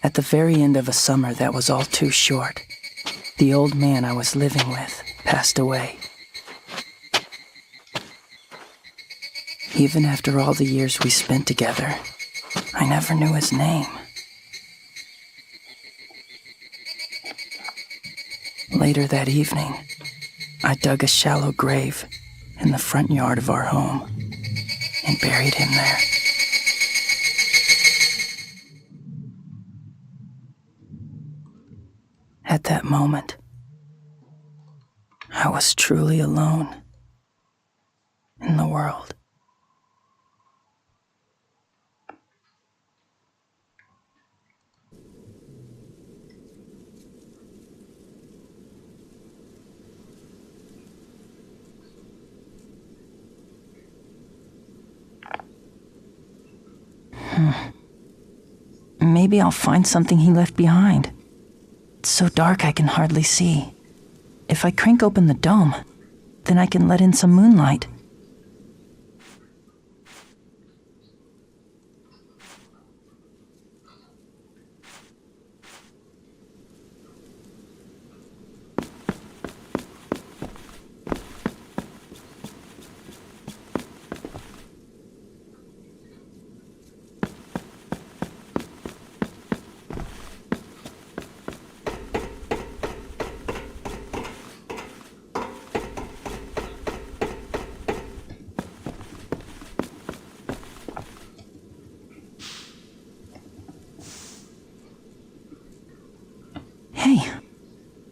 At the very end of a summer that was all too short, the old man I was living with passed away. Even after all the years we spent together, I never knew his name. Later that evening, I dug a shallow grave in the front yard of our home and buried him there. At that moment, I was truly alone in the world. Maybe I'll find something he left behind. It's so dark I can hardly see. If I crank open the dome, then I can let in some moonlight. Hey,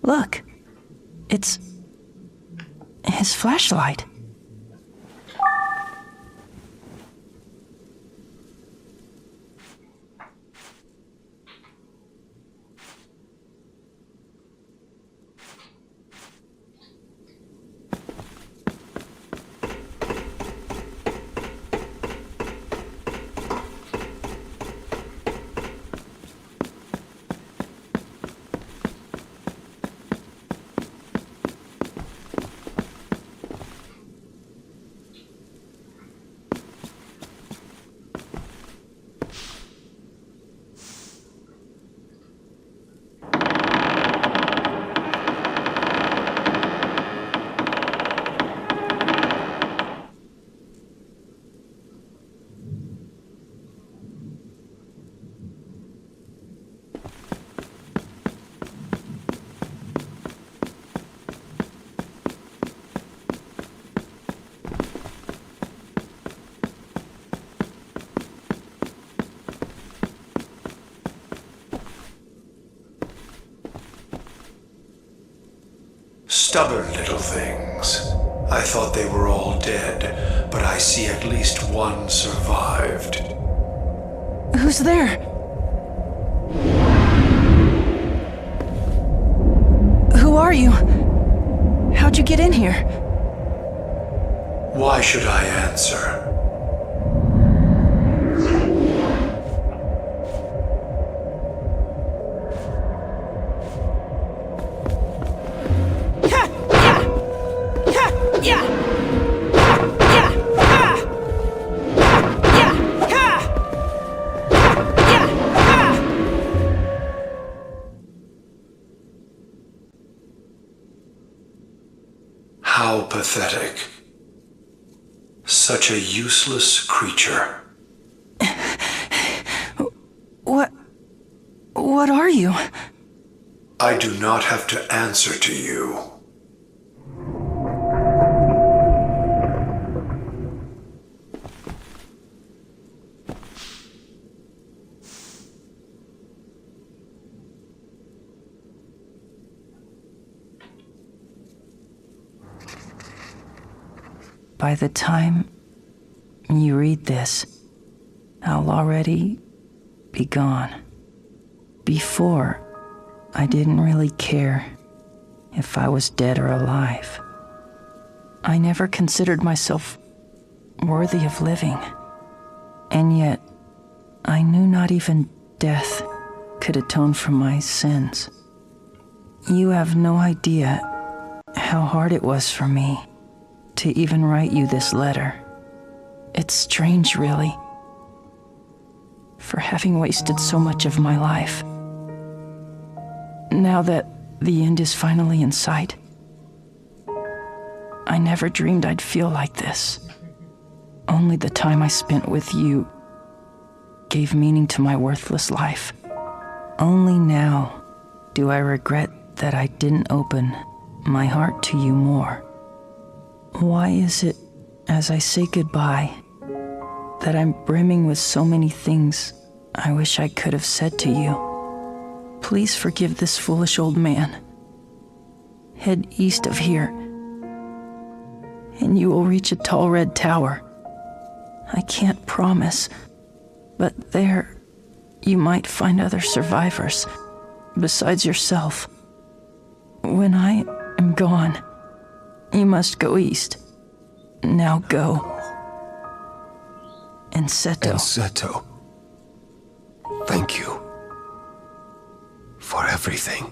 look. It's his flashlight. Stubborn little things. I thought they were all dead, but I see at least one survived. Who's there? Who are you? How'd you get in here? Why should I answer? How pathetic. Such a useless creature. What are you? I do not have to answer to you. By the time you read this, I'll already be gone. Before, I didn't really care if I was dead or alive. I never considered myself worthy of living. And yet, I knew not even death could atone for my sins. You have no idea how hard it was for me to even write you this letter. It's strange, really, for having wasted so much of my life now that the end is finally in sight. I never dreamed I'd feel like this. Only the time I spent with you gave meaning to my worthless life. Only now do I regret that I didn't open my heart to you more. Why is it, as I say goodbye, that I'm brimming with so many things I wish I could have said to you? Please forgive this foolish old man. Head east of here, and you will reach a tall red tower. I can't promise, but there you might find other survivors besides yourself. When I am gone, you must go east. Now go. And Seto, thank you for everything.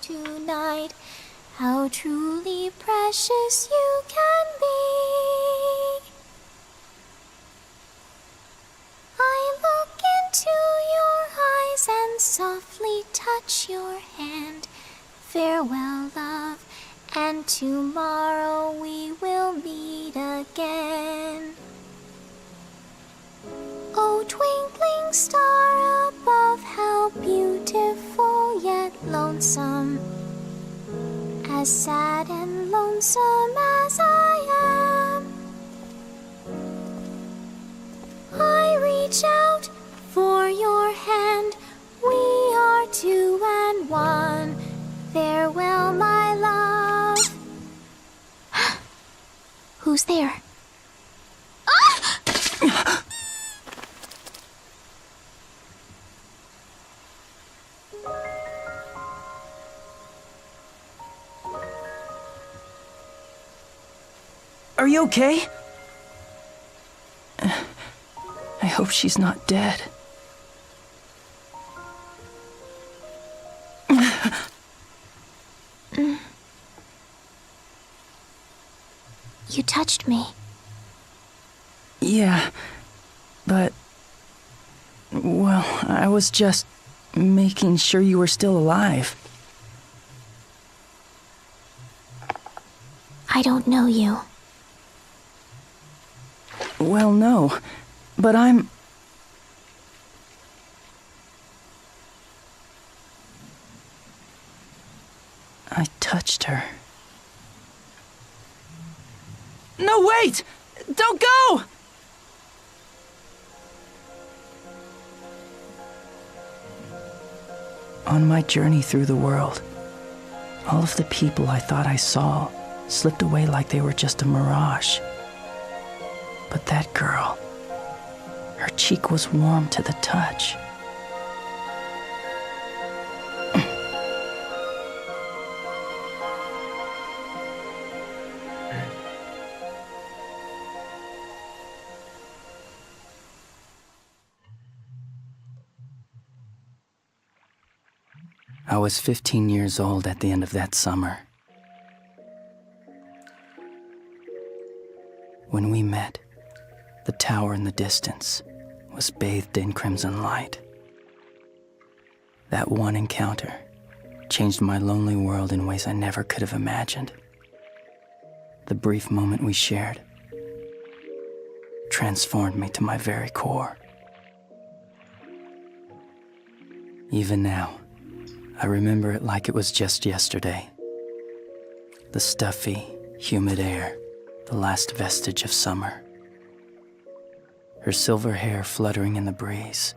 Tonight, how truly precious you can be. I look into your eyes and softly touch your hand. Farewell, love, and tomorrow we will meet again. Oh, twinkling star above, how beautiful yet lonesome. As sad and lonesome as I am, I reach out for your hand. We Who's there? Ah! Are you okay? I hope she's not dead. You touched me. Yeah, but... well, I was just making sure you were still alive. I don't know you. Well, no, but I'm... I touched her. No, wait! Don't go! On my journey through the world, all of the people I thought I saw slipped away like they were just a mirage. But that girl, her cheek was warm to the touch. I was 15 years old at the end of that summer. When we met, the tower in the distance was bathed in crimson light. That one encounter changed my lonely world in ways I never could have imagined. The brief moment we shared transformed me to my very core. Even now, I remember it like it was just yesterday. The stuffy, humid air, the last vestige of summer. Her silver hair fluttering in the breeze.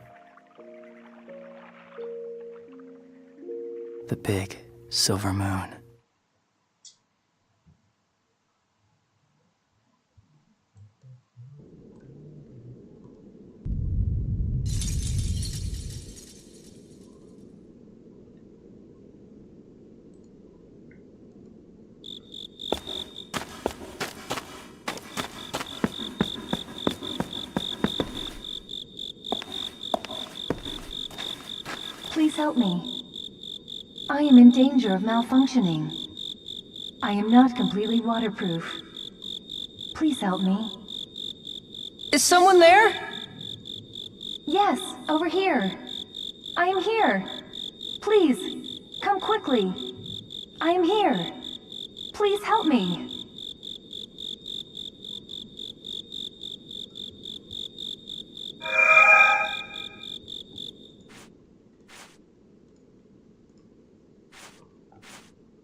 The big, silver moon. Please help me. I am in danger of malfunctioning. I am not completely waterproof. Please help me. Is someone there? Yes, over here. I am here. Please, come quickly. I am here. Please help me.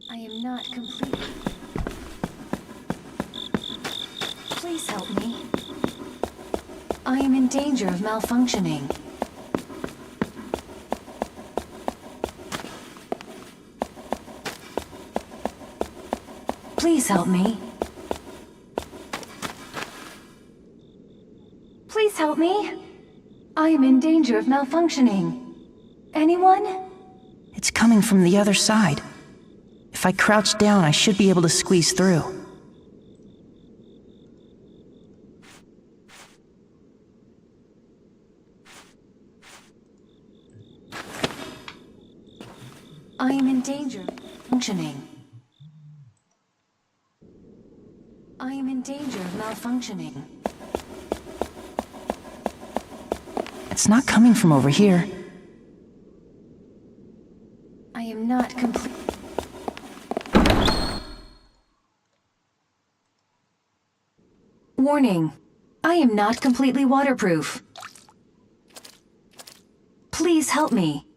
I am not complete. Please help me. I am in danger of malfunctioning. Please help me. Please help me. I am in danger of malfunctioning. Anyone? It's coming from the other side. If I crouch down, I should be able to squeeze through. I am in danger of malfunctioning. I am in danger of malfunctioning. It's not coming from over here. I am not complete. Warning. I am not completely waterproof. Please help me.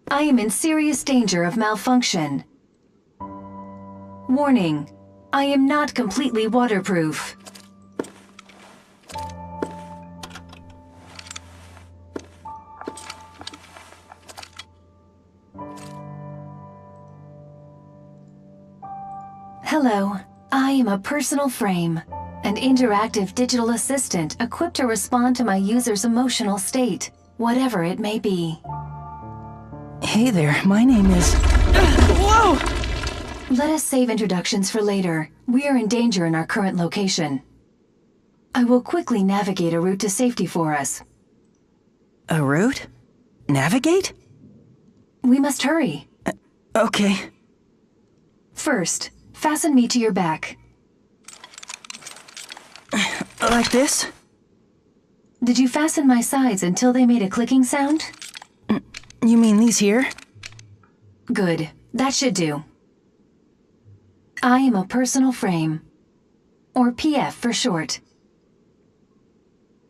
I am in serious danger of malfunction. Warning. I am not completely waterproof. Hello. I am a personal frame, an interactive digital assistant equipped to respond to my user's emotional state, whatever it may be. Hey there, my name is... Whoa! Let us save introductions for later. We are in danger in our current location. I will quickly navigate a route to safety for us. A route? Navigate? We must hurry. Okay. First, fasten me to your back. Like this? Did you fasten my sides until they made a clicking sound? You mean these here? Good. That should do. I am a personal frame, or PF for short.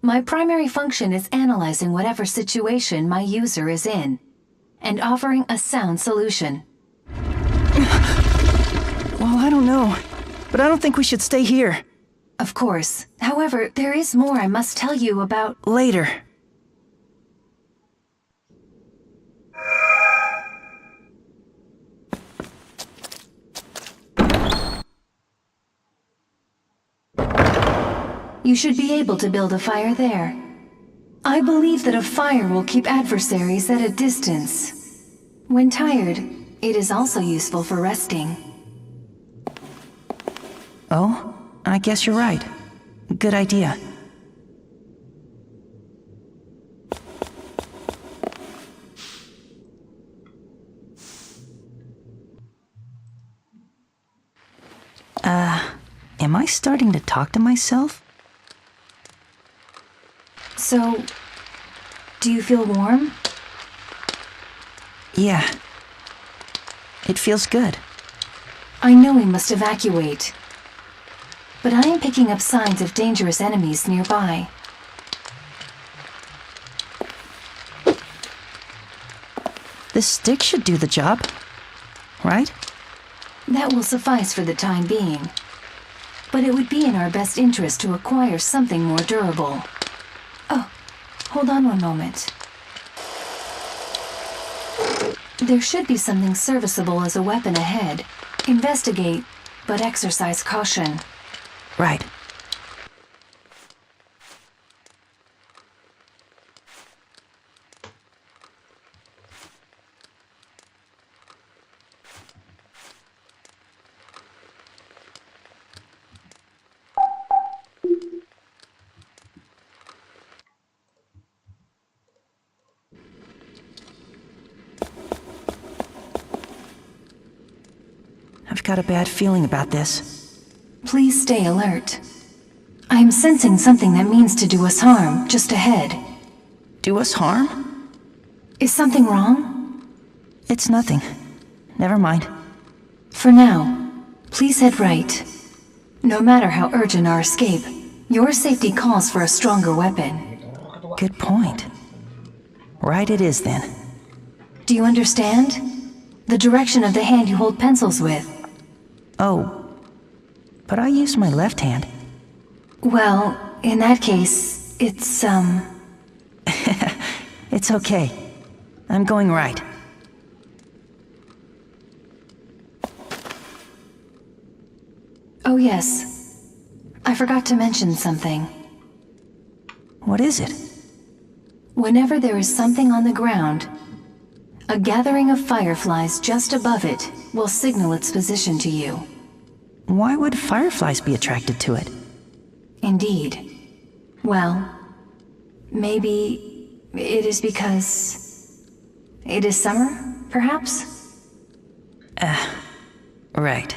My primary function is analyzing whatever situation my user is in, and offering a sound solution. Well, I don't know, but I don't think we should stay here. Of course. However, there is more I must tell you about... Later. You should be able to build a fire there. I believe that a fire will keep adversaries at a distance. When tired, it is also useful for resting. Oh, I guess you're right. Good idea. Am I starting to talk to myself? So, do you feel warm? Yeah. It feels good. I know we must evacuate, but I am picking up signs of dangerous enemies nearby. This stick should do the job, right? That will suffice for the time being, but it would be in our best interest to acquire something more durable. Oh, hold on one moment. There should be something serviceable as a weapon ahead. Investigate, but exercise caution. Right. I've got a bad feeling about this. Please stay alert. I am sensing something that means to do us harm just ahead. Do us harm? Is something wrong? It's nothing. Never mind. For now, please head right. No matter how urgent our escape, your safety calls for a stronger weapon. Good point. Right it is then. Do you understand? The direction of the hand you hold pencils with. Oh, but I use my left hand. Well, in that case, it's, It's okay. I'm going right. Oh yes. I forgot to mention something. What is it? Whenever there is something on the ground, a gathering of fireflies just above it will signal its position to you. Why would fireflies be attracted to it? Indeed. Well, maybe it is because it is summer, perhaps? Right.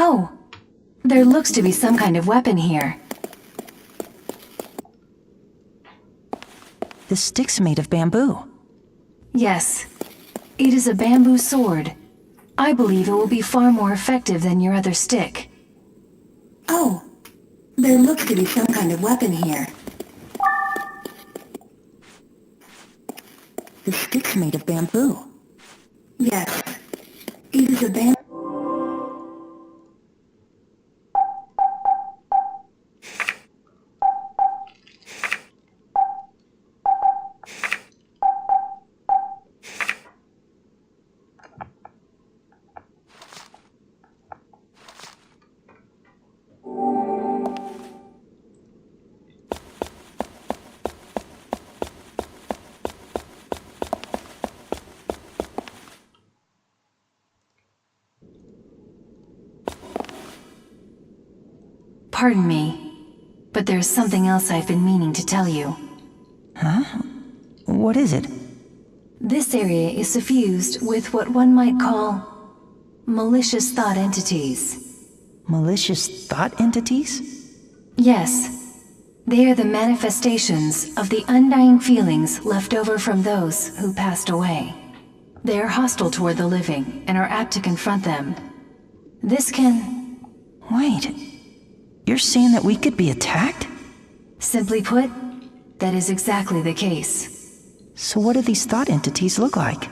Oh, there looks to be some kind of weapon here. The stick's made of bamboo. Yes, it is a bamboo sword. I believe it will be far more effective than your other stick. Oh, There looks to be some kind of weapon here. The stick's made of bamboo. Yes, it is a bamboo. Pardon me, but there's something else I've been meaning to tell you. Huh? What is it? This area is suffused with what one might call malicious thought entities. Malicious thought entities? Yes, they are the manifestations of the undying feelings left over from those who passed away. They are hostile toward the living and are apt to confront them. This can... Wait, you're saying that we could be attacked? Simply put, that is exactly the case. So what do these thought entities look like?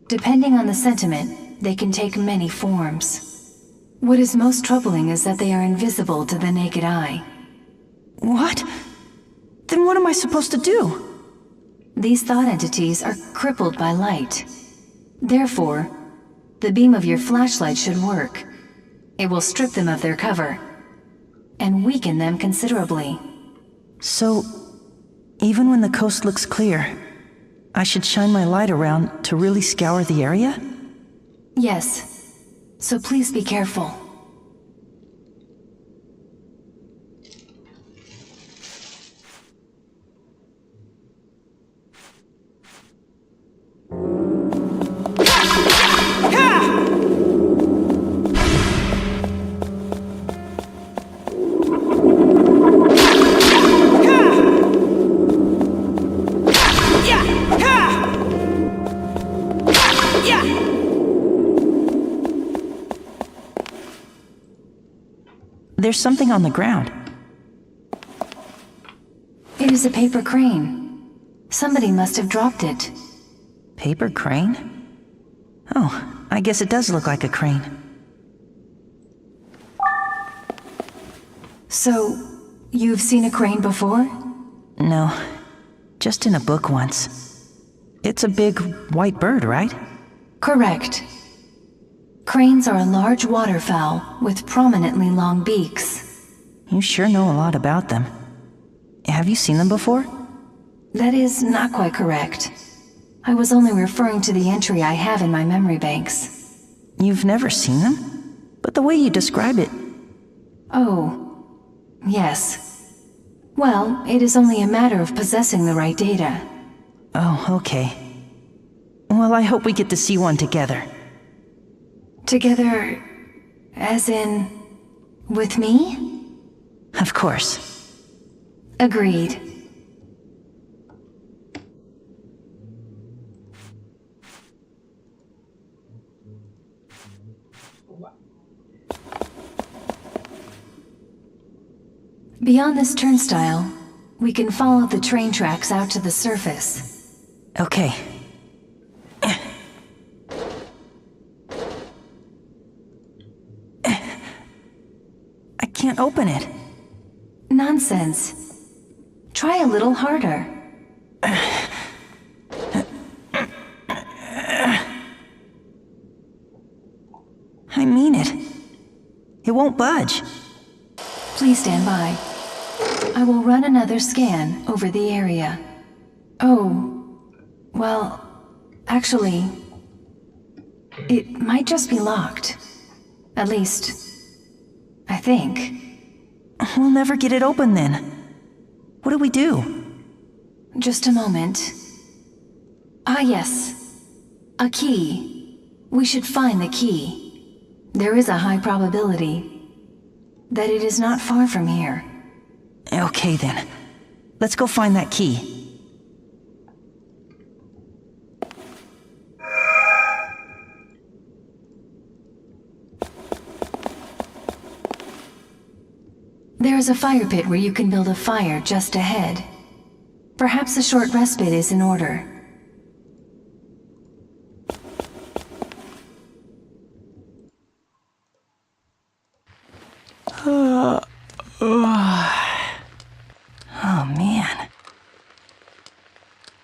Depending on the sentiment, they can take many forms. What is most troubling is that they are invisible to the naked eye. What? Then what am I supposed to do? These thought entities are crippled by light. Therefore, the beam of your flashlight should work. It will strip them of their cover and weaken them considerably. So, even when the coast looks clear, I should shine my light around to really scour the area? Yes, so please be careful. There's something on the ground. It is a paper crane. Somebody must have dropped it. Paper crane? Oh, I guess it does look like a crane. So, you've seen a crane before? No, just in a book once. It's a big white bird, right? Correct. Cranes are a large waterfowl with prominently long beaks. You sure know a lot about them. Have you seen them before? That is not quite correct. I was only referring to the entry I have in my memory banks. You've never seen them? But the way you describe it... Oh, yes. Well, it is only a matter of possessing the right data. Oh, okay. Well, I hope we get to see one together. Together, as in, with me? Of course. Agreed. Beyond this turnstile, we can follow the train tracks out to the surface. Okay. I can't open it. Nonsense. Try a little harder. I mean it. It won't budge. Please stand by. I will run another scan over the area. Oh, well, actually, it might just be locked. At least, I think. We'll never get it open then. What do we do? Just a moment. Ah, yes. A key. We should find the key. There is a high probability that it is not far from here. Okay then. Let's go find that key. There is a fire pit where you can build a fire just ahead. Perhaps a short respite is in order. Oh man.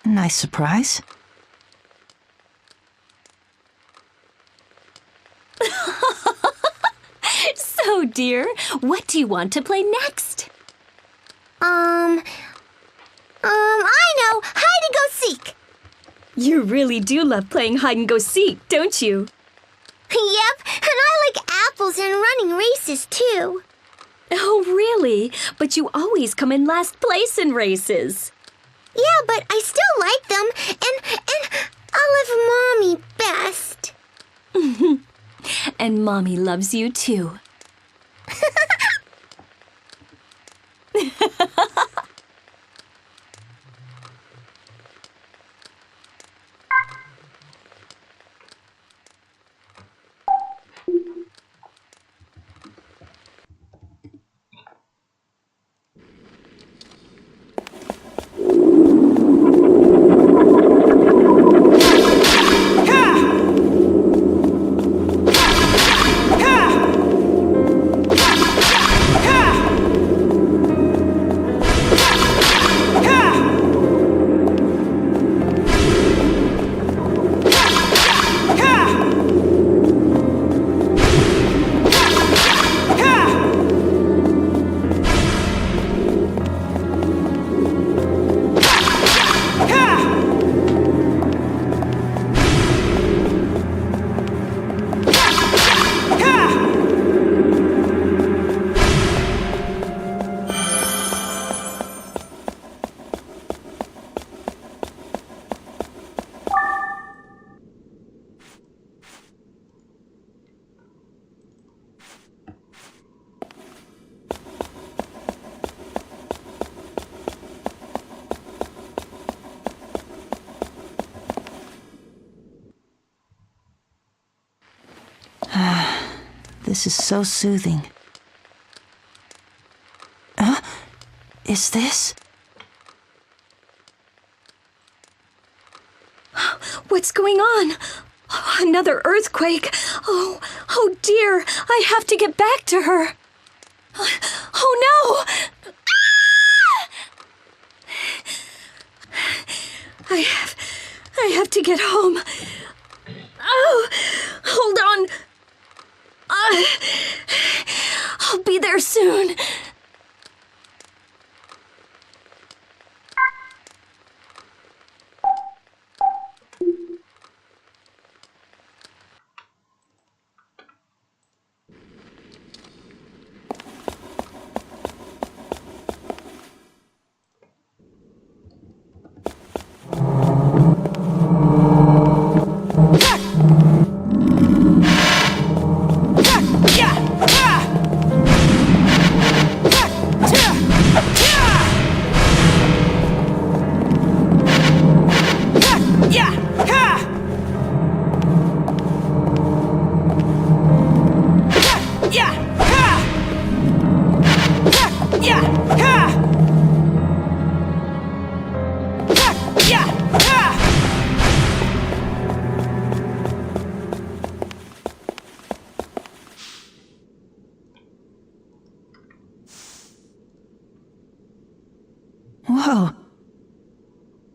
Nice surprise. So, dear, what do you want to play next? I know! Hide and go seek! You really do love playing hide and go seek, don't you? Yep, and I like apples and running races too. Oh, really? But you always come in last place in races. Yeah, but I still like them, and I love Mommy best. And Mommy loves you too. This is so soothing. Huh? Is this? What's going on? Oh, another earthquake. Oh dear. I have to get back to her. Oh no! I have to get home. Oh, hold on. I'll be there soon. Whoa.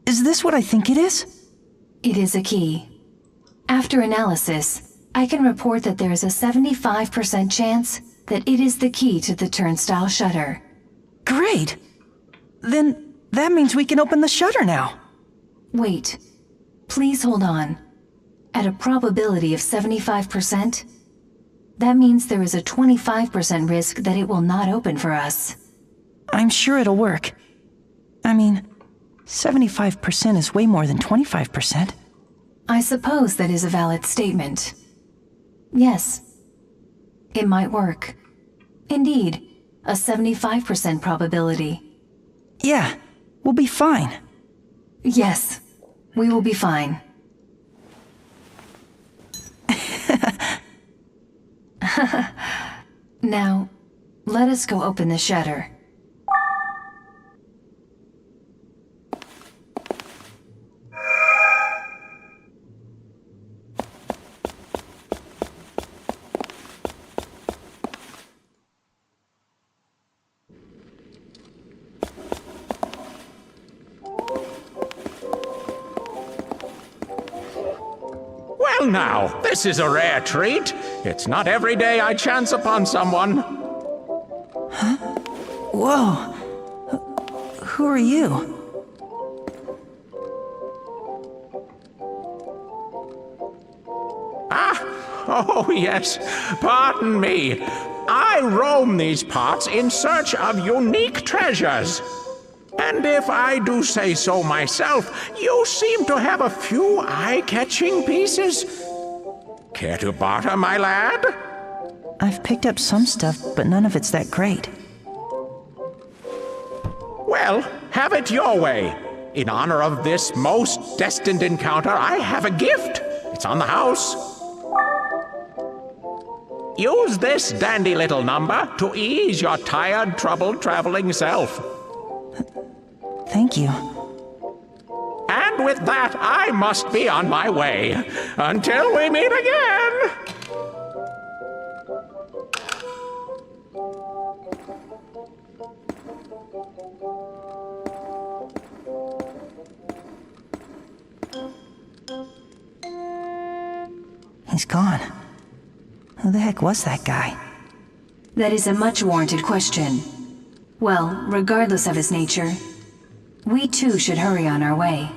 Is this what I think it is? It is a key. After analysis, I can report that there is a 75% chance that it is the key to the turnstile shutter. Great. Then that means we can open the shutter now. Wait. Please hold on. At a probability of 75%, that means there is a 25% risk that it will not open for us. I'm sure it'll work. I mean, 75% is way more than 25%. I suppose that is a valid statement. Yes. It might work. Indeed, a 75% probability. Yeah, we'll be fine. Yes, we will be fine. Now, Let us go open the shutter. Well now, this is a rare treat. It's not every day I chance upon someone. Whoa! Who are you? Oh yes, pardon me. I roam these parts in search of unique treasures. And if I do say so myself, you seem to have a few eye-catching pieces. Care to barter, my lad? I've picked up some stuff, but none of it's that great. Well, have it your way. In honor of this most destined encounter, I have a gift. It's on the house. Use this dandy little number to ease your tired, troubled traveling self. Thank you. And with that, I must be on my way. Until we meet again! He's gone. Who the heck was that guy? That is a much-warranted question. Well, regardless of his nature, we too should hurry on our way.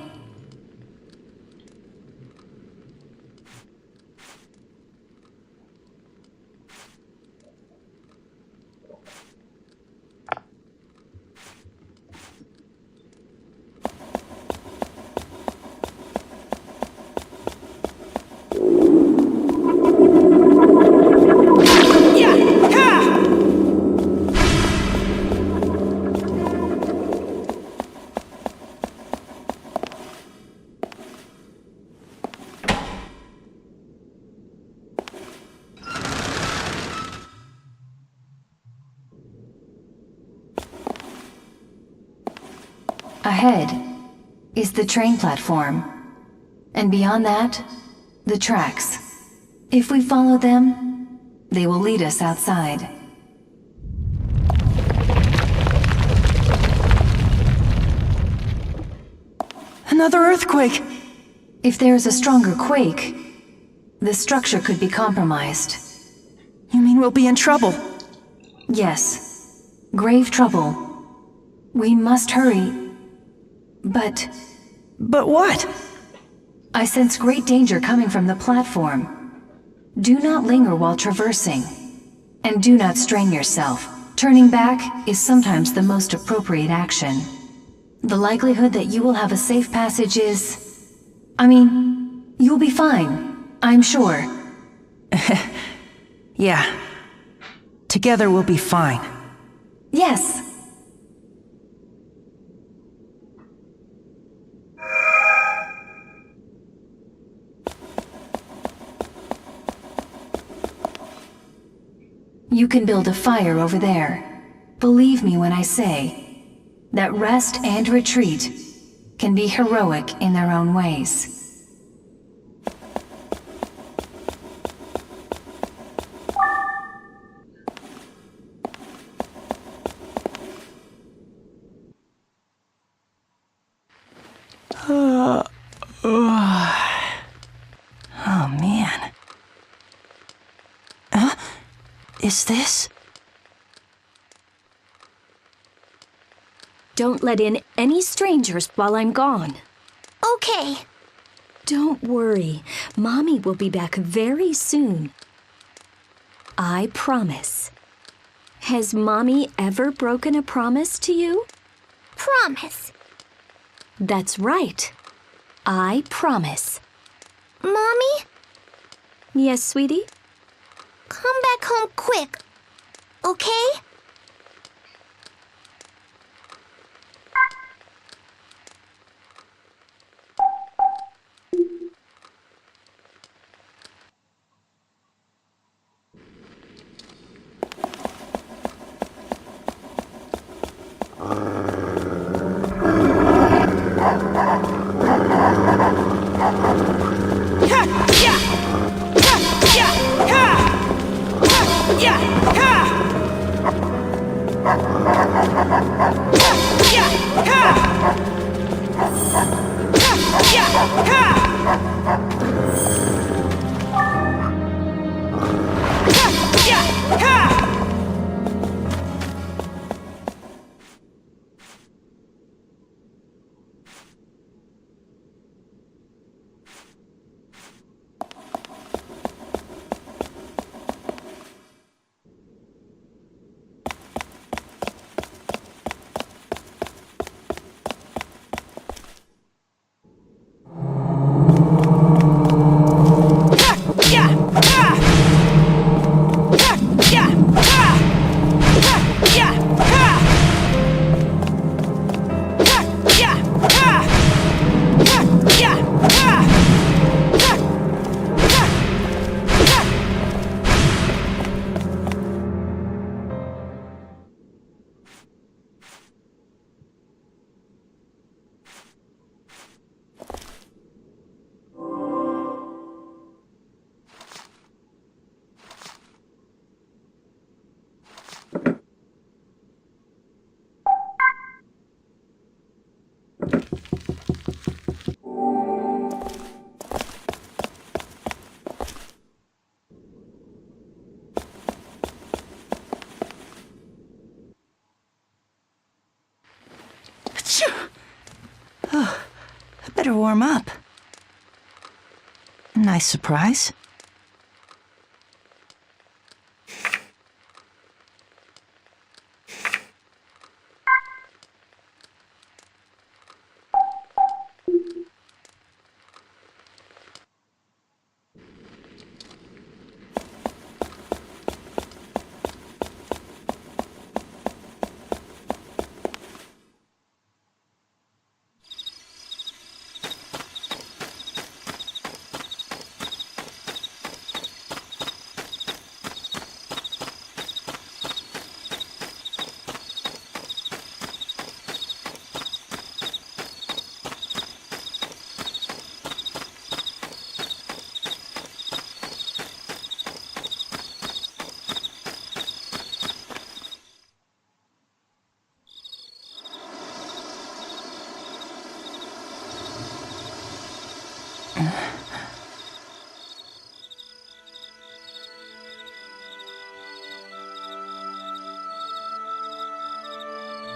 Ahead is the train platform, and beyond that, the tracks. If we follow them, they will lead us outside. Another earthquake! If there is a stronger quake, the structure could be compromised. You mean we'll be in trouble? Yes, grave trouble. We must hurry. But what? I sense great danger coming from the platform. Do not linger while traversing. And do not strain yourself. Turning back is sometimes the most appropriate action. The likelihood that you will have a safe passage is... you'll be fine, I'm sure. Yeah. Together we'll be fine. Yes. You can build a fire over there. Believe me when I say that rest and retreat can be heroic in their own ways. Oh man. Is this? Don't let in any strangers while I'm gone. Okay. Don't worry. Mommy will be back very soon. I promise. Has Mommy ever broken a promise to you? Promise. That's right. I promise. Mommy, Yes, sweetie? come back home quick. Okay? Oh, I better warm up. Nice surprise.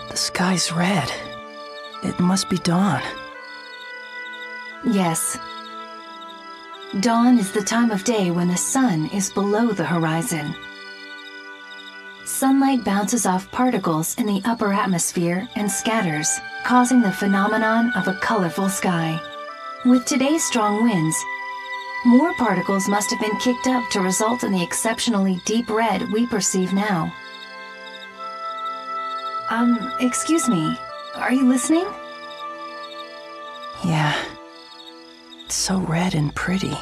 The sky's red. It must be dawn. Yes. Dawn is the time of day when the sun is below the horizon. Sunlight bounces off particles in the upper atmosphere and scatters, causing the phenomenon of a colorful sky. With today's strong winds, more particles must have been kicked up to result in the exceptionally deep red we perceive now. Excuse me, are you listening? Yeah. It's so red and pretty.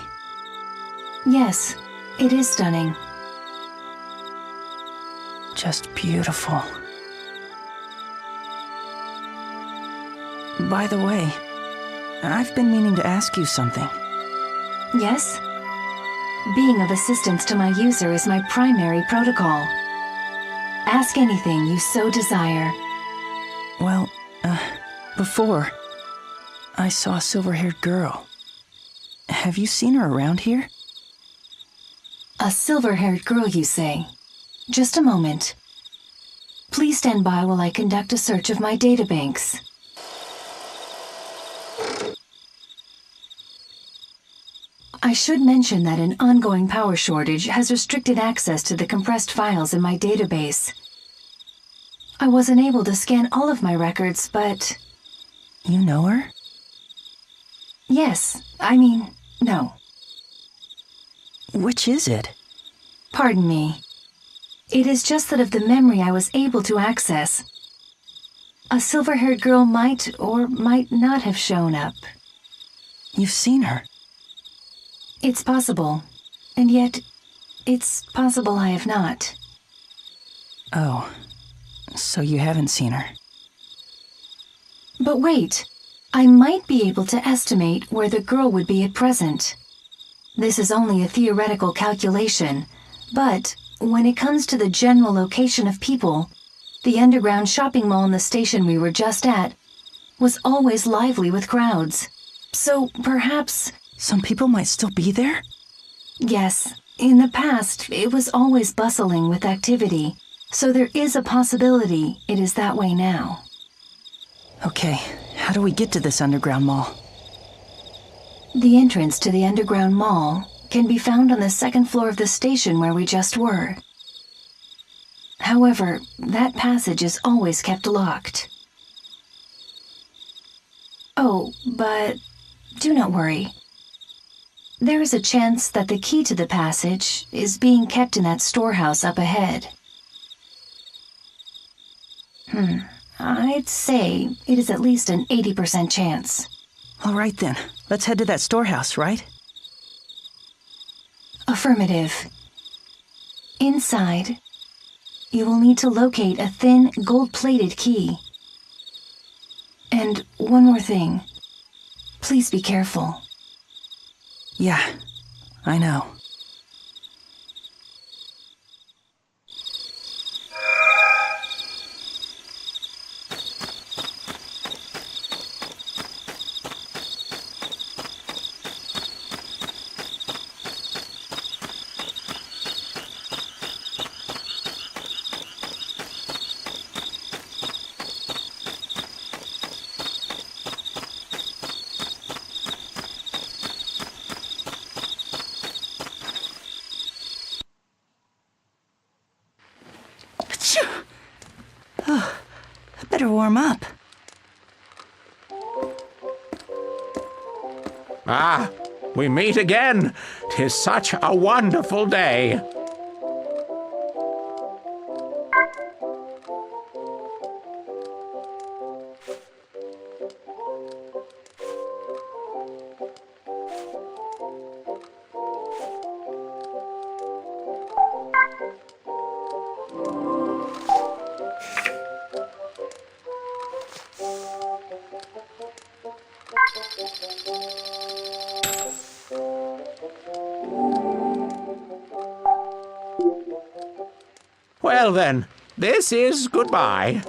Yes, it is stunning. Just beautiful. By the way, I've been meaning to ask you something. Yes? Being of assistance to my user is my primary protocol. Ask anything you so desire. Well, before, I saw a silver-haired girl. Have you seen her around here? A silver-haired girl, you say? Just a moment. Please stand by while I conduct a search of my databanks. I should mention that an ongoing power shortage has restricted access to the compressed files in my database. I wasn't able to scan all of my records, but... You know her? Yes, no. Which is it? Pardon me. It is just that of the memory I was able to access, a silver-haired girl might or might not have shown up. You've seen her? It's possible, and yet, it's possible I have not. Oh, so you haven't seen her? But wait, I might be able to estimate where the girl would be at present. This is only a theoretical calculation, but when it comes to the general location of people, the underground shopping mall in the station we were just at was always lively with crowds. So perhaps... Some people might still be there? Yes, in the past it was always bustling with activity, so there is a possibility it is that way now. Okay, how do we get to this underground mall? The entrance to the underground mall can be found on the second floor of the station where we just were. However, that passage is always kept locked. Oh, but do not worry. There is a chance that the key to the passage is being kept in that storehouse up ahead. I'd say it is at least an 80% chance. All right then, let's head to that storehouse, right? Affirmative. Inside, you will need to locate a thin, gold-plated key. And one more thing. Please be careful. Yeah, I know. Phew. Oh, I better warm up. Ah, we meet again. 'Tis such a wonderful day. Well then, this is goodbye.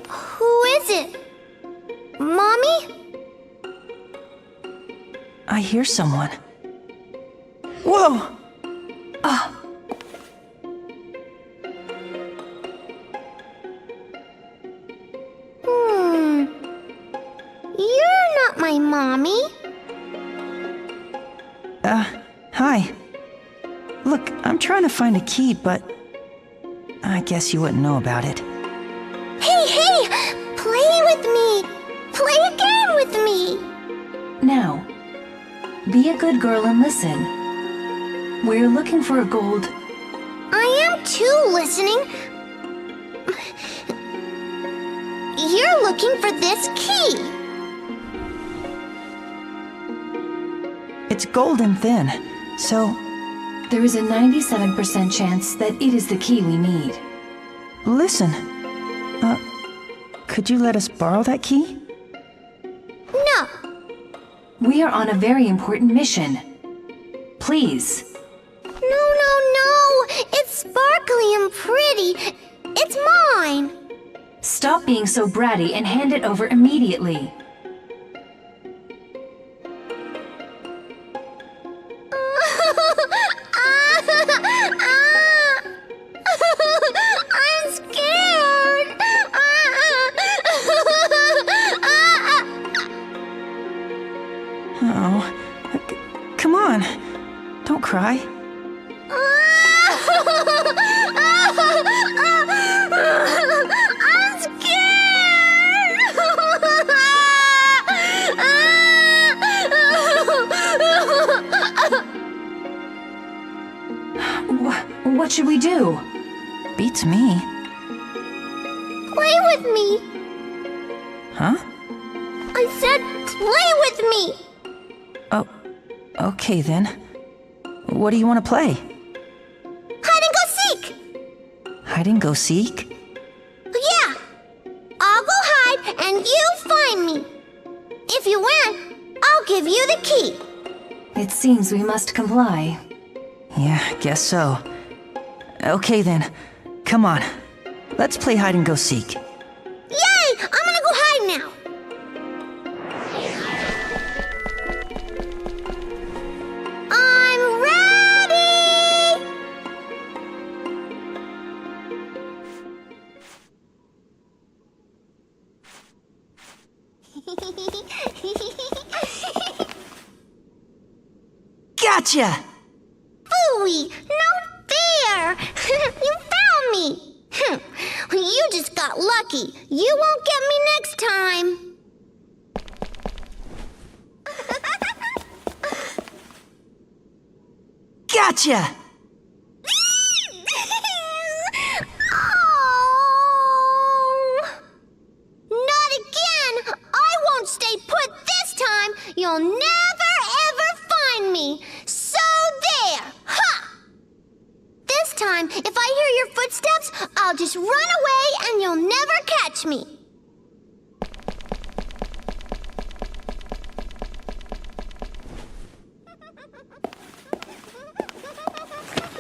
Who is it? Mommy? I hear someone. Whoa! You're not my mommy. Hi. Look, I'm trying to find a key, but I guess you wouldn't know about it. Hey! Play with me! Play a game with me! Now, be a good girl and listen. We're looking for a gold... I am too listening. You're looking for this key. It's golden thin, so There is a 97% chance that it is the key we need. listen. Could you let us borrow that key? No. We are on a very important mission. Please. No. It's sparkly and pretty. It's mine. Stop being so bratty and hand it over immediately. I'm scared. Oh, come on. Don't cry. I'm scared. What should we do? Beats me. Play with me. Huh? I said play with me. Oh, okay then. What do you want to play? Hide and go seek. Hide and go seek? Yeah. I'll go hide and you find me. If you win, I'll give you the key. It seems we must comply. Yeah, guess so. Okay then. Come on. Let's play hide and go seek. Yay! I'm gonna go hide now. I'm ready! Gotcha! Phooey! No fair! You found me! You just got lucky. You won't get me next time. Gotcha! Oh. Not again! I won't stay put this time! You'll never ever find me! So there! Ha! This time. If I hear your footsteps, I'll just run away and you'll never catch me.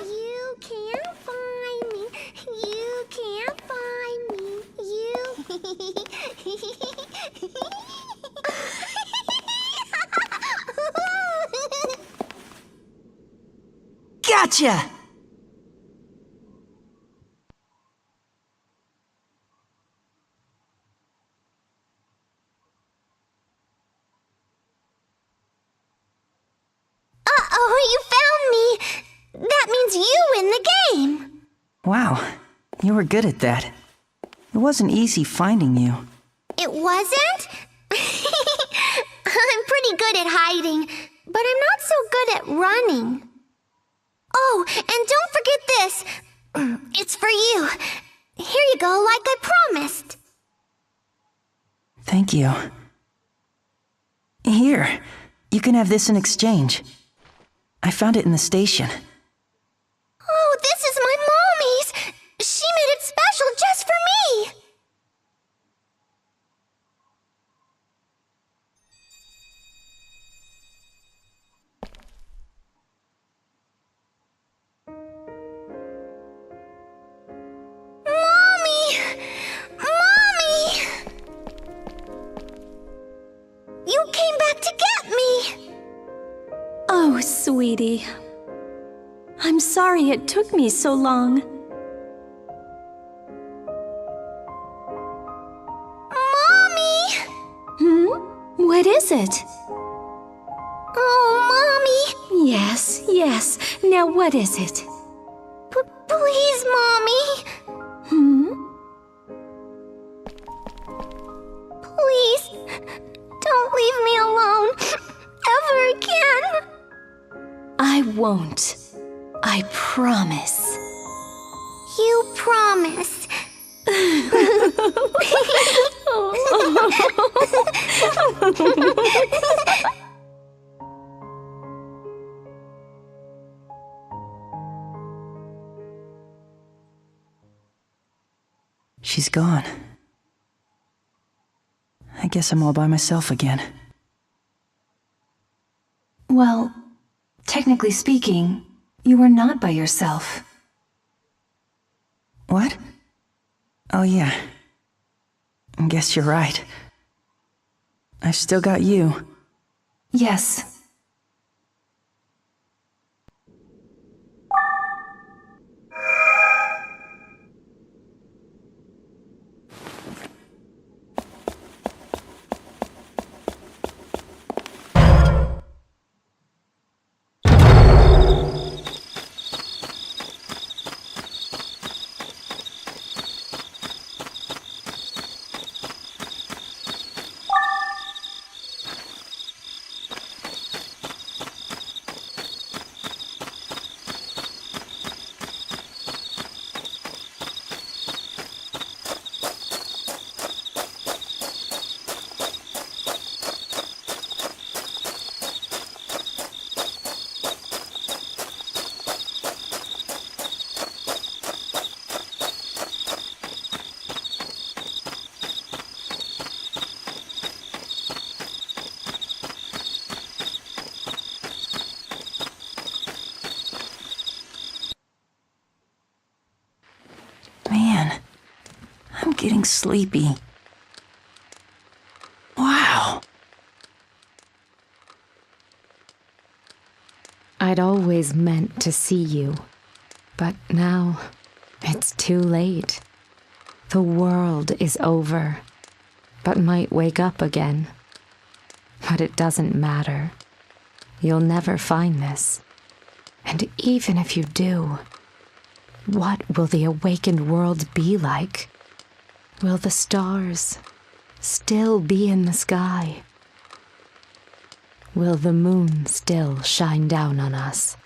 You can't find me. You can't find me. You. Gotcha! Uh-oh, you found me. That means you win the game. Wow, you were good at that. It wasn't easy finding you. It wasn't? I'm pretty good at hiding, but I'm not so good at running. Oh, and don't forget this. It's for you. Here you go, like I promised. Thank you. Here, you can have this in exchange. I found it in the station. Oh, this is my mommy's. She made it special just for me. Mommy! Mommy! You came back to get me! Oh, sweetie. I'm sorry it took me so long. Mommy! What is it? Oh, Mommy! Yes, yes. Now what is it? Please, Mommy! Please, don't leave me alone ever again. I won't. I promise. You promise. She's gone. I guess I'm all by myself again. Well, technically speaking, you were not by yourself. What? Oh yeah. I guess you're right. I've still got you. Yes. Man, I'm getting sleepy. Wow. I'd always meant to see you, but now it's too late. The world is over, but might wake up again. But it doesn't matter. You'll never find this. And even if you do, what will the awakened world be like? Will the stars still be in the sky? Will the moon still shine down on us?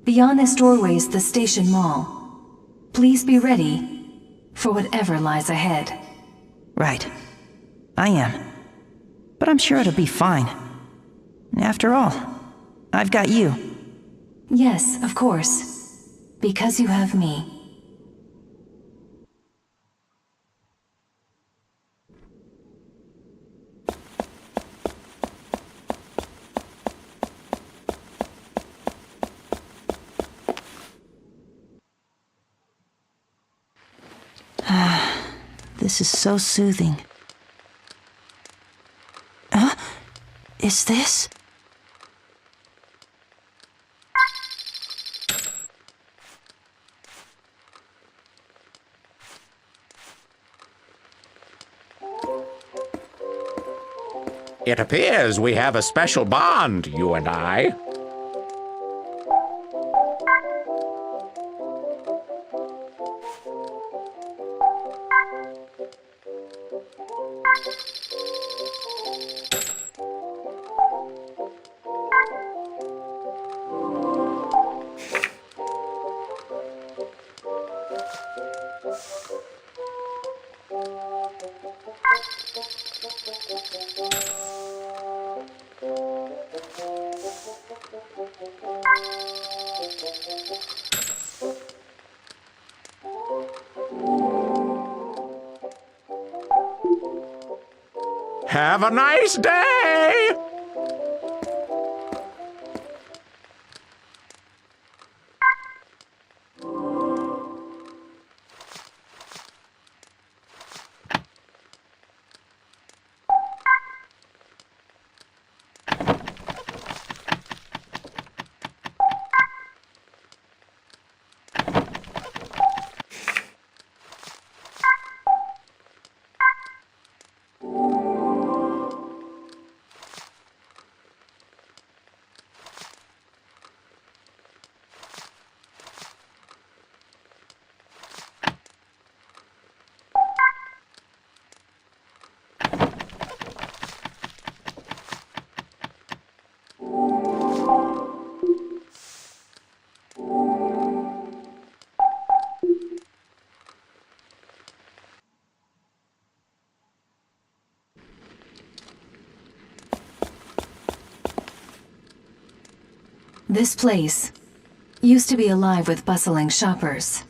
Beyond this doorway is the station mall. Please be ready for whatever lies ahead. Right. I am. But I'm sure it'll be fine. After all, I've got you. Yes, of course. Because you have me. This is so soothing. Huh? Is this? It appears we have a special bond, you and I. Have a nice day! This place used to be alive with bustling shoppers.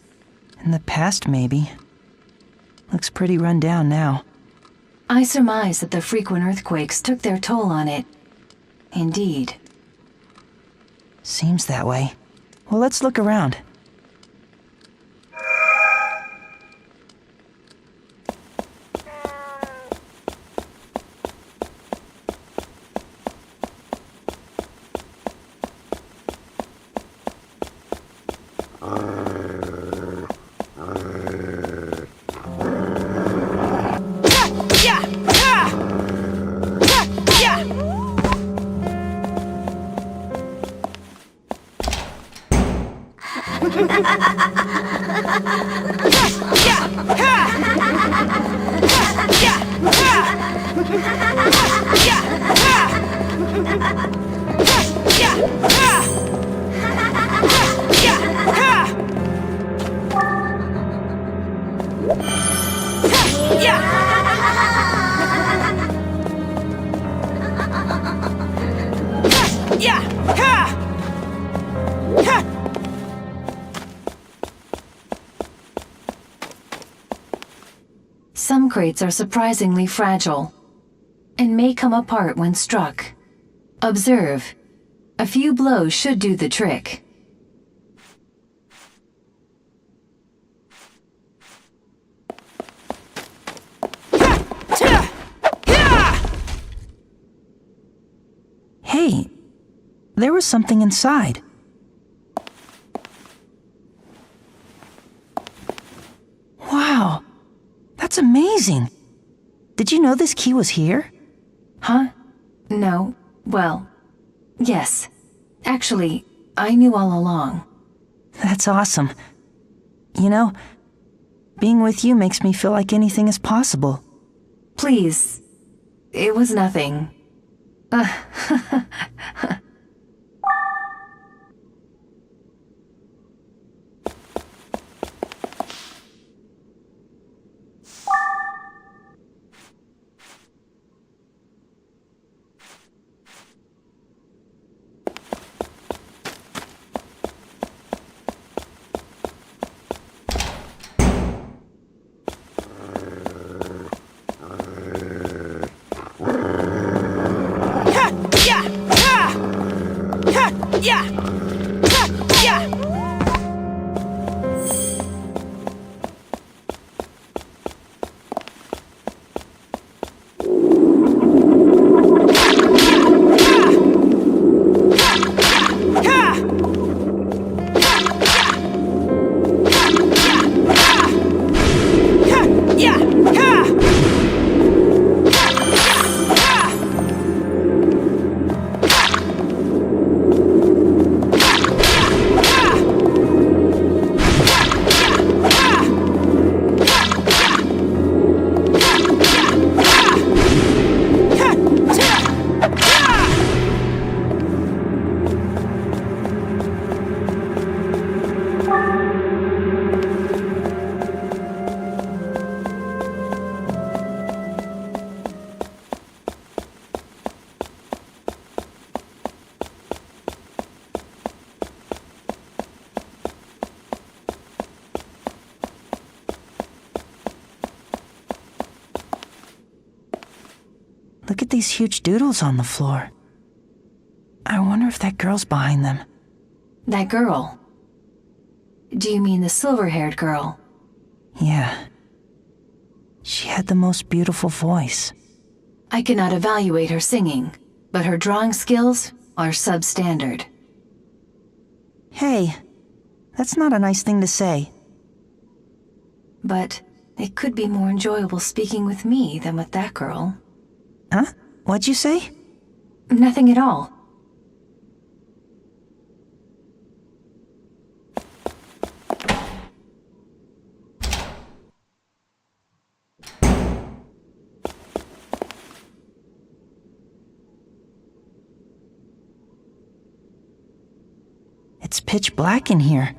In the past, maybe. Looks pretty run down now. I surmise that the frequent earthquakes took their toll on it. Indeed. Seems that way. Well, let's look around. Some crates are surprisingly fragile and may come apart when struck. Observe. A few blows should do the trick. Hey, there was something inside. Wow, that's amazing. Did you know this key was here? Huh? No. Well, yes. Actually, I knew all along. That's awesome. You know, being with you makes me feel like anything is possible. Please. It was nothing. at these huge doodles on the floor. I wonder if that girl's behind them. That girl? Do you mean the silver-haired girl? Yeah. She had the most beautiful voice. I cannot evaluate her singing, but her drawing skills are substandard. Hey, that's not a nice thing to say. But it could be more enjoyable speaking with me than with that girl. Huh? What'd you say? Nothing at all. It's pitch black in here.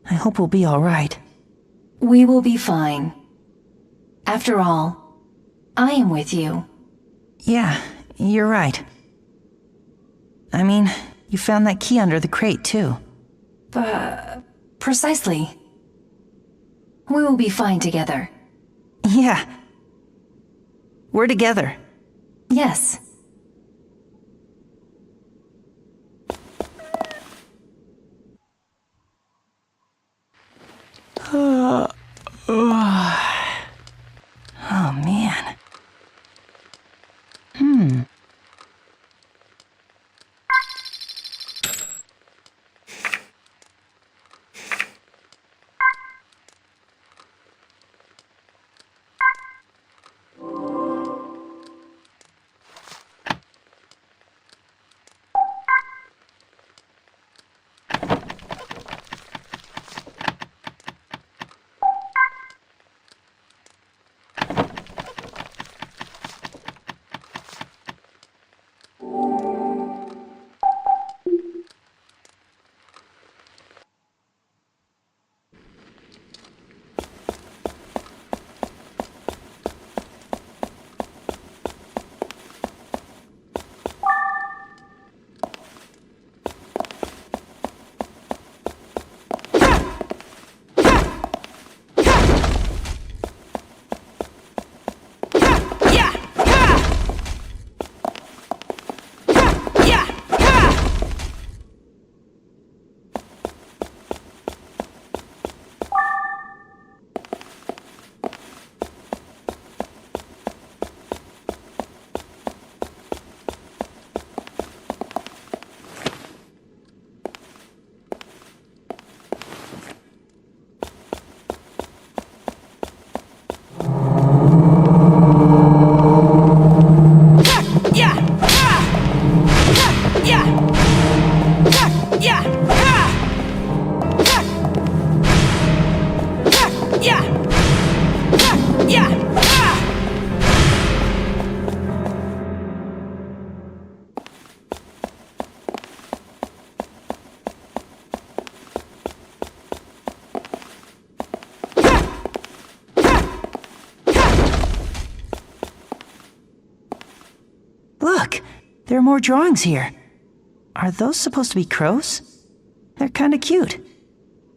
I hope we'll be all right. We will be fine. After all, I am with you. Yeah, you're right. I mean, you found that key under the crate, too. Precisely. We will be fine together. Yeah. We're together. Yes. Oh, man. Look, there are more drawings here. Are those supposed to be crows? They're kinda cute.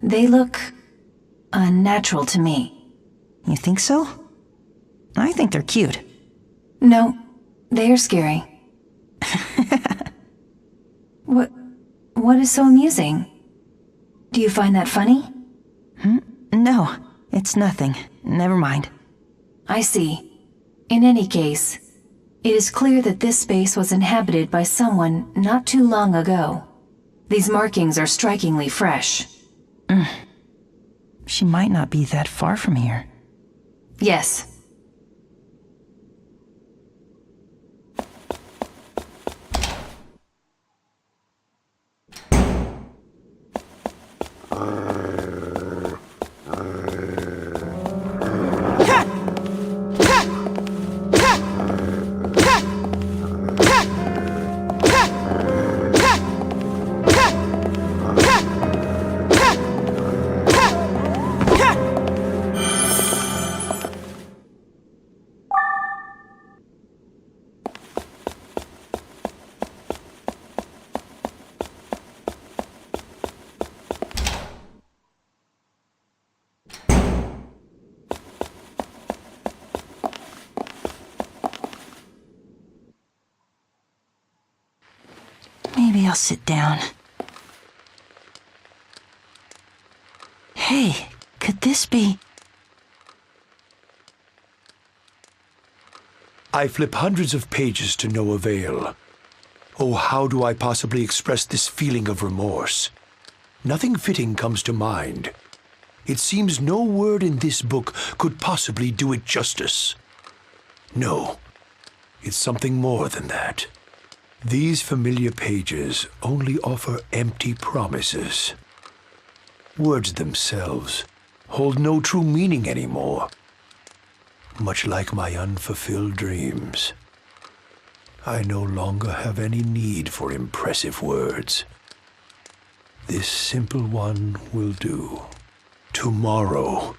They look unnatural to me. You think so? I think they're cute. No, they are scary. What is so amusing? Do you find that funny? No, it's nothing. Never mind. I see. In any case, it is clear that this space was inhabited by someone not too long ago. These markings are strikingly fresh. She might not be that far from here. Yes. Maybe I'll sit down. Hey, could this be... I flip hundreds of pages to no avail. Oh, how do I possibly express this feeling of remorse? Nothing fitting comes to mind. It seems no word in this book could possibly do it justice. No, it's something more than that. These familiar pages only offer empty promises. Words themselves hold no true meaning anymore. Much like my unfulfilled dreams. I no longer have any need for impressive words. This simple one will do. Tomorrow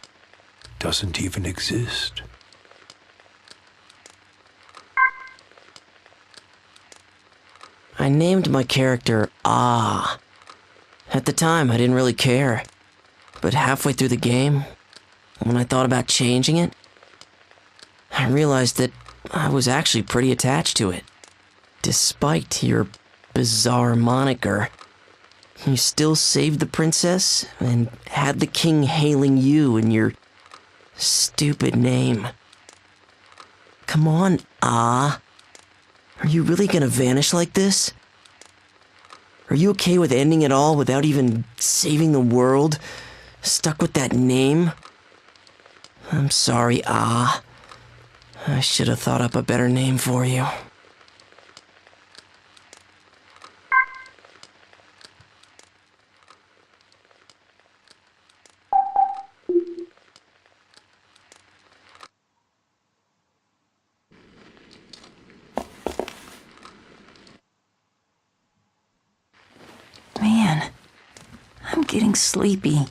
doesn't even exist. I named my character Ah. At the time, I didn't really care. But halfway through the game, when I thought about changing it, I realized that I was actually pretty attached to it. Despite your bizarre moniker, you still saved the princess and had the king hailing you in your stupid name. Come on, Ah. Are you really gonna vanish like this? Are you okay with ending it all without even saving the world? Stuck with that name? I'm sorry, Ah. I should have thought up a better name for you. Man, I'm getting sleepy.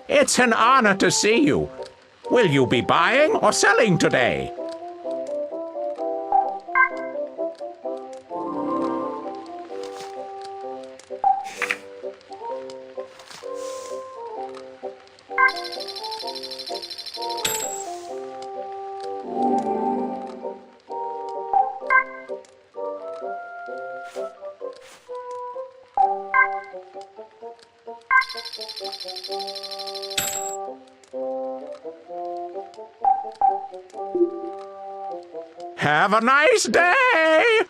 It's an honor to see you. Will you be buying or selling today? Have a nice day!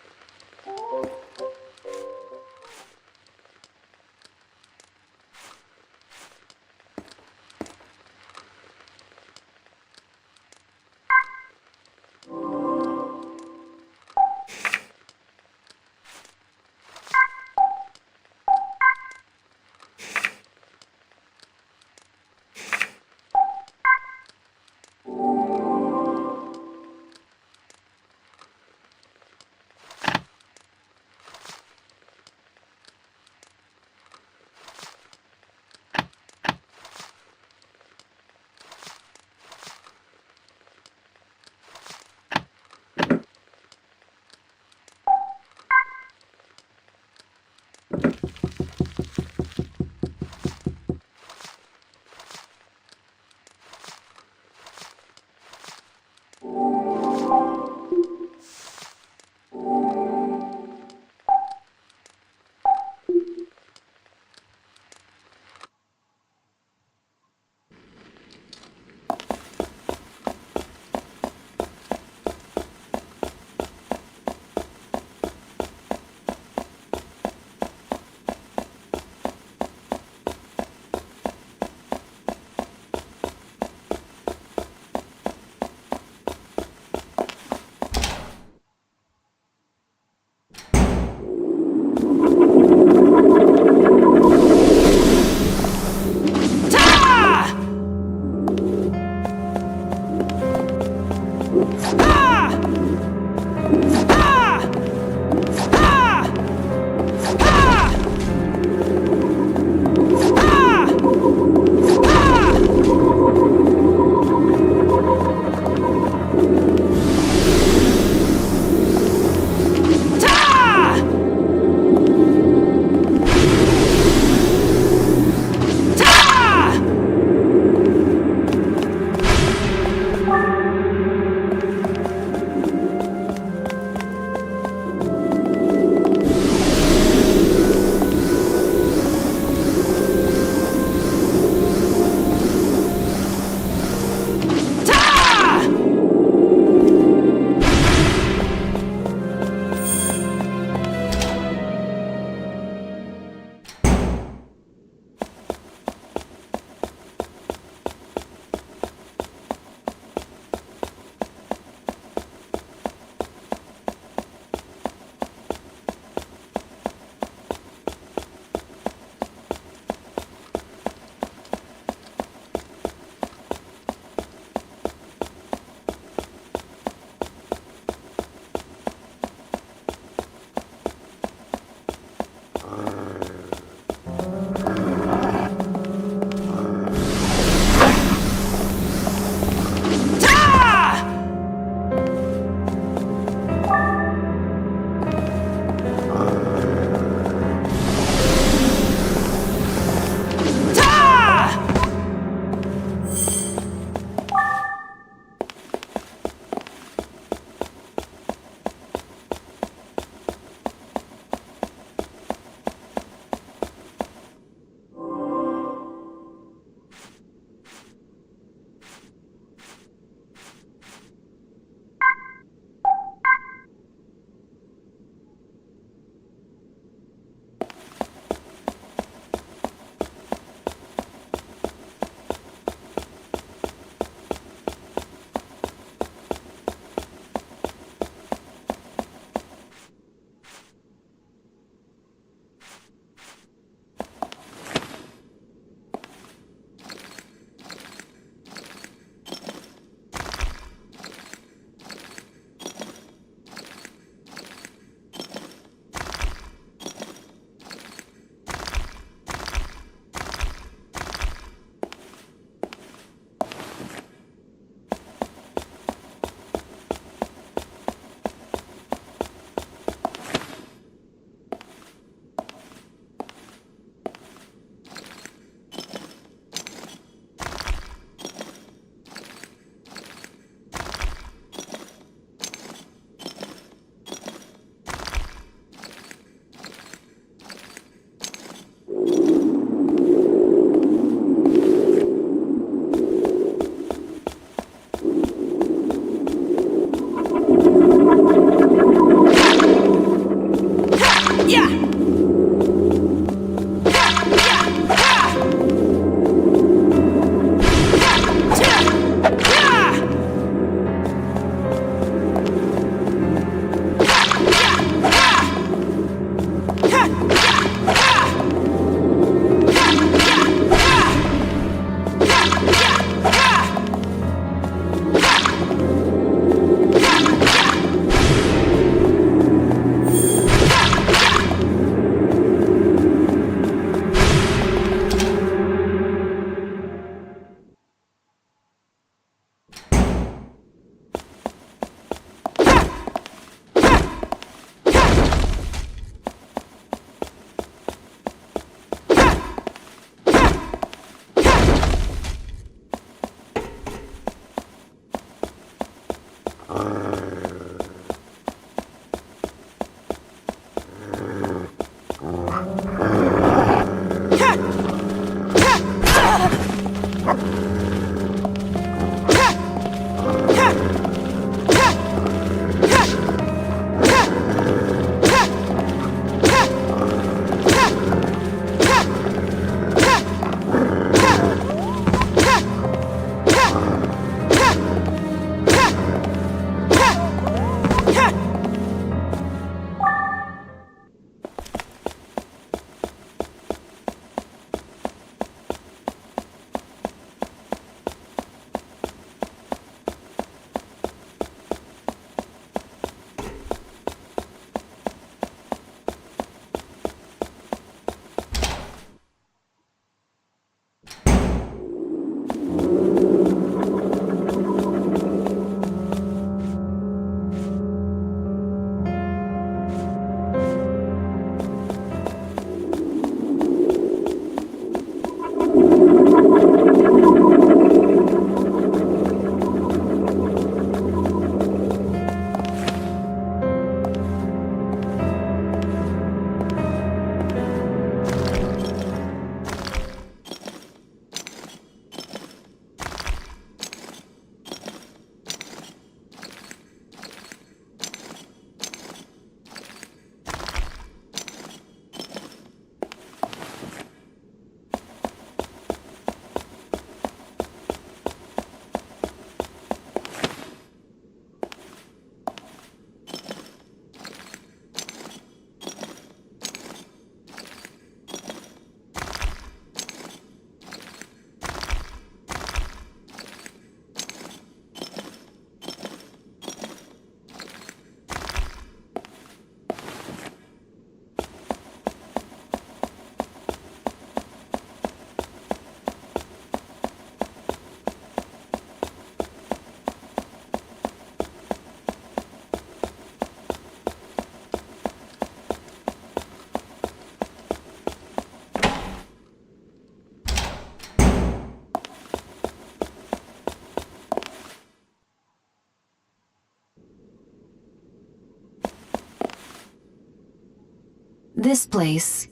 This place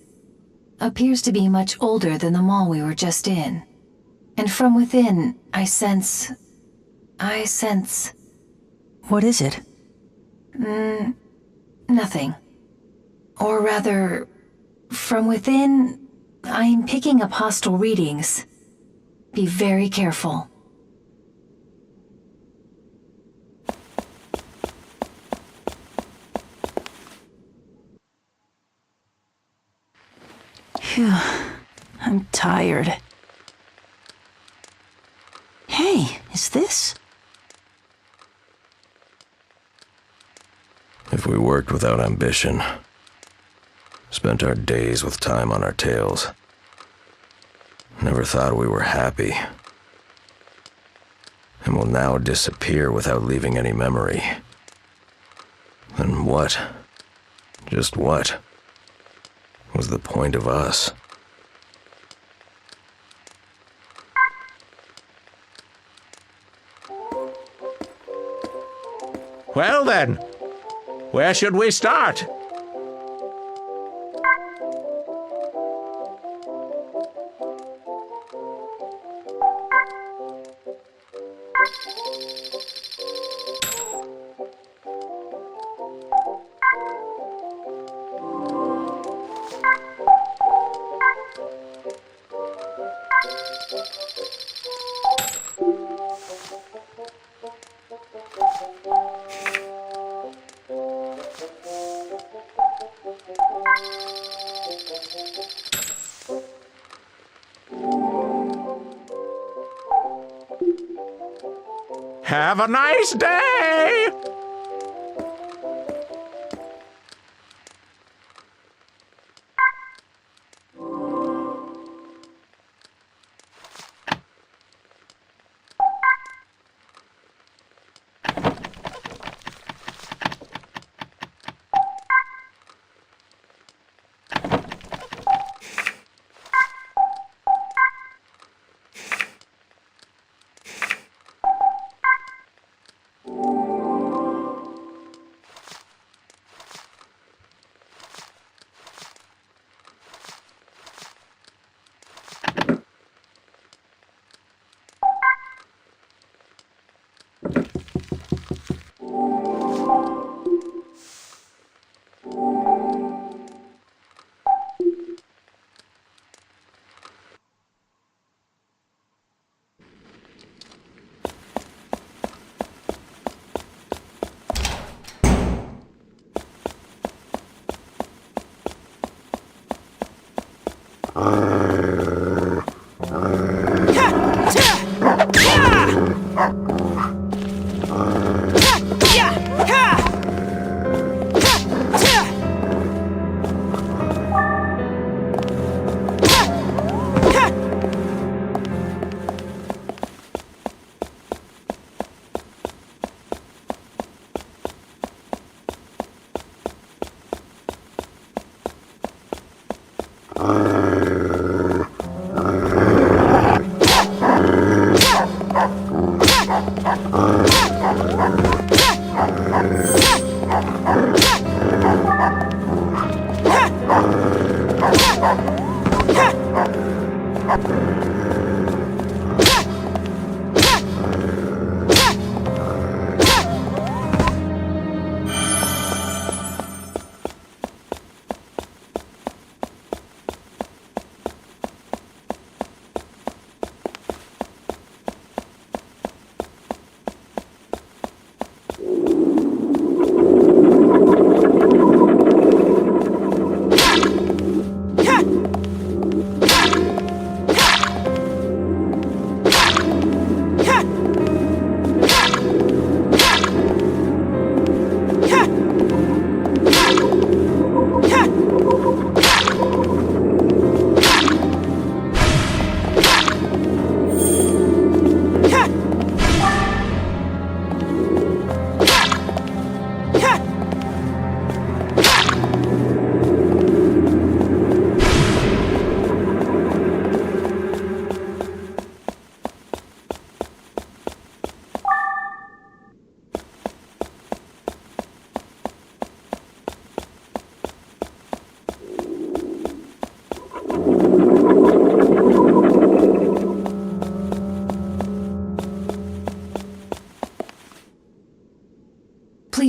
appears to be much older than the mall we were just in. And from within, I sense... What is it? Nothing. Or rather, from within, I'm picking up hostile readings. Be very careful. Phew, I'm tired. Hey, is this? If we worked without ambition, spent our days with time on our tails, never thought we were happy, and will now disappear without leaving any memory, then what, just what, was the point of us? Well then, where should we start? Have a nice day!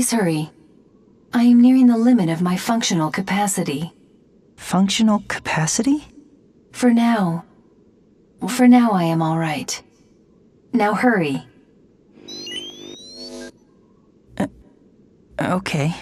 Please hurry. I am nearing the limit of my functional capacity. Functional capacity? For now I am all right. Now hurry. Okay.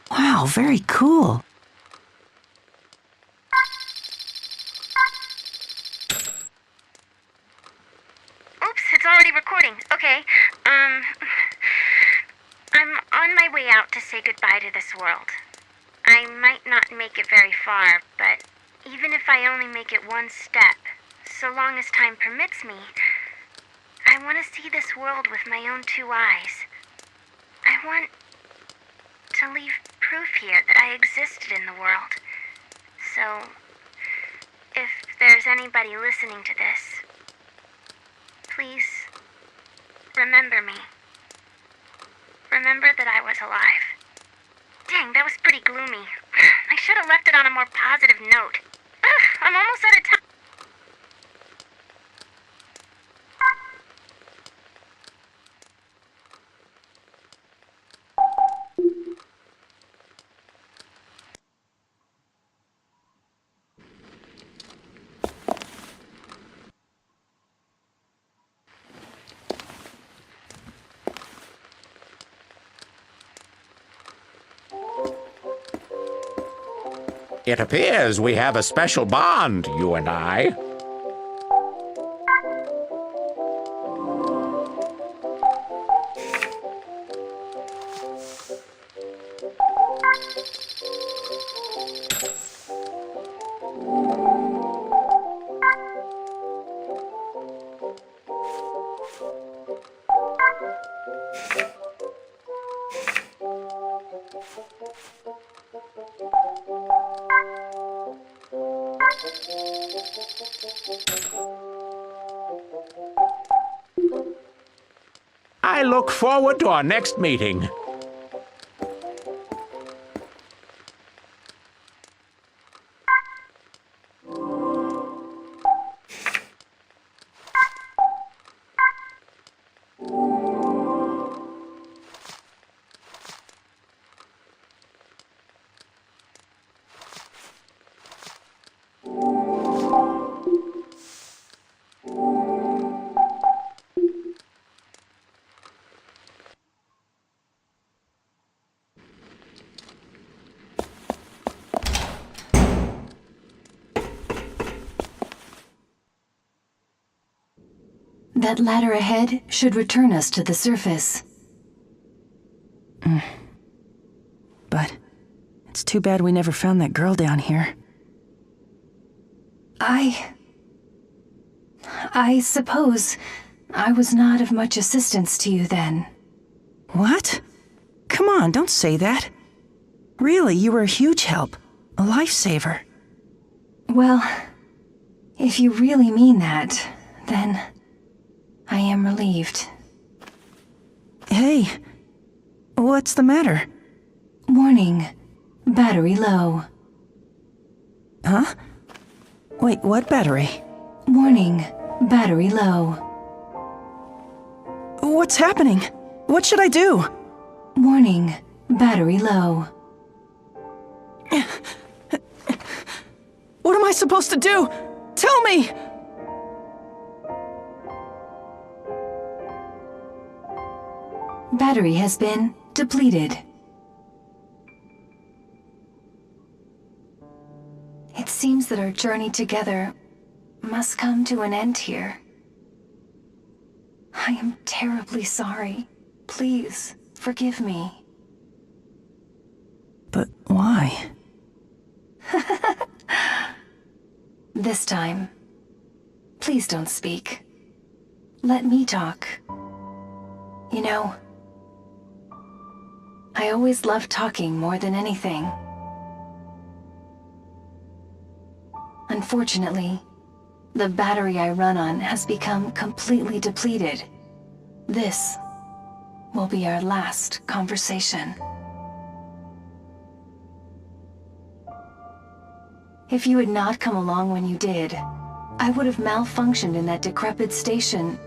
Wow, very cool. Oops, it's already recording. Okay, I'm on my way out to say goodbye to this world. I might not make it very far, but even if I only make it one step, so long as time permits me, I want to see this world with my own two eyes. I want to leave proof here that I existed in the world. So, if there's anybody listening to this, please remember me. Remember that I was alive. Dang, that was pretty gloomy. I should have left it on a more positive note. Ugh, I'm almost out of time. It appears we have a special bond, you and I. I look forward to our next meeting. That ladder ahead should return us to the surface. But it's too bad we never found that girl down here. I suppose I was not of much assistance to you then. What? Come on, don't say that. Really, you were a huge help. A lifesaver. Well, if you really mean that, then I am relieved. Hey, what's the matter? Warning, battery low. Huh? Wait, what battery? Warning, battery low. What's happening? What should I do? Warning, battery low. What am I supposed to do? Tell me! Battery has been depleted. It seems that our journey together must come to an end here. I am terribly sorry. Please, forgive me. But why? This time, please don't speak. Let me talk. You know, I always loved talking more than anything. Unfortunately, the battery I run on has become completely depleted. This will be our last conversation. If you had not come along when you did, I would have malfunctioned in that decrepit station,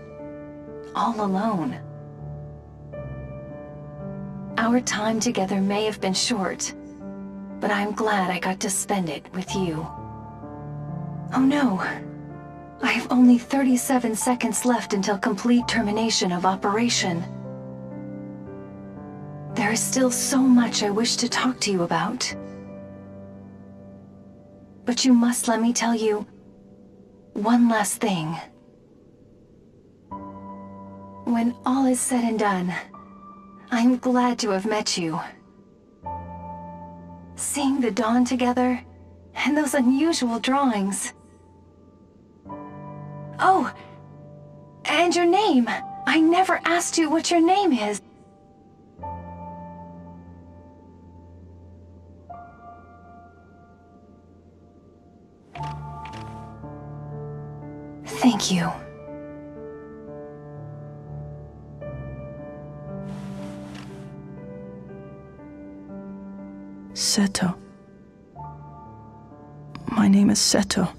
all alone. Our time together may have been short, but I'm glad I got to spend it with you. Oh no, I have only 37 seconds left until complete termination of operation. There is still so much I wish to talk to you about. But you must let me tell you one last thing. When all is said and done, I'm glad to have met you. Seeing the dawn together, and those unusual drawings. Oh, and your name. I never asked you what your name is. Thank you. Seto. My name is Seto.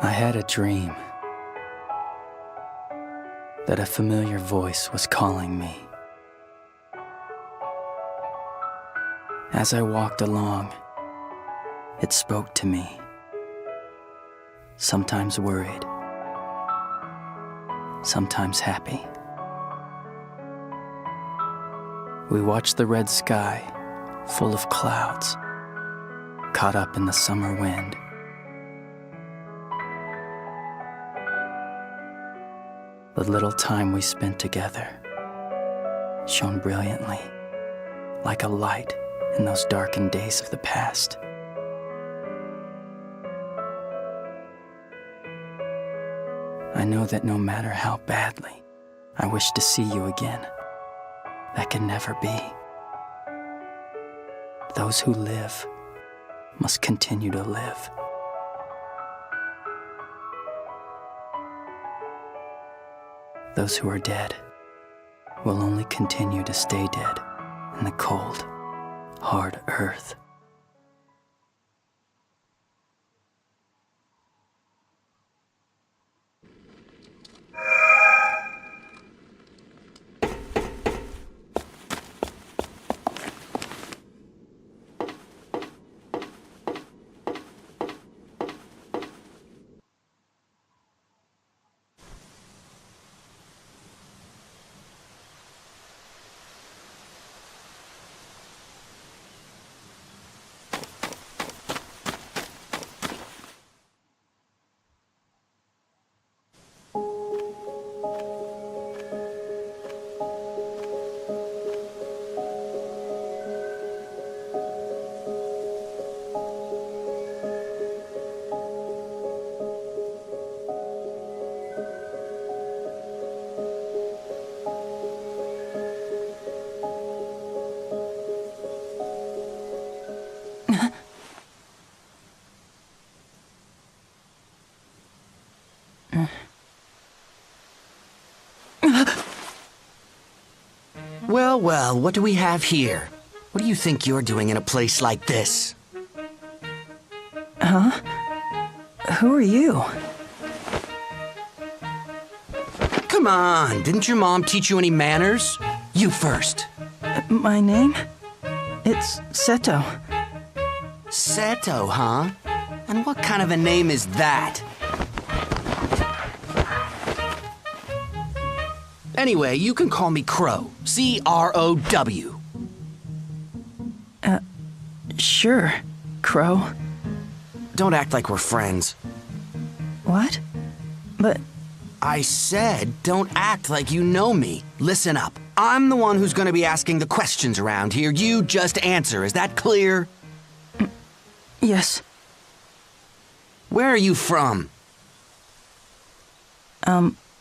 I had a dream that a familiar voice was calling me. As I walked along, it spoke to me, sometimes worried, sometimes happy. We watched the red sky, full of clouds, caught up in the summer wind. The little time we spent together shone brilliantly, like a light in those darkened days of the past. I know that no matter how badly I wish to see you again, that can never be. Those who live must continue to live. Those who are dead will only continue to stay dead in the cold, hard earth. Well, well, what do we have here? What do you think you're doing in a place like this? Huh? Who are you? Come on, didn't your mom teach you any manners? You first. My name? It's Seto. Seto, huh? And what kind of a name is that? Anyway, you can call me Crow. C-R-O-W. Sure, Crow. Don't act like we're friends. What? But... I said, don't act like you know me. Listen up. I'm the one who's gonna be asking the questions around here. You just answer. Is that clear? Yes. Where are you from?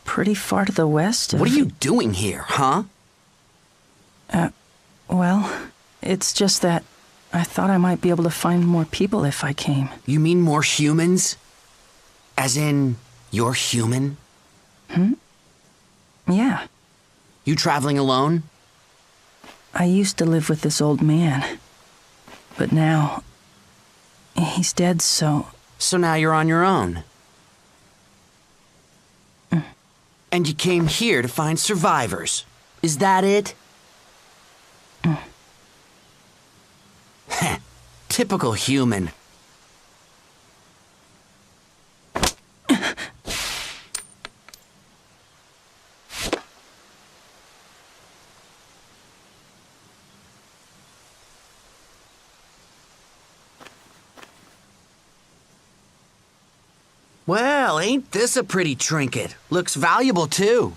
Pretty far to the west of... What are you doing here, huh? Well, it's just that I thought I might be able to find more people if I came. You mean more humans? As in, you're human? Yeah. You traveling alone? I used to live with this old man. But now... he's dead, so... So now you're on your own? And you came here to find survivors. Is that it? Typical human. Well, ain't this a pretty trinket? Looks valuable, too.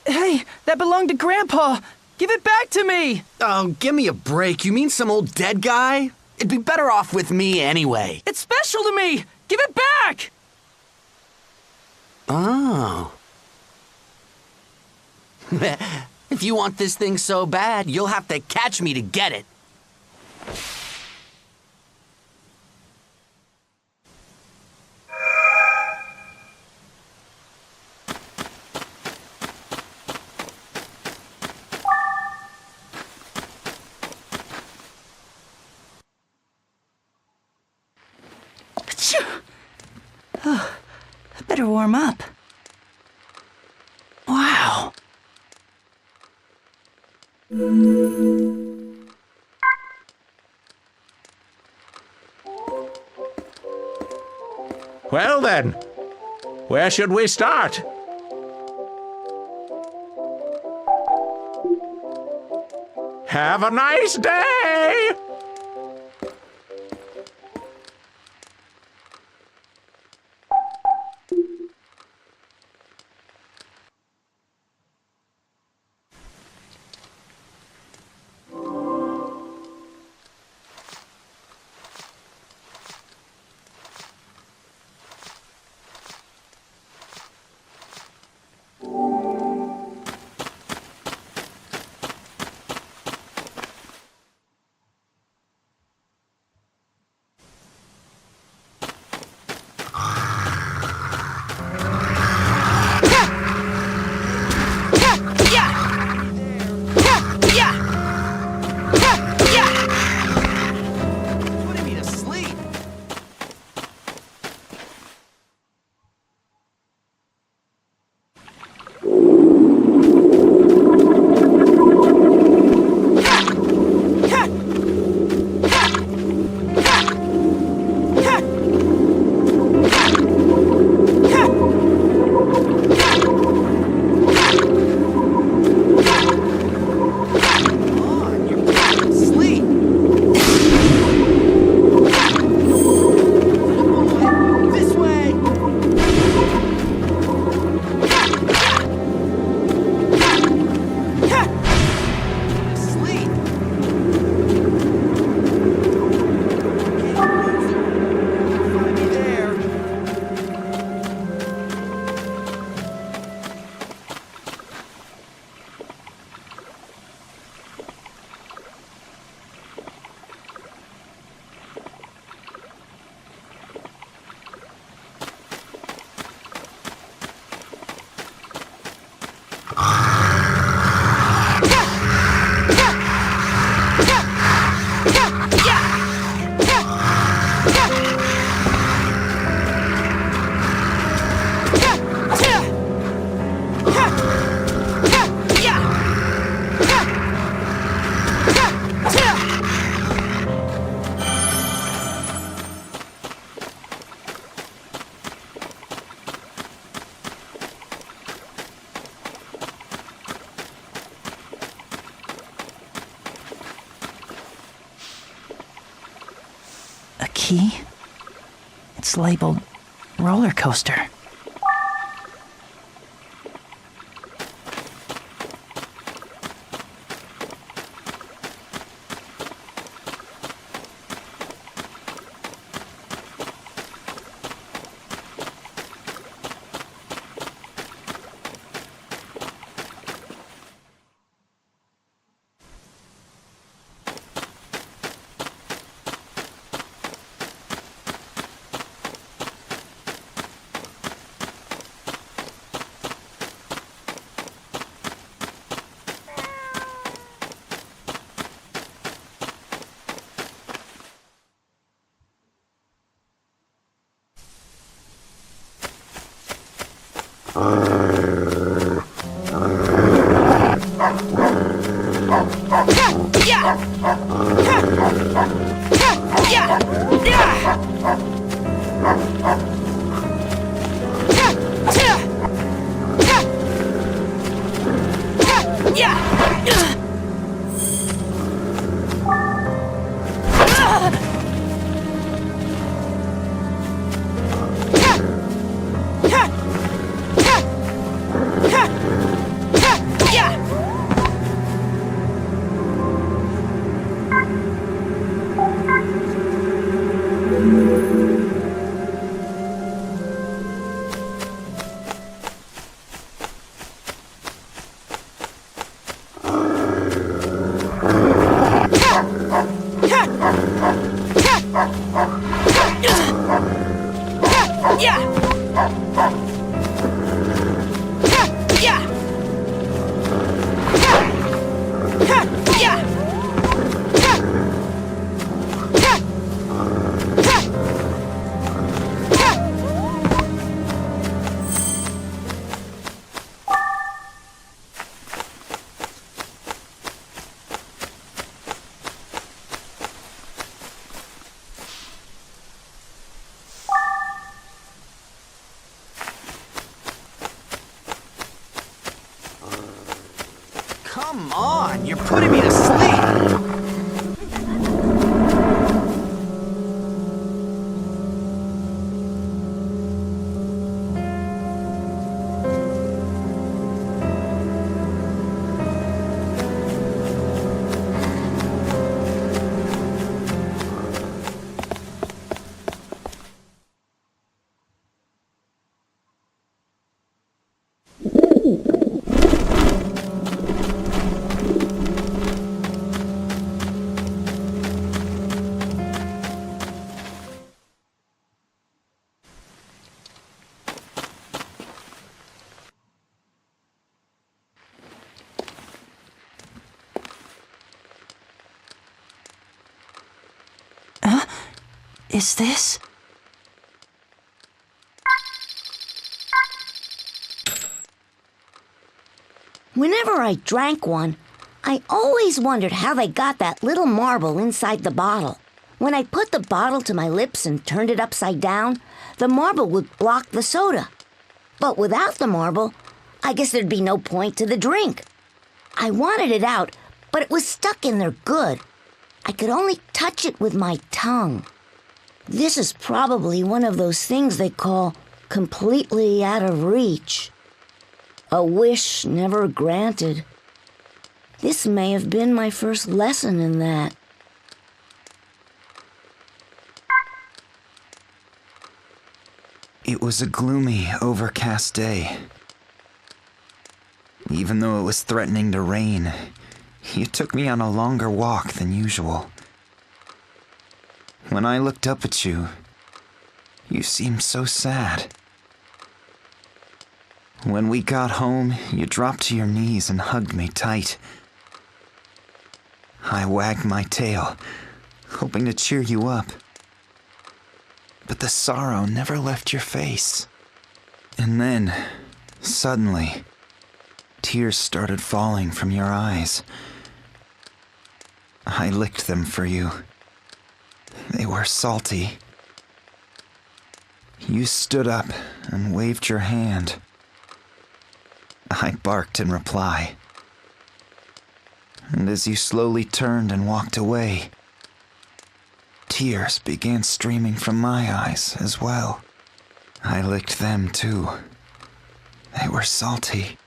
Hey, that belonged to Grandpa! Give it back to me! Oh, give me a break. You mean some old dead guy? It'd be better off with me anyway. It's special to me! Give it back! Oh. If you want this thing so bad, you'll have to catch me to get it. Better warm up. Wow. Well then, where should we start? Have a nice day! Putting me to sleep. Sleep. This way. Sleep. Find me there. A key? It's labeled roller coaster. You're putting me to sleep! Is this? Whenever I drank one, I always wondered how they got that little marble inside the bottle. When I put the bottle to my lips and turned it upside down, the marble would block the soda. But without the marble, I guess there'd be no point to the drink. I wanted it out, but it was stuck in there good. I could only touch it with my tongue. This is probably one of those things they call completely out of reach. A wish never granted. This may have been my first lesson in that. It was a gloomy, overcast day. Even though it was threatening to rain, you took me on a longer walk than usual. When I looked up at you, you seemed so sad. When we got home, you dropped to your knees and hugged me tight. I wagged my tail, hoping to cheer you up. But the sorrow never left your face. And then, suddenly, tears started falling from your eyes. I licked them for you. They were salty. You stood up and waved your hand. I barked in reply. And as you slowly turned and walked away, tears began streaming from my eyes as well. I licked them too. They were salty.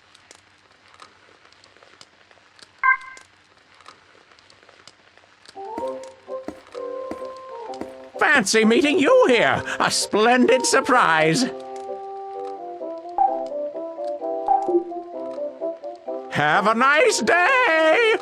Fancy meeting you here. A splendid surprise. Have a nice day.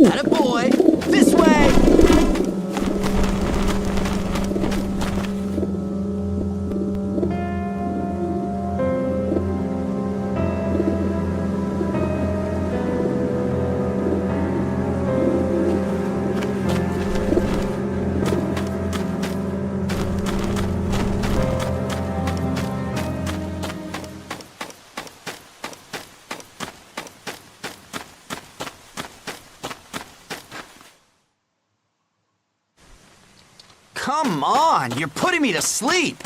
Attaboy! This way! Come on, you're putting me to sleep.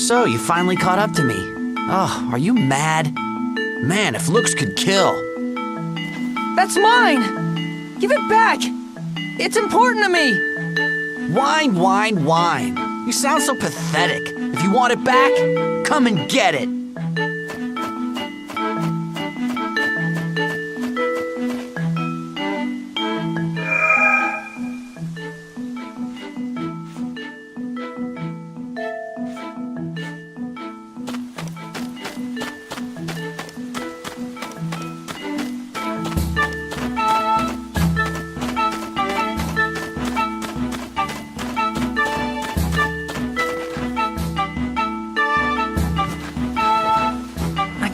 So, you finally caught up to me. Oh, are you mad? Man, if looks could kill. That's mine! Give it back! It's important to me! Whine, whine, whine. You sound so pathetic. If you want it back, come and get it.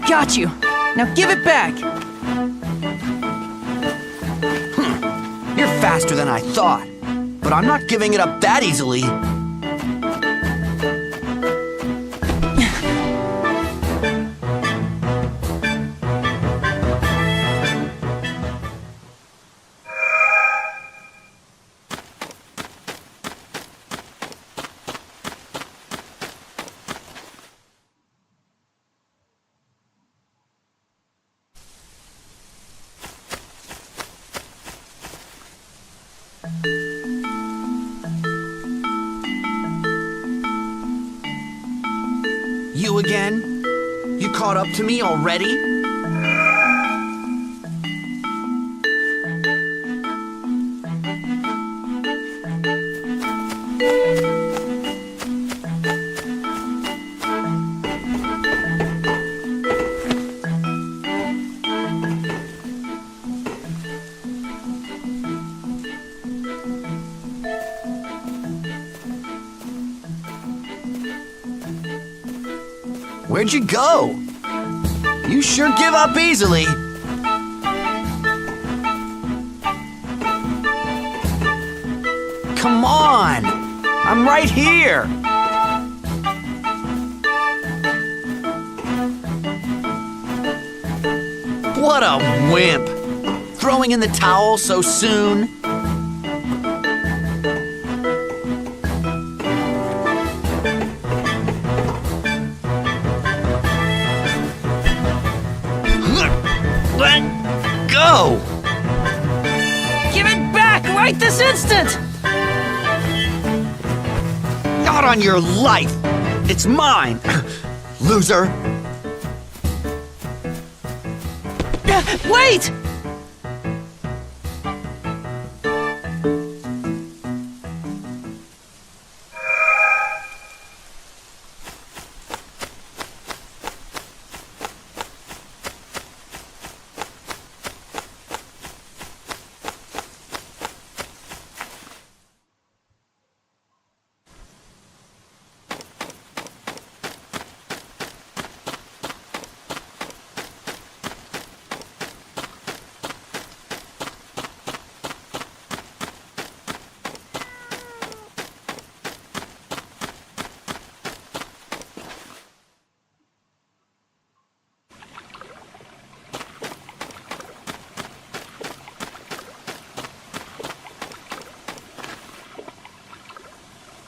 Got you. Now give it back. You're faster than I thought. But I'm not giving it up that easily. You again? You caught up to me already? Where'd you go? You sure give up easily. Come on! I'm right here! What a wimp! Throwing in the towel so soon. Let go! Give it back right this instant! Not on your life! It's mine! Loser! Wait!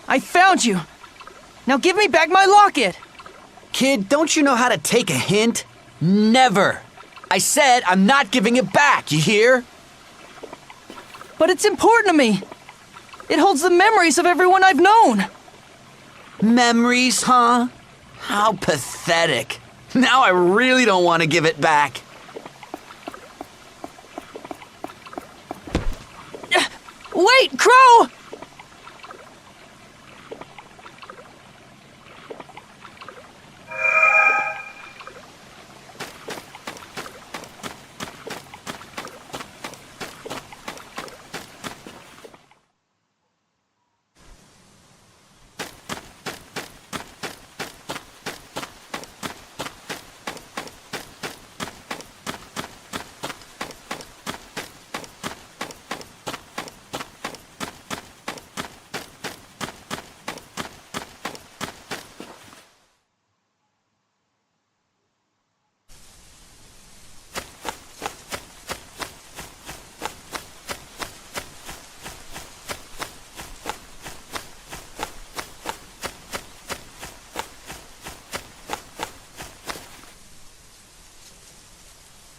I found you! Now give me back my locket! Kid, don't you know how to take a hint? Never! I said I'm not giving it back, you hear? But it's important to me! It holds the memories of everyone I've known! Memories, huh? How pathetic. Now I really don't want to give it back. Wait, Crow!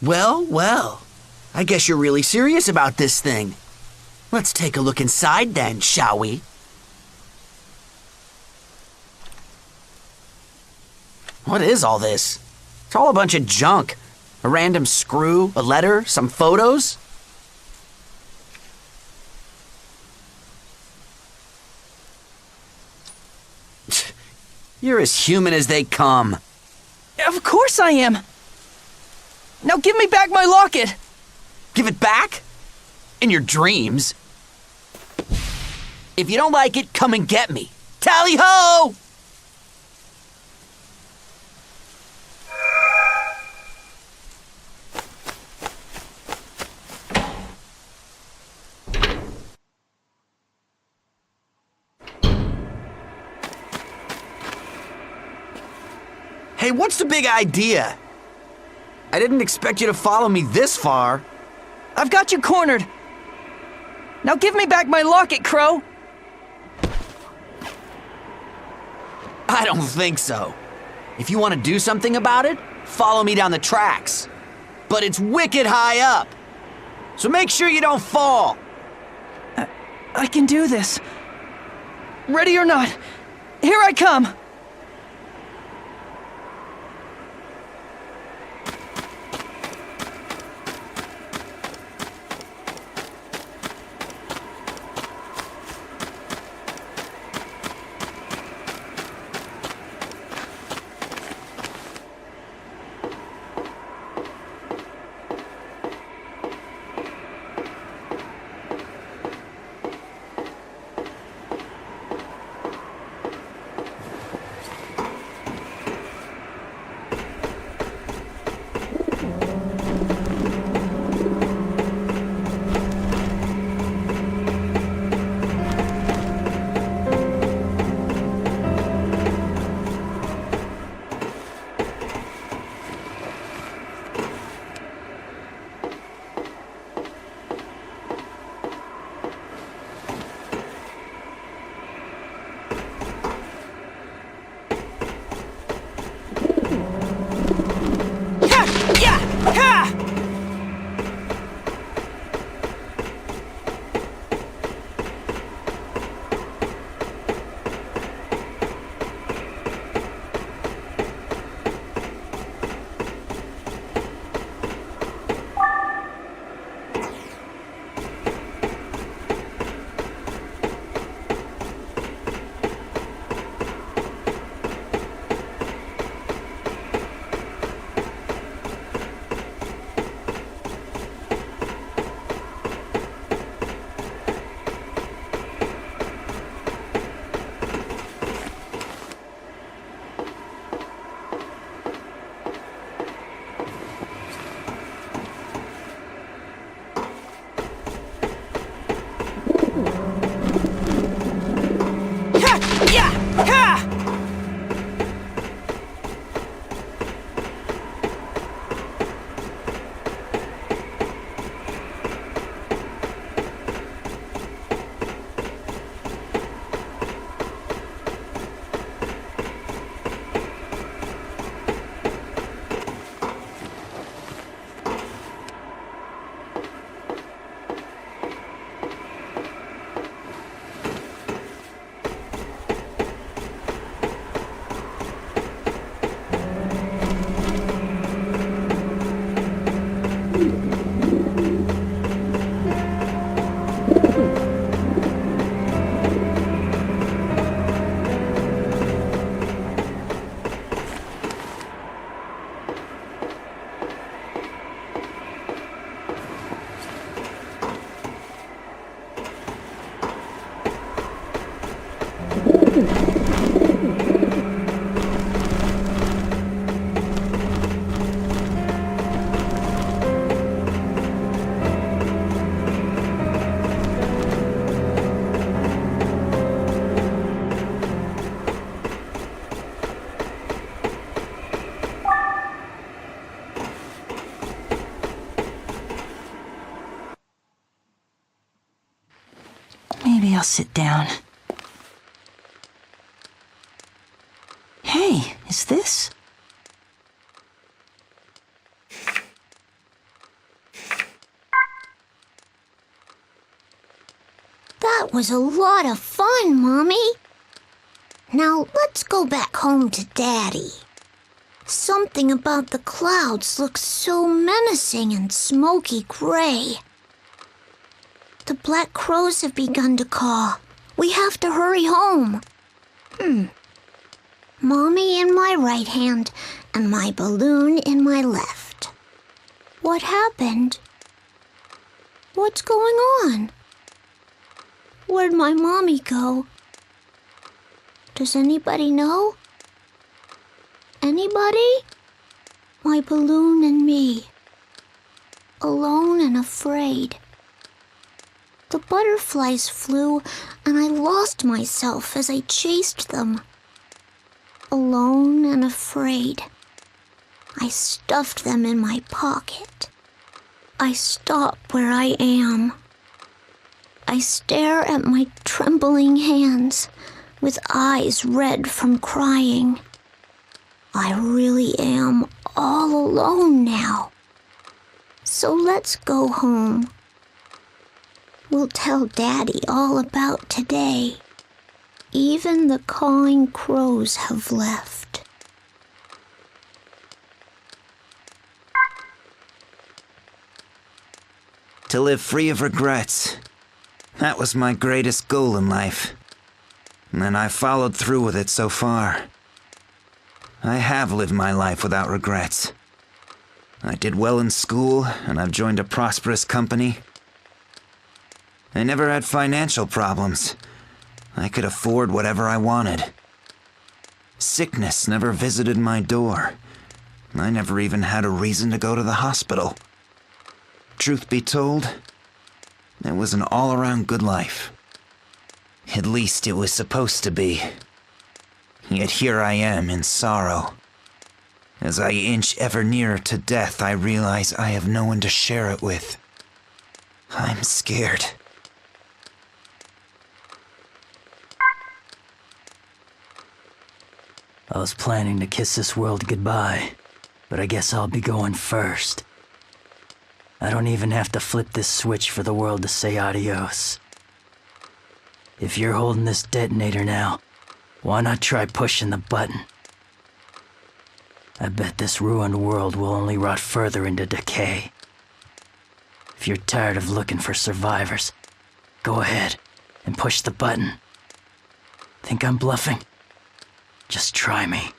Well, well. I guess you're really serious about this thing. Let's take a look inside then, shall we? What is all this? It's all a bunch of junk. A random screw, a letter, some photos. You're as human as they come. Of course I am. Now give me back my locket. Give it back? In your dreams? If you don't like it, come and get me. Tally-ho! Hey, what's the big idea? I didn't expect you to follow me this far. I've got you cornered. Now give me back my locket, Crow. I don't think so. If you want to do something about it, follow me down the tracks. But it's wicked high up. So make sure you don't fall. I can do this. Ready or not, here I come. Maybe I'll sit down. Hey, is this? That was a lot of fun, Mommy. Now let's go back home to Daddy. Something about the clouds looks so menacing and smoky gray. The black crows have begun to caw. We have to hurry home. Mommy in my right hand and my balloon in my left. What happened? What's going on? Where'd my mommy go? Does anybody know? Anybody? My balloon and me. Alone and afraid. The butterflies flew and I lost myself as I chased them. Alone and afraid. I stuffed them in my pocket. I stop where I am. I stare at my trembling hands with eyes red from crying. I really am all alone now. So let's go home. We'll tell Daddy all about today. Even the cawing crows have left. To live free of regrets. That was my greatest goal in life. And I followed through with it so far. I have lived my life without regrets. I did well in school, and I've joined a prosperous company. I never had financial problems. I could afford whatever I wanted. Sickness never visited my door. I never even had a reason to go to the hospital. Truth be told, it was an all-around good life. At least it was supposed to be. Yet here I am in sorrow. As I inch ever nearer to death, I realize I have no one to share it with. I'm scared. I was planning to kiss this world goodbye, but I guess I'll be going first. I don't even have to flip this switch for the world to say adios. If you're holding this detonator now, why not try pushing the button? I bet this ruined world will only rot further into decay. If you're tired of looking for survivors, go ahead and push the button. Think I'm bluffing? Just try me.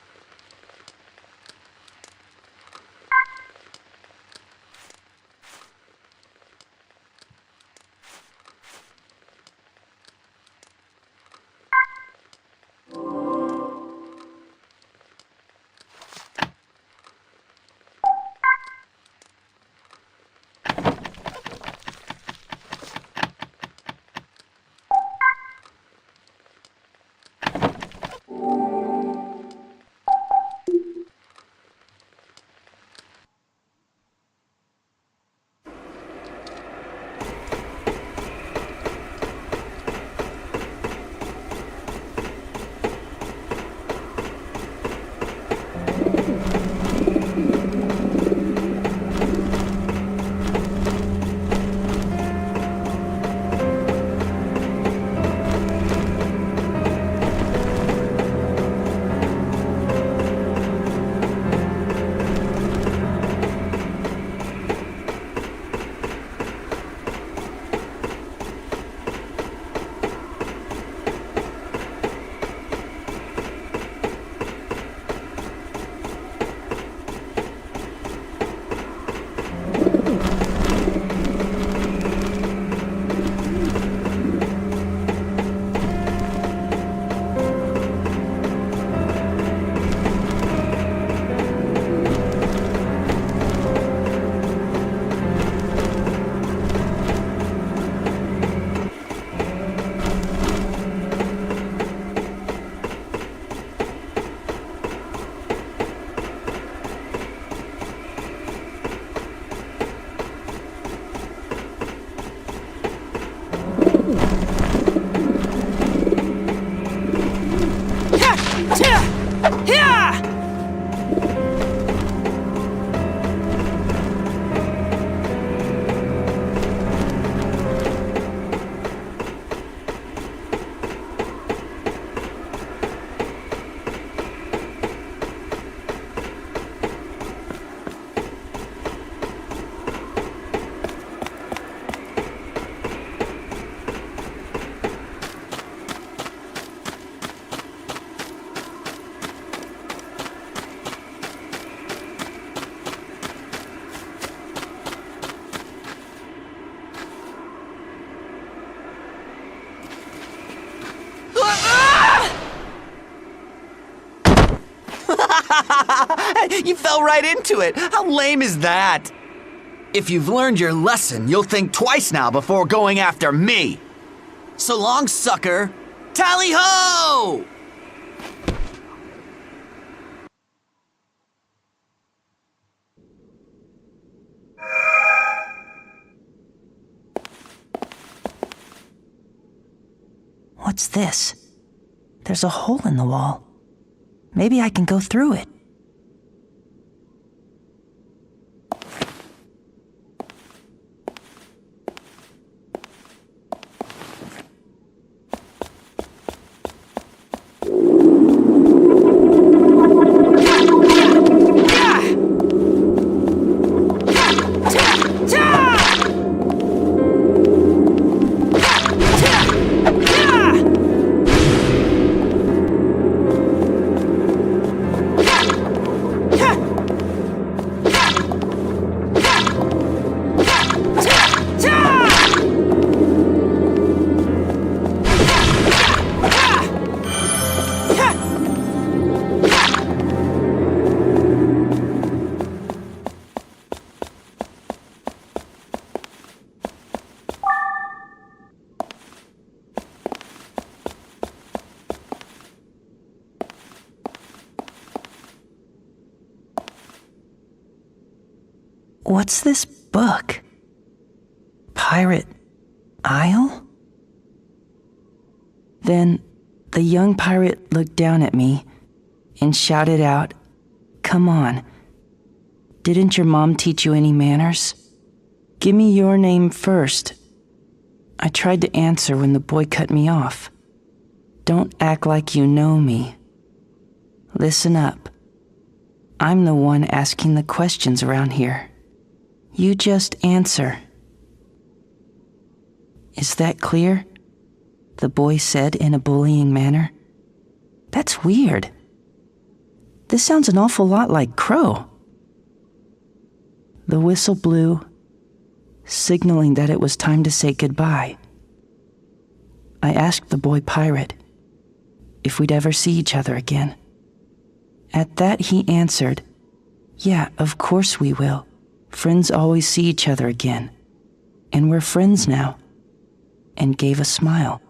You fell right into it. How lame is that? If you've learned your lesson, you'll think twice now before going after me. So long, sucker. Tally-ho! What's this? There's a hole in the wall. Maybe I can go through it. What's this book? Pirate Isle? Then the young pirate looked down at me and shouted out, "Come on. Didn't your mom teach you any manners? Give me your name first." I tried to answer when the boy cut me off. "Don't act like you know me. Listen up. I'm the one asking the questions around here. You just answer." "Is that clear?" the boy said in a bullying manner. "That's weird. This sounds an awful lot like Crow." The whistle blew, signaling that it was time to say goodbye. I asked the boy pirate if we'd ever see each other again. At that, he answered, "Yeah, of course we will. Friends always see each other again. And we're friends now," and gave a smile.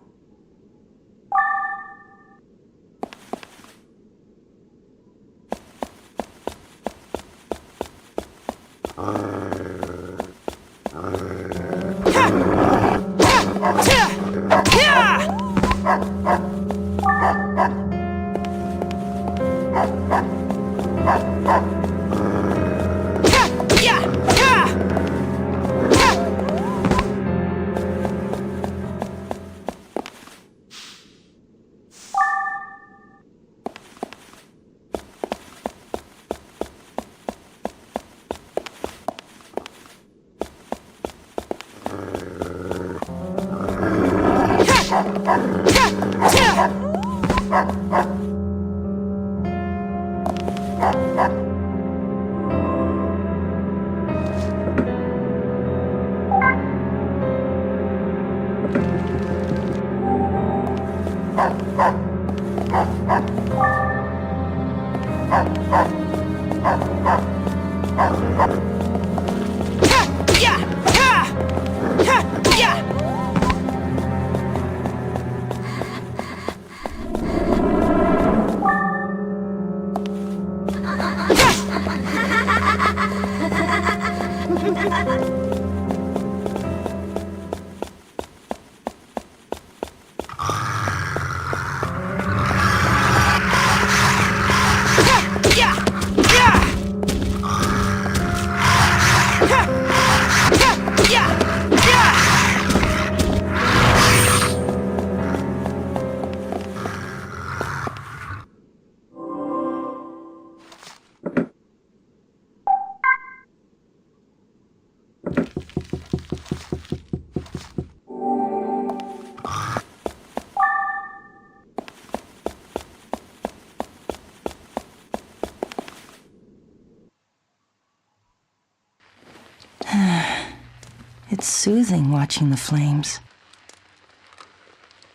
It's soothing watching the flames.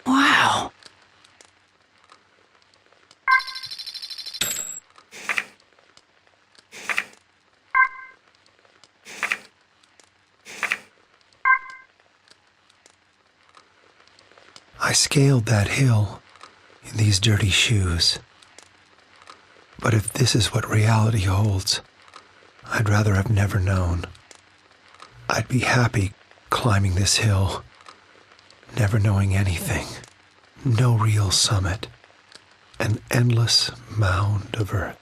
Wow! I scaled that hill in these dirty shoes. But if this is what reality holds, I'd rather have never known. I'd be happy climbing this hill, never knowing anything, no real summit, an endless mound of earth.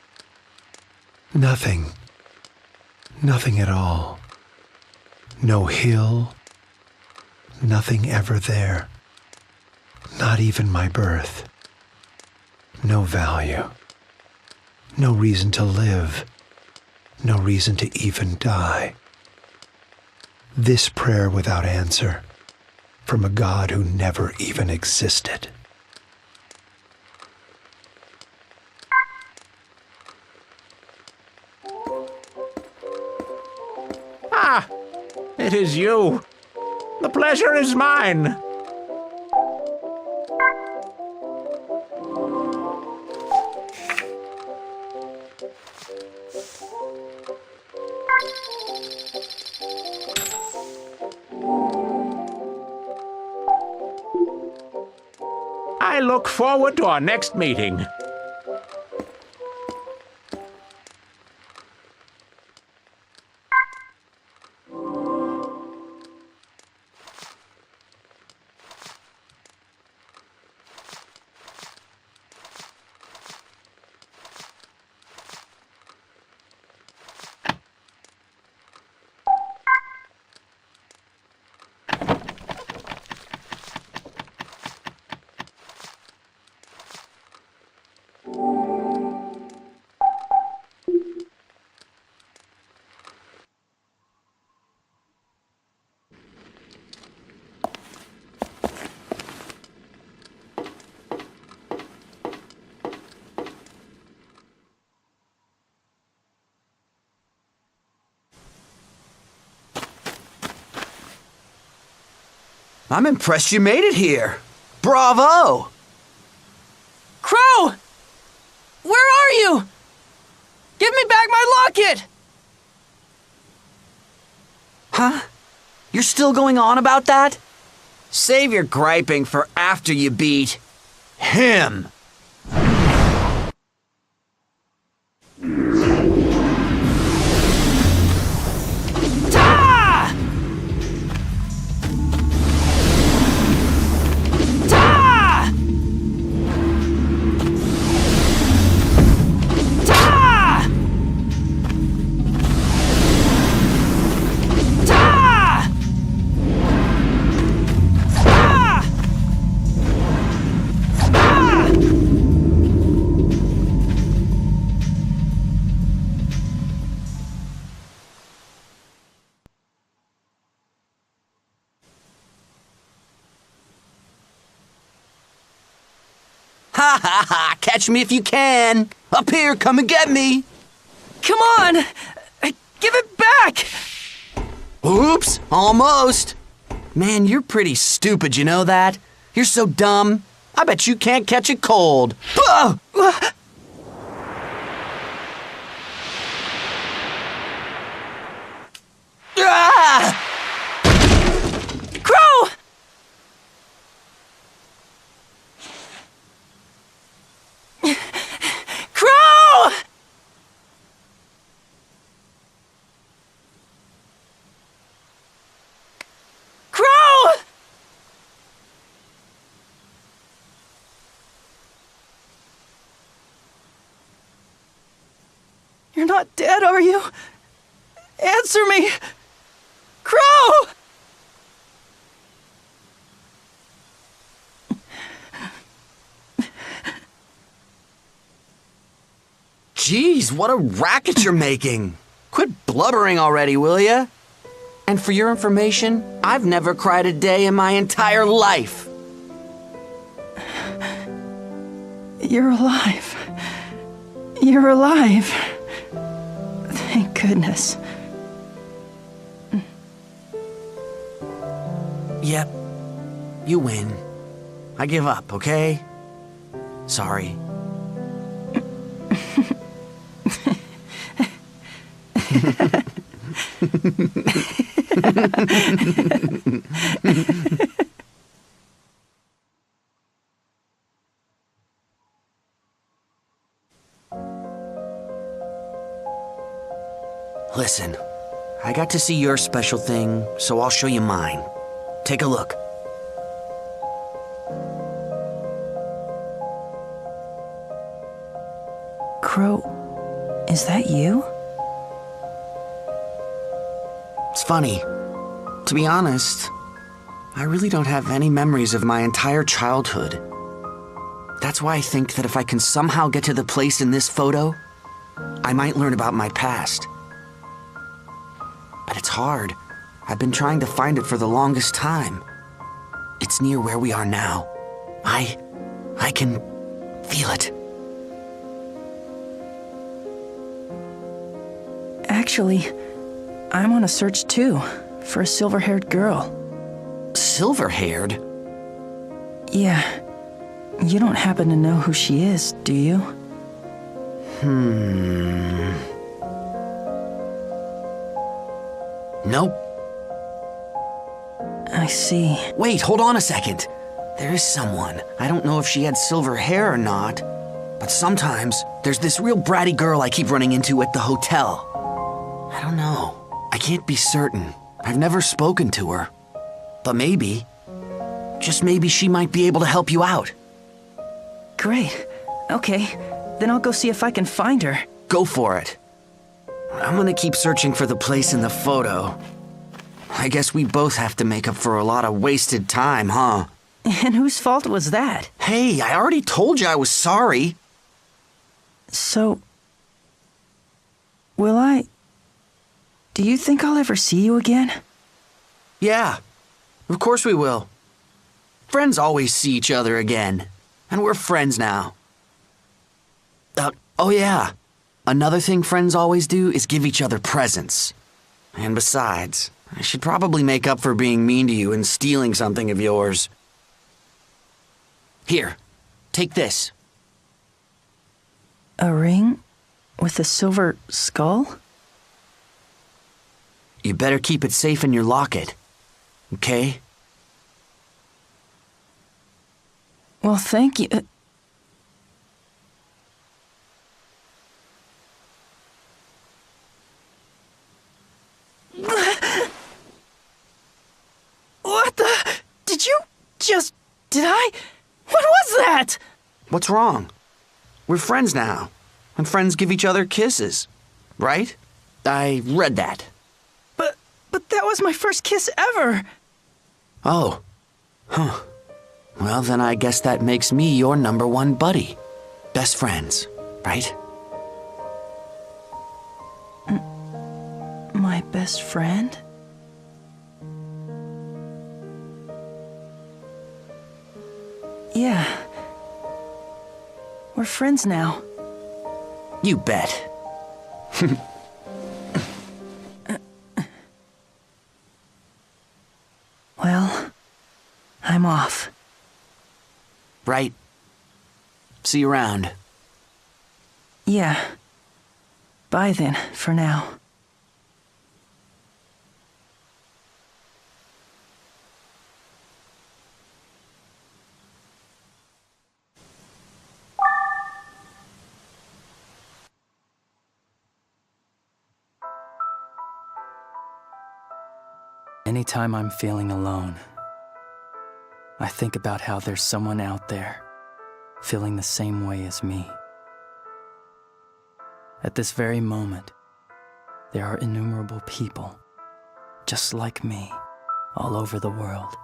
Nothing at all. No hill, nothing ever there. Not even my birth. No value. No reason to live. No reason to even die. This prayer without answer from a God who never even existed. Ah, it is you. The pleasure is mine. I look forward to our next meeting. I'm impressed you made it here. Bravo! Crow! Where are you? Give me back my locket! Huh? You're still going on about that? Save your griping for after you beat him. Ha ha ha! Catch me if you can! Up here, come and get me! Come on! Give it back! Oops! Almost! Man, you're pretty stupid, you know that? You're so dumb. I bet you can't catch a cold. Ah! Ah! Crow! Crow! Crow! You're not dead, are you? Answer me! Crow! Jeez, what a racket you're making. Quit blubbering already, will ya? And for your information, I've never cried a day in my entire life. You're alive. You're alive. Thank goodness. Yep, you win. I give up, okay? Sorry. Listen, I got to see your special thing, so I'll show you mine. Take a look. Crow, is that you? It's funny. To be honest, I really don't have any memories of my entire childhood. That's why I think that if I can somehow get to the place in this photo, I might learn about my past. But it's hard. I've been trying to find it for the longest time. It's near where we are now. I can feel it. Actually, I'm on a search too, for a silver-haired girl. Silver-haired? Yeah. You don't happen to know who she is, do you? Nope. I see. Wait, hold on a second. There is someone. I don't know if she had silver hair or not, but sometimes there's this real bratty girl I keep running into at the hotel. I don't know. I can't be certain. I've never spoken to her. But maybe, just maybe she might be able to help you out. Great. Okay, then I'll go see if I can find her. Go for it. I'm gonna keep searching for the place in the photo. I guess we both have to make up for a lot of wasted time, huh? And whose fault was that? Hey, I already told you I was sorry. So, will I... Do you think I'll ever see you again? Yeah, of course we will. Friends always see each other again. And we're friends now. Oh yeah. Another thing friends always do is give each other presents. And besides, I should probably make up for being mean to you and stealing something of yours. Here, take this. A ring with a silver skull? You better keep it safe in your locket, okay? Well, thank you. What the? Did you just... Did I? What was that? What's wrong? We're friends now, and friends give each other kisses, right? I read that. But that was my first kiss ever. Oh. Huh. Well, then I guess that makes me your #1 buddy. Best friends, right? My best friend? Yeah. We're friends now. You bet. Well, I'm off. Right. See you around. Yeah. Bye then, for now. Anytime I'm feeling alone, I think about how there's someone out there feeling the same way as me. At this very moment, there are innumerable people just like me all over the world.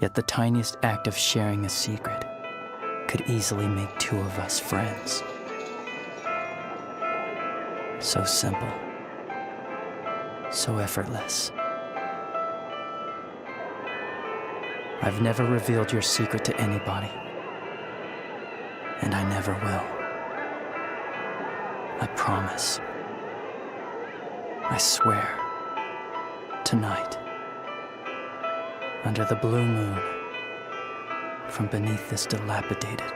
Yet the tiniest act of sharing a secret could easily make two of us friends. So simple, so effortless. I've never revealed your secret to anybody, and I never will. I promise. I swear. Tonight, under the blue moon, from beneath this dilapidated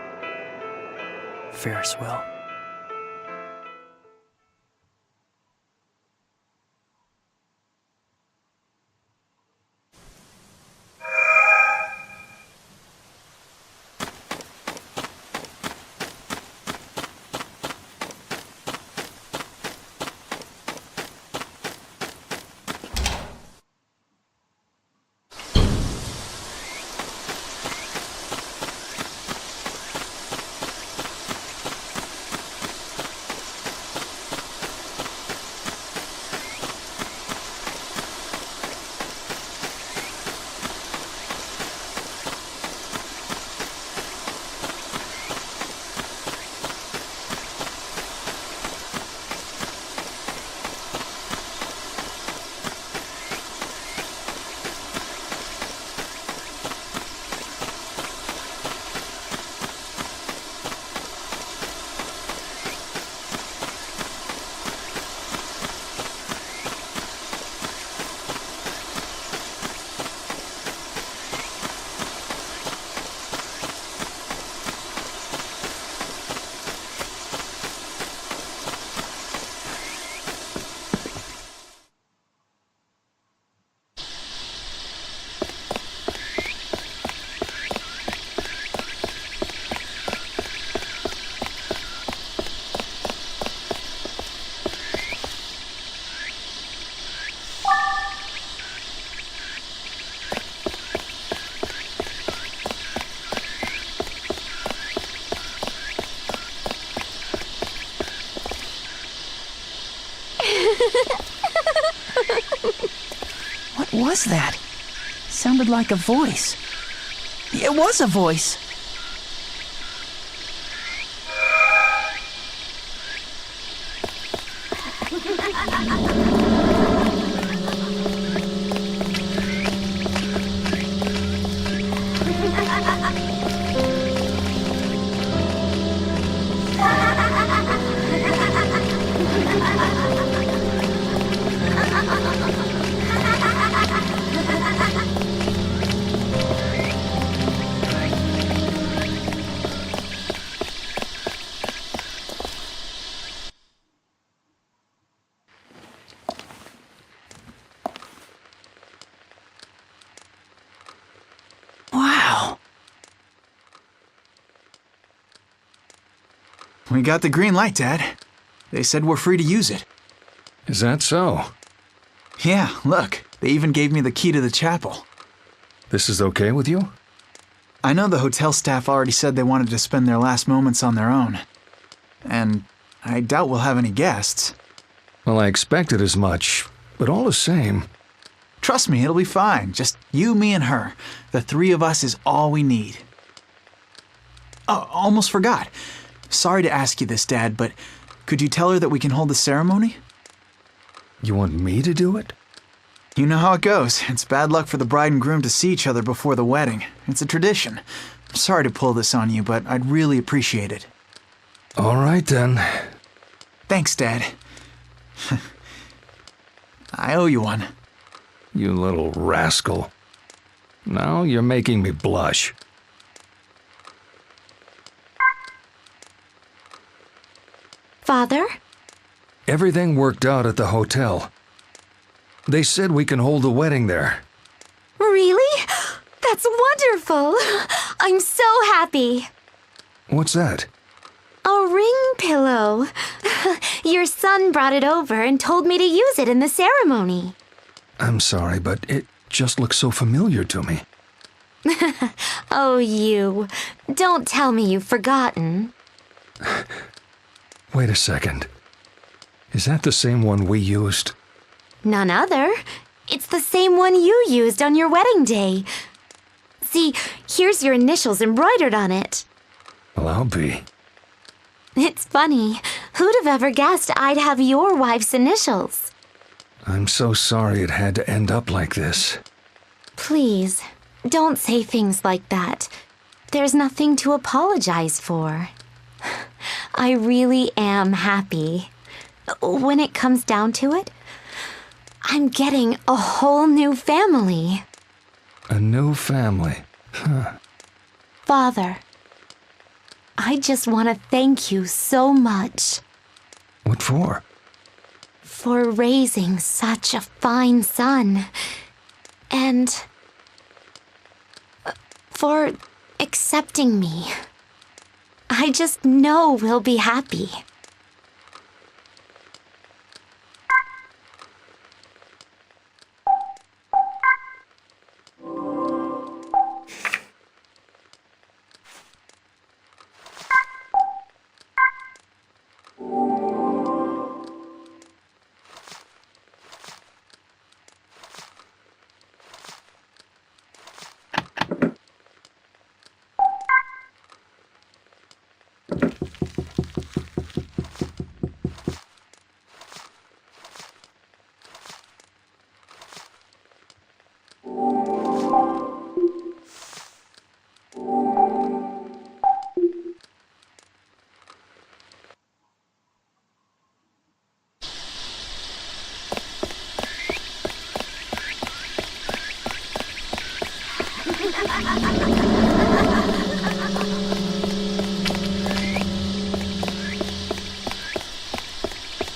Ferris wheel. What was that? Sounded like a voice. It was a voice. Wow. We got the green light, Dad. They said we're free to use it. Is that so? Yeah, look. They even gave me the key to the chapel. This is okay with you? I know the hotel staff already said they wanted to spend their last moments on their own. And I doubt we'll have any guests. Well, I expected as much, but all the same. Trust me, it'll be fine. Just you, me, and her. The three of us is all we need. Oh, almost forgot. Sorry to ask you this, Dad, but could you tell her that we can hold the ceremony? You want me to do it? You know how it goes. It's bad luck for the bride and groom to see each other before the wedding. It's a tradition. I'm sorry to pull this on you, but I'd really appreciate it. All right, then. Thanks, Dad. I owe you one. You little rascal. Now you're making me blush. Father? Everything worked out at the hotel. They said we can hold the wedding there. Really? That's wonderful. I'm so happy. What's that? A ring pillow. Your son brought it over and told me to use it in the ceremony. I'm sorry, but it just looks so familiar to me. Oh, you. Don't tell me you've forgotten. Wait a second. Is that the same one we used? None other. It's the same one you used on your wedding day. See, here's your initials embroidered on it. Well, I'll be. It's funny. Who'd have ever guessed I'd have your wife's initials? I'm so sorry it had to end up like this. Please, don't say things like that. There's nothing to apologize for. I really am happy. When it comes down to it, I'm getting a whole new family. A new family? Huh. Father, I just want to thank you so much. What for? For raising such a fine son. And for accepting me. I just know we'll be happy.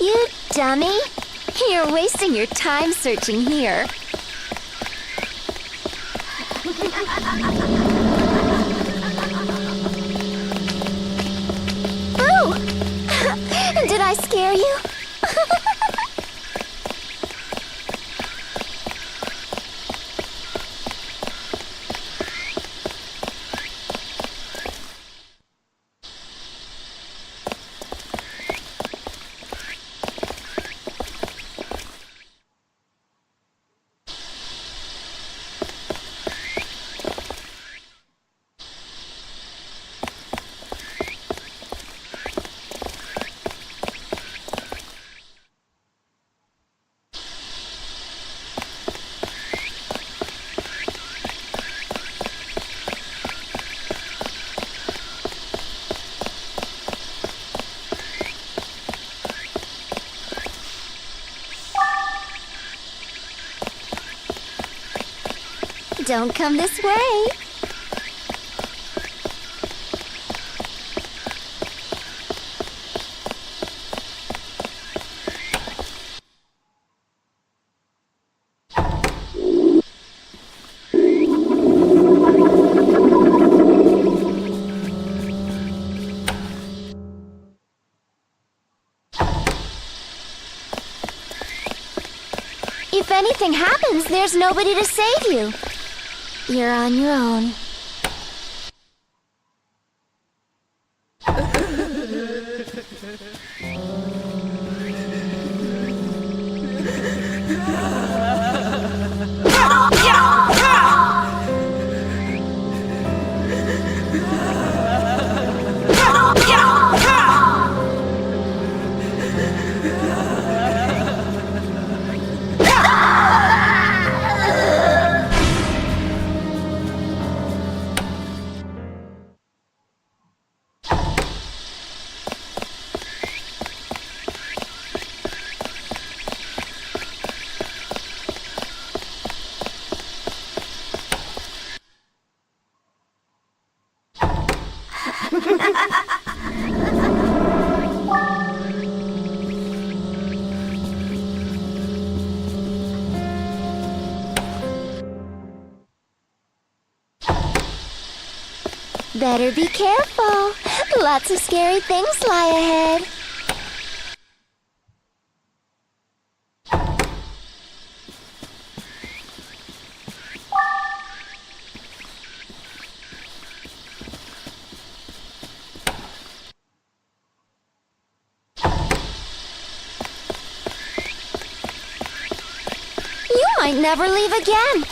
You dummy! You're wasting your time searching here. Boo! Did I scare you? Don't come this way. If anything happens, there's nobody to save you. You're on your own. Better be careful. Lots of scary things lie ahead. You might never leave again.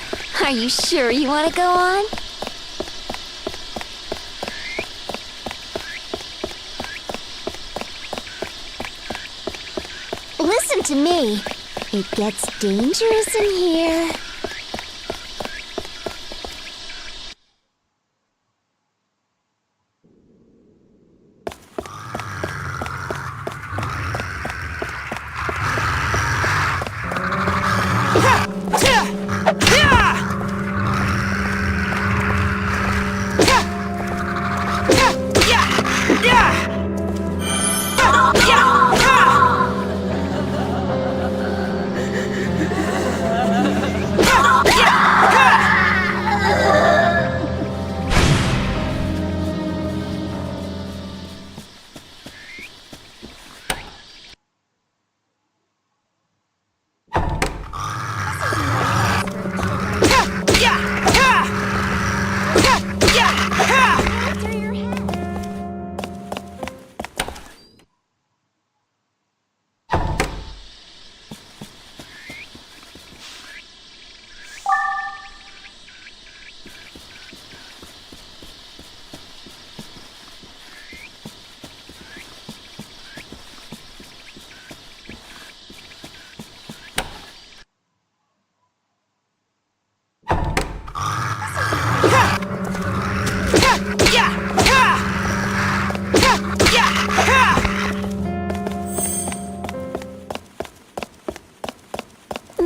Are you sure you want to go on? Listen to me. It gets dangerous in here.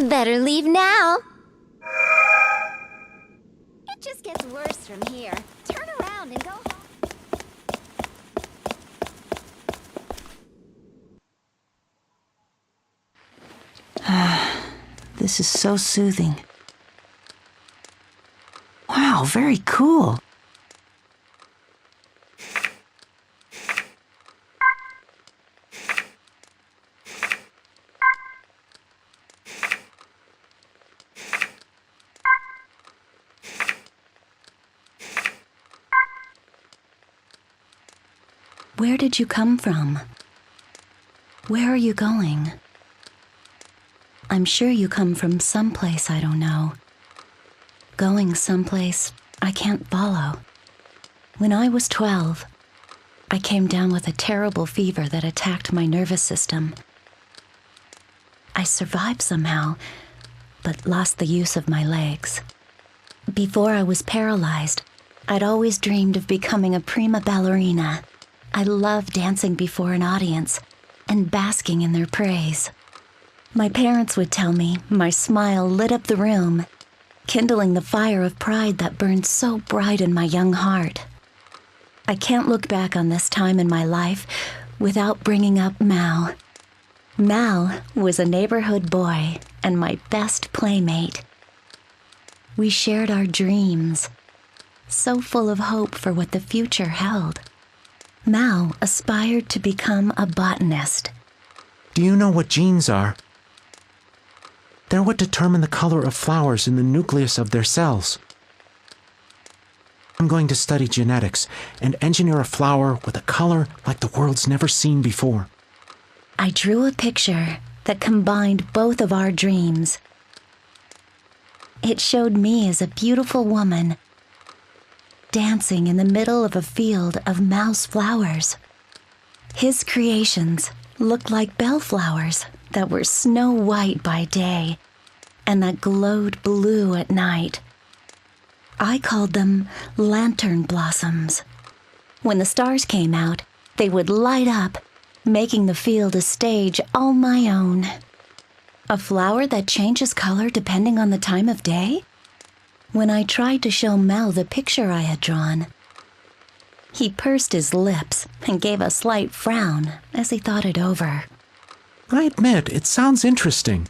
Better leave now. It just gets worse from here. Turn around and go home. This is so soothing. Wow, very cool. Where did you come from? Where are you going? I'm sure you come from someplace I don't know. Going someplace I can't follow. When I was 12, I came down with a terrible fever that attacked my nervous system. I survived somehow, but lost the use of my legs. Before I was paralyzed, I'd always dreamed of becoming a prima ballerina. I loved dancing before an audience and basking in their praise. My parents would tell me my smile lit up the room, kindling the fire of pride that burned so bright in my young heart. I can't look back on this time in my life without bringing up Mal. Mal was a neighborhood boy and my best playmate. We shared our dreams, so full of hope for what the future held. Mal aspired to become a botanist. Do you know what genes are? They're what determine the color of flowers in the nucleus of their cells. I'm going to study genetics and engineer a flower with a color like the world's never seen before. I drew a picture that combined both of our dreams. It showed me as a beautiful woman dancing in the middle of a field of mouse flowers. His creations looked like bellflowers that were snow white by day and that glowed blue at night. I called them lantern blossoms. When the stars came out, they would light up, making the field a stage all my own. A flower that changes color depending on the time of day? When I tried to show Mel the picture I had drawn, he pursed his lips and gave a slight frown as he thought it over. I admit, it sounds interesting.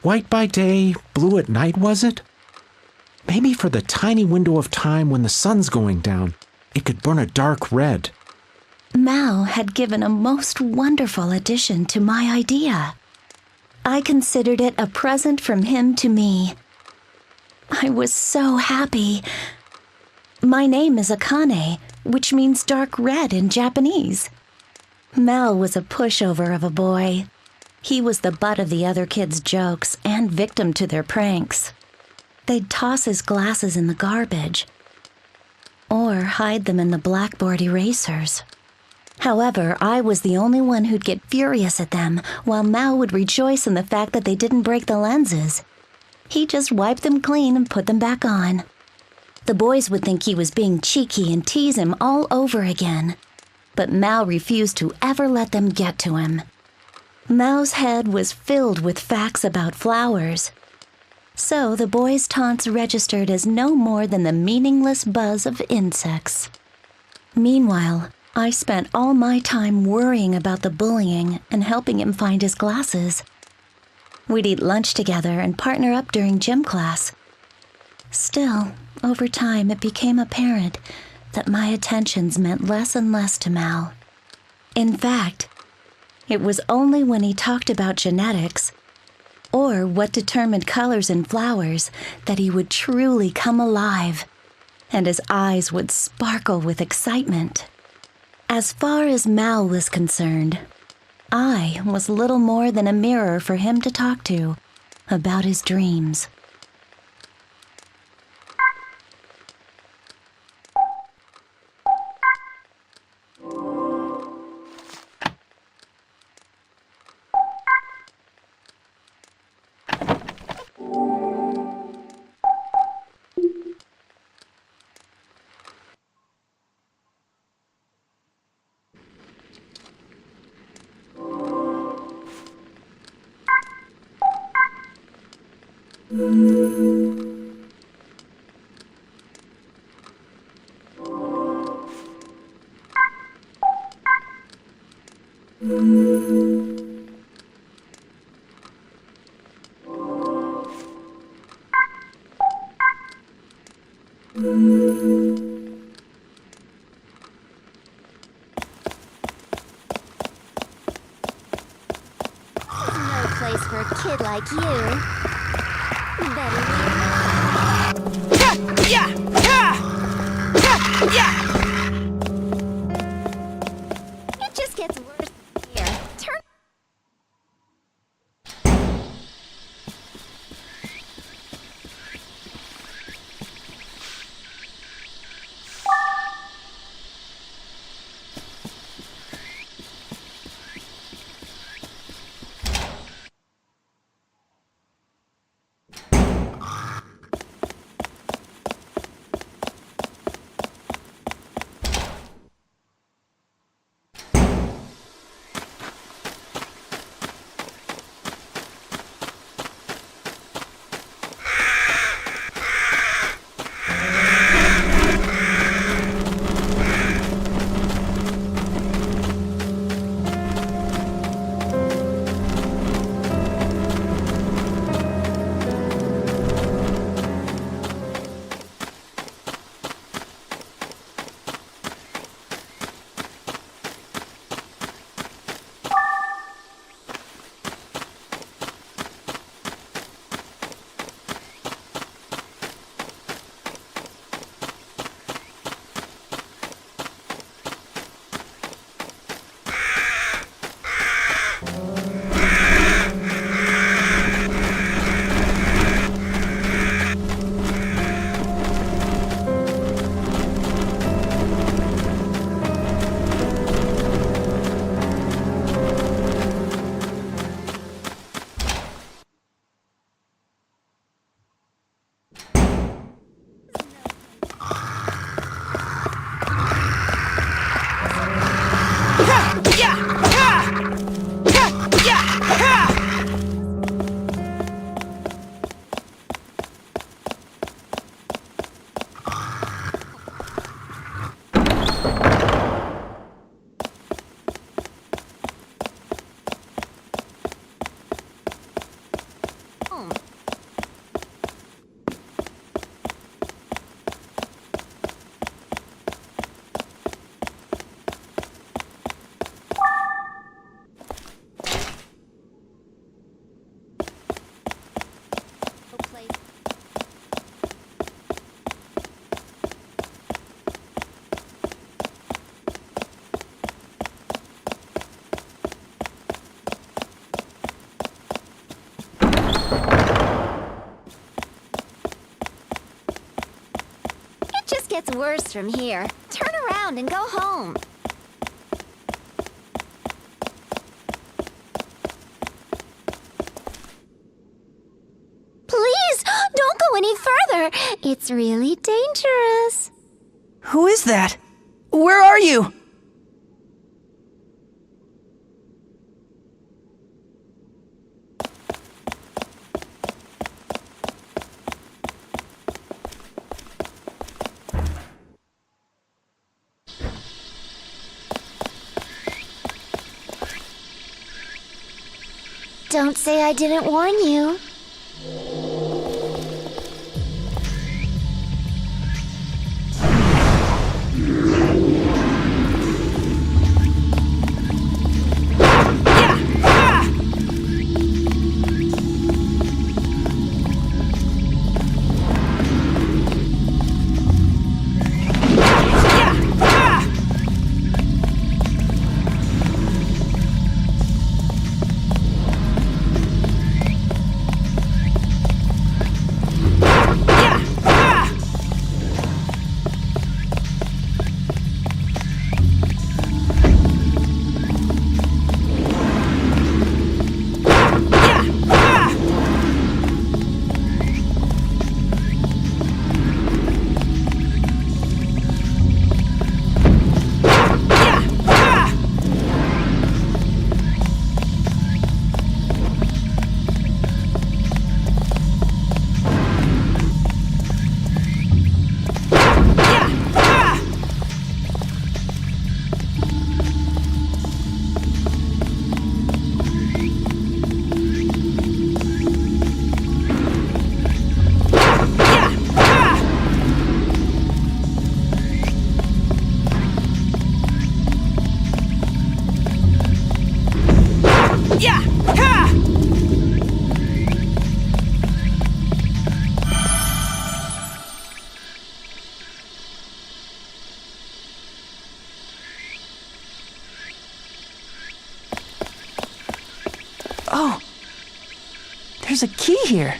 White by day, blue at night, was it? Maybe for the tiny window of time when the sun's going down, it could burn a dark red. Mal had given a most wonderful addition to my idea. I considered it a present from him to me. I was so happy. My name is Akane, which means dark red in Japanese. Mal was a pushover of a boy. He was the butt of the other kids' jokes and victim to their pranks. They'd toss his glasses in the garbage or hide them in the blackboard erasers. However, I was the only one who'd get furious at them, while Mal would rejoice in the fact that they didn't break the lenses. He just wiped them clean and put them back on. The boys would think he was being cheeky and tease him all over again, but Mal refused to ever let them get to him. Mal's head was filled with facts about flowers, so the boys' taunts registered as no more than the meaningless buzz of insects. Meanwhile, I spent all my time worrying about the bullying and helping him find his glasses. We'd eat lunch together and partner up during gym class. Still, over time, it became apparent that my attentions meant less and less to Mal. In fact, it was only when he talked about genetics or what determined colors in flowers that he would truly come alive, and his eyes would sparkle with excitement. As far as Mal was concerned, I was little more than a mirror for him to talk to about his dreams. No place for a kid like you. Better leave. It just gets worse here. Turn. Just gets worse from here. Turn around and go home. Please, don't go any further. It's really dangerous. Who is that? Where are you? Don't say I didn't warn you. Oh, there's a key here.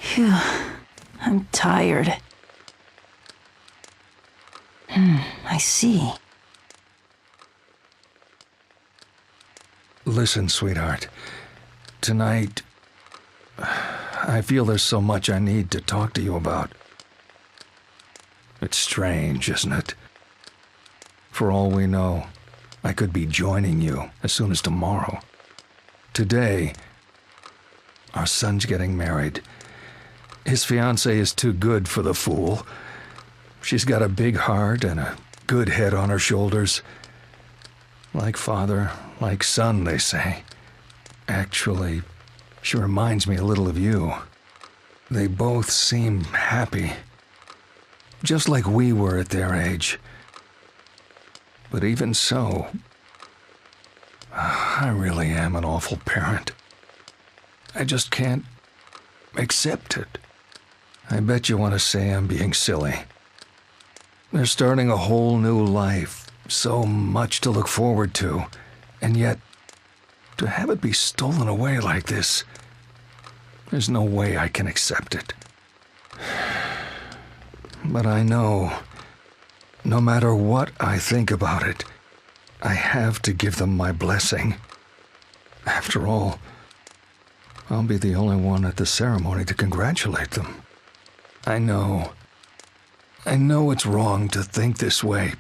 Phew, I'm tired. I see. Listen, sweetheart. Tonight, I feel there's so much I need to talk to you about. It's strange, isn't it? For all we know, I could be joining you as soon as tomorrow. Today, our son's getting married. His fiancée is too good for the fool. She's got a big heart and a good head on her shoulders. Like father, like son, they say. Actually, she reminds me a little of you. They both seem happy. Just like we were at their age. But even so, I really am an awful parent. I just can't accept it. I bet you want to say I'm being silly. They're starting a whole new life, so much to look forward to, And yet, to have it be stolen away like this, there's no way I can accept it. But I know, no matter what I think about it, I have to give them my blessing. After all, I'll be the only one at the ceremony to congratulate them. I know it's wrong to think this way,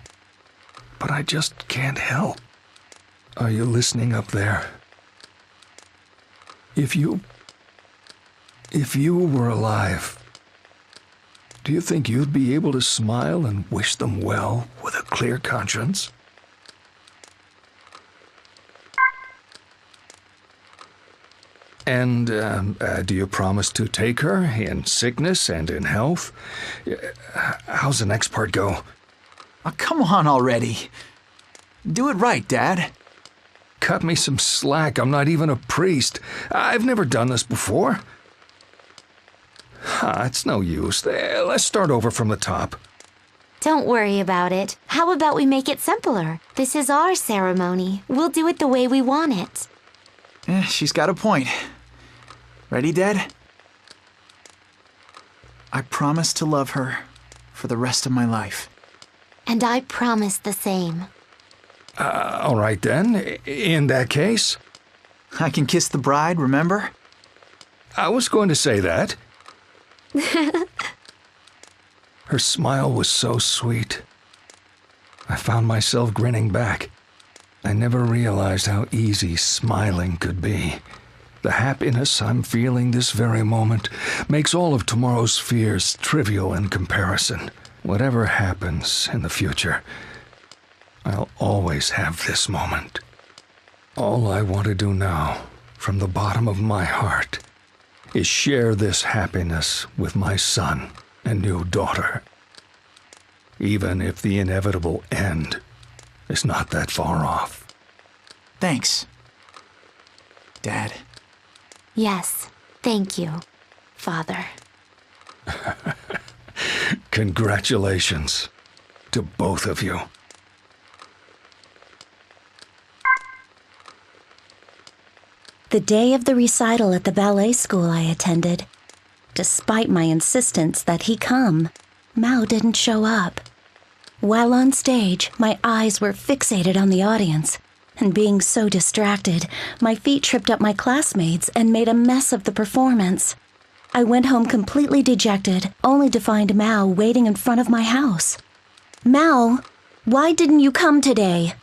but I just can't help. Are you listening up there? If you were alive, do you think you'd be able to smile and wish them well with a clear conscience? And do you promise to take her in sickness and in health? How's the next part go? Oh, come on already. Do it right, Dad. Cut me some slack. I'm not even a priest. I've never done this before. It's no use. Let's start over from the top. Don't worry about it. How about we make it simpler? This is our ceremony. We'll do it the way we want it. She's got a point. Ready, Dad? I promise to love her for the rest of my life. And I promise the same. All right then. In that case... I can kiss the bride, remember? I was going to say that. Her smile was so sweet. I found myself grinning back. I never realized how easy smiling could be. The happiness I'm feeling this very moment makes all of tomorrow's fears trivial in comparison. Whatever happens in the future, I'll always have this moment. All I want to do now, from the bottom of my heart, is share this happiness with my son and new daughter. Even if the inevitable end is not that far off. Thanks, Dad. Yes, thank you, Father. Congratulations to both of you. The day of the recital at the ballet school I attended, despite my insistence that he come, Mao didn't show up. While on stage, my eyes were fixated on the audience, and being so distracted, my feet tripped up my classmates and made a mess of the performance. I went home completely dejected, only to find Mao waiting in front of my house. "Mao, why didn't you come today?"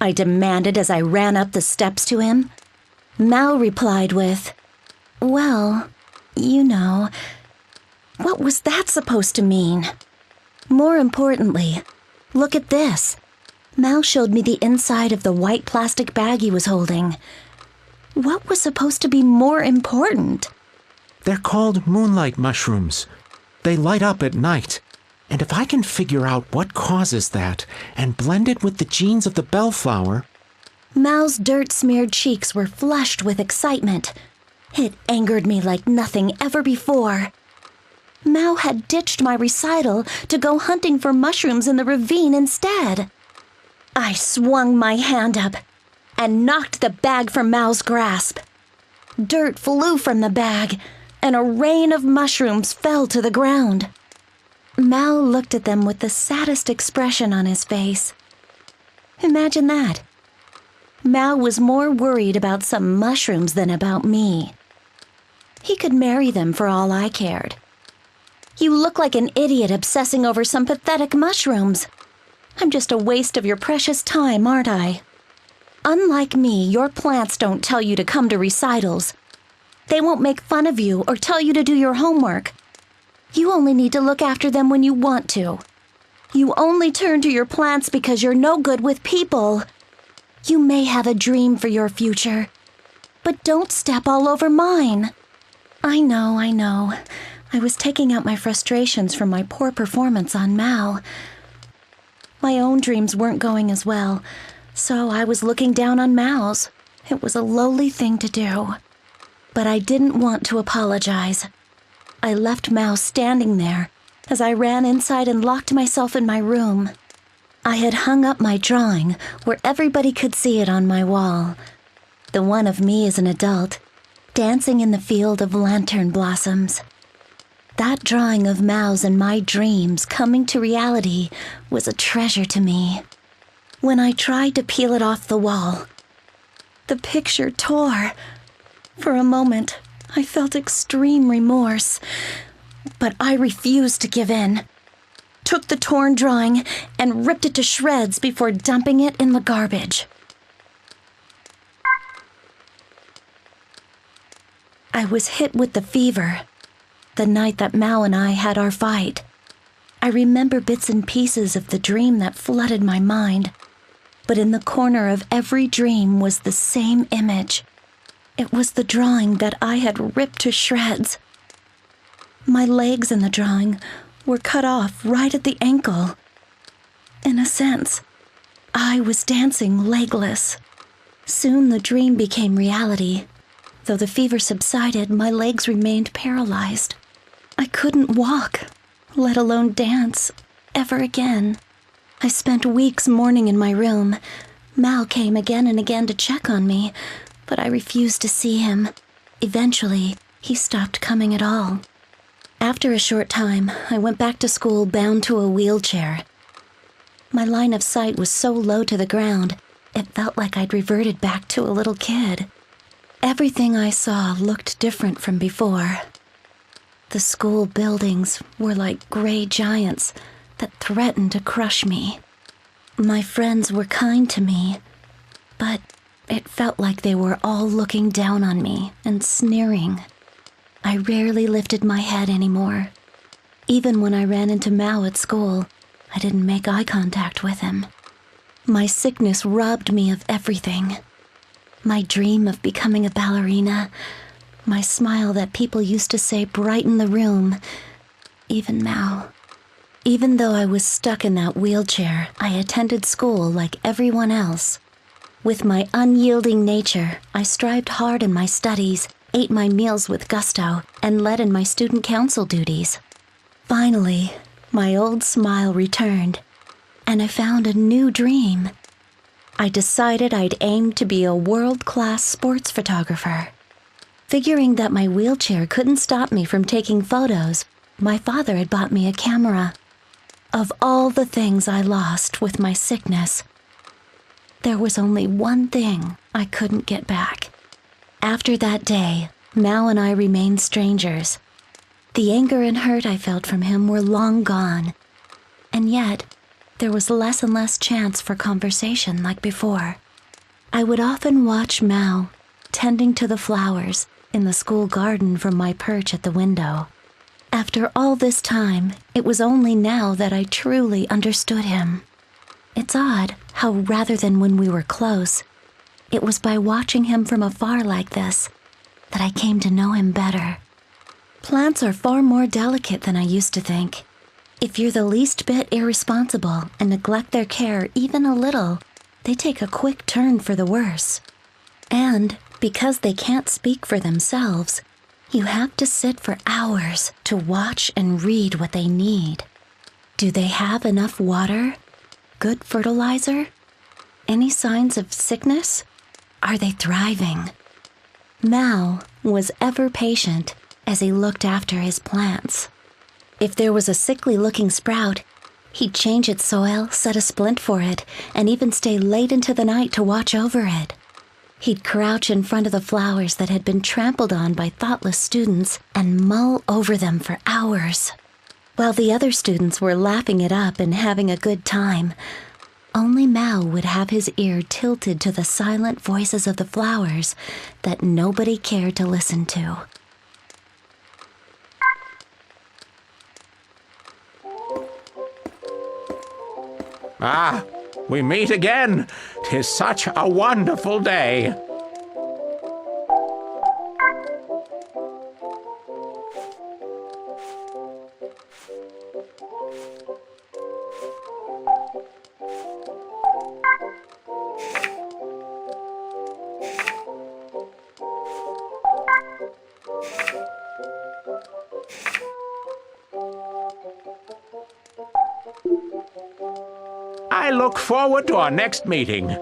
I demanded as I ran up the steps to him. Mao replied with, "Well, you know." What was that supposed to mean? More importantly, look at this. Mao showed me the inside of the white plastic bag he was holding. What was supposed to be more important? They're called moonlight mushrooms. They light up at night. And if I can figure out what causes that and blend it with the genes of the bellflower... Mao's dirt-smeared cheeks were flushed with excitement. It angered me like nothing ever before. Mao had ditched my recital to go hunting for mushrooms in the ravine instead. I swung my hand up and knocked the bag from Mao's grasp. Dirt flew from the bag, and a rain of mushrooms fell to the ground. Mao looked at them with the saddest expression on his face. Imagine that. Mao was more worried about some mushrooms than about me. He could marry them for all I cared. "You look like an idiot obsessing over some pathetic mushrooms. I'm just a waste of your precious time, aren't I? Unlike me, your plants don't tell you to come to recitals. They won't make fun of you or tell you to do your homework. You only need to look after them when you want to. You only turn to your plants because you're no good with people. You may have a dream for your future, but don't step all over mine." I know. I was taking out my frustrations from my poor performance on Mao. My own dreams weren't going as well, so I was looking down on Mao's. It was a lowly thing to do. But I didn't want to apologize. I left Mao standing there as I ran inside and locked myself in my room. I had hung up my drawing where everybody could see it on my wall. The one of me as an adult, dancing in the field of lantern blossoms. That drawing of Mao's and my dreams coming to reality was a treasure to me. When I tried to peel it off the wall, the picture tore. For a moment, I felt extreme remorse, but I refused to give in. Took the torn drawing and ripped it to shreds before dumping it in the garbage. I was hit with the fever the night that Mao and I had our fight. I remember bits and pieces of the dream that flooded my mind, but in the corner of every dream was the same image. It was the drawing that I had ripped to shreds. My legs in the drawing were cut off right at the ankle. In a sense, I was dancing legless. Soon the dream became reality. Though the fever subsided, my legs remained paralyzed. I couldn't walk, let alone dance, ever again. I spent weeks mourning in my room. Mal came again and again to check on me, but I refused to see him. Eventually, he stopped coming at all. After a short time, I went back to school bound to a wheelchair. My line of sight was so low to the ground, it felt like I'd reverted back to a little kid. Everything I saw looked different from before. The school buildings were like gray giants that threatened to crush me. My friends were kind to me, but it felt like they were all looking down on me and sneering. I rarely lifted my head anymore. Even when I ran into Mao at school, I didn't make eye contact with him. My sickness robbed me of everything. My dream of becoming a ballerina, my smile that people used to say brightened the room, even now. Even though I was stuck in that wheelchair, I attended school like everyone else. With my unyielding nature, I strived hard in my studies, ate my meals with gusto, and led in my student council duties. Finally, my old smile returned, and I found a new dream. I decided I'd aim to be a world-class sports photographer. Figuring that my wheelchair couldn't stop me from taking photos, my father had bought me a camera. Of all the things I lost with my sickness, there was only one thing I couldn't get back. After that day, Mao and I remained strangers. The anger and hurt I felt from him were long gone, and yet there was less and less chance for conversation like before. I would often watch Mao tending to the flowers in the school garden from my perch at the window. After all this time, it was only now that I truly understood him. It's odd how rather than when we were close, it was by watching him from afar like this that I came to know him better. Plants are far more delicate than I used to think. If you're the least bit irresponsible and neglect their care even a little, they take a quick turn for the worse. And because they can't speak for themselves, you have to sit for hours to watch and read what they need. Do they have enough water? Good fertilizer? Any signs of sickness? Are they thriving? Mao was ever patient as he looked after his plants. If there was a sickly-looking sprout, he'd change its soil, set a splint for it, and even stay late into the night to watch over it. He'd crouch in front of the flowers that had been trampled on by thoughtless students and mull over them for hours. While the other students were laughing it up and having a good time, only Mao would have his ear tilted to the silent voices of the flowers that nobody cared to listen to. Ah, we meet again. 'Tis such a wonderful day. I look forward to our next meeting.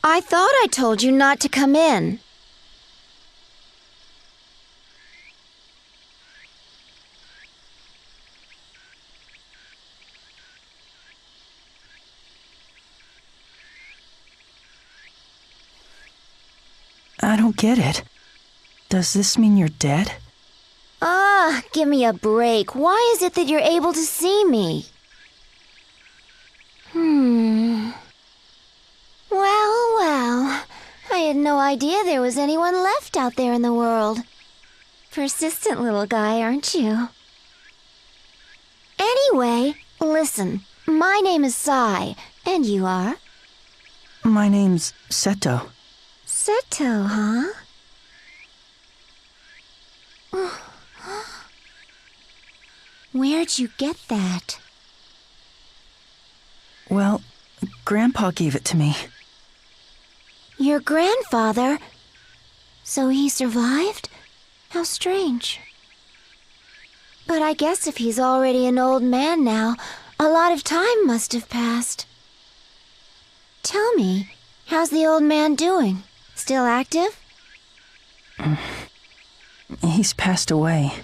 I thought I told you not to come in. I don't get it. Does this mean you're dead? Ah, give me a break. Why is it that you're able to see me? Well, I had no idea there was anyone left out there in the world. Persistent little guy, aren't you? Anyway, listen, my name is Sai, and you are? My name's Seto. Seto, huh? Where'd you get that? Well, Grandpa gave it to me. Your grandfather? So he survived? How strange. But I guess if he's already an old man now, a lot of time must have passed. Tell me, how's the old man doing? Still active? He's passed away.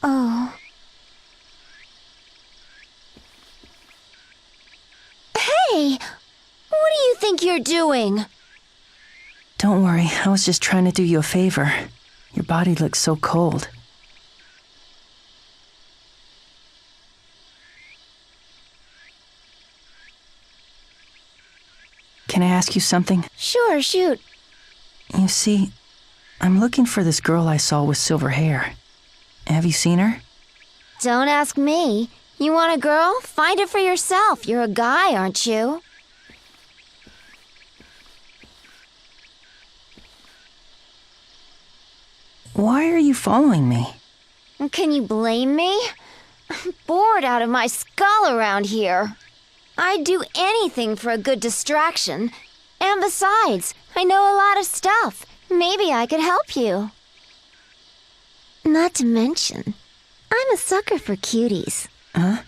Oh. Hey! What do you think you're doing? Don't worry, I was just trying to do you a favor. Your body looks so cold. Can I ask you something? Sure, shoot. You see, I'm looking for this girl I saw with silver hair. Have you seen her? Don't ask me. You want a girl? Find it for yourself. You're a guy, aren't you? Why are you following me? Can you blame me? I'm bored out of my skull around here. I'd do anything for a good distraction. And besides, I know a lot of stuff. Maybe I could help you. Not to mention, I'm a sucker for cuties. Huh?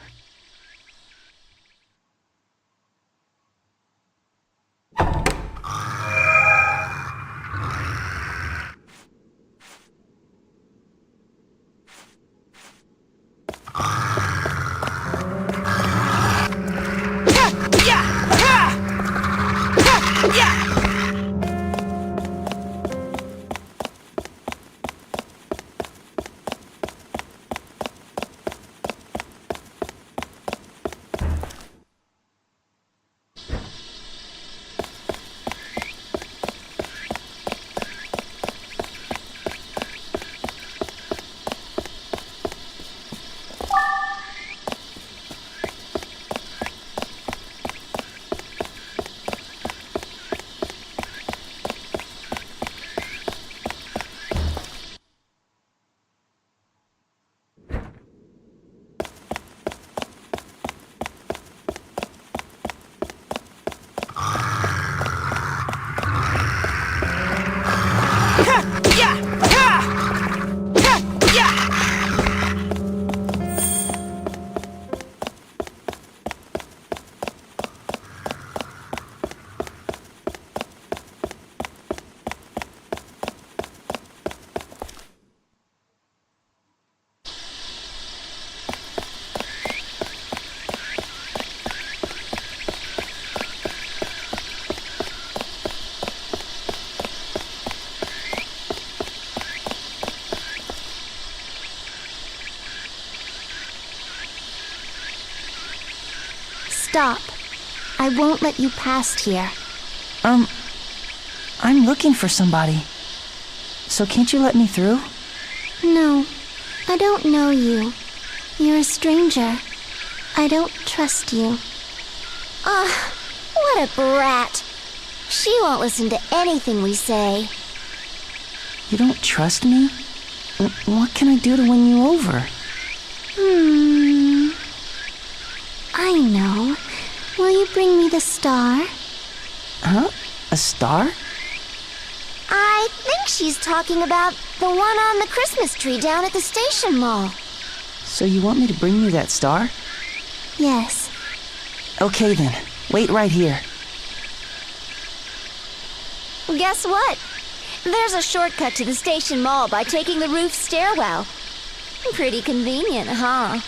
Stop. I won't let you past here. I'm looking for somebody. So can't you let me through? No, I don't know you. You're a stranger. I don't trust you. What a brat. She won't listen to anything we say. You don't trust me? What can I do to win you over? I know. Will you bring me the star? Huh? A star? I think she's talking about the one on the Christmas tree down at the station mall. So you want me to bring you that star? Yes. Okay then. Wait right here. Guess what? There's a shortcut to the station mall by taking the roof stairwell. Pretty convenient, huh?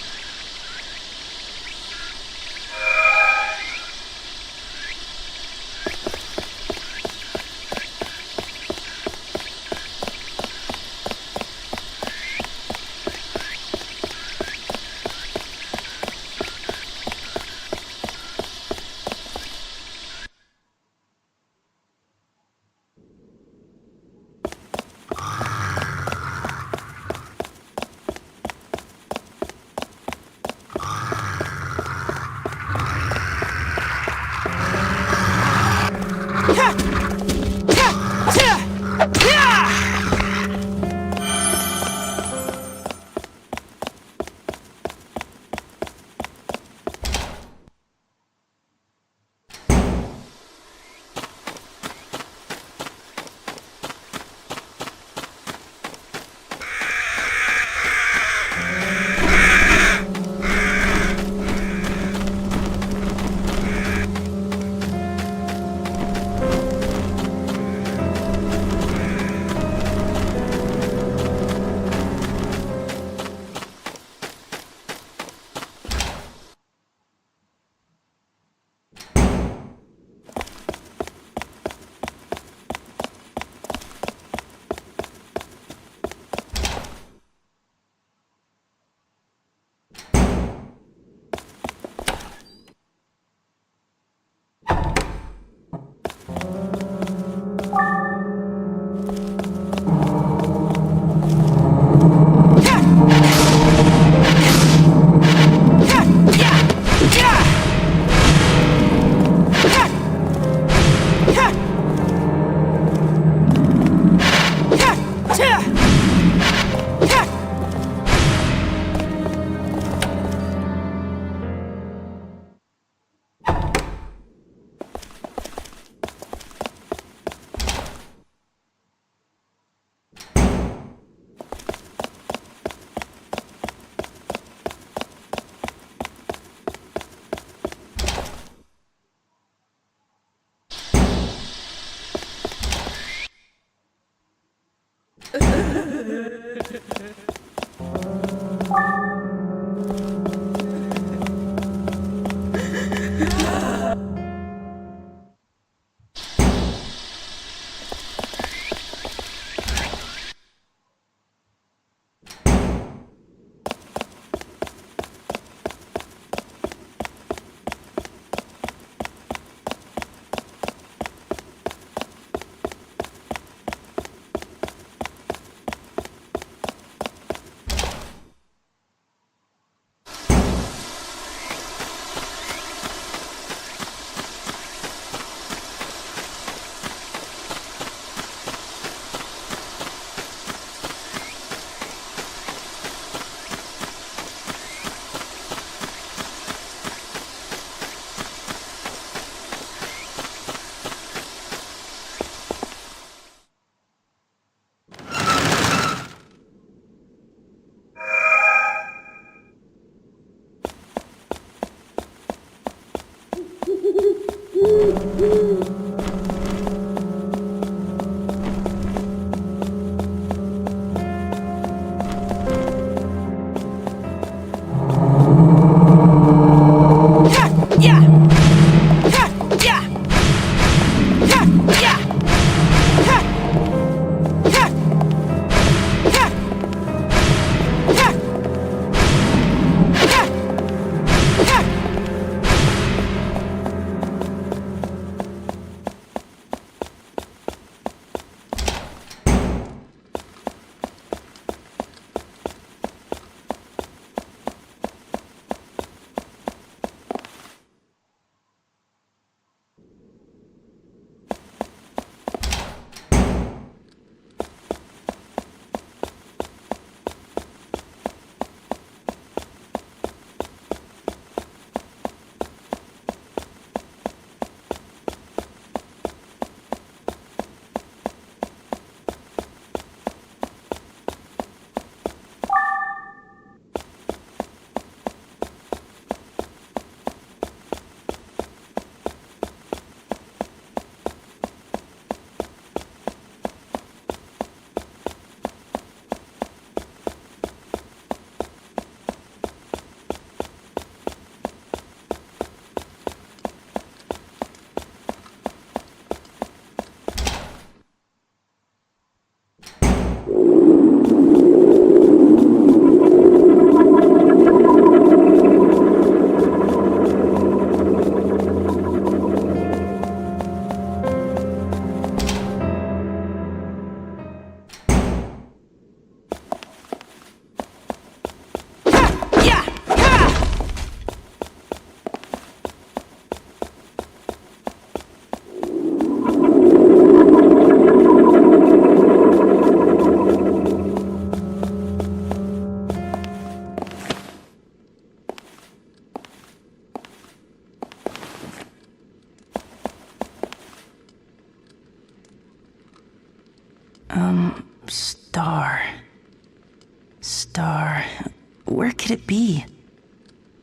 could it be?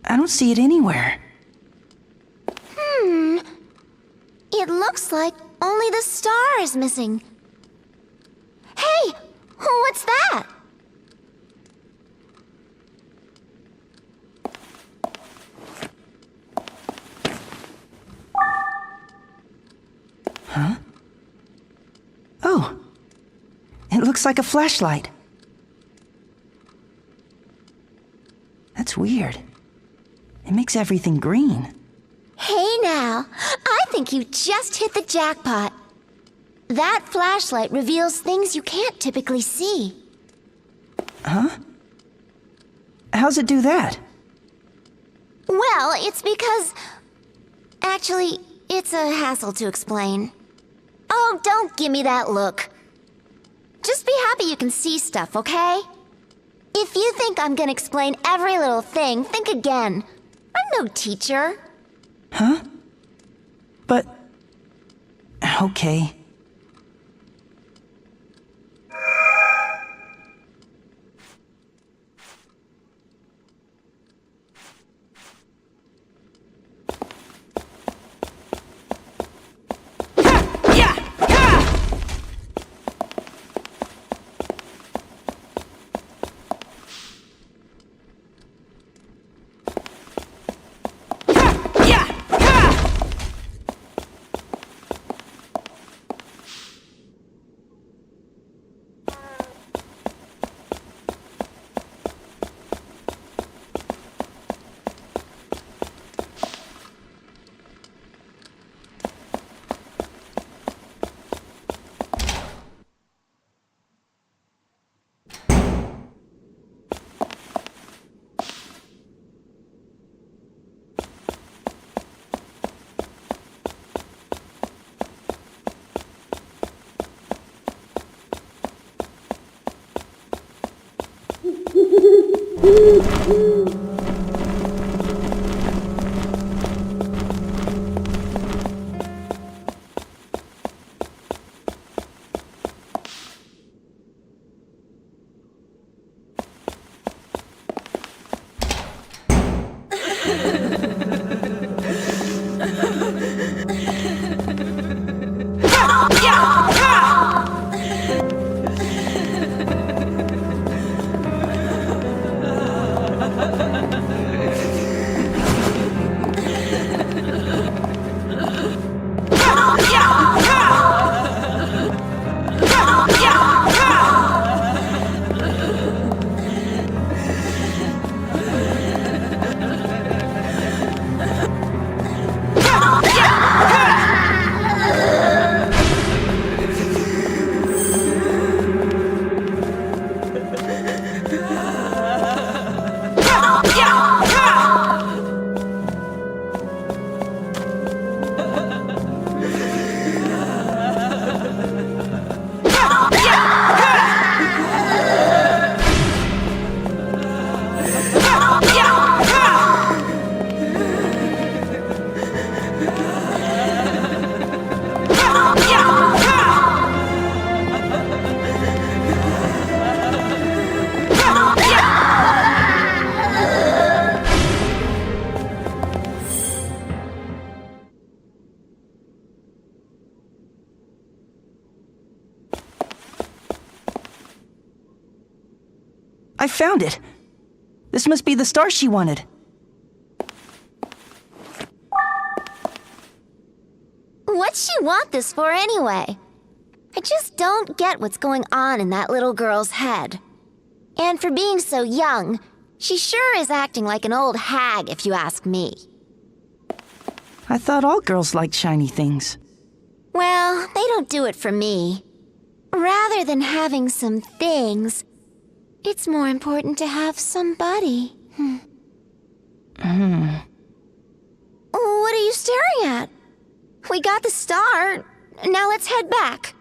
I don't see it anywhere. It looks like only the star is missing. Hey! What's that? Huh? Oh! It looks like a flashlight. That's weird. It makes everything green. Hey now, I think you just hit the jackpot. That flashlight reveals things you can't typically see. Huh? How's it do that? Well, it's because... Actually, it's a hassle to explain. Oh, don't give me that look. Just be happy you can see stuff, okay? If you think I'm gonna explain every little thing, think again. I'm no teacher. Huh? But... Okay. I found it! This must be the star she wanted. What'd she want this for anyway? I just don't get what's going on in that little girl's head. And for being so young, she sure is acting like an old hag, if you ask me. I thought all girls liked shiny things. Well, they don't do it for me. Rather than having some things, it's more important to have somebody. What are you staring at? We got the star. Now let's head back.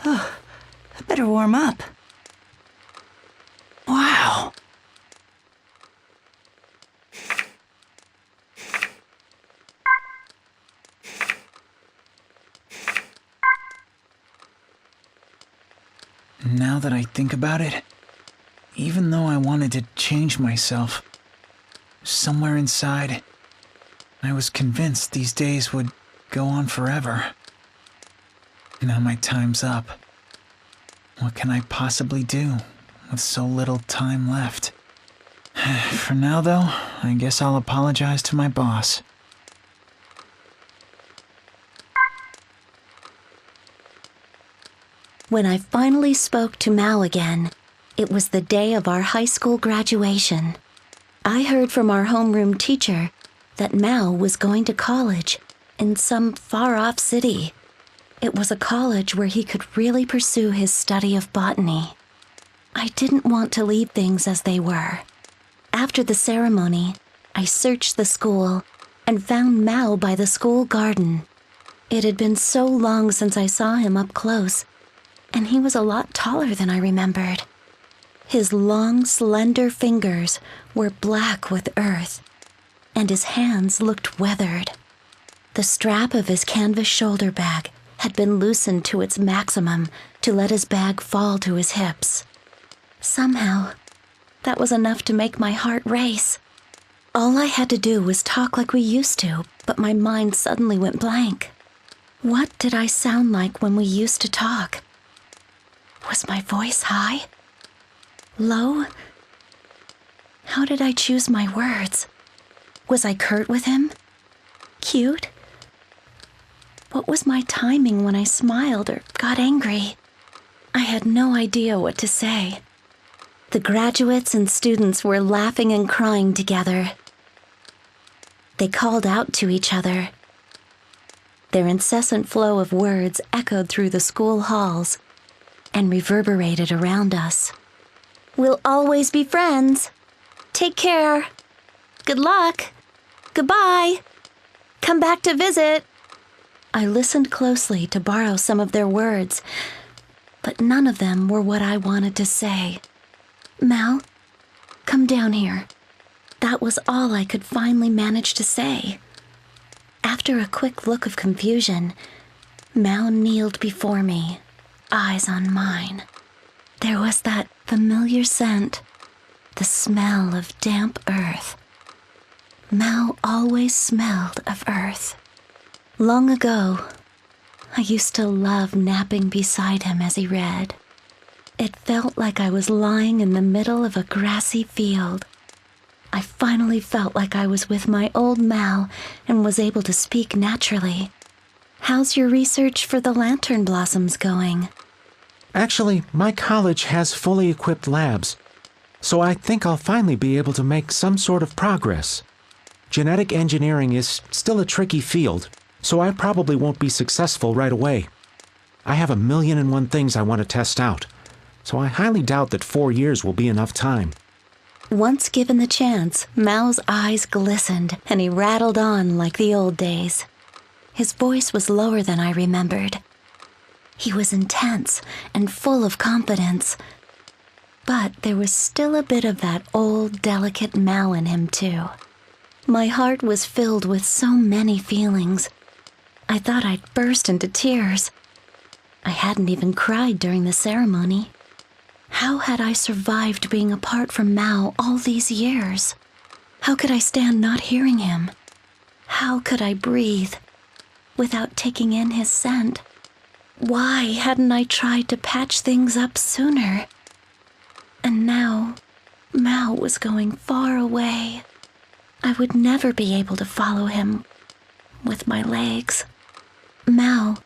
Oh, I better warm up. Wow. Now that I think about it, even though I wanted to change myself, somewhere inside, I was convinced these days would go on forever. Now my time's up. What can I possibly do with so little time left? For now, though, I guess I'll apologize to my boss. When I finally spoke to Mao again, it was the day of our high school graduation. I heard from our homeroom teacher that Mao was going to college in some far-off city. It was a college where he could really pursue his study of botany. I didn't want to leave things as they were. After the ceremony, I searched the school and found Mao by the school garden. It had been so long since I saw him up close, and he was a lot taller than I remembered. His long, slender fingers were black with earth, and his hands looked weathered. The strap of his canvas shoulder bag had been loosened to its maximum to let his bag fall to his hips. Somehow, that was enough to make my heart race. All I had to do was talk like we used to, but my mind suddenly went blank. What did I sound like when we used to talk? Was my voice high? Low? How did I choose my words? Was I curt with him? Cute? What was my timing when I smiled or got angry? I had no idea what to say. The graduates and students were laughing and crying together. They called out to each other. Their incessant flow of words echoed through the school halls and reverberated around us. We'll always be friends. Take care. Good luck. Goodbye. Come back to visit. I listened closely to borrow some of their words, but none of them were what I wanted to say. Mal, come down here. That was all I could finally manage to say. After a quick look of confusion, Mal kneeled before me, eyes on mine. There was that familiar scent, the smell of damp earth. Mal always smelled of earth. Long ago, I used to love napping beside him as he read. It felt like I was lying in the middle of a grassy field. I finally felt like I was with my old Mal and was able to speak naturally. How's your research for the lantern blossoms going? Actually, my college has fully equipped labs. so I think I'll finally be able to make some sort of progress. Genetic engineering is still a tricky field, so I probably won't be successful right away. I have 1,000,001 things I want to test out, so I highly doubt that 4 years will be enough time. Once given the chance, Mao's eyes glistened and he rattled on like the old days. His voice was lower than I remembered. He was intense and full of confidence. But there was still a bit of that old, delicate Mao in him, too. My heart was filled with so many feelings. I thought I'd burst into tears. I hadn't even cried during the ceremony. How had I survived being apart from Mao all these years? How could I stand not hearing him? How could I breathe without taking in his scent? Why hadn't I tried to patch things up sooner? And now, Mao was going far away. I would never be able to follow him with my legs. Mao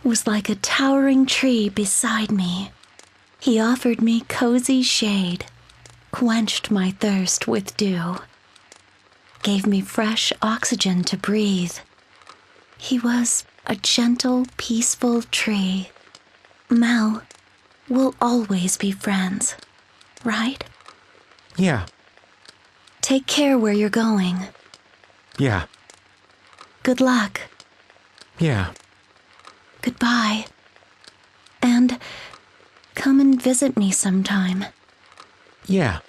was like a towering tree beside me. He offered me cozy shade, quenched my thirst with dew, gave me fresh oxygen to breathe. He was a gentle, peaceful tree. Mao, we'll always be friends, right? Yeah. Take care where you're going. Yeah. Good luck. Yeah. Goodbye. And come and visit me sometime. Yeah.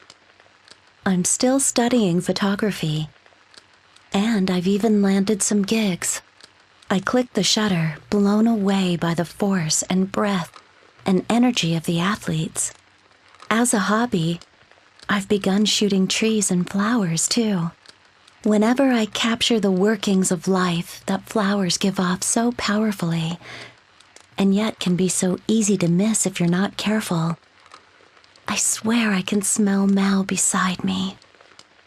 I'm still studying photography. And I've even landed some gigs. I clicked the shutter, blown away by the force and breath and energy of the athletes. As a hobby, I've begun shooting trees and flowers, too. Whenever I capture the workings of life that flowers give off so powerfully, and yet can be so easy to miss if you're not careful, I swear I can smell Mao beside me.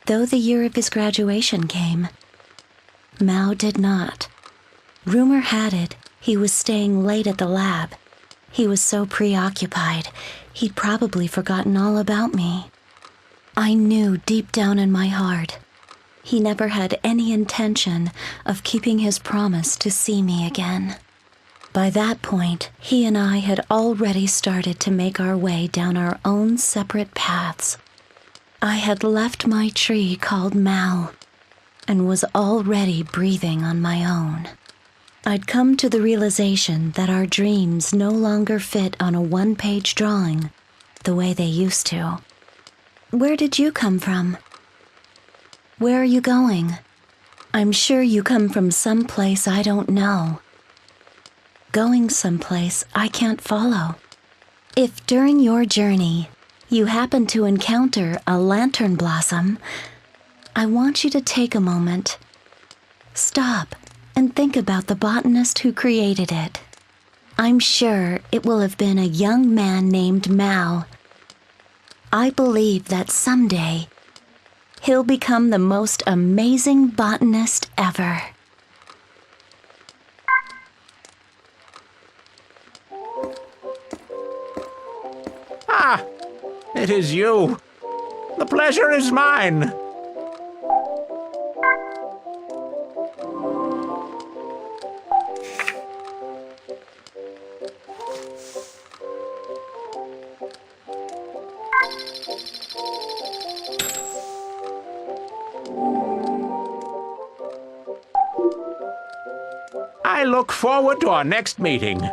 Though the year of his graduation came, Mao did not. Rumor had it he was staying late at the lab. He was so preoccupied, he'd probably forgotten all about me. I knew deep down in my heart, he never had any intention of keeping his promise to see me again. By that point, he and I had already started to make our way down our own separate paths. I had left my tree called Mao and was already breathing on my own. I'd come to the realization that our dreams no longer fit on a one-page drawing the way they used to. Where did you come from? Where are you going? I'm sure you come from some place I don't know. Going someplace I can't follow. If during your journey you happen to encounter a lantern blossom, I want you to take a moment. Stop and think about the botanist who created it. I'm sure it will have been a young man named Mao. I believe that someday he'll become the most amazing botanist ever. Ah, it is you. The pleasure is mine. I look forward to our next meeting.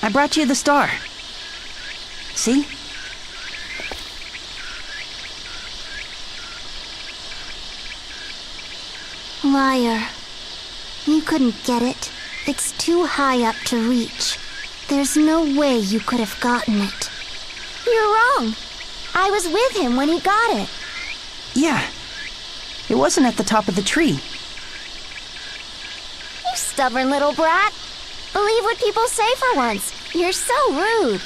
I brought you the star. See? Liar. You couldn't get it. It's too high up to reach. There's no way you could have gotten it. You're wrong. I was with him when he got it. Yeah. It wasn't at the top of the tree. You stubborn little brat. Believe what people say for once. You're so rude.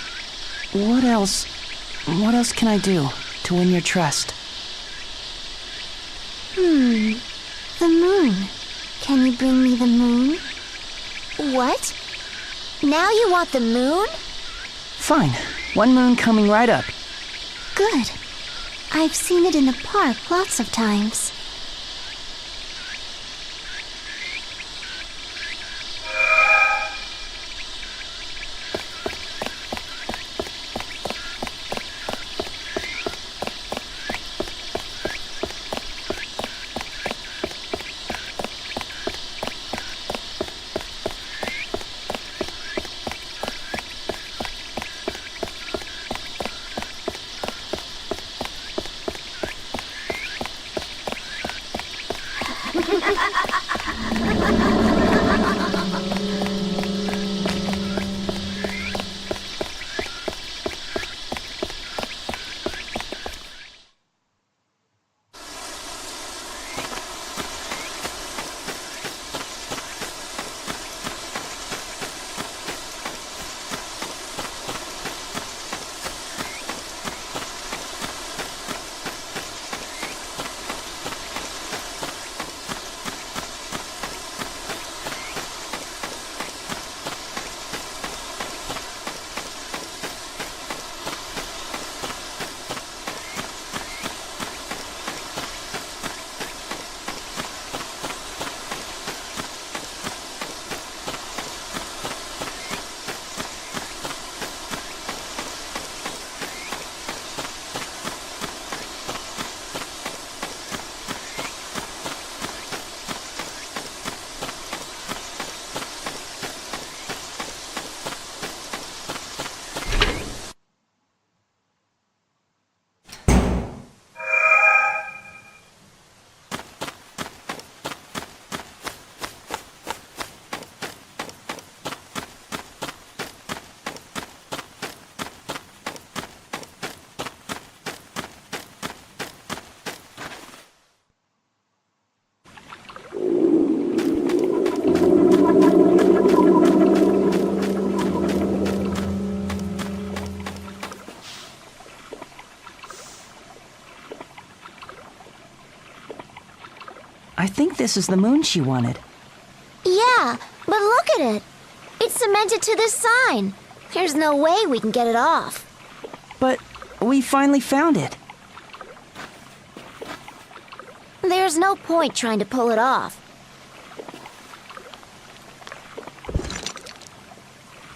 What else can I do to win your trust? The moon. Can you bring me the moon? What? Now you want the moon? Fine. One moon coming right up. Good. I've seen it in the park lots of times. I think this is the moon she wanted. Yeah, but look at it. It's cemented to this sign. There's no way we can get it off. But we finally found it. There's no point trying to pull it off.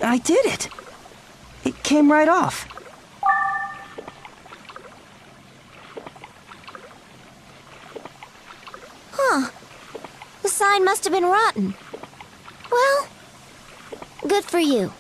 I did it. It came right off. Huh. The sign must have been rotten. Well, good for you.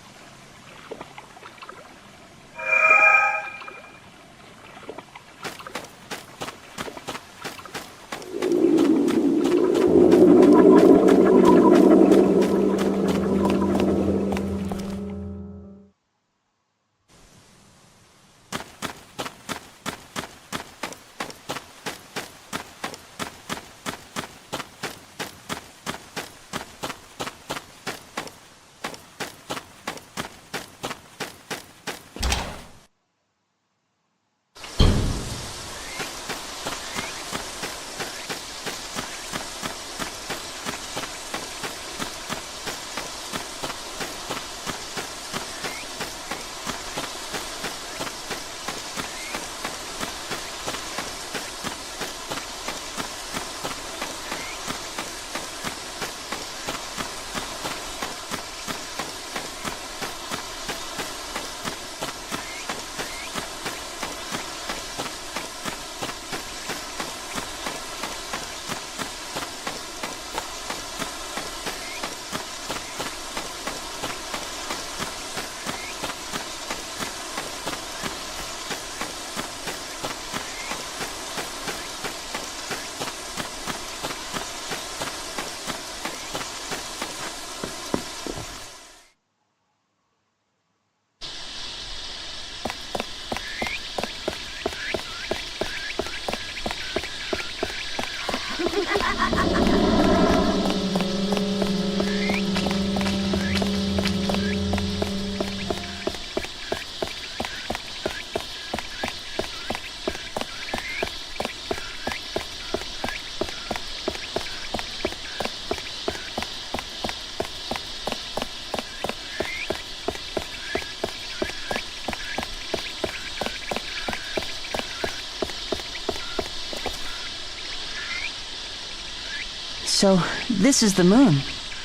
So, this is the moon,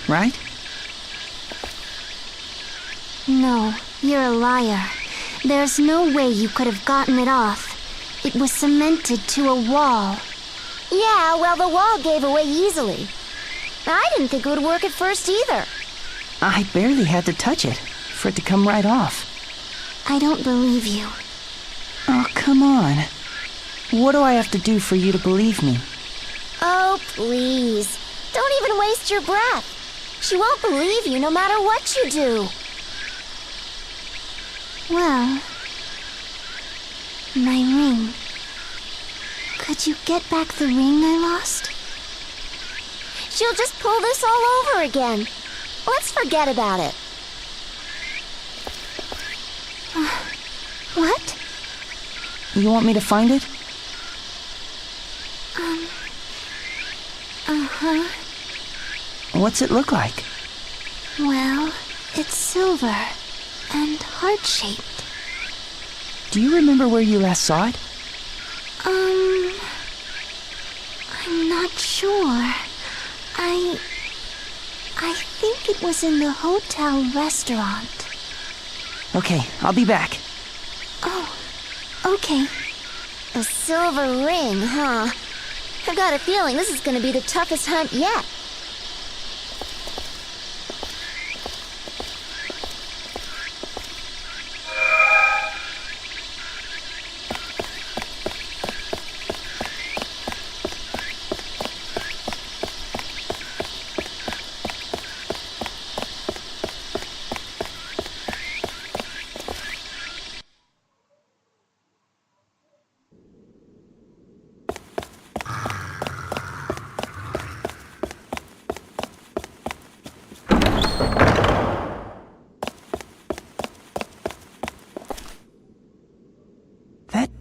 right? No, you're a liar. There's no way you could have gotten it off. It was cemented to a wall. Yeah, well, the wall gave away easily. I didn't think it would work at first either. I barely had to touch it for it to come right off. I don't believe you. Oh, come on. What do I have to do for you to believe me? Oh, please. Don't even waste your breath. She won't believe you no matter what you do. Well, my ring. Could you get back the ring I lost? She'll just pull this all over again. Let's forget about it. What? You want me to find it? Uh-huh. What's it look like? Well, it's silver and heart-shaped. Do you remember where you last saw it? I'm not sure. I think it was in the hotel restaurant. Okay, I'll be back. Oh, okay. A silver ring, huh? I've got a feeling this is gonna be the toughest hunt yet.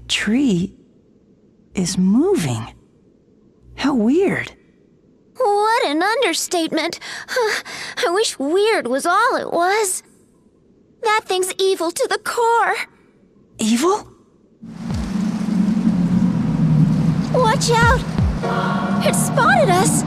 Tree is moving. How weird. What an understatement. I wish weird was all it was. That thing's evil to the core. Evil? Watch out! It spotted us!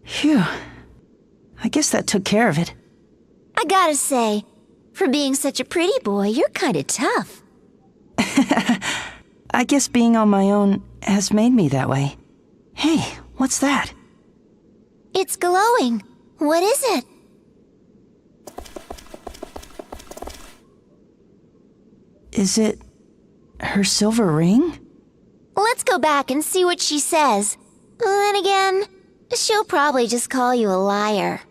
Phew. I guess that took care of it. I gotta say, for being such a pretty boy, you're kinda tough. I guess being on my own has made me that way. Hey, what's that? It's glowing. What is it? Is it her silver ring? Let's go back and see what she says. Then again, she'll probably just call you a liar.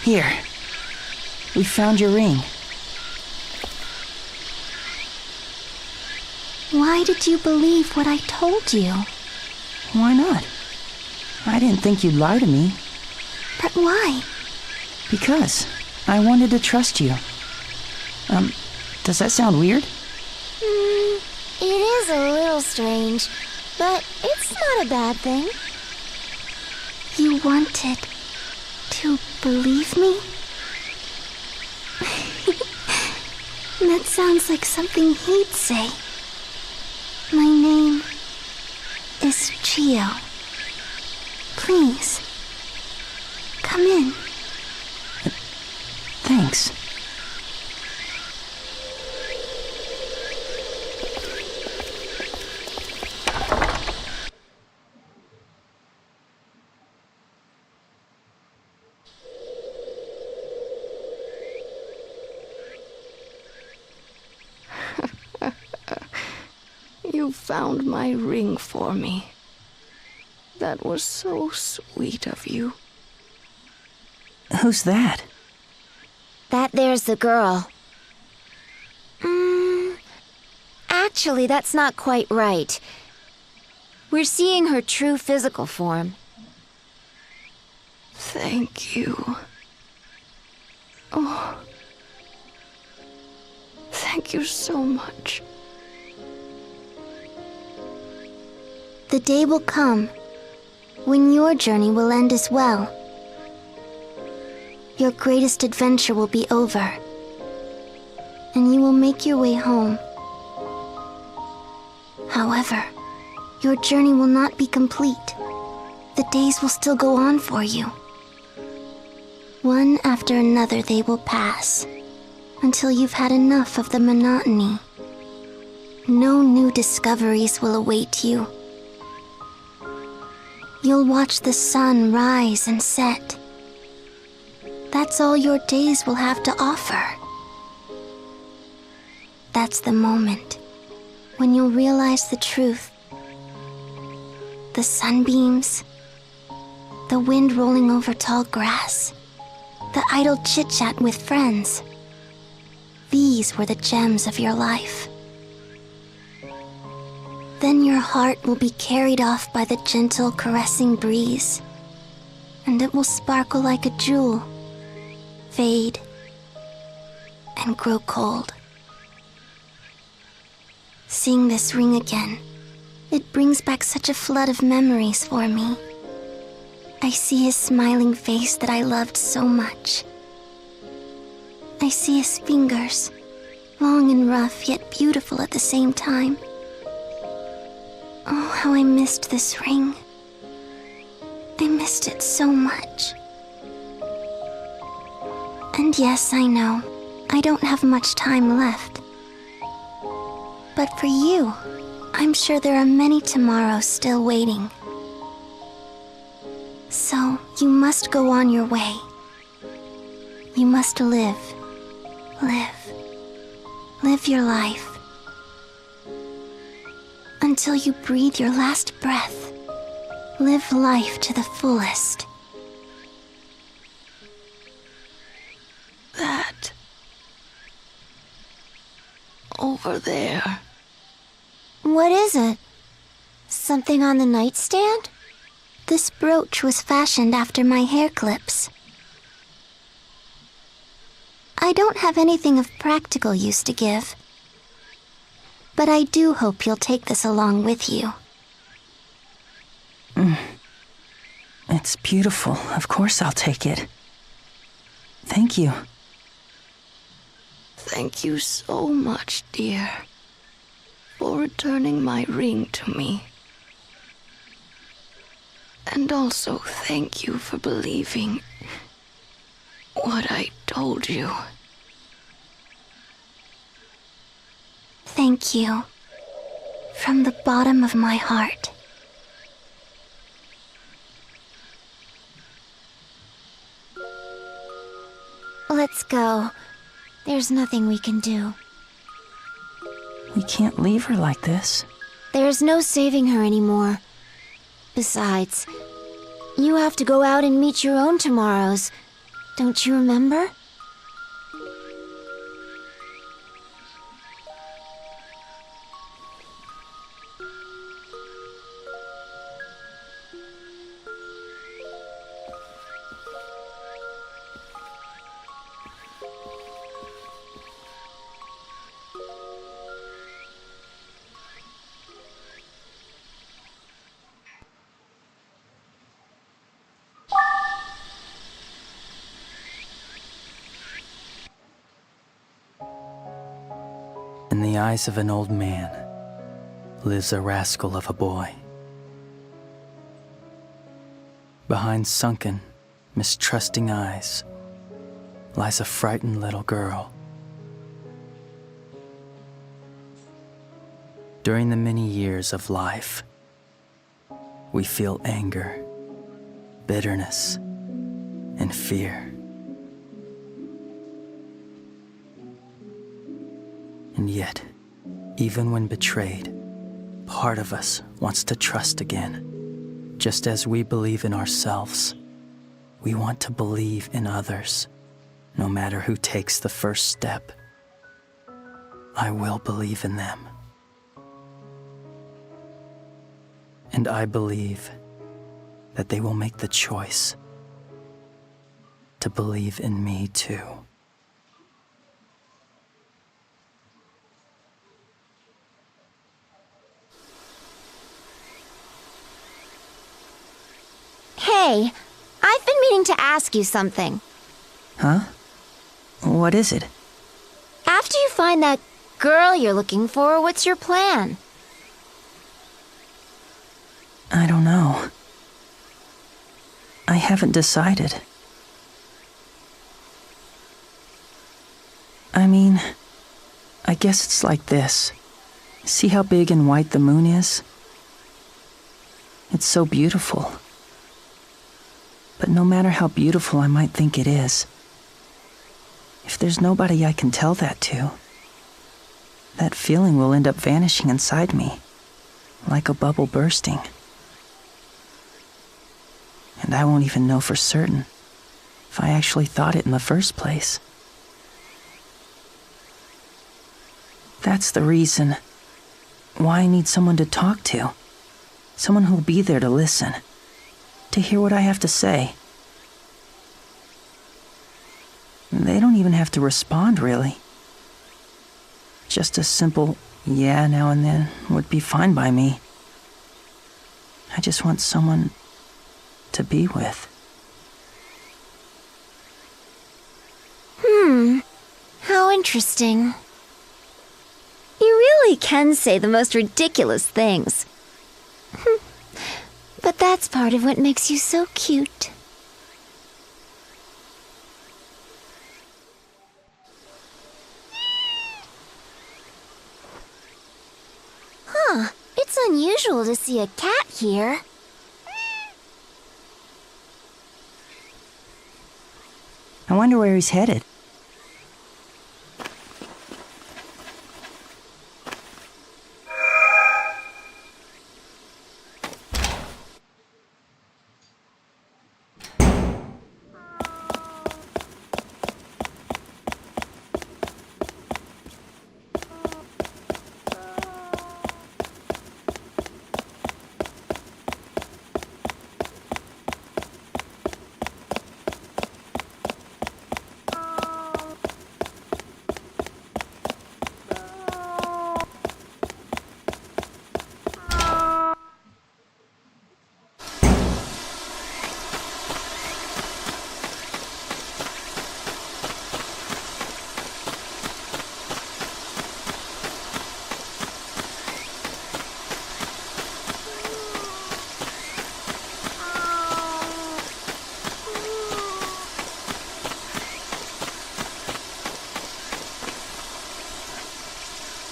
Here. We found your ring. Why did you believe what I told you? Why not? I didn't think you'd lie to me. But why? Because I wanted to trust you. Does that sound weird? It is a little strange, but it's not a bad thing. You wanted to believe me? That sounds like something he'd say. My name is Chio. Please, come in. Thanks. You found my ring for me. That was so sweet of you. Who's that? That there's the girl. Actually, that's not quite right. We're seeing her true physical form. Thank you. Oh. Thank you so much. The day will come when your journey will end as well. Your greatest adventure will be over, and you will make your way home. However, your journey will not be complete. The days will still go on for you. One after another they will pass, until you've had enough of the monotony. No new discoveries will await you. You'll watch the sun rise and set. That's all your days will have to offer. That's the moment when you'll realize the truth. The sunbeams, the wind rolling over tall grass, the idle chit-chat with friends. These were the gems of your life. Then your heart will be carried off by the gentle, caressing breeze, and it will sparkle like a jewel, fade, and grow cold. Seeing this ring again, it brings back such a flood of memories for me. I see his smiling face that I loved so much. I see his fingers, long and rough, yet beautiful at the same time. Oh, how I missed this ring. I missed it so much. And yes, I know, I don't have much time left. But for you, I'm sure there are many tomorrows still waiting. So, you must go on your way. You must live your life. Until you breathe your last breath. Live life to the fullest. That. Over there. What is it? Something on the nightstand? This brooch was fashioned after my hair clips. I don't have anything of practical use to give. But I do hope you'll take this along with you. It's beautiful. Of course I'll take it. Thank you. Thank you so much, dear, for returning my ring to me. And also thank you for believing what I told you. Thank you. From the bottom of my heart. Let's go. There's nothing we can do. We can't leave her like this. There's no saving her anymore. Besides, you have to go out and meet your own tomorrows. Don't you remember? In the eyes of an old man lives a rascal of a boy. Behind sunken, mistrusting eyes lies a frightened little girl. During the many years of life, we feel anger, bitterness, and fear. And yet, even when betrayed, part of us wants to trust again. Just as we believe in ourselves, we want to believe in others, no matter who takes the first step. I will believe in them. And I believe that they will make the choice to believe in me too. Hey, I've been meaning to ask you something. Huh? What is it? After you find that girl you're looking for, what's your plan? I don't know. I haven't decided. I mean, I guess it's like this. See how big and white the moon is? It's so beautiful. But no matter how beautiful I might think it is, if there's nobody I can tell that to, that feeling will end up vanishing inside me, like a bubble bursting. And I won't even know for certain if I actually thought it in the first place. That's the reason why I need someone to talk to, someone who'll be there to listen, to hear what I have to say. They don't even have to respond, really. Just a simple yeah now and then would be fine by me. I just want someone to be with. How interesting. You really can say the most ridiculous things. But that's part of what makes you so cute. Huh, it's unusual to see a cat here. I wonder where he's headed.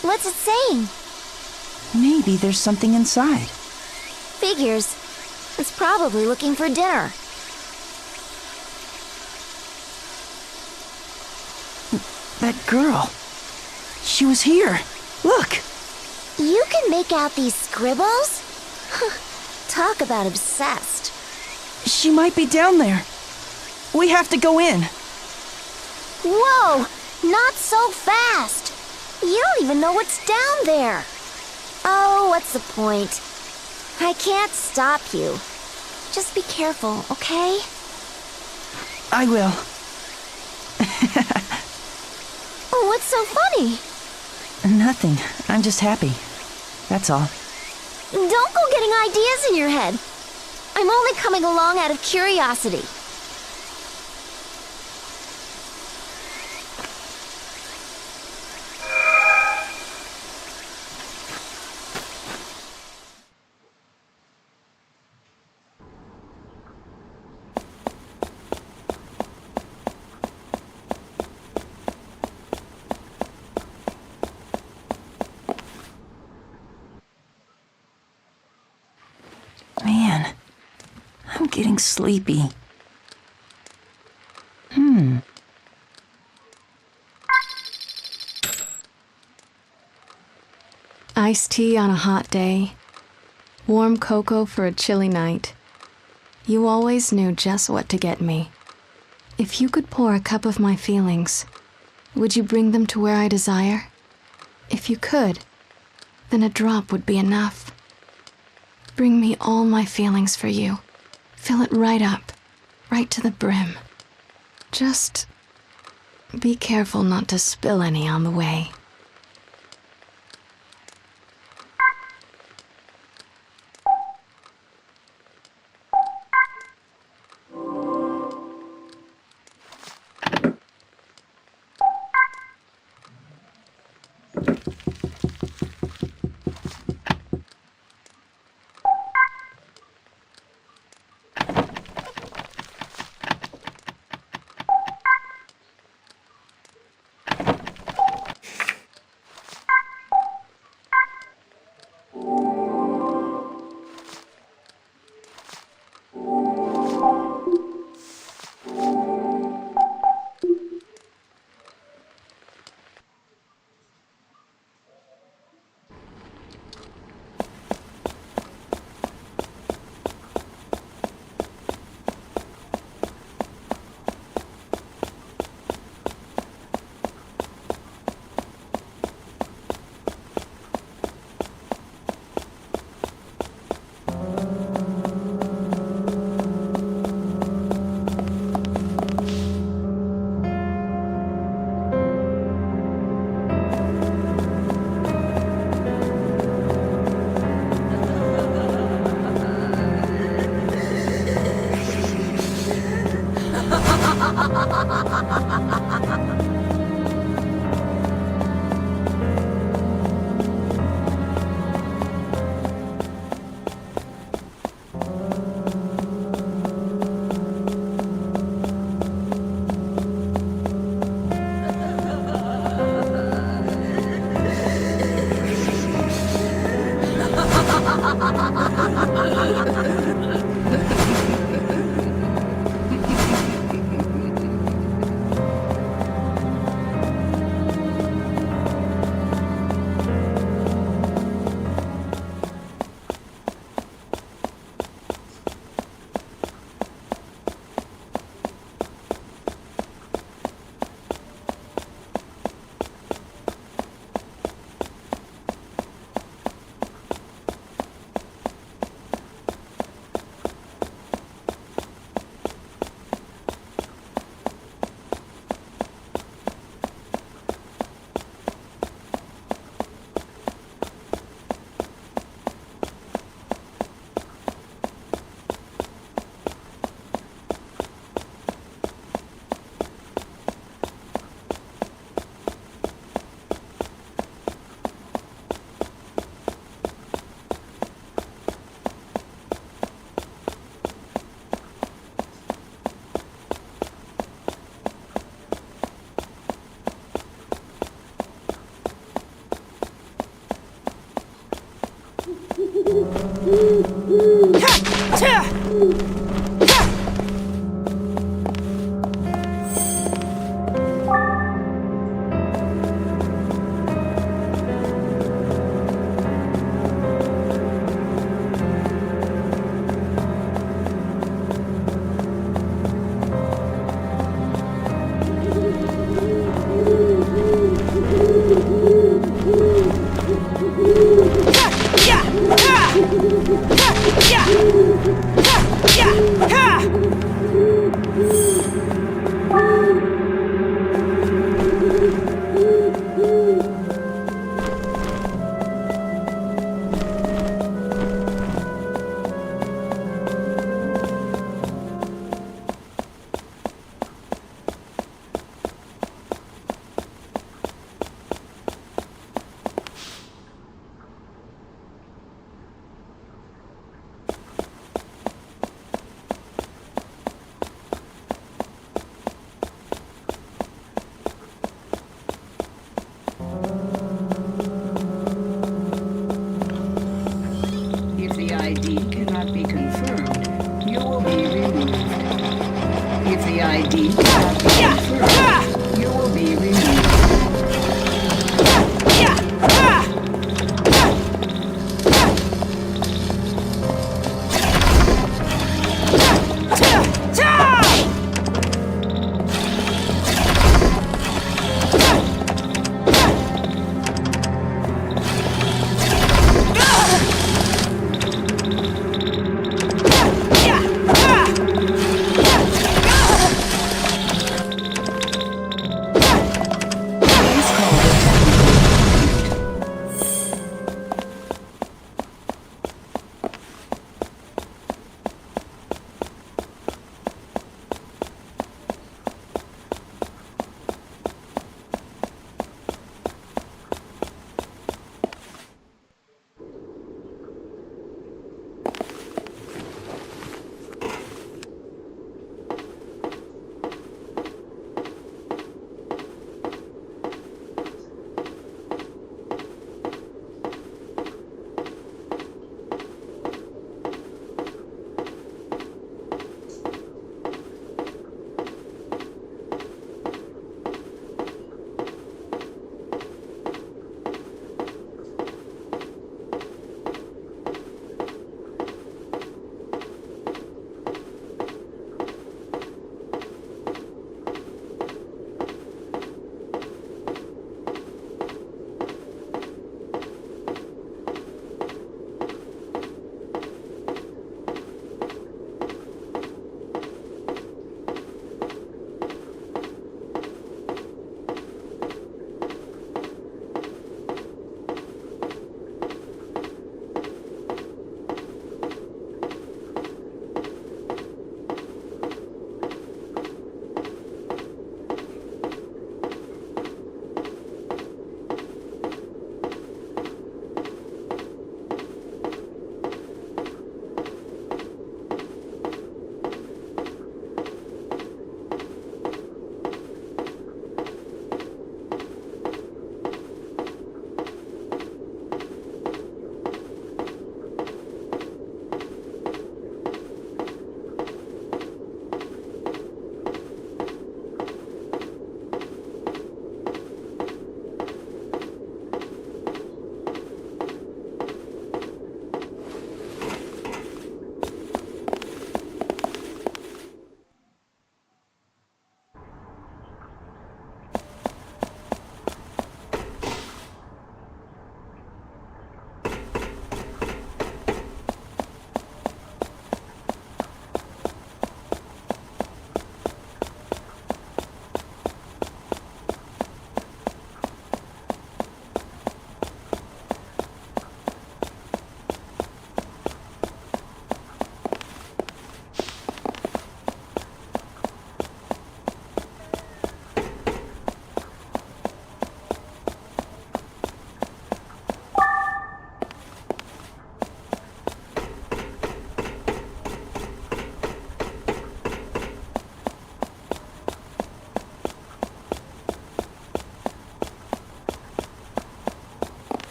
What's it saying? Maybe there's something inside. Figures. It's probably looking for dinner. That girl. She was here. Look. You can make out these scribbles? Talk about obsessed. She might be down there. We have to go in. Whoa! Not so fast! You don't even know what's down there. Oh, what's the point? I can't stop you. Just be careful, okay? I will. What's so funny? Nothing. I'm just happy. That's all. Don't go getting ideas in your head. I'm only coming along out of curiosity. Man, I'm getting sleepy. Iced tea on a hot day. Warm cocoa for a chilly night. You always knew just what to get me. If you could pour a cup of my feelings, would you bring them to where I desire? If you could, then a drop would be enough. Bring me all my feelings for you. Fill it right up, right to the brim. Just be careful not to spill any on the way.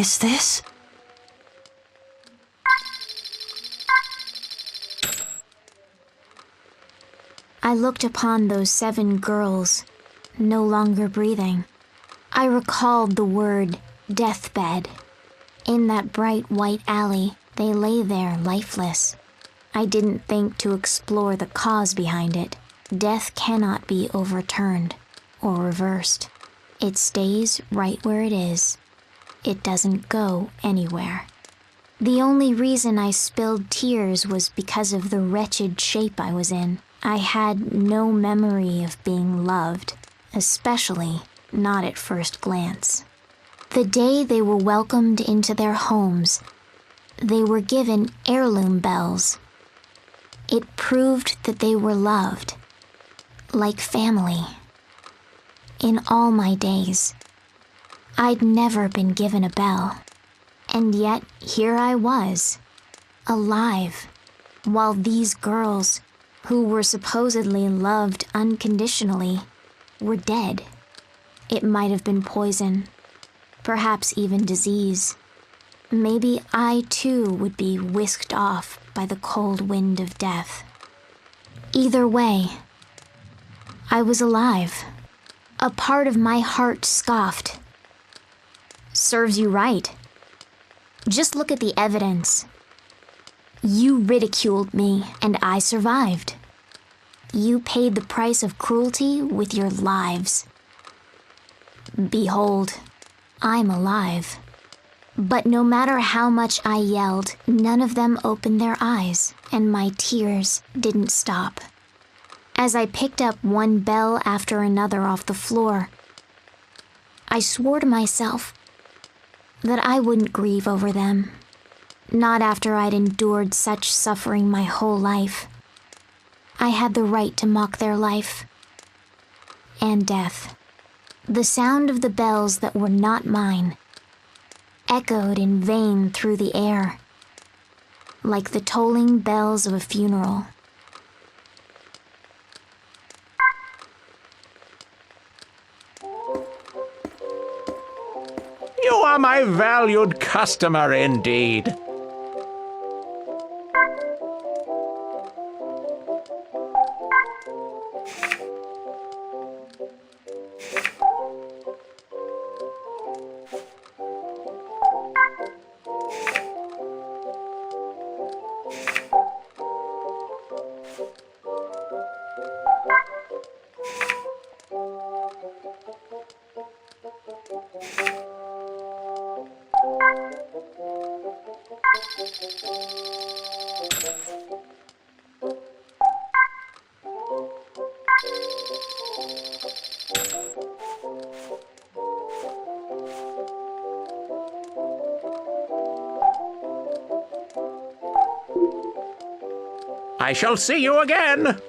is this? I looked upon those 7 girls, no longer breathing. I recalled the word deathbed. In that bright white alley, they lay there lifeless. I didn't think to explore the cause behind it. Death cannot be overturned or reversed. It stays right where it is. It doesn't go anywhere. The only reason I spilled tears was because of the wretched shape I was in. I had no memory of being loved, especially not at first glance. The day they were welcomed into their homes, they were given heirloom bells. It proved that they were loved, like family. In all my days, I'd never been given a bell, and yet here I was, alive, while these girls, who were supposedly loved unconditionally, were dead. It might have been poison, perhaps even disease. Maybe I too would be whisked off by the cold wind of death. Either way, I was alive. A part of my heart scoffed. Serves you right. Just look at the evidence. You ridiculed me, and I survived. You paid the price of cruelty with your lives. Behold, I'm alive. But no matter how much I yelled, none of them opened their eyes, and my tears didn't stop. As I picked up one bell after another off the floor, I swore to myself that I wouldn't grieve over them. Not after I'd endured such suffering my whole life. I had the right to mock their life and death. The sound of the bells that were not mine echoed in vain through the air, like the tolling bells of a funeral. You are my valued customer indeed. I shall see you again.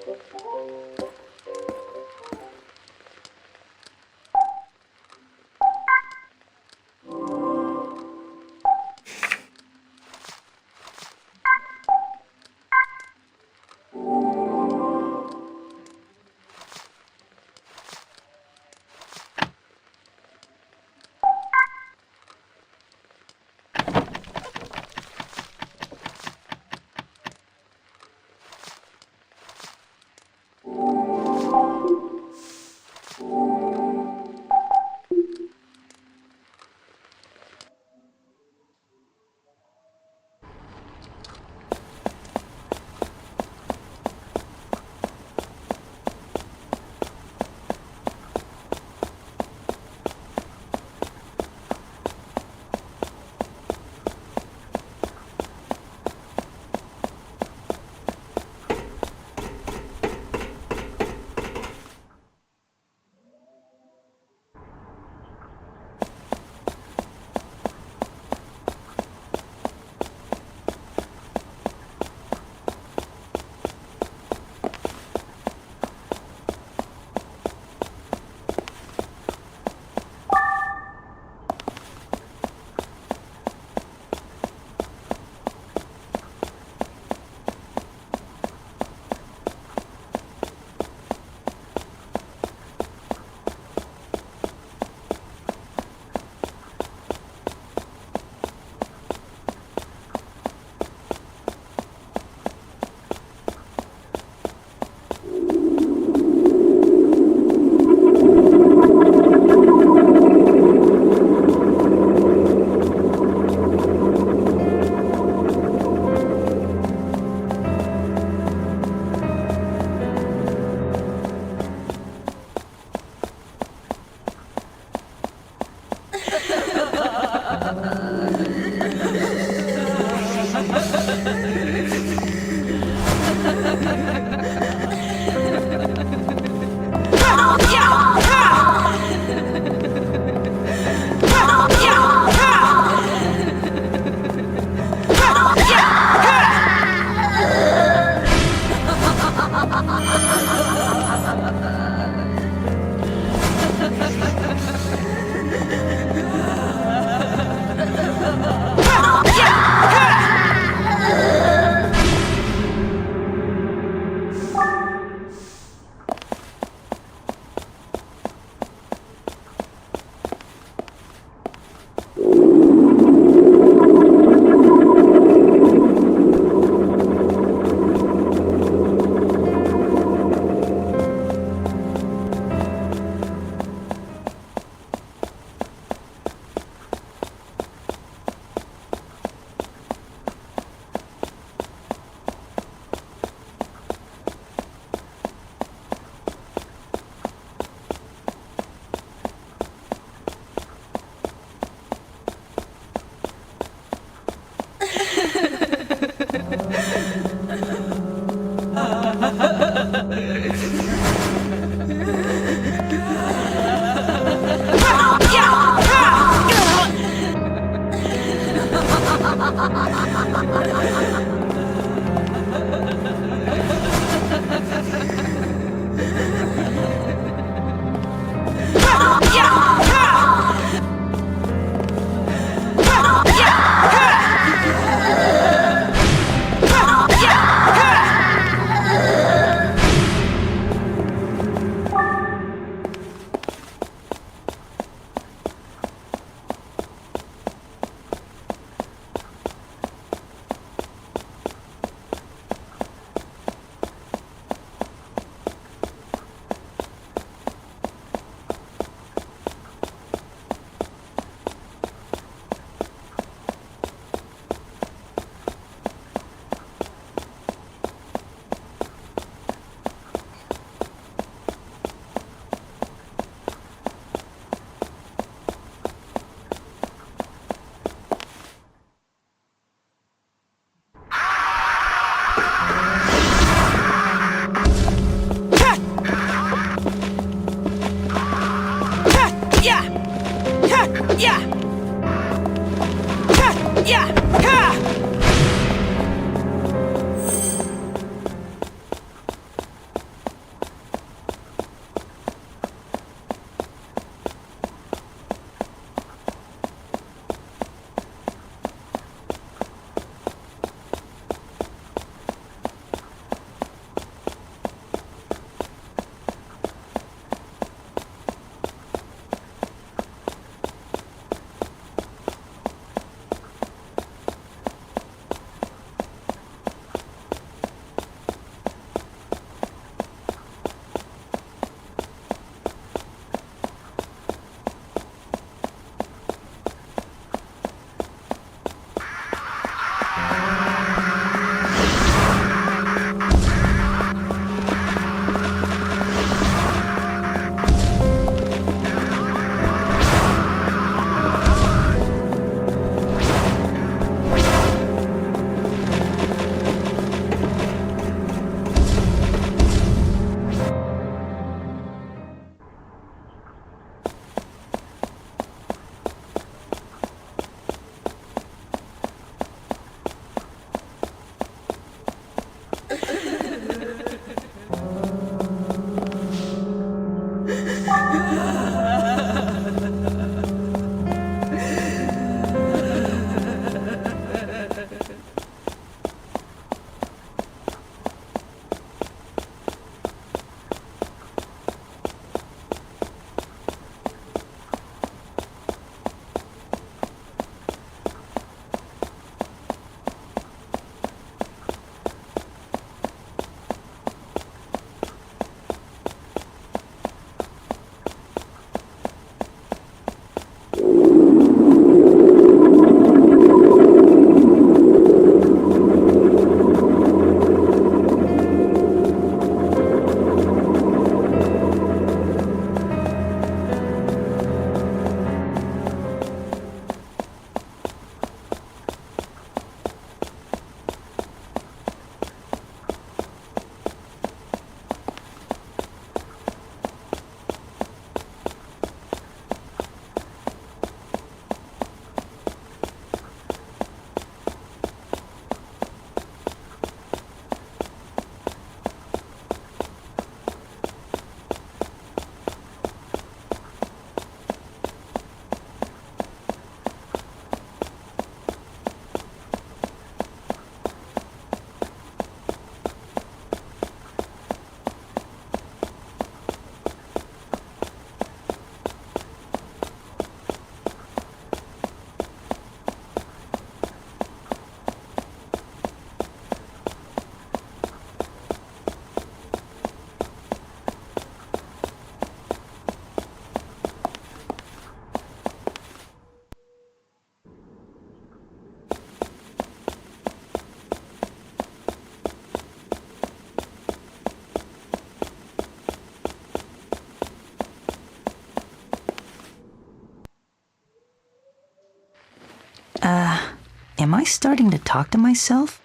Am I starting to talk to myself?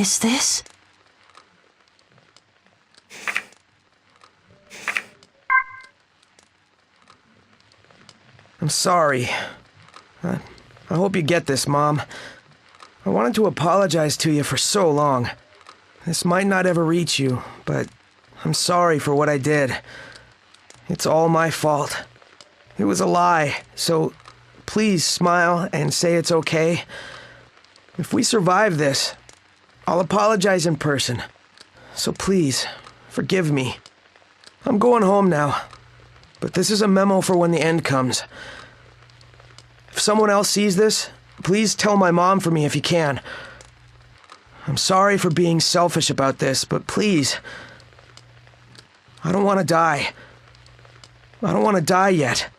is this? I'm sorry. I hope you get this, Mom. I wanted to apologize to you for so long. This might not ever reach you, but I'm sorry for what I did. It's all my fault. It was a lie, so please smile and say it's okay. If we survive this, I'll apologize in person. So please, forgive me. I'm going home now, but this is a memo for when the end comes. If someone else sees this, please tell my mom for me if you can. I'm sorry for being selfish about this, but please, I don't want to die. I don't want to die yet.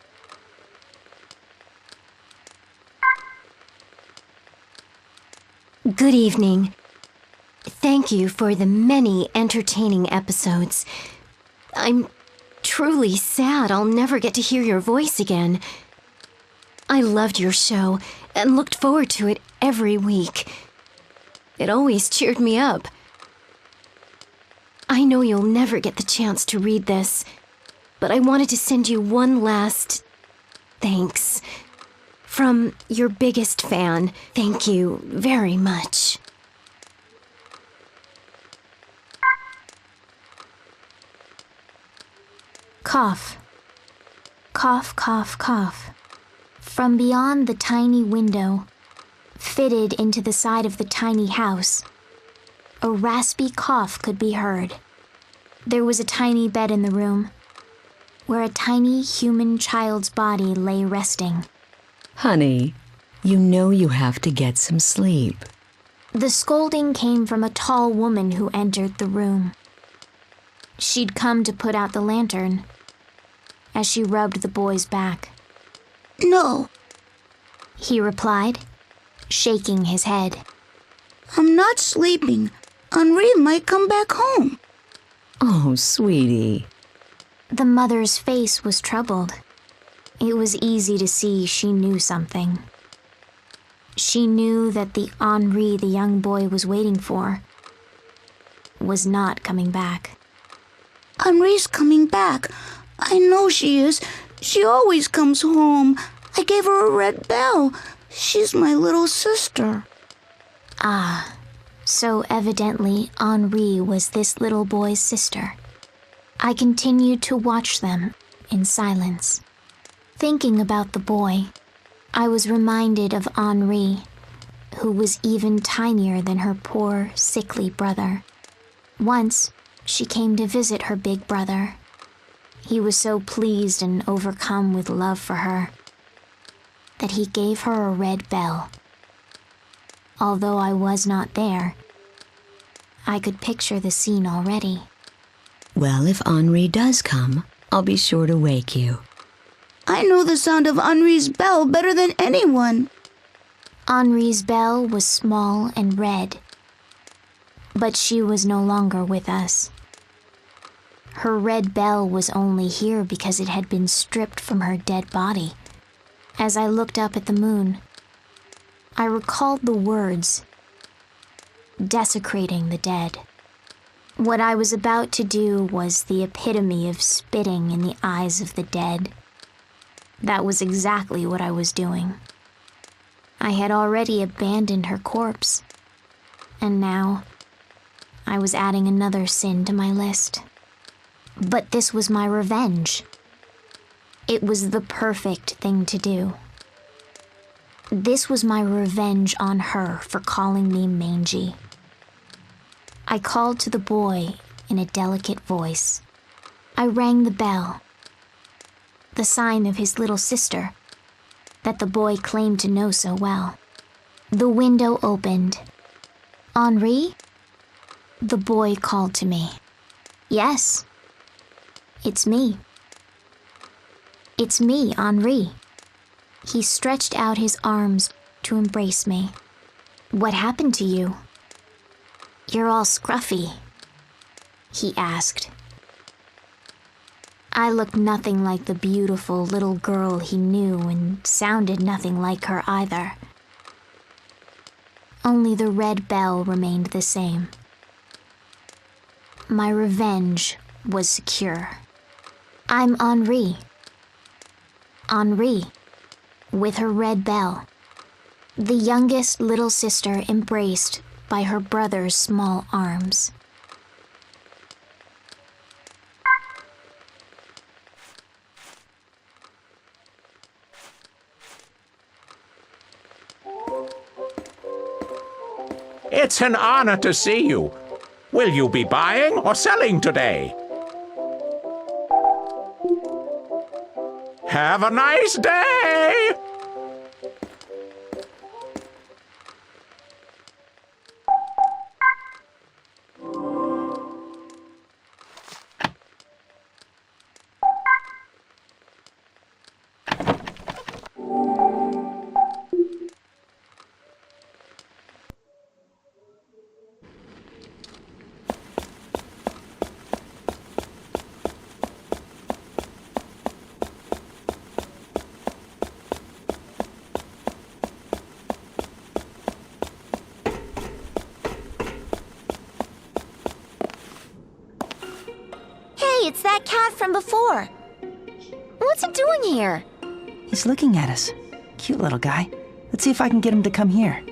Good evening. Thank you for the many entertaining episodes. I'm truly sad I'll never get to hear your voice again. I loved your show and looked forward to it every week. It always cheered me up. I know you'll never get the chance to read this, but I wanted to send you one last thanks. From your biggest fan, thank you very much. Cough. Cough, cough, cough. From beyond the tiny window, fitted into the side of the tiny house, a raspy cough could be heard. There was a tiny bed in the room, where a tiny human child's body lay resting. Honey, you know you have to get some sleep. The scolding came from a tall woman who entered the room. She'd come to put out the lantern as she rubbed the boy's back. No, he replied, shaking his head. I'm not sleeping. Henri might come back home. Oh, sweetie. The mother's face was troubled. It was easy to see she knew something. She knew that the Henri the young boy was waiting for was not coming back. Henri's coming back. I know she is. She always comes home. I gave her a red bell. She's my little sister. Ah, so evidently Henri was this little boy's sister. I continued to watch them in silence. Thinking about the boy, I was reminded of Henri, who was even tinier than her poor, sickly brother. Once, she came to visit her big brother. He was so pleased and overcome with love for her that he gave her a red bell. Although I was not there, I could picture the scene already. Well, if Henri does come, I'll be sure to wake you. I know the sound of Henri's bell better than anyone. Henri's bell was small and red, but she was no longer with us. Her red bell was only here because it had been stripped from her dead body. As I looked up at the moon, I recalled the words, desecrating the dead. What I was about to do was the epitome of spitting in the eyes of the dead. That was exactly what I was doing. I had already abandoned her corpse, and now I was adding another sin to my list. But this was my revenge. It was the perfect thing to do. This was my revenge on her for calling me mangy. I called to the boy in a delicate voice. I rang the bell, the sign of his little sister that the boy claimed to know so well. The window opened. Henri? The boy called to me. Yes, it's me. It's me, Henri. He stretched out his arms to embrace me. What happened to you? You're all scruffy, he asked. I looked nothing like the beautiful little girl he knew and sounded nothing like her either. Only the red bell remained the same. My revenge was secure. I'm Henri. Henri, with her red bell. The youngest little sister embraced by her brother's small arms. It's an honor to see you. Will you be buying or selling today? Have a nice day! Hey, it's that cat from before. What's it doing here? He's looking at us. Cute little guy. Let's see if I can get him to come here.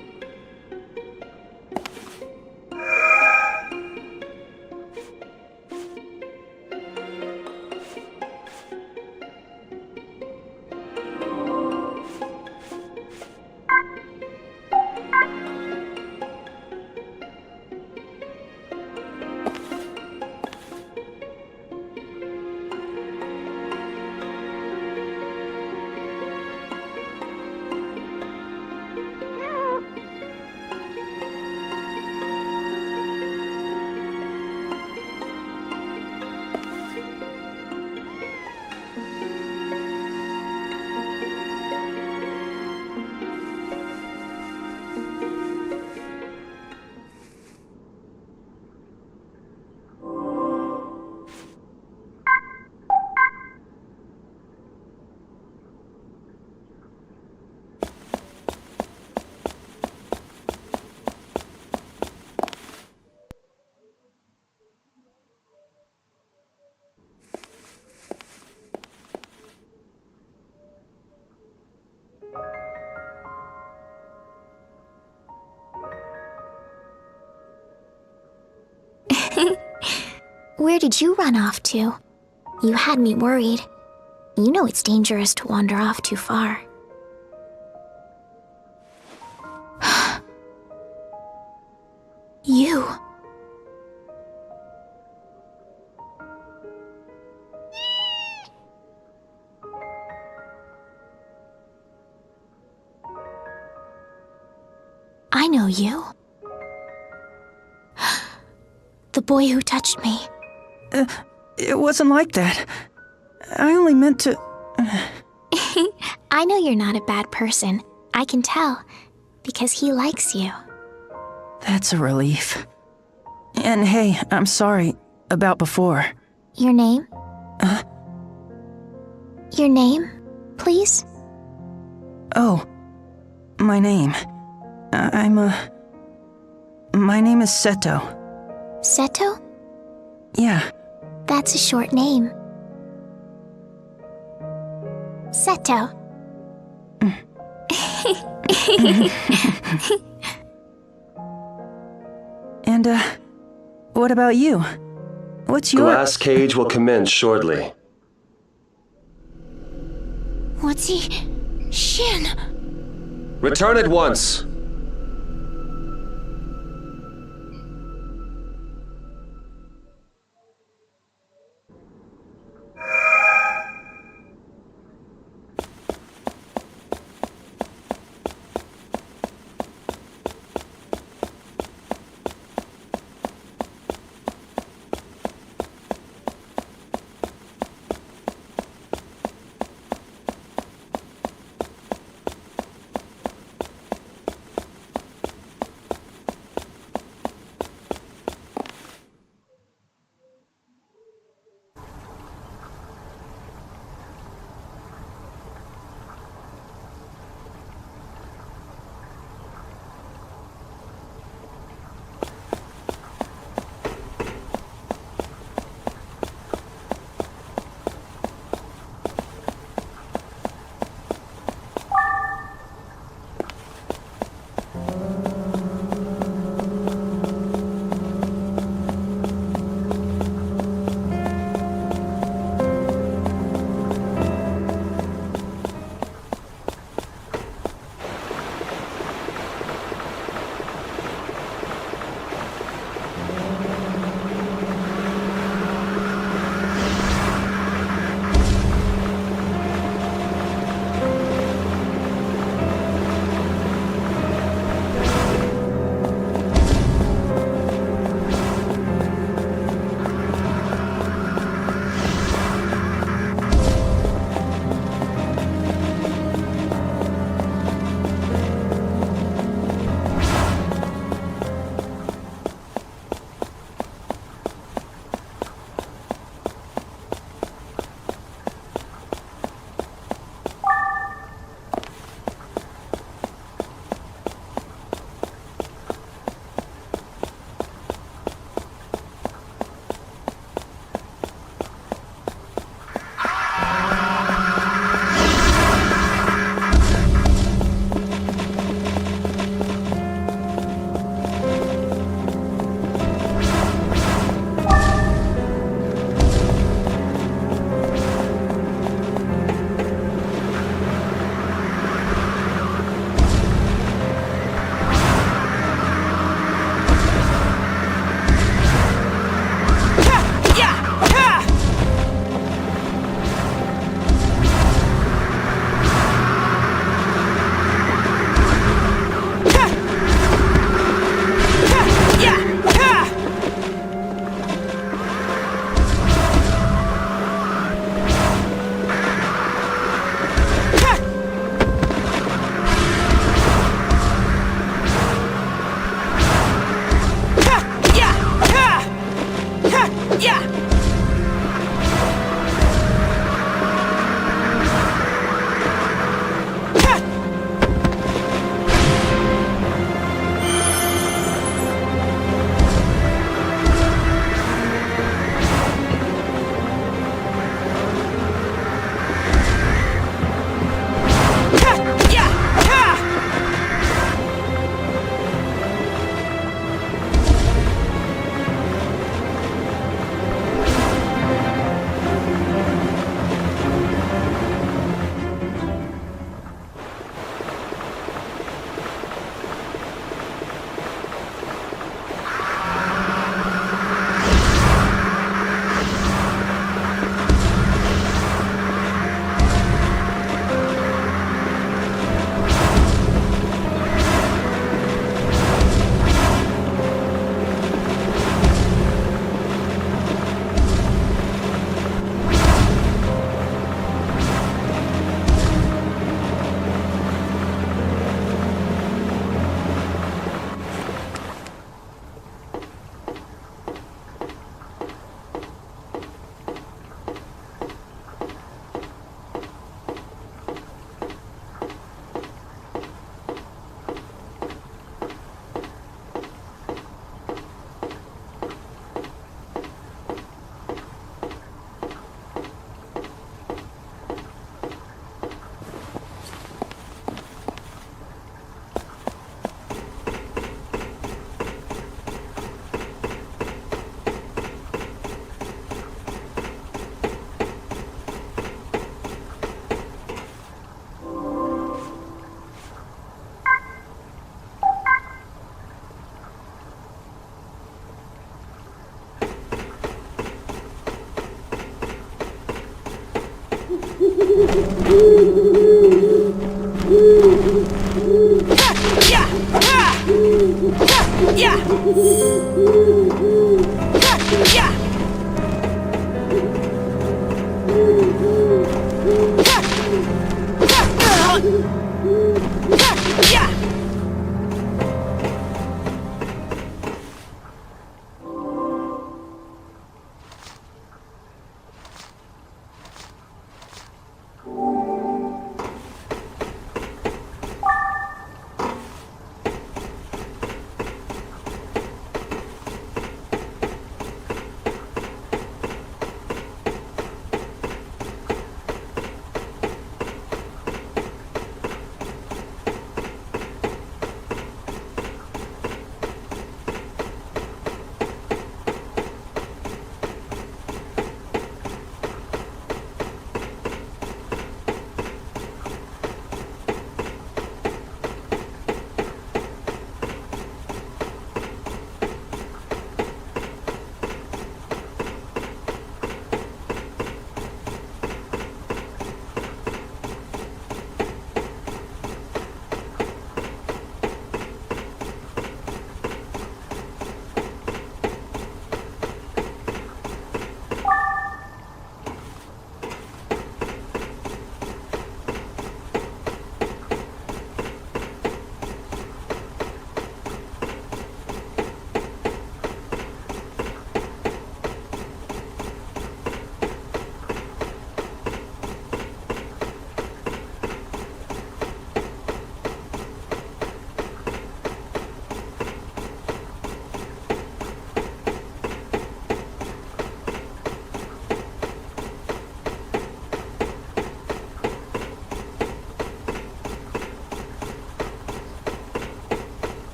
Where did you run off to? You had me worried. You know it's dangerous to wander off too far. You. I know you. The boy who touched me. It wasn't like that. I only meant to... I know you're not a bad person. I can tell. Because he likes you. That's a relief. And hey, I'm sorry about before. Your name? Your name, please? Oh, my name. My name is Seto. Seto? Yeah. That's a short name. Seto. And, what about you? What's your... Glass cage will commence shortly. What's he... Shin? Return at once.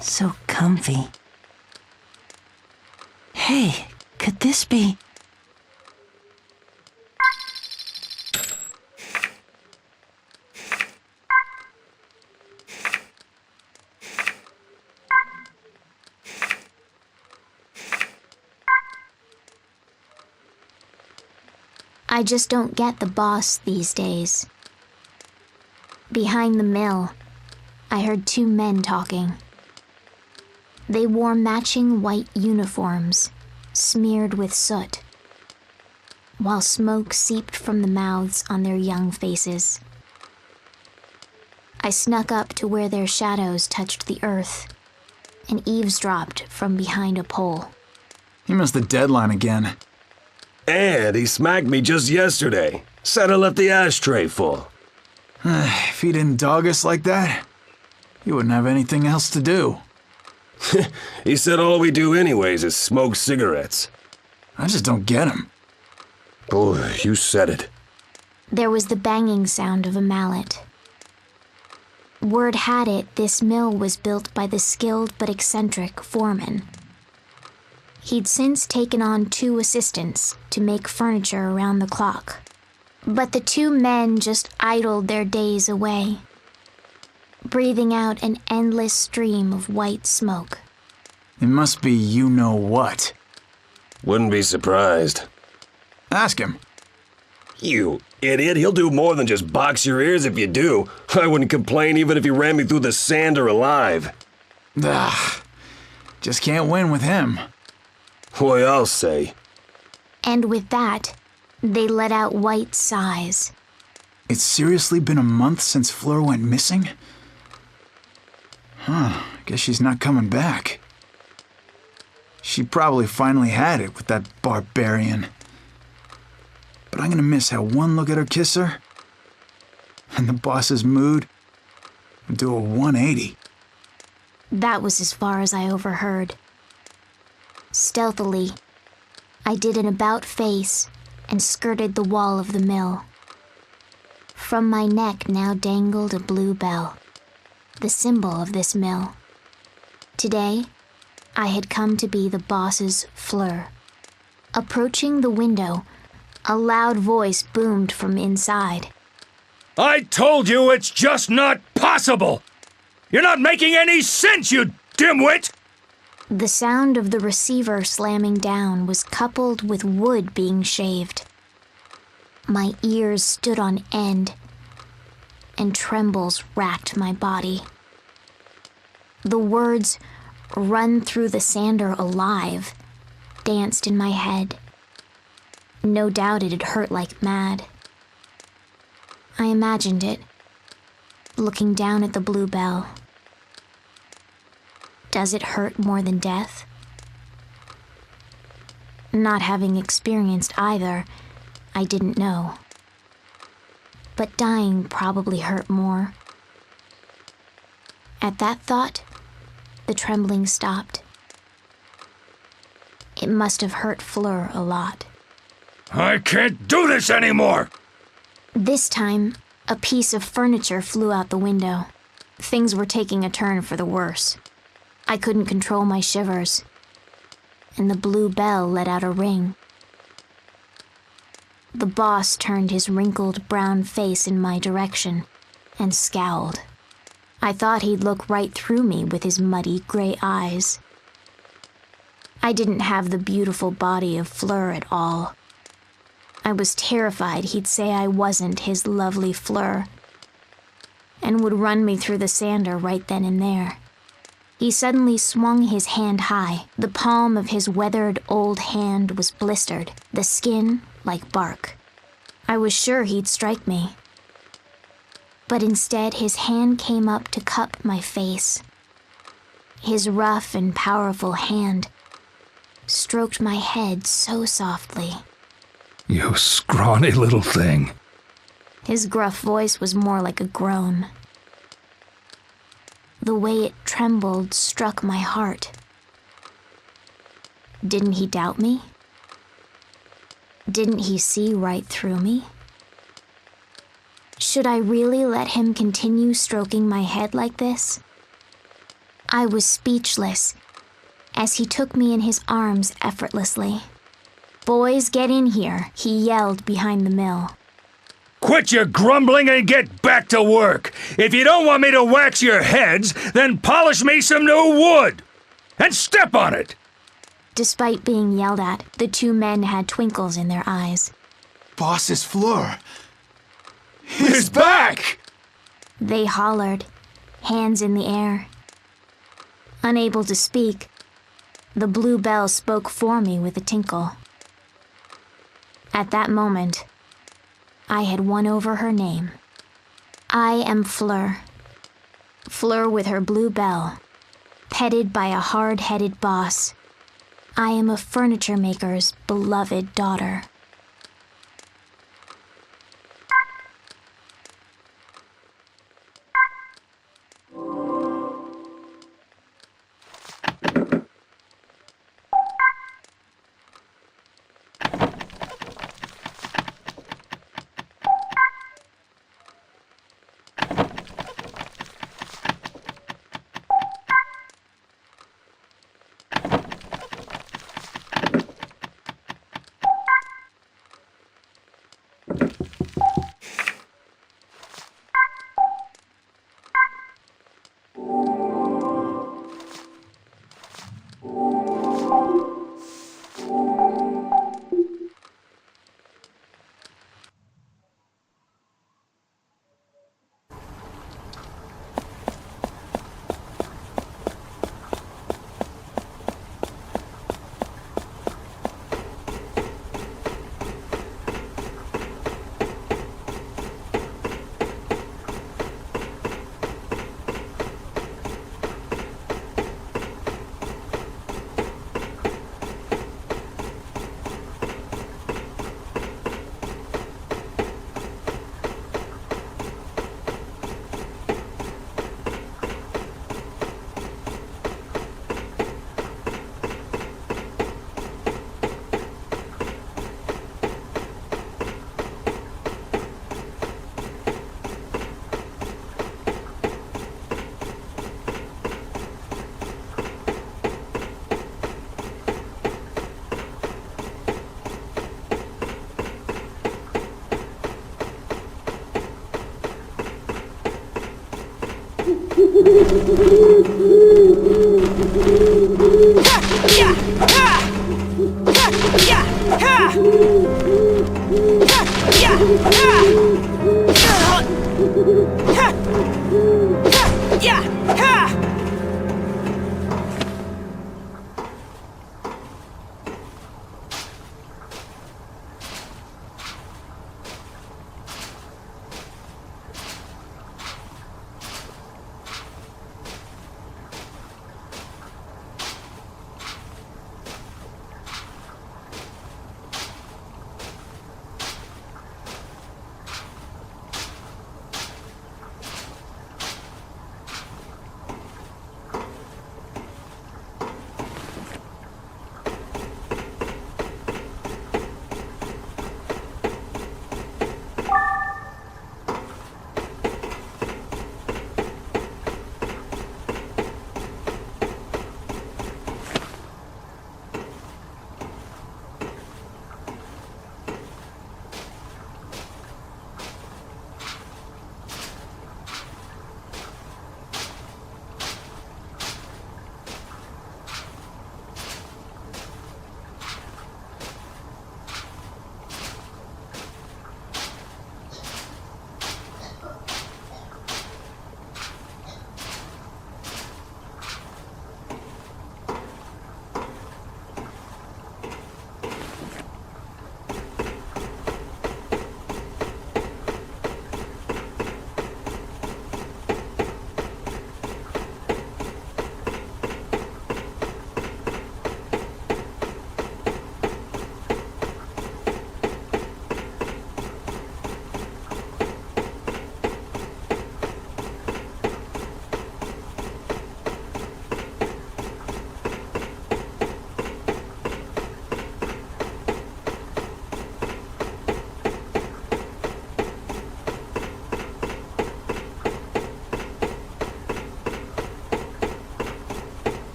So comfy. Hey, could this be... I just don't get the boss these days. Behind the mill, I heard two men talking. They wore matching white uniforms, smeared with soot, while smoke seeped from the mouths on their young faces. I snuck up to where their shadows touched the earth and eavesdropped from behind a pole. He missed the deadline again. And he smacked me just yesterday. Said I left the ashtray full. If he didn't dog us like that, he wouldn't have anything else to do. He said all we do anyways is smoke cigarettes. I just don't get him. Oh, you said it. There was the banging sound of a mallet. Word had it this mill was built by the skilled but eccentric foreman. He'd since taken on 2 assistants to make furniture around the clock. But the 2 men just idled their days away, breathing out an endless stream of white smoke. It must be you-know-what. Wouldn't be surprised. Ask him. You idiot, he'll do more than just box your ears if you do. I wouldn't complain even if he ran me through the sander alive. Just can't win with him. Boy, I'll say. And with that, they let out white sighs. It's seriously been a month since Fleur went missing? Guess she's not coming back. She probably finally had it with that barbarian. But I'm gonna miss how one look at her kiss her, and the boss's mood would do a 180. That was as far as I overheard. Stealthily, I did an about-face and skirted the wall of the mill. From my neck now dangled a blue bell, the symbol of this mill. Today, I had come to be the boss's Fleur. Approaching the window, a loud voice boomed from inside. I told you it's just not possible! You're not making any sense, you dimwit! The sound of the receiver slamming down was coupled with wood being shaved. My ears stood on end, and trembles racked my body. The words, "Run through the sander alive," danced in my head. No doubt it had hurt like mad. I imagined it, looking down at the blue bell. Does it hurt more than death? Not having experienced either, I didn't know. But dying probably hurt more. At that thought, the trembling stopped. It must have hurt Fleur a lot. I can't do this anymore! This time, a piece of furniture flew out the window. Things were taking a turn for the worse. I couldn't control my shivers, and the blue bell let out a ring. The boss turned his wrinkled brown face in my direction and scowled. I thought he'd look right through me with his muddy gray eyes. I didn't have the beautiful body of Fleur at all. I was terrified he'd say I wasn't his lovely Fleur and would run me through the sander right then and there. He suddenly swung his hand high. The palm of his weathered old hand was blistered, the skin like bark. I was sure he'd strike me. But instead, his hand came up to cup my face. His rough and powerful hand stroked my head so softly. You scrawny little thing. His gruff voice was more like a groan. The way it trembled struck my heart. Didn't he doubt me? Didn't he see right through me? Should I really let him continue stroking my head like this? I was speechless as he took me in his arms effortlessly. "Boys, get in here," he yelled behind the mill. Quit your grumbling and get back to work! If you don't want me to wax your heads, then polish me some new wood! And step on it! Despite being yelled at, the two men had twinkles in their eyes. Boss's Fleur! He's back! They hollered, hands in the air. Unable to speak, the blue bell spoke for me with a tinkle. At that moment, I had won over her name. I am Fleur. Fleur with her blue bell, petted by a hard-headed boss. I am a furniture maker's beloved daughter.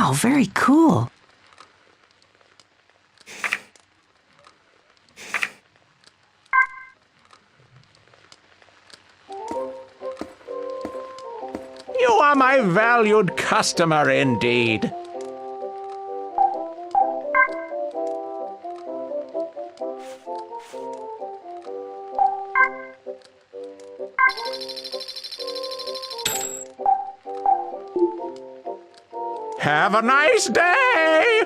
Wow, very cool. You are my valued customer indeed. Have a nice day!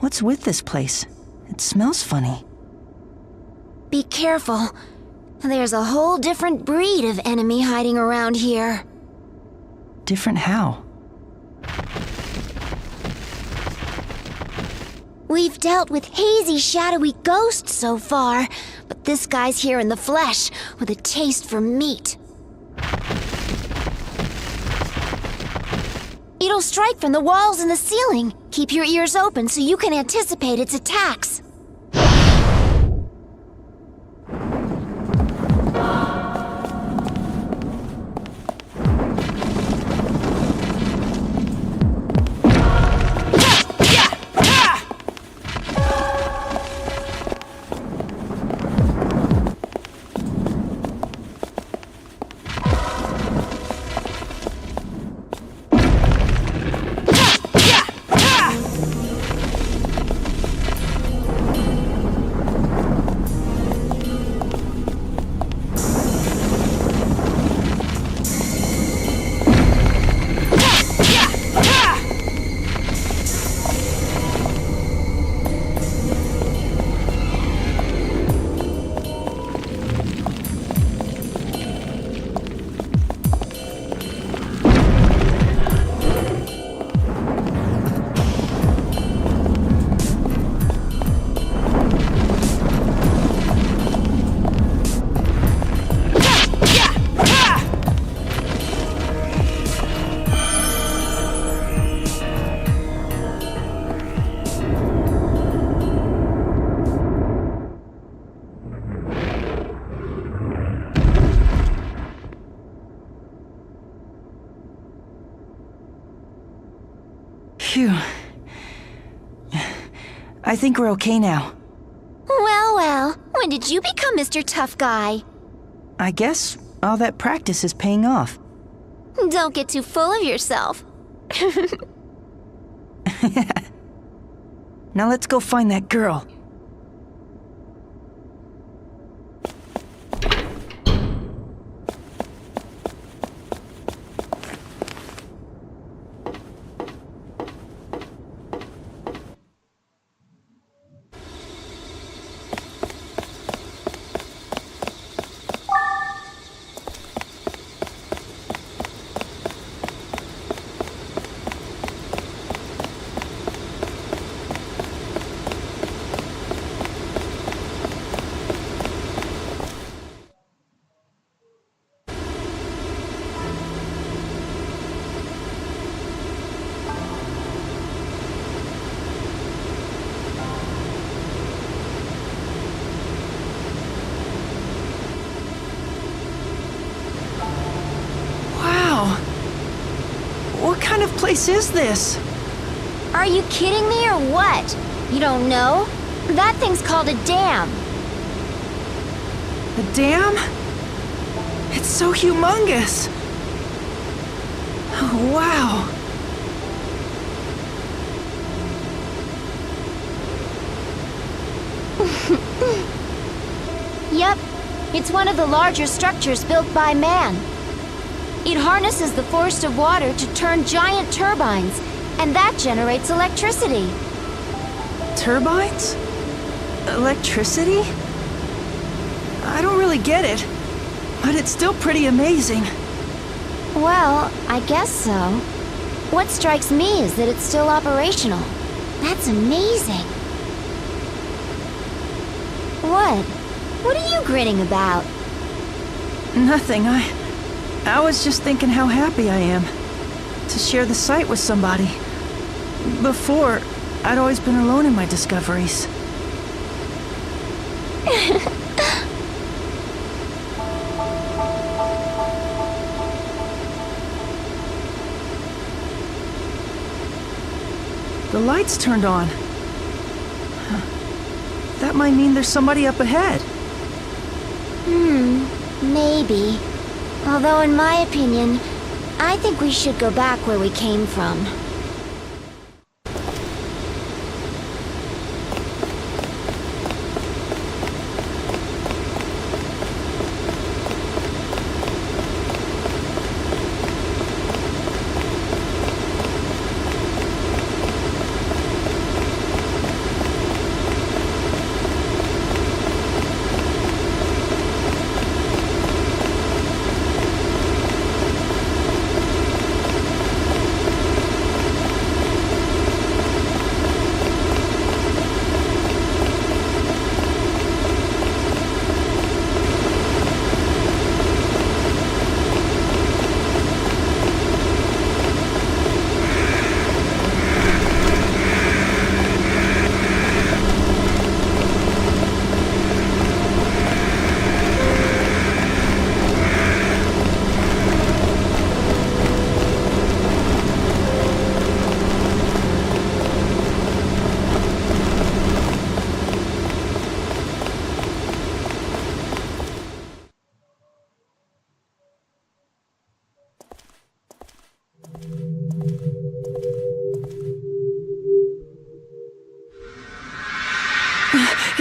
What's with this place? It smells funny. Be careful. There's a whole different breed of enemy hiding around here. Different how? We've dealt with hazy, shadowy ghosts so far, but this guy's here in the flesh, with a taste for meat. It'll strike from the walls and the ceiling. Keep your ears open so you can anticipate its attacks. Phew. I think we're okay now. Well, well. When did you become Mr. Tough Guy? I guess all that practice is paying off. Don't get too full of yourself. Now let's go find that girl. What kind of place is this? Are you kidding me or what? You don't know? That thing's called a dam. A dam? It's so humongous. Oh, wow. Yep, it's one of the larger structures built by man. It harnesses the force of water to turn giant turbines, and that generates electricity. Turbines? Electricity? I don't really get it, but it's still pretty amazing. Well, I guess so. What strikes me is that it's still operational. That's amazing. What? What are you grinning about? Nothing. I was just thinking how happy I am to share the site with somebody. Before, I'd always been alone in my discoveries. The lights turned on. That might mean there's somebody up ahead. Maybe. Although in my opinion, I think we should go back where we came from.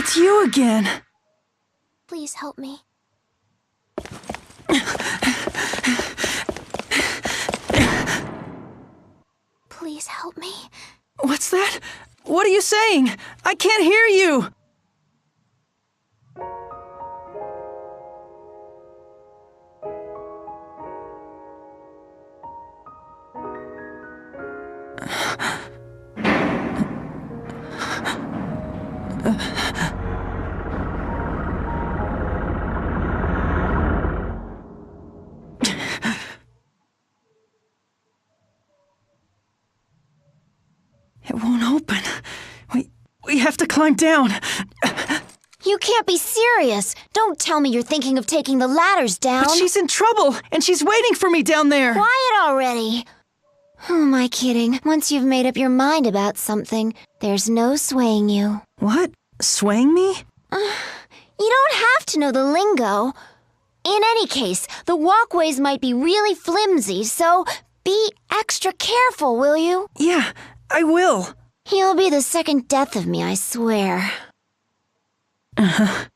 It's you again. Please help me. Please help me. What's that? What are you saying? I can't hear you! It won't open. We have to climb down. You can't be serious. Don't tell me you're thinking of taking the ladders down. But she's in trouble, and she's waiting for me down there. Quiet already. Who am I kidding? Once you've made up your mind about something, there's no swaying you. What? Swaying me? You don't have to know the lingo. In any case, the walkways might be really flimsy, so be extra careful, will you? Yeah, I will. You'll be the second death of me, I swear. Uh-huh.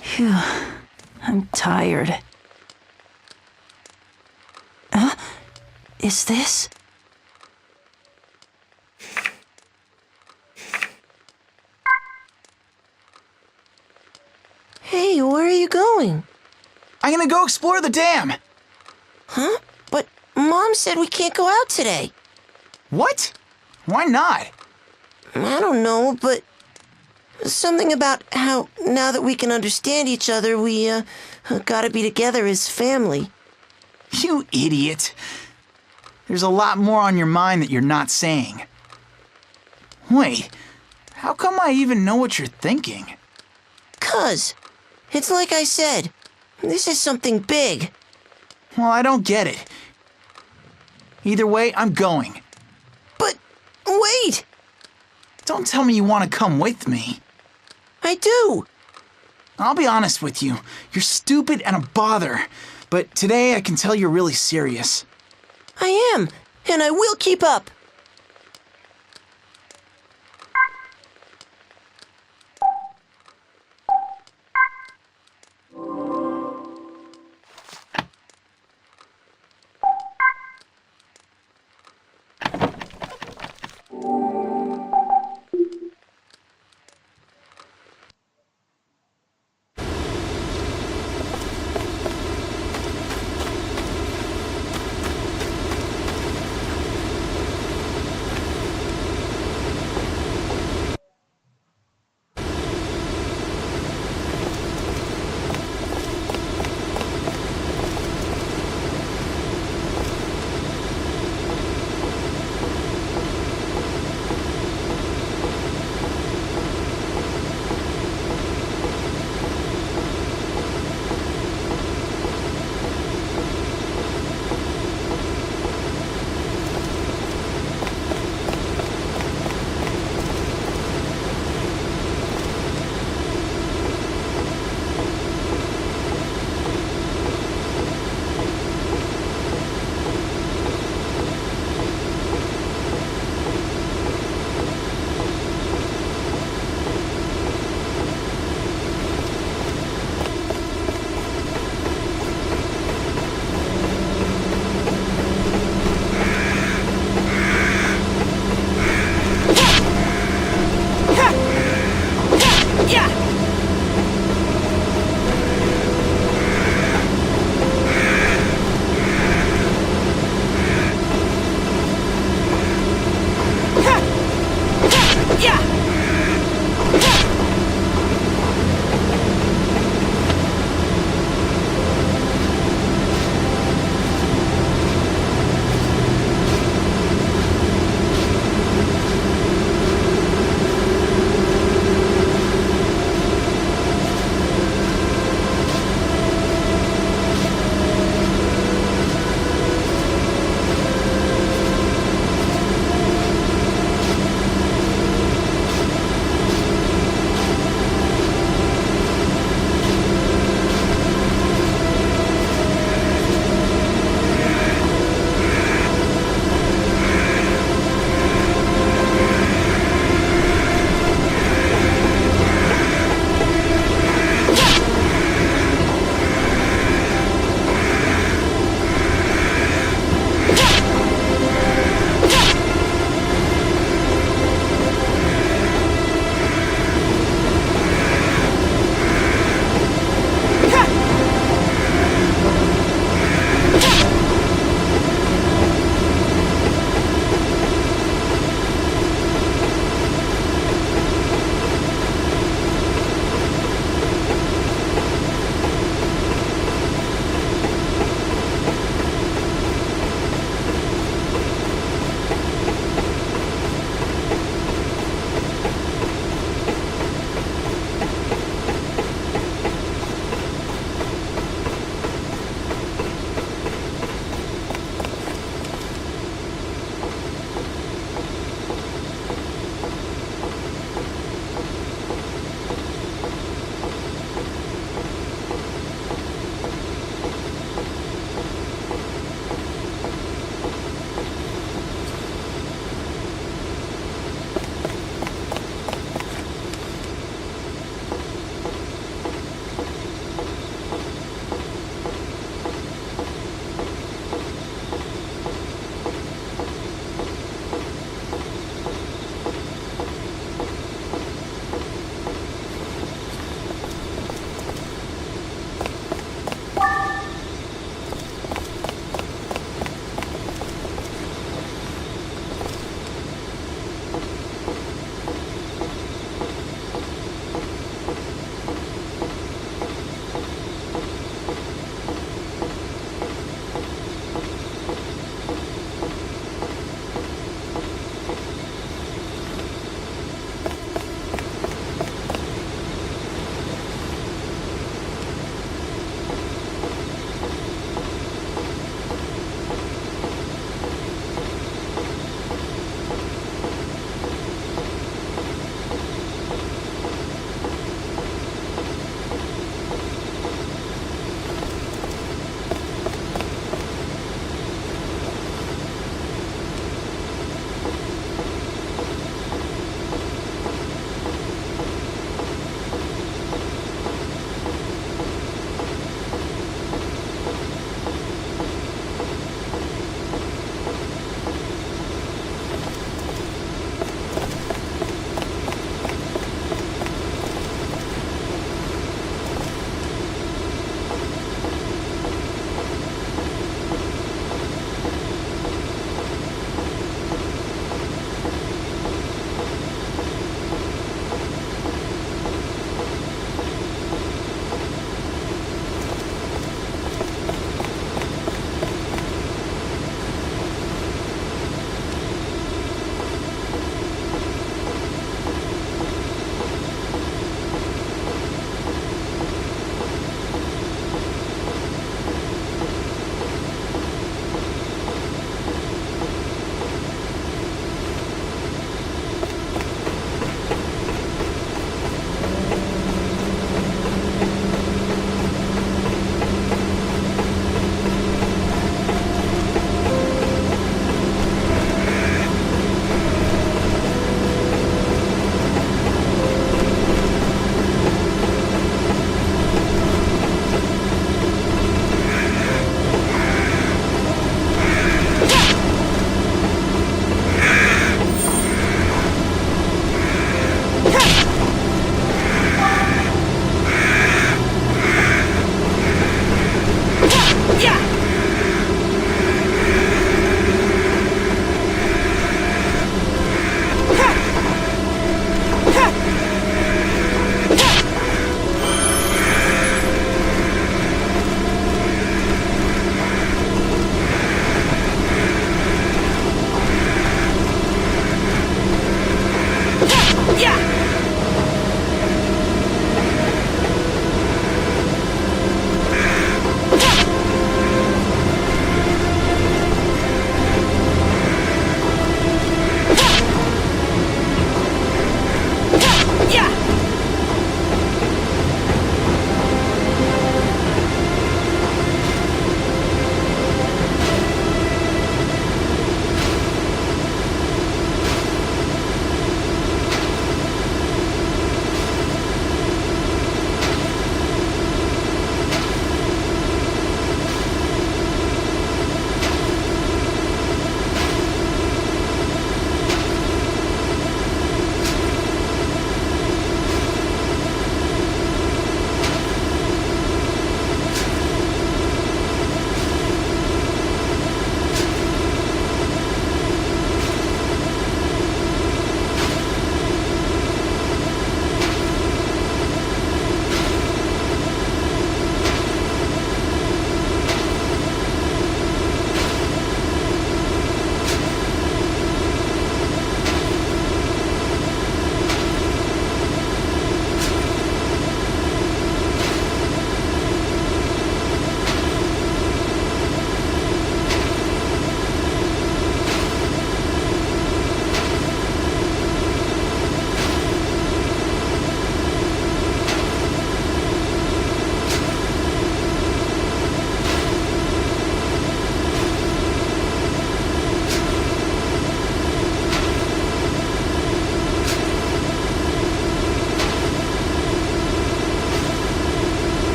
Phew, I'm tired. Huh? Is this? Hey, where are you going? I'm gonna go explore the dam. Huh? But Mom said we can't go out today. What? Why not? I don't know, but something about how now that we can understand each other, we, gotta be together as family. You idiot. There's a lot more on your mind that you're not saying. Wait, how come I even know what you're thinking? 'Cause it's like I said, this is something big. Well, I don't get it. Either way, I'm going. But wait! Don't tell me you want to come with me. I do. I'll be honest with you. You're stupid and a bother. But today I can tell you're really serious. I am, and I will keep up.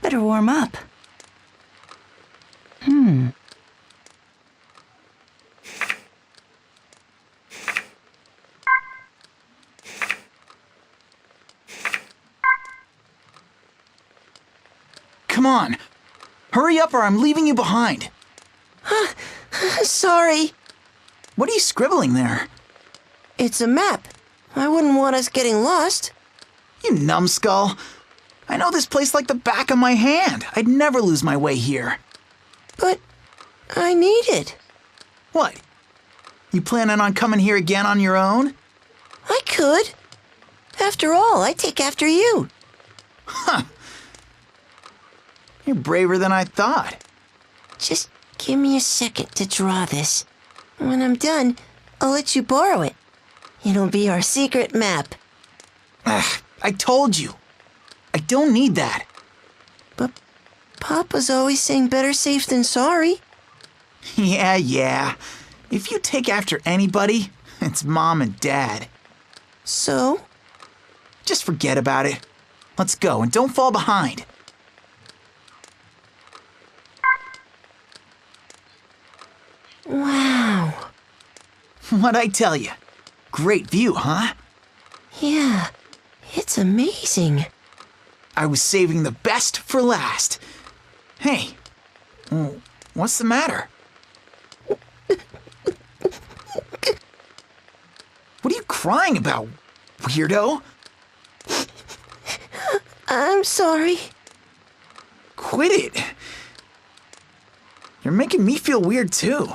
Better warm up. Come on. Hurry up or I'm leaving you behind. Sorry. What are you scribbling there? It's a map. I wouldn't want us getting lost. You numbskull. I know this place like the back of my hand. I'd never lose my way here. But I need it. What? You planning on coming here again on your own? I could. After all, I take after you. Huh. You're braver than I thought. Just give me a second to draw this. When I'm done, I'll let you borrow it. It'll be our secret map. I told you. I don't need that. But Papa's always saying better safe than sorry. Yeah. If you take after anybody, it's Mom and Dad. So? Just forget about it. Let's go and don't fall behind. Wow. What'd I tell you? Great view, huh? Yeah, it's amazing. I was saving the best for last. Hey, what's the matter? What are you crying about, weirdo? I'm sorry. Quit it. You're making me feel weird too.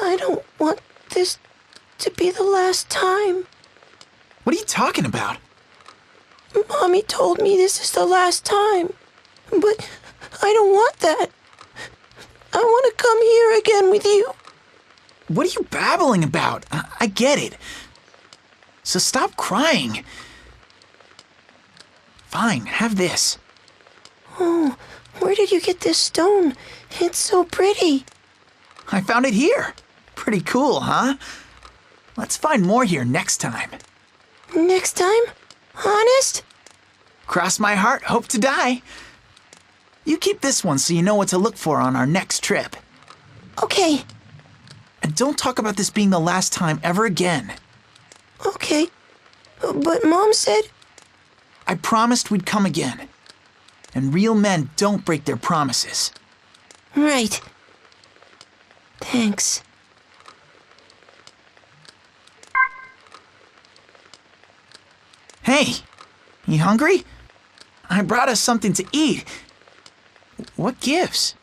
I don't want this to be the last time. What are you talking about? Mommy told me this is the last time. But I don't want that. I want to come here again with you. What are you babbling about? I get it. So stop crying. Fine, have this. Oh, where did you get this stone? It's so pretty. I found it here. Pretty cool, huh? Let's find more here next time. Next time? Honest? Cross my heart, hope to die. You keep this one so you know what to look for on our next trip. Okay. And don't talk about this being the last time ever again. Okay. But Mom said... I promised we'd come again. And real men don't break their promises. Right. Thanks. Hey, you hungry? I brought us something to eat. What gives?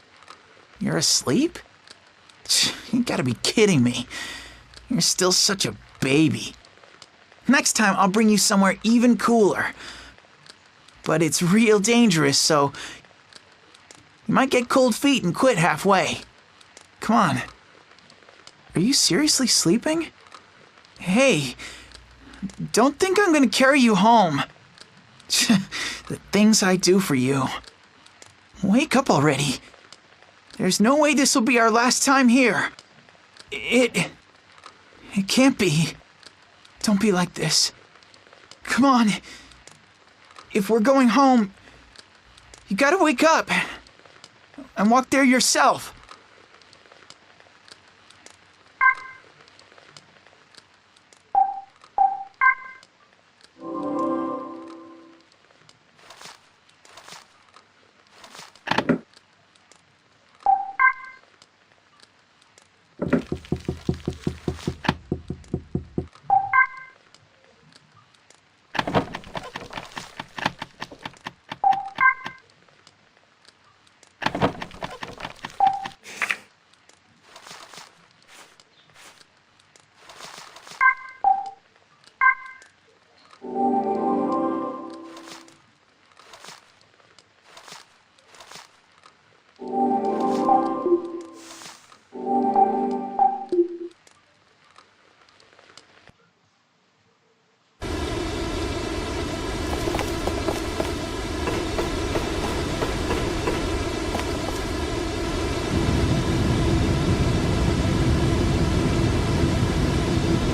You're asleep? You gotta be kidding me. You're still such a baby. Next time I'll bring you somewhere even cooler. But it's real dangerous, so you might get cold feet and quit halfway. Come on. Are you seriously sleeping? Hey, don't think I'm gonna carry you home. The things I do for you. Wake up already. There's no way this will be our last time here. It can't be. Don't be like this. Come on. If we're going home, you gotta wake up and walk there yourself.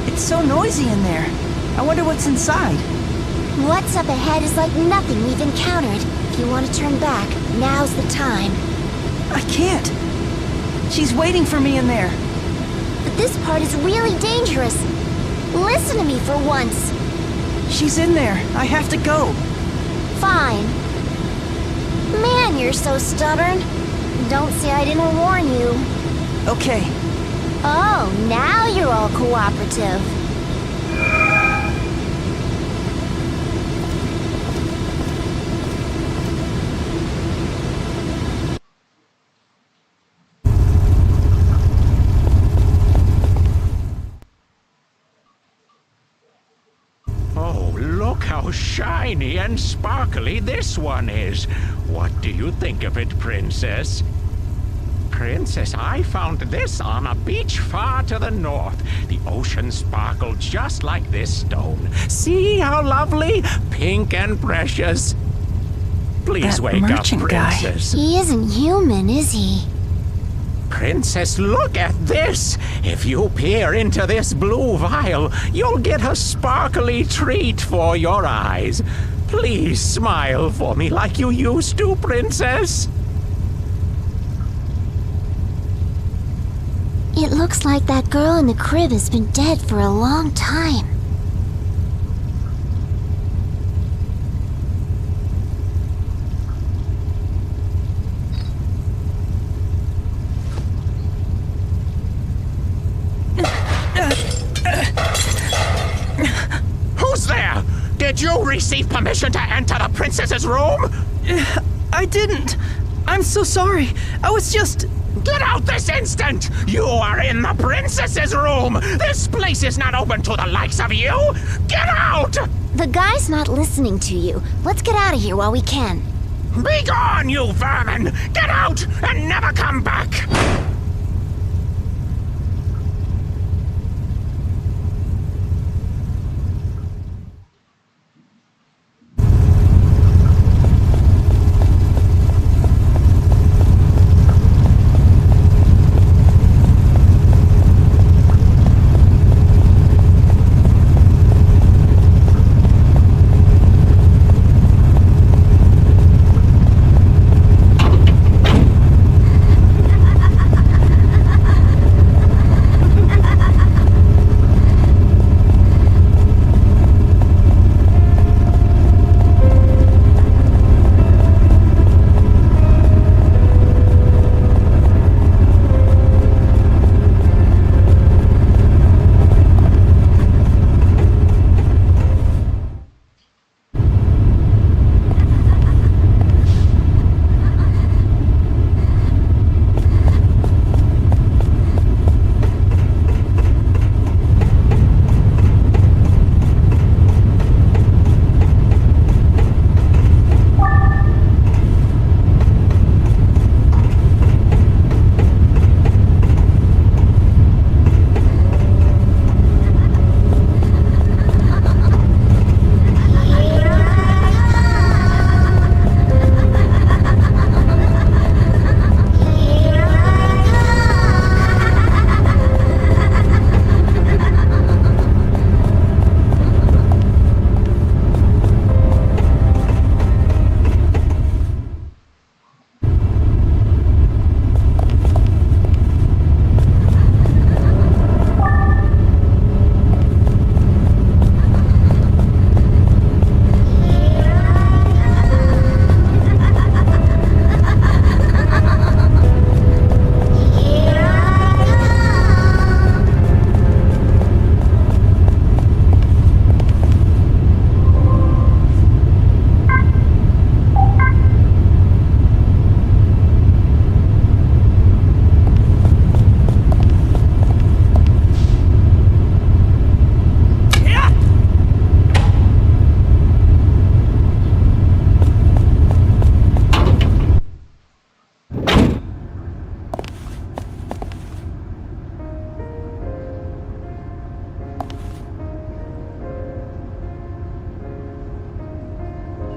It's so noisy in there. I wonder what's inside. What's up ahead is like nothing we've encountered. If you want to turn back, now's the time. I can't. She's waiting for me in there. But this part is really dangerous. Listen to me for once. She's in there. I have to go. Fine. Man, you're so stubborn. Don't say I didn't warn you. Okay. Oh, now you're all cooperative. Oh, look how shiny and sparkly this one is. What do you think of it, Princess? Princess, I found this on a beach far to the north. The ocean sparkled just like this stone. See how lovely? Pink and precious. Please That wake up, merchant guy. Princess. He isn't human, is he? Princess, look at this! If you peer into this blue vial, you'll get a sparkly treat for your eyes. Please smile for me like you used to, Princess. It looks like that girl in the crib has been dead for a long time. Who's there? Did you receive permission to enter the princess's room? I didn't. I'm so sorry. I was just... Get out this instant! You are in the princess's room! This place is not open to the likes of you! Get out! The guy's not listening to you. Let's get out of here while we can. Be gone, you vermin! Get out and never come back!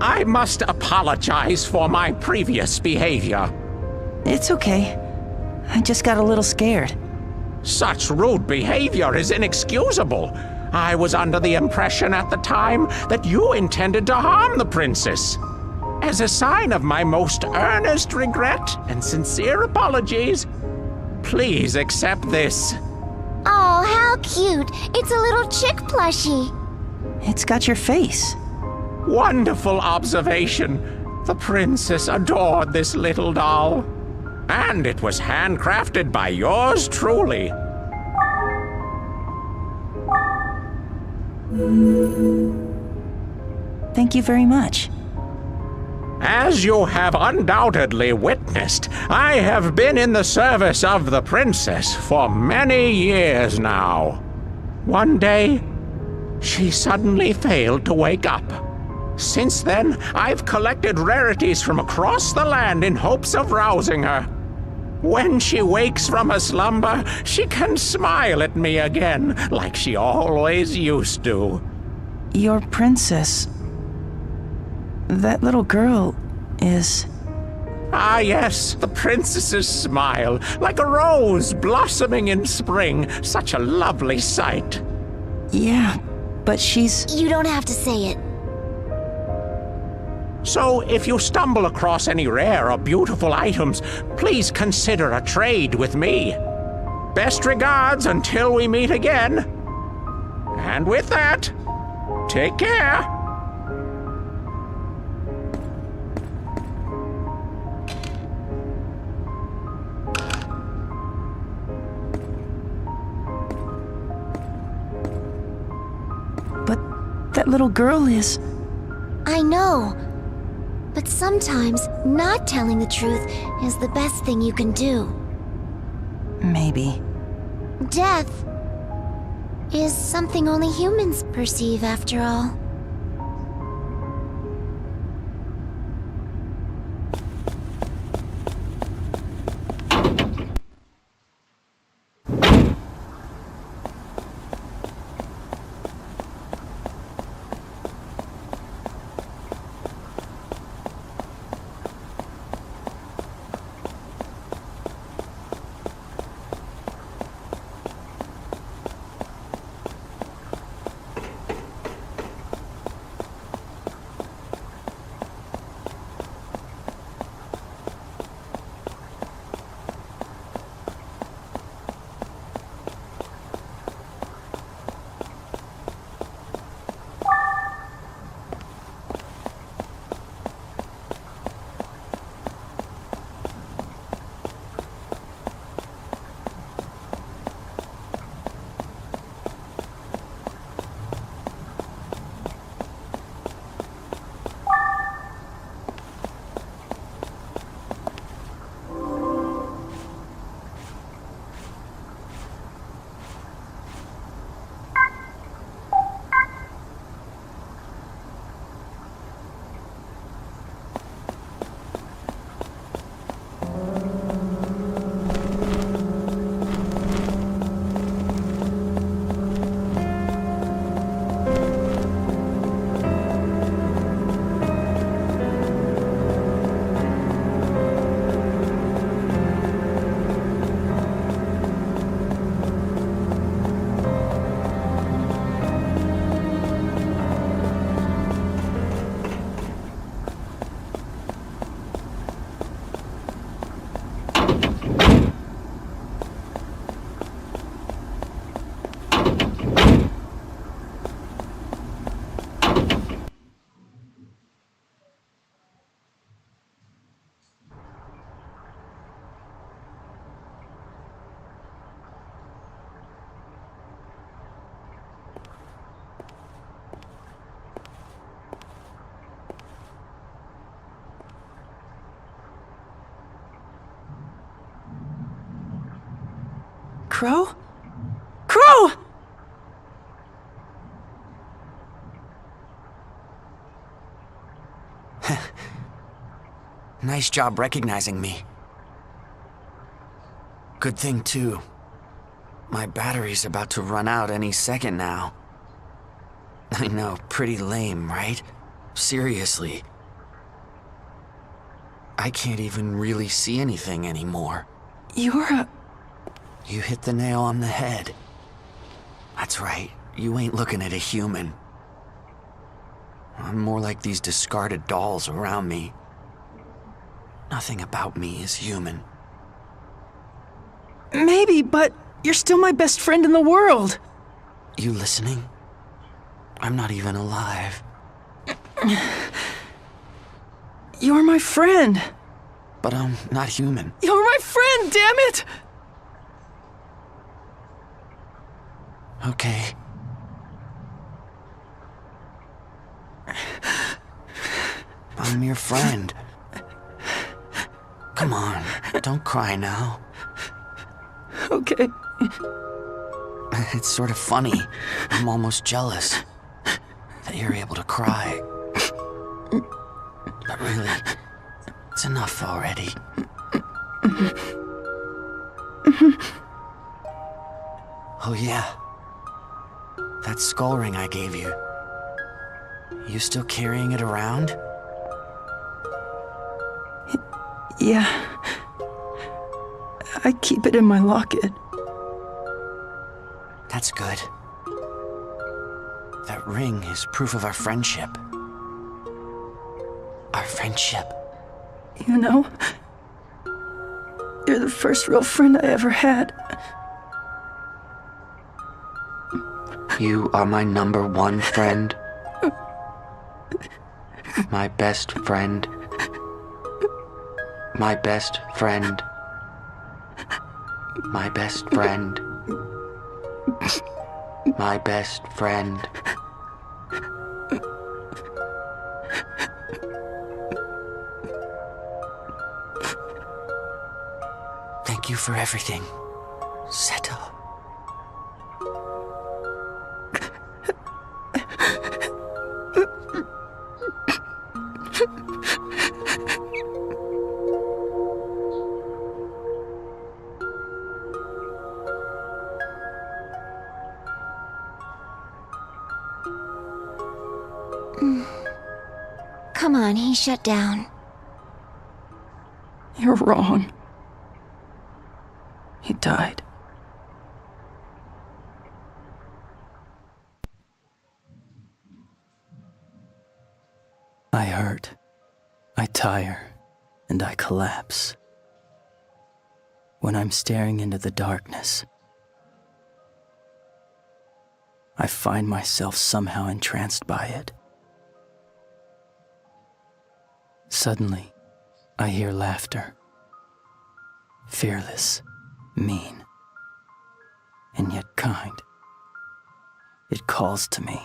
I must apologize for my previous behavior. It's okay. I just got a little scared. Such rude behavior is inexcusable. I was under the impression at the time that you intended to harm the princess. as a sign of my most earnest regret and sincere apologies, please accept this. Oh, how cute! It's a little chick plushie. It's got your face. Wonderful observation. The princess adored this little doll. And it was handcrafted by yours truly. Thank you very much. As you have undoubtedly witnessed, I have been in the service of the princess for many years now. One day, she suddenly failed to wake up. Since then, I've collected rarities from across the land in hopes of rousing her. When she wakes from her slumber, she can smile at me again, like she always used to. Your princess... That little girl is... Ah, yes, the princess's smile, like a rose blossoming in spring. Such a lovely sight. Yeah, but she's... You don't have to say it. So, if you stumble across any rare or beautiful items, please consider a trade with me. Best regards until we meet again. And with that, take care. But that little girl is... I know. But sometimes not telling the truth is the best thing you can do. Maybe. Death is something only humans perceive, after all. Crow? Crow! Nice job recognizing me. Good thing, too. My battery's about to run out any second now. I know, pretty lame, right? Seriously. I can't even really see anything anymore. You're a... You hit the nail on the head. That's right, you ain't looking at a human. I'm more like these discarded dolls around me. Nothing about me is human. Maybe, but you're still my best friend in the world. You listening? I'm not even alive. You're my friend. But I'm not human. You're my friend, damn it! Okay. I'm your friend. Come on, don't cry now. Okay. It's sort of funny. I'm almost jealous that you're able to cry. But really, it's enough already. Oh yeah. That skull ring I gave you. You still carrying it around? Yeah. I keep it in my locket. That's good. That ring is proof of our friendship. Our friendship. You know, you're the first real friend I ever had. You are my #1 friend. My best friend. My best friend. My best friend. My best friend. Thank you for everything, Seto. Come on, he shut down. You're wrong. He died. I hurt, I tire, and I collapse. When I'm staring into the darkness, I find myself somehow entranced by it. Suddenly, I hear laughter. Fearless, mean, and yet kind. It calls to me.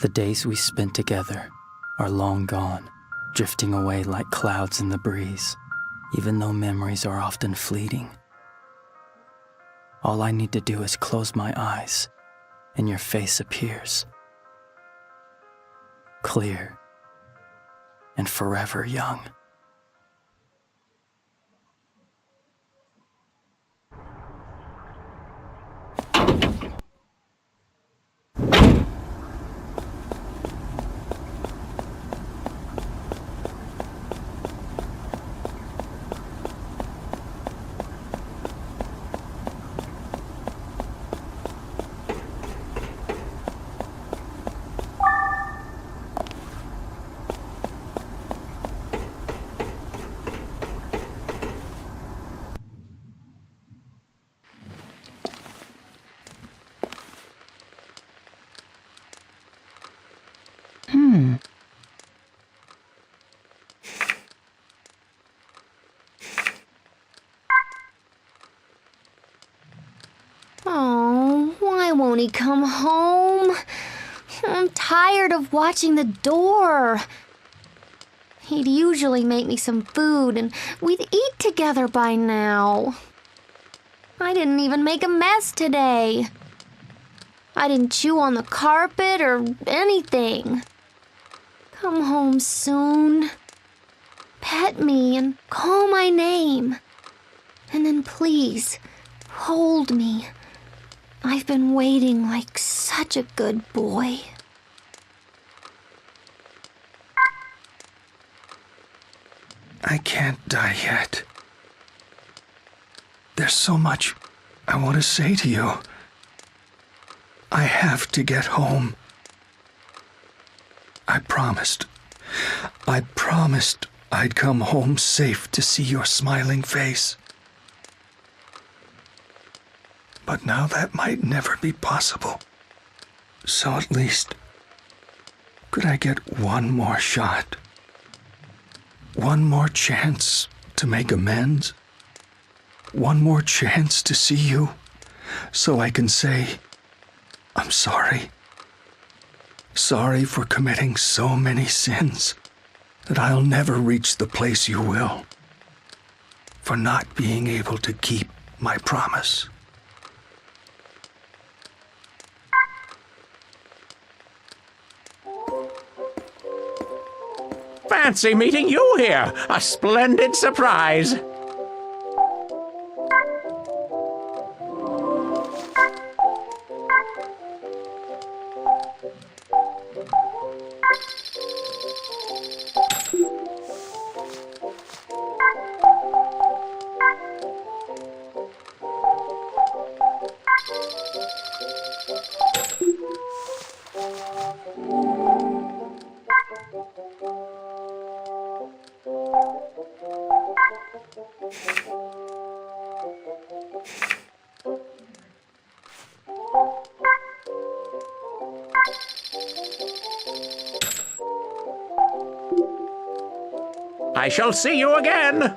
The days we spent together are long gone, drifting away like clouds in the breeze, even though memories are often fleeting. All I need to do is close my eyes, and your face appears. Clear and forever young. Oh, why won't he come home? I'm tired of watching the door. He'd usually make me some food and we'd eat together by now. I didn't even make a mess today. I didn't chew on the carpet or anything. Come home soon. Pet me and call my name. And then please, hold me. I've been waiting like such a good boy. I can't die yet. There's so much I want to say to you. I have to get home. I promised I'd come home safe to see your smiling face. But now that might never be possible. So at least, could I get one more shot? One more chance to make amends? One more chance to see you, so I can say, I'm sorry. Sorry for committing so many sins that I'll never reach the place you will. For not being able to keep my promise. Fancy meeting you here. A splendid surprise. I shall see you again.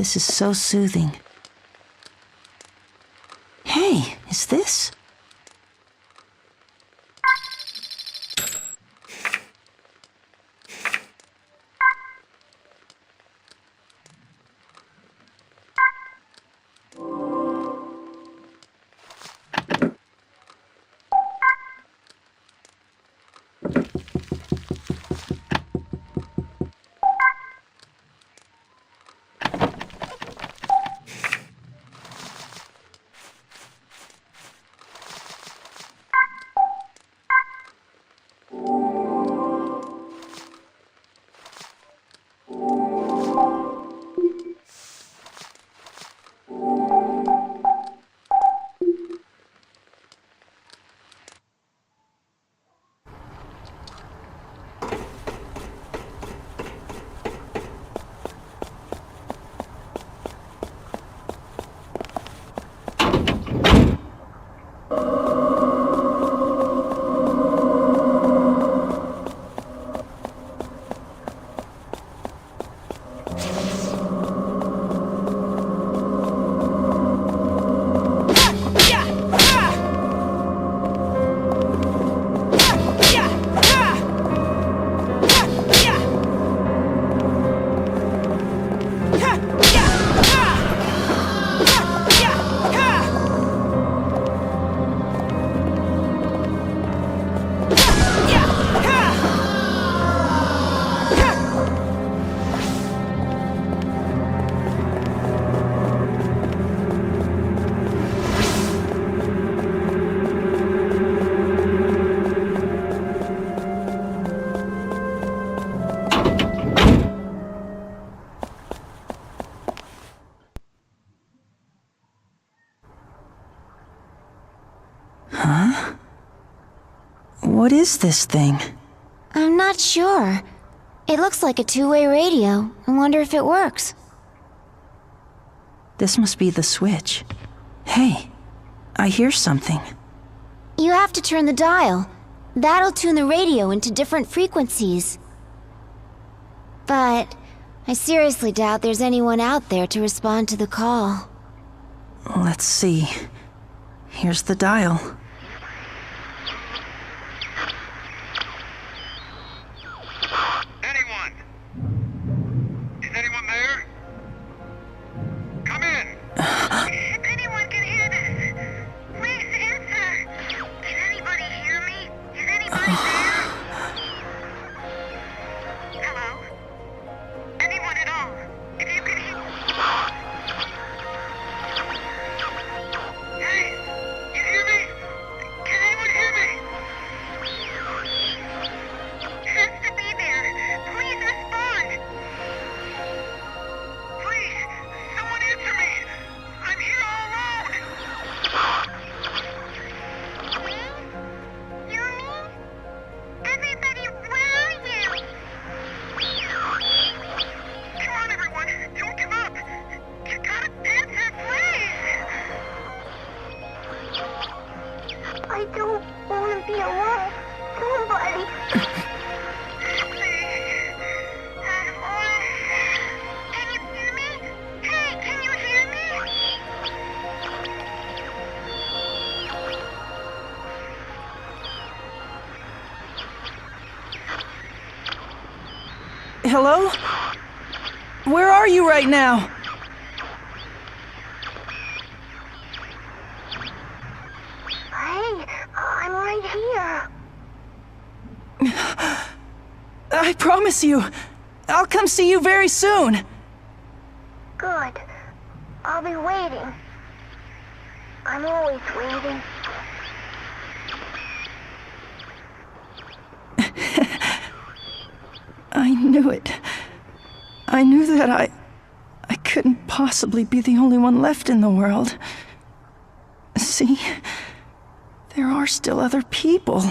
This is so soothing. Hey, is this? Huh? What is this thing? I'm not sure. It looks like a two-way radio. I wonder if it works. This must be the switch. Hey, I hear something. You have to turn the dial. That'll tune the radio into different frequencies. But I seriously doubt there's anyone out there to respond to the call. Let's see. Here's the dial. Hello? Where are you right now? Hey, I'm right here. I promise you, I'll come see you very soon. Good. I'll be waiting. I'm always waiting. I knew it. I knew that I couldn't possibly be the only one left in the world. See? There are still other people.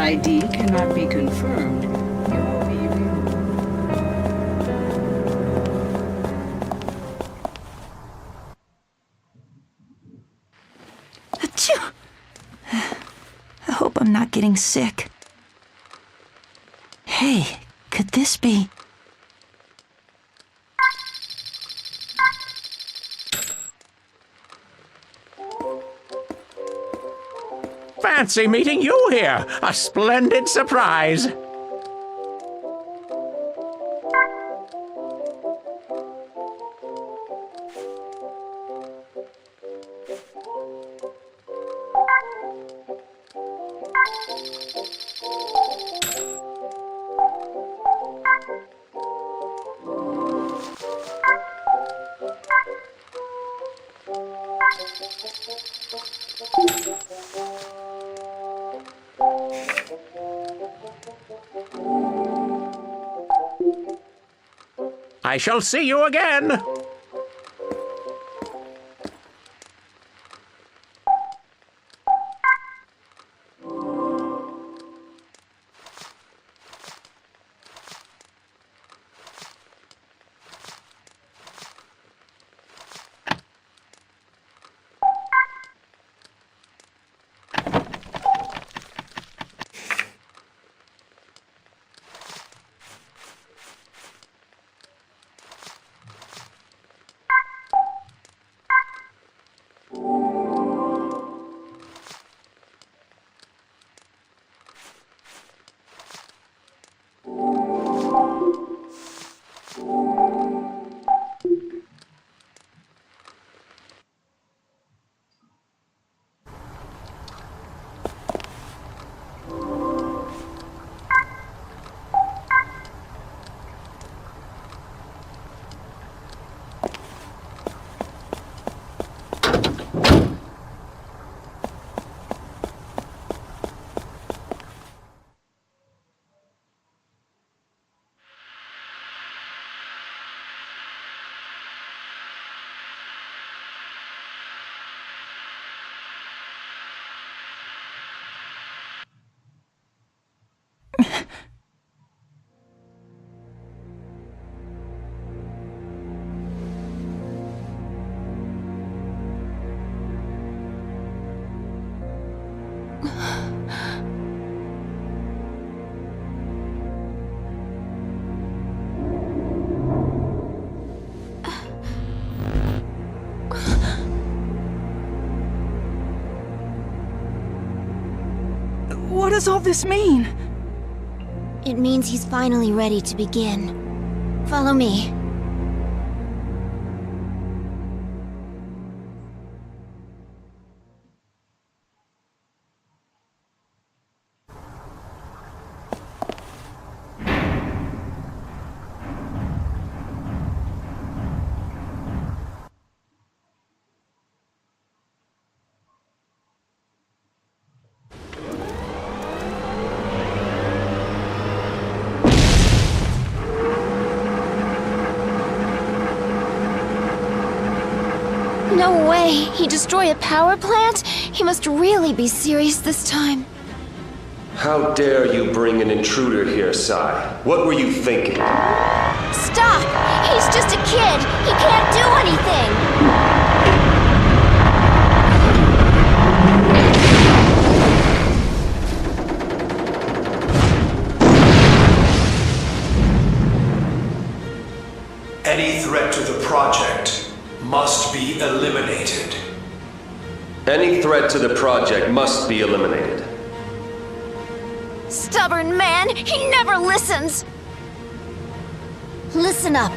ID cannot be confirmed, you will be removed. Achoo! I hope I'm not getting sick. Hey, could this be... Fancy meeting you here. A splendid surprise. I shall see you again. What does all this mean? It means he's finally ready to begin. Follow me. No way! He destroyed a power plant? He must really be serious this time. How dare you bring an intruder here, Sai? What were you thinking? Stop! He's just a kid! He can't do anything! Any threat to the project must be eliminated. Any threat to the project must be eliminated. Stubborn man! He never listens! Listen up.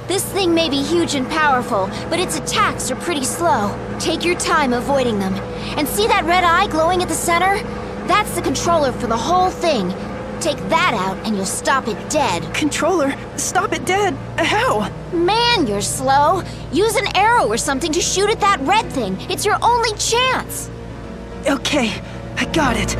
This thing may be huge and powerful, but its attacks are pretty slow. Take your time avoiding them. And see that red eye glowing at the center? That's the controller for the whole thing. Take that out and you'll stop it dead. Controller? Stop it dead? How? Man, you're slow. Use an arrow or something to shoot at that red thing. It's your only chance. Okay, I got it.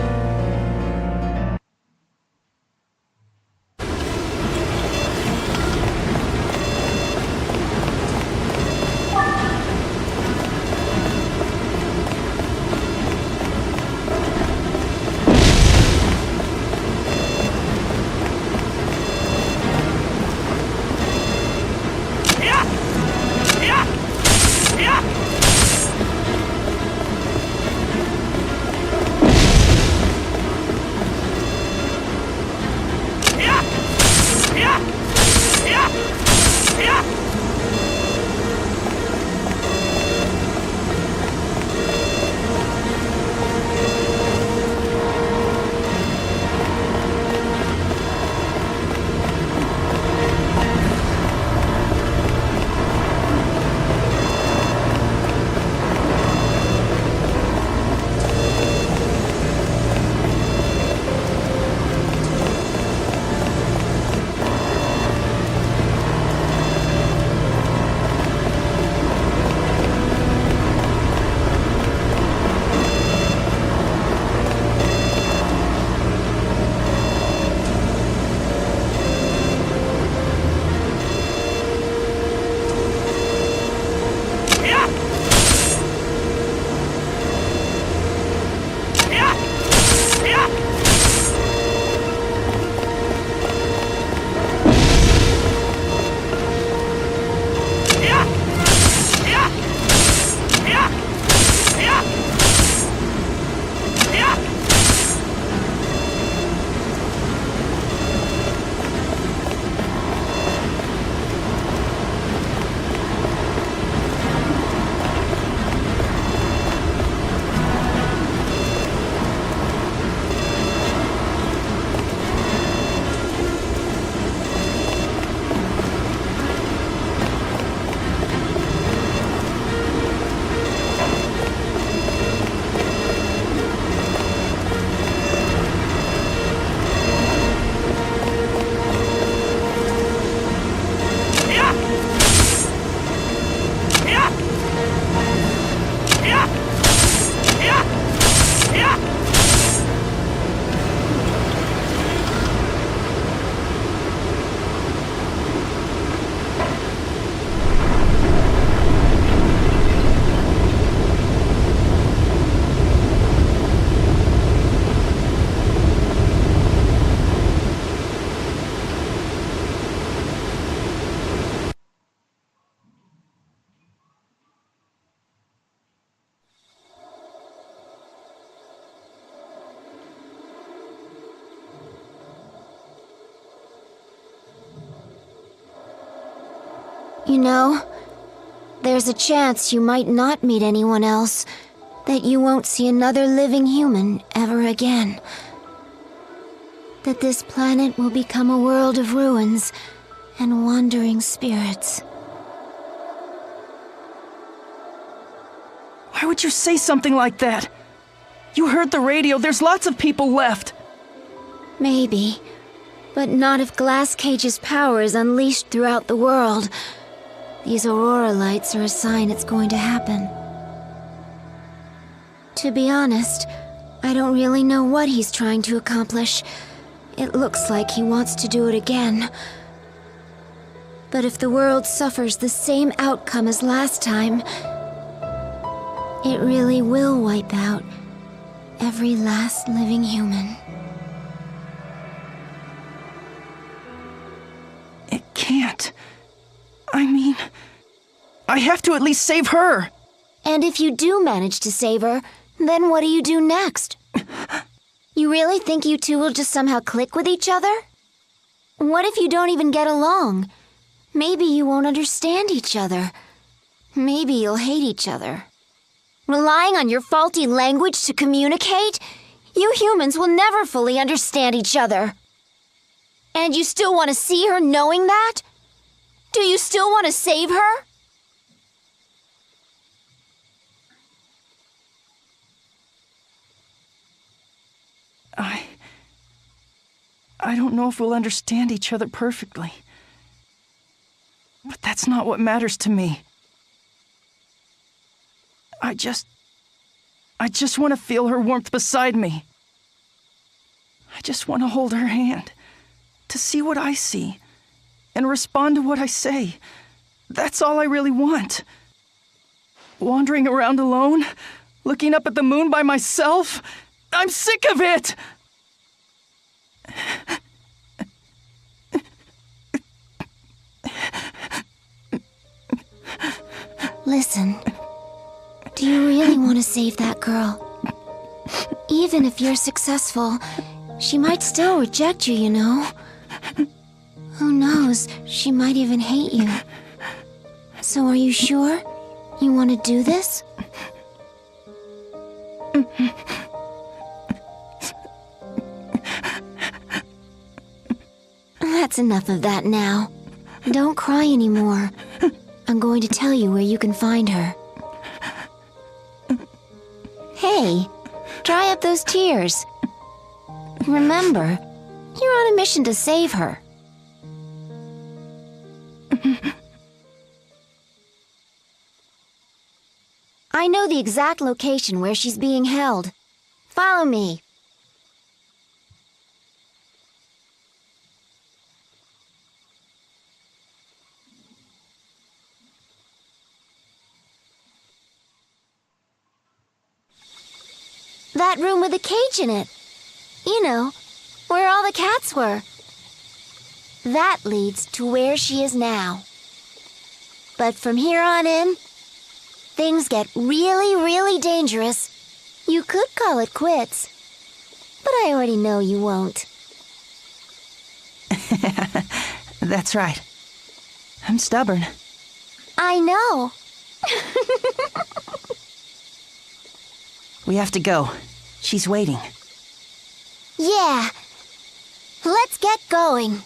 You know, there's a chance you might not meet anyone else, that you won't see another living human ever again. That this planet will become a world of ruins and wandering spirits. Why would you say something like that? You heard the radio, there's lots of people left. Maybe, but not if Glass Cage's power is unleashed throughout the world. These aurora lights are a sign it's going to happen. To be honest, I don't really know what he's trying to accomplish. It looks like he wants to do it again. But if the world suffers the same outcome as last time, it really will wipe out every last living human. It can't. I mean, I have to at least save her. And if you do manage to save her, then what do you do next? You really think you two will just somehow click with each other? What if you don't even get along? Maybe you won't understand each other. Maybe you'll hate each other. Relying on your faulty language to communicate? You humans will never fully understand each other. And you still want to see her knowing that? Do you still want to save her? I don't know if we'll understand each other perfectly. But that's not what matters to me. I just want to feel her warmth beside me. I just want to hold her hand, to see what I see, and respond to what I say. That's all I really want. Wandering around alone, looking up at the moon by myself, I'm sick of it! Listen, do you really want to save that girl? Even if you're successful, she might still reject you, you know? Who knows, she might even hate you. So are you sure you want to do this? That's enough of that now. Don't cry anymore. I'm going to tell you where you can find her. Hey, dry up those tears. Remember, you're on a mission to save her. I know the exact location where she's being held. Follow me. That room with a cage in it. You know, where all the cats were. That leads to where she is now. But from here on in, things get really, really dangerous. You could call it quits, but I already know you won't. That's right. I'm stubborn. I know. We have to go. She's waiting. Yeah. Let's get going.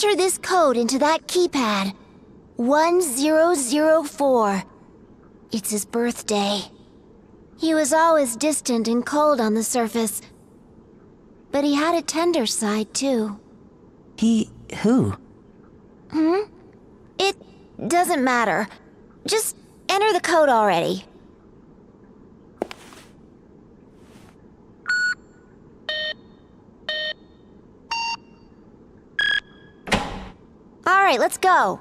enter this code into that keypad. 1004. It's his birthday. He was always distant and cold on the surface. But he had a tender side, too. Who? It doesn't matter. Just enter the code already. All right, let's go.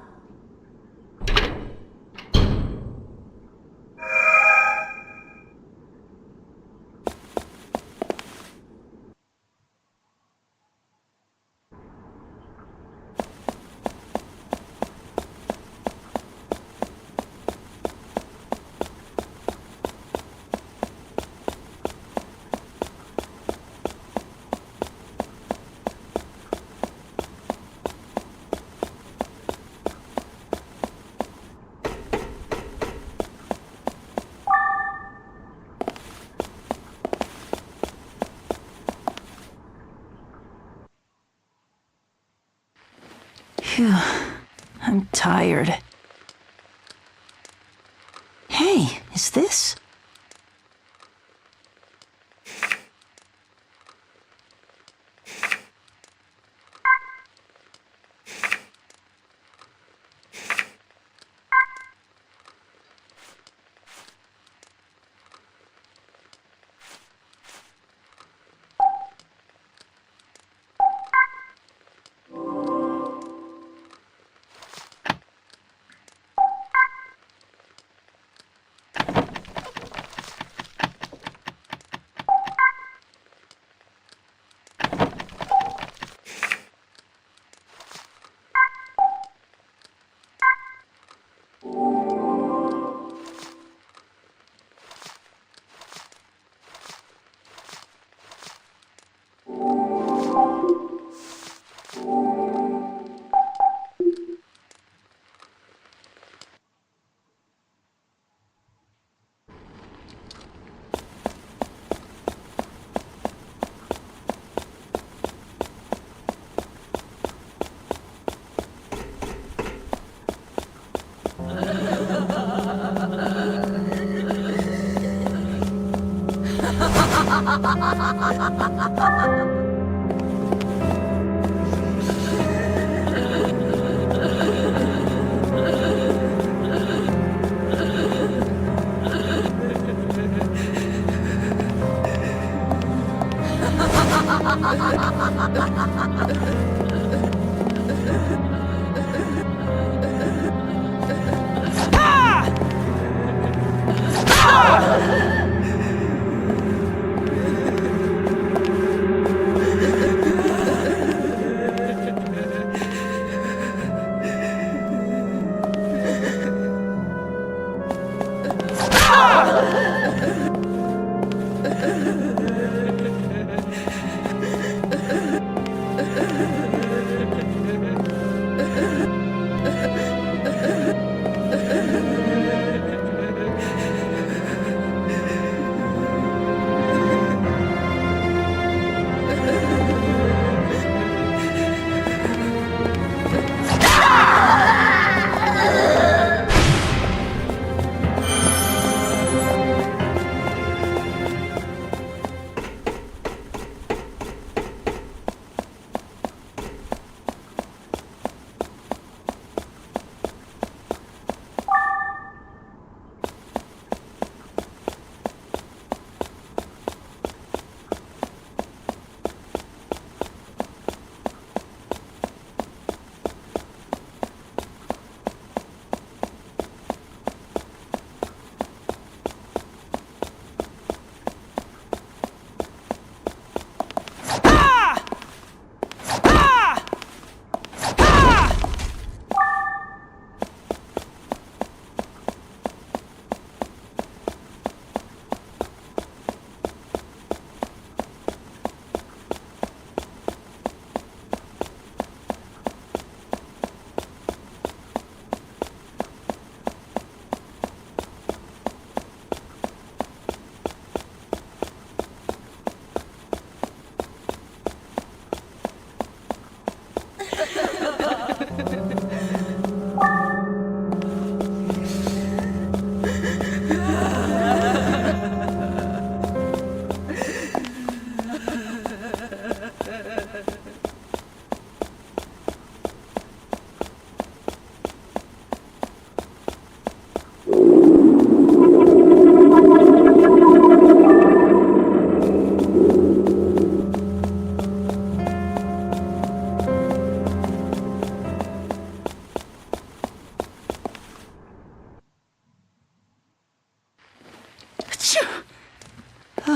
Phew, I'm tired. Hey, is this?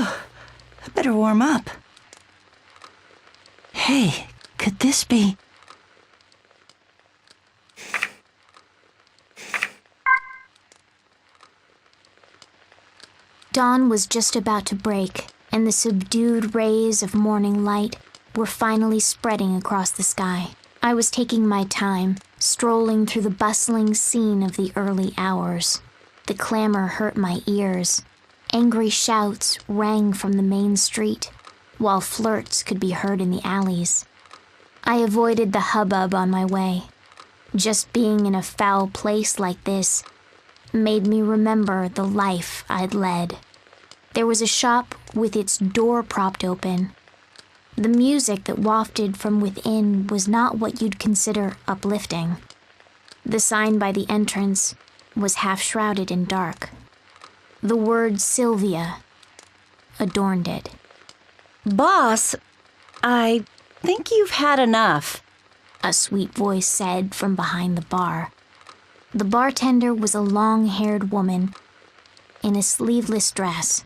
I better warm up. Hey, could this be... Dawn was just about to break, and the subdued rays of morning light were finally spreading across the sky. I was taking my time, strolling through the bustling scene of the early hours. The clamor hurt my ears. Angry shouts rang from the main street, while flirts could be heard in the alleys. I avoided the hubbub on my way. Just being in a foul place like this made me remember the life I'd led. There was a shop with its door propped open. The music that wafted from within was not what you'd consider uplifting. The sign by the entrance was half shrouded in dark. The word Sylvia adorned it. Boss, I think you've had enough, a sweet voice said from behind the bar. The bartender was a long-haired woman in a sleeveless dress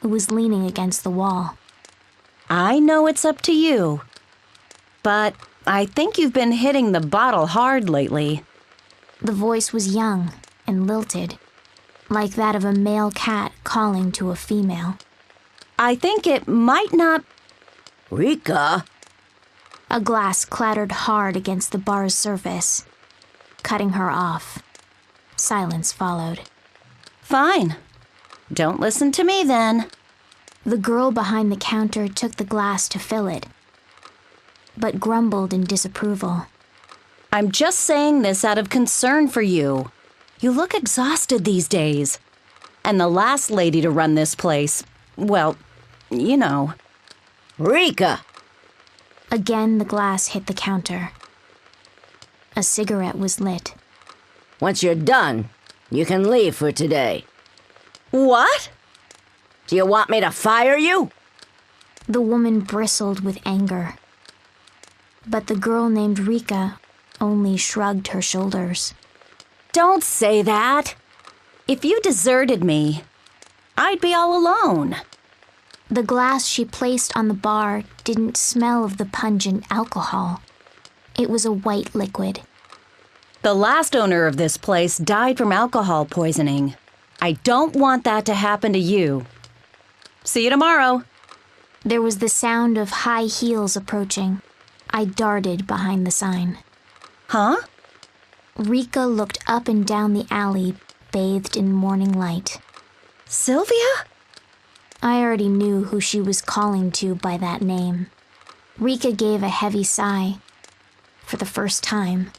who was leaning against the wall. I know it's up to you, but I think you've been hitting the bottle hard lately. The voice was young and lilted, like that of a male cat calling to a female. I think it might not... Rika? A glass clattered hard against the bar's surface, cutting her off. Silence followed. Fine. Don't listen to me then. The girl behind the counter took the glass to fill it, but grumbled in disapproval. I'm just saying this out of concern for you. You look exhausted these days. And the last lady to run this place, well, you know. Rika! Again, the glass hit the counter. A cigarette was lit. Once you're done, you can leave for today. What? Do you want me to fire you? The woman bristled with anger. But the girl named Rika only shrugged her shoulders. Don't say that. If you deserted me, I'd be all alone. The glass she placed on the bar didn't smell of the pungent alcohol. It was a white liquid. The last owner of this place died from alcohol poisoning. I don't want that to happen to you. See you tomorrow. There was the sound of high heels approaching. I darted behind the sign. Huh? Rika looked up and down the alley, bathed in morning light. Sylvia? I already knew who she was calling to by that name. Rika gave a heavy sigh, for the first time,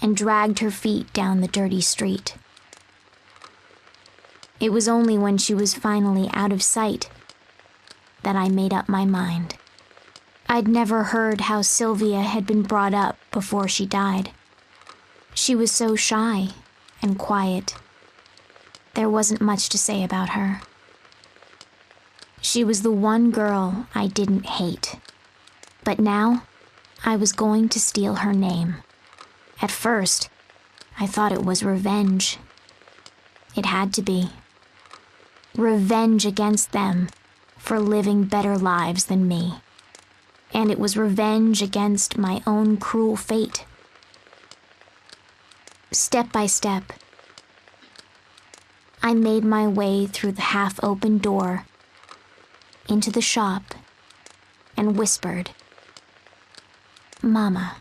and dragged her feet down the dirty street. It was only when she was finally out of sight that I made up my mind. I'd never heard how Sylvia had been brought up before she died. She was so shy and quiet. There wasn't much to say about her. She was the one girl I didn't hate. But now, I was going to steal her name. At first, I thought it was revenge. It had to be. Revenge against them for living better lives than me. And it was revenge against my own cruel fate. Step by step, I made my way through the half-open door into the shop and whispered, "Mama."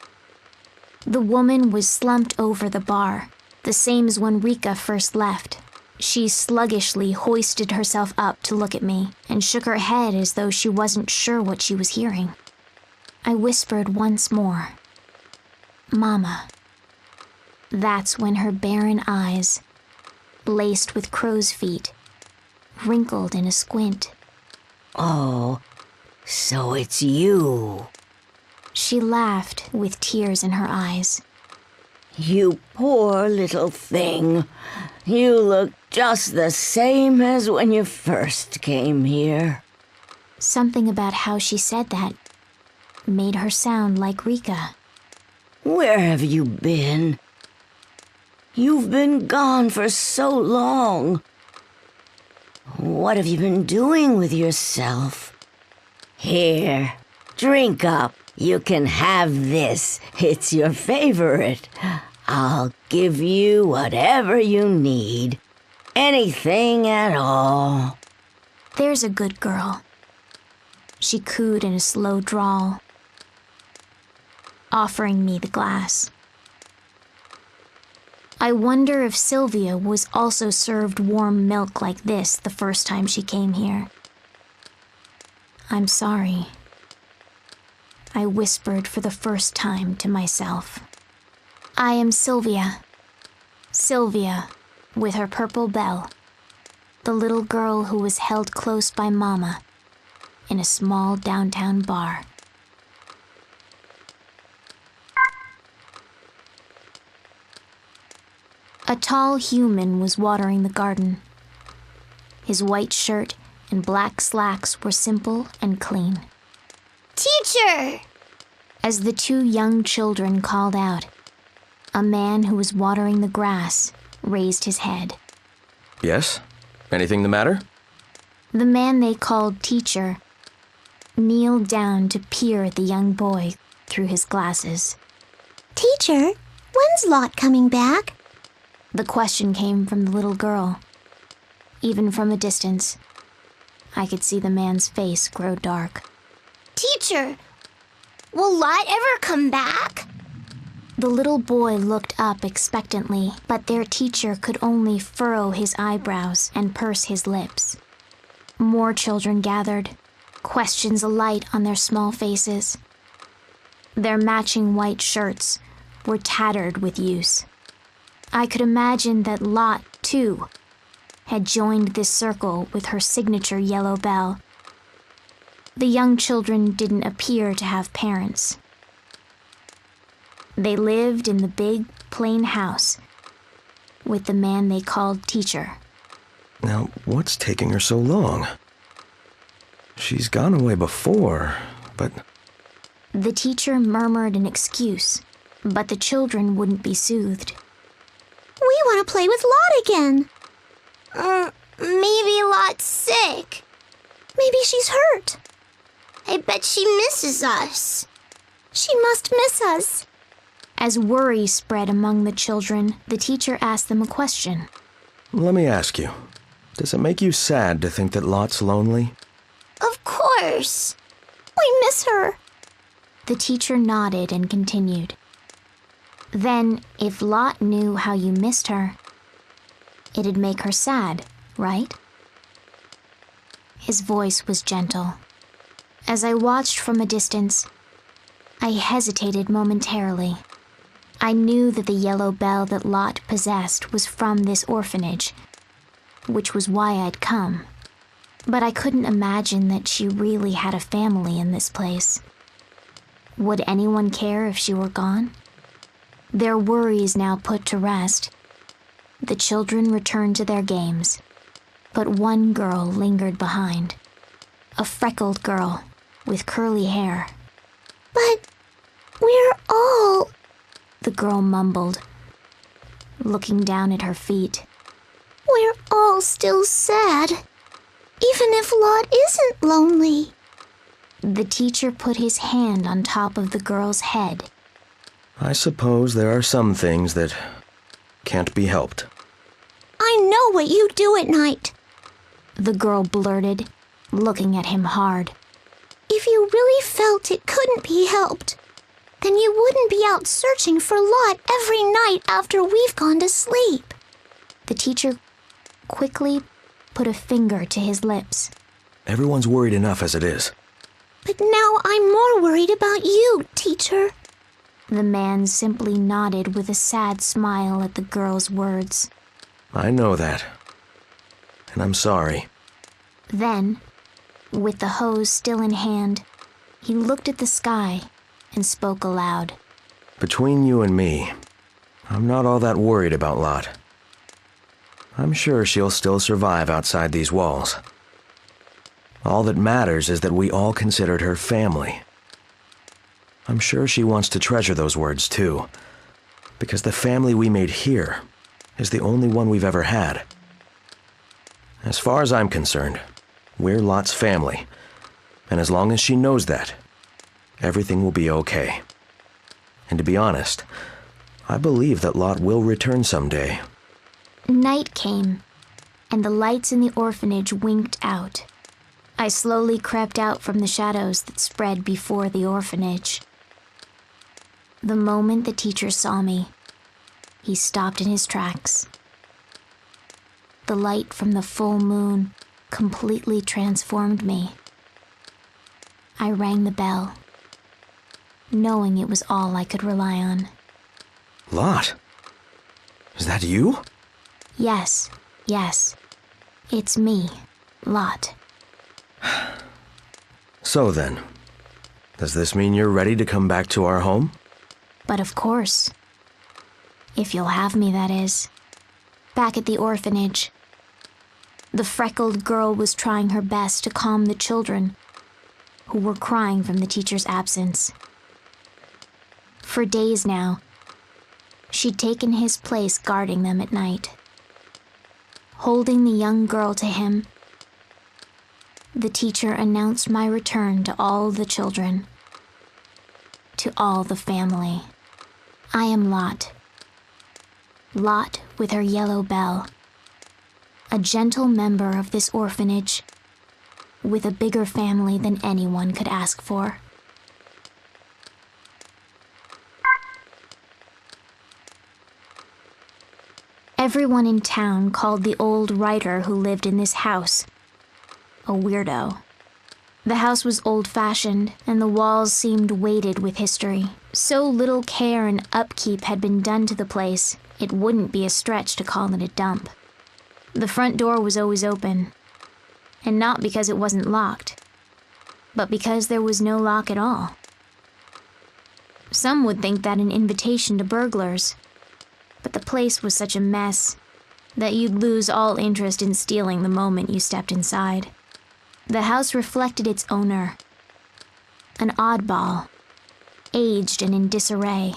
The woman was slumped over the bar, the same as when Rika first left. She sluggishly hoisted herself up to look at me and shook her head as though she wasn't sure what she was hearing. I whispered once more, "Mama." That's when her barren eyes, laced with crow's feet, wrinkled in a squint. Oh, so it's you. She laughed with tears in her eyes. You poor little thing. You look just the same as when you first came here. Something about how she said that made her sound like Rika. Where have you been? You've been gone for so long. What have you been doing with yourself? Here, drink up. You can have this. It's your favorite. I'll give you whatever you need. Anything at all. There's a good girl. She cooed in a slow drawl, offering me the glass. I wonder if Sylvia was also served warm milk like this the first time she came here. I'm sorry, I whispered for the first time to myself. I am Sylvia. Sylvia, with her purple bell. The little girl who was held close by Mama in a small downtown bar. A tall human was watering the garden. His white shirt and black slacks were simple and clean. Teacher! As the two young children called out, a man who was watering the grass raised his head. Yes? Anything the matter? The man they called teacher kneeled down to peer at the young boy through his glasses. Teacher, when's Lot coming back? The question came from the little girl. Even from a distance, I could see the man's face grow dark. Teacher, will Lot ever come back? The little boy looked up expectantly, but their teacher could only furrow his eyebrows and purse his lips. More children gathered, questions alight on their small faces. Their matching white shirts were tattered with use. I could imagine that Lot, too, had joined this circle with her signature yellow bell. The young children didn't appear to have parents. They lived in the big, plain house with the man they called teacher. Now, what's taking her so long? She's gone away before, but... The teacher murmured an excuse, but the children wouldn't be soothed. We want to play with Lot again. Maybe Lot's sick. Maybe she's hurt. I bet she misses us. She must miss us. As worry spread among the children, the teacher asked them a question. Let me ask you, does it make you sad to think that Lot's lonely? Of course. We miss her. The teacher nodded and continued. Then, if Lot knew how you missed her, it'd make her sad, right? His voice was gentle. As I watched from a distance, I hesitated momentarily. I knew that the yellow bell that Lot possessed was from this orphanage, which was why I'd come. But I couldn't imagine that she really had a family in this place. Would anyone care if she were gone? Their worries now put to rest, the children returned to their games, but one girl lingered behind. A freckled girl with curly hair. But we're all... The girl mumbled, looking down at her feet. We're all still sad, even if Lot isn't lonely. The teacher put his hand on top of the girl's head. I suppose there are some things that can't be helped. I know what you do at night, the girl blurted, looking at him hard. If you really felt it couldn't be helped, then you wouldn't be out searching for Lot every night after we've gone to sleep. The teacher quickly put a finger to his lips. Everyone's worried enough as it is. But now I'm more worried about you, teacher. The man simply nodded with a sad smile at the girl's words. I know that. And I'm sorry. Then, with the hose still in hand, he looked at the sky and spoke aloud. Between you and me, I'm not all that worried about Lot. I'm sure she'll still survive outside these walls. All that matters is that we all considered her family. I'm sure she wants to treasure those words too, because the family we made here is the only one we've ever had. As far as I'm concerned, we're Lot's family. And as long as she knows that, everything will be okay. And to be honest, I believe that Lot will return someday. Night came, and the lights in the orphanage winked out. I slowly crept out from the shadows that spread before the orphanage. The moment the teacher saw me, he stopped in his tracks. The light from the full moon completely transformed me. I rang the bell, knowing it was all I could rely on. Lot? Is that you? Yes. It's me, Lot. So then, does this mean you're ready to come back to our home? But of course. If you'll have me, that is. Back at the orphanage, the freckled girl was trying her best to calm the children who were crying from the teacher's absence. For days now, she'd taken his place guarding them at night. Holding the young girl to him, the teacher announced my return to all the children, to all the family. I am Lot. Lot with her yellow bell. A gentle member of this orphanage, with a bigger family than anyone could ask for. Everyone in town called the old writer who lived in this house a weirdo. The house was old-fashioned, and the walls seemed weighted with history. So little care and upkeep had been done to the place, it wouldn't be a stretch to call it a dump. The front door was always open, and not because it wasn't locked, but because there was no lock at all. Some would think that an invitation to burglars, but the place was such a mess that you'd lose all interest in stealing the moment you stepped inside. The house reflected its owner, an oddball, aged and in disarray.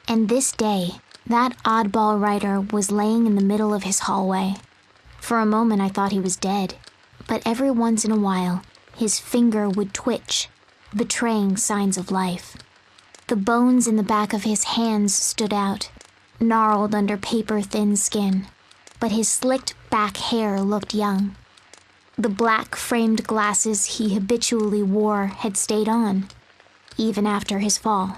And this day, that oddball writer was laying in the middle of his hallway. For a moment I thought he was dead, but every once in a while, his finger would twitch, betraying signs of life. The bones in the back of his hands stood out, gnarled under paper-thin skin, but his slicked back hair looked young. The black framed glasses he habitually wore had stayed on, even after his fall.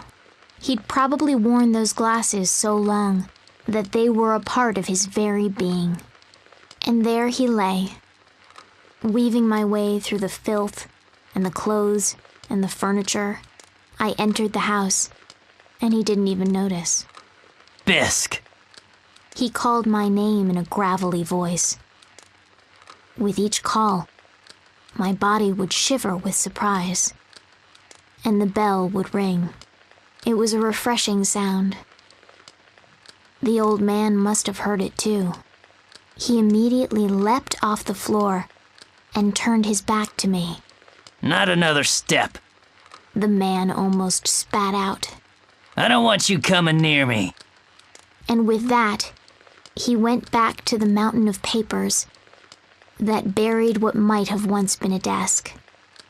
He'd probably worn those glasses so long that they were a part of his very being. And there he lay, weaving my way through the filth and the clothes and the furniture. I entered the house, and he didn't even notice. Bisk! He called my name in a gravelly voice. With each call, my body would shiver with surprise, and the bell would ring. It was a refreshing sound. The old man must have heard it too. He immediately leapt off the floor and turned his back to me. Not another step. The man almost spat out. I don't want you coming near me. And with that, he went back to the mountain of papers that buried what might have once been a desk.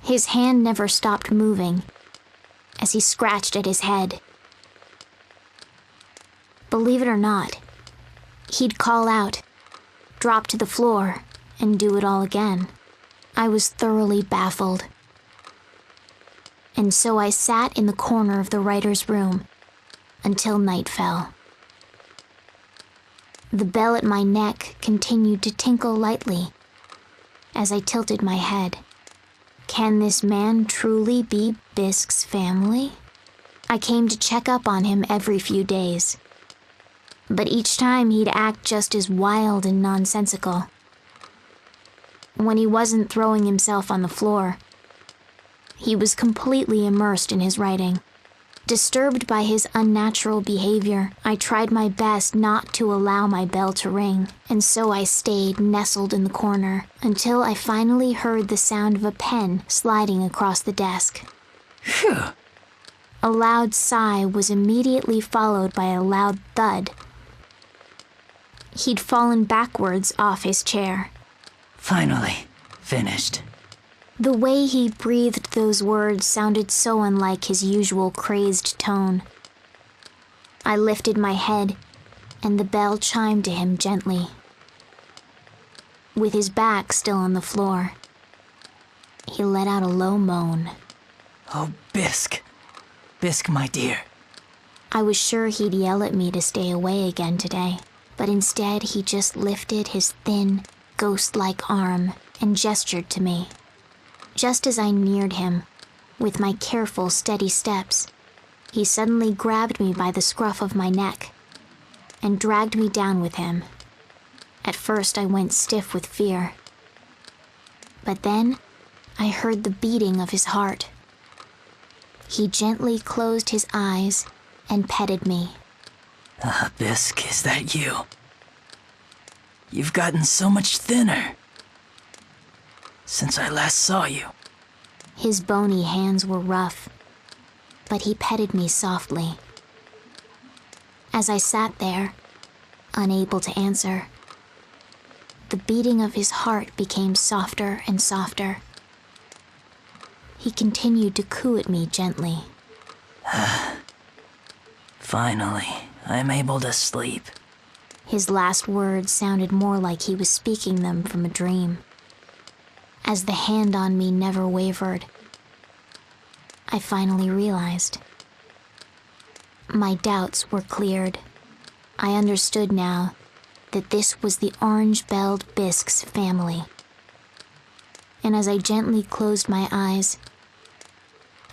His hand never stopped moving as he scratched at his head. Believe it or not, he'd call out, drop to the floor, and do it all again. I was thoroughly baffled. And so I sat in the corner of the writer's room until night fell. The bell at my neck continued to tinkle lightly as I tilted my head. Can this man truly be Bisk's family? I came to check up on him every few days, but each time he'd act just as wild and nonsensical. When he wasn't throwing himself on the floor, he was completely immersed in his writing. Disturbed by his unnatural behavior, I tried my best not to allow my bell to ring, and so I stayed nestled in the corner until I finally heard the sound of a pen sliding across the desk. Phew. A loud sigh was immediately followed by a loud thud. He'd fallen backwards off his chair, Finally, finished. The way he breathed those words sounded so unlike his usual crazed tone. I lifted my head, and the bell chimed to him gently. With his back still on the floor, he let out a low moan. Oh, Bisque. Bisque, my dear. I was sure he'd yell at me to stay away again today, but instead he just lifted his thin, ghost-like arm and gestured to me. Just as I neared him, with my careful, steady steps, he suddenly grabbed me by the scruff of my neck and dragged me down with him. At first I went stiff with fear, but then I heard the beating of his heart. He gently closed his eyes and petted me. Bisque, is that you? You've gotten so much thinner since I last saw you. His bony hands were rough, but he petted me softly. As I sat there, unable to answer, the beating of his heart became softer and softer. He continued to coo at me gently. Finally, I'm able to sleep. His last words sounded more like he was speaking them from a dream. As the hand on me never wavered, I finally realized. My doubts were cleared. I understood now that this was the orange-belled Bisque's family. And as I gently closed my eyes,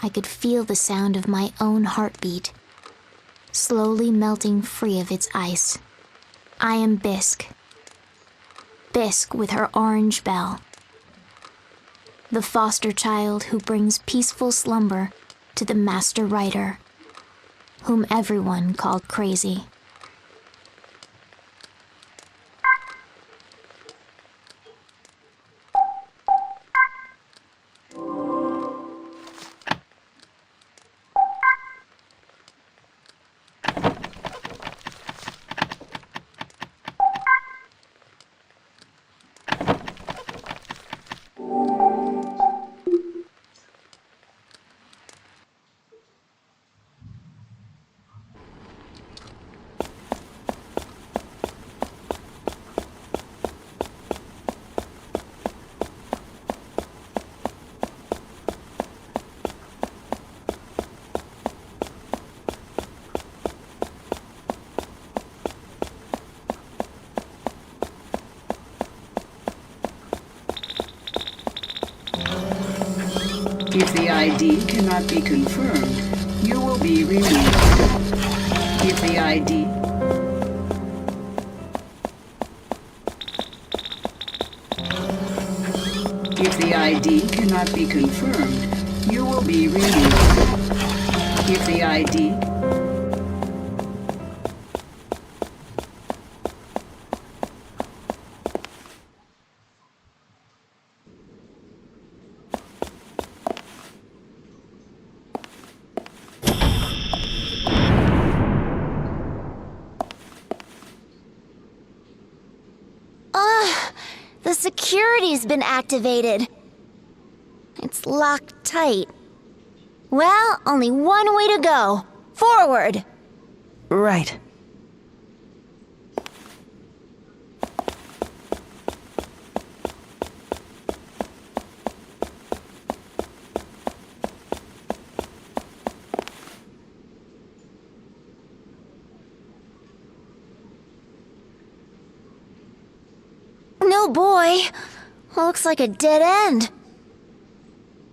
I could feel the sound of my own heartbeat, slowly melting free of its ice. I am Bisque. Bisque with her orange bell. The foster child who brings peaceful slumber to the master writer, whom everyone called crazy. If the ID cannot be confirmed, you will be removed. If the ID... If the ID cannot be confirmed, you will be removed. If the ID... The security's been activated. It's locked tight. Well, only one way to go. Forward! Right. No boy. Looks like a dead end.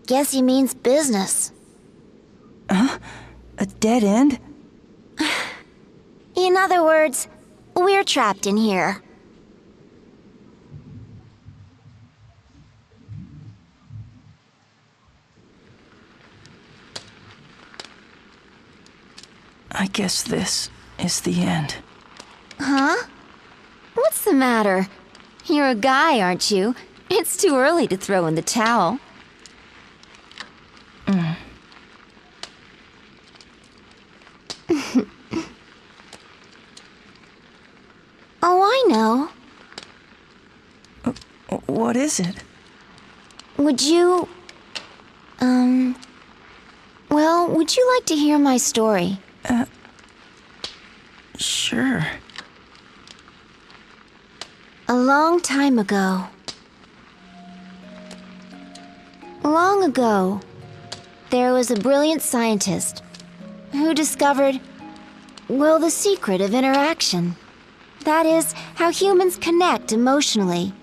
Guess he means business. Huh? A dead end? In other words, we're trapped in here. I guess this is the end. Huh? What's the matter? You're a guy, aren't you? It's too early to throw in the towel. Oh, I know. What What is it? Would you... Well, would you like to hear my story? Sure. A long time ago. Long ago, there was a brilliant scientist who discovered, well, the secret of interaction. That is, how humans connect emotionally.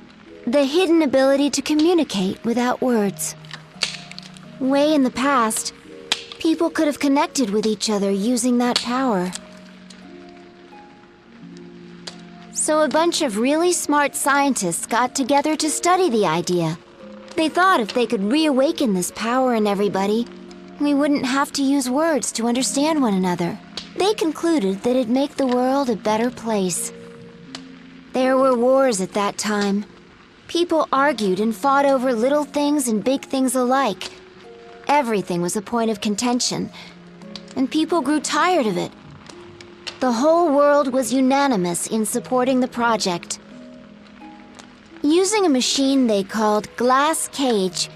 The hidden ability to communicate without words. Way in the past, people could have connected with each other using that power. So a bunch of really smart scientists got together to study the idea. They thought if they could reawaken this power in everybody, we wouldn't have to use words to understand one another. They concluded that it'd make the world a better place. There were wars at that time. People argued and fought over little things and big things alike. Everything was a point of contention, and people grew tired of it. The whole world was unanimous in supporting the project. Using a machine they called Glass Cage,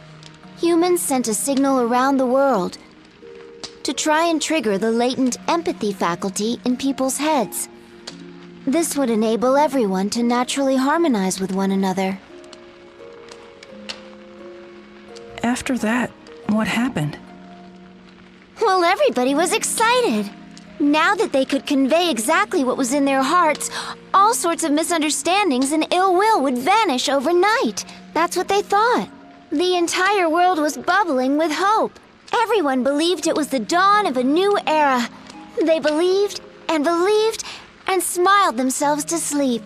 humans sent a signal around the world to try and trigger the latent empathy faculty in people's heads. This would enable everyone to naturally harmonize with one another. After that, what happened? Well, everybody was excited. Now that they could convey exactly what was in their hearts, all sorts of misunderstandings and ill will would vanish overnight. That's what they thought. The entire world was bubbling with hope. Everyone believed it was the dawn of a new era. They believed and believed and smiled themselves to sleep.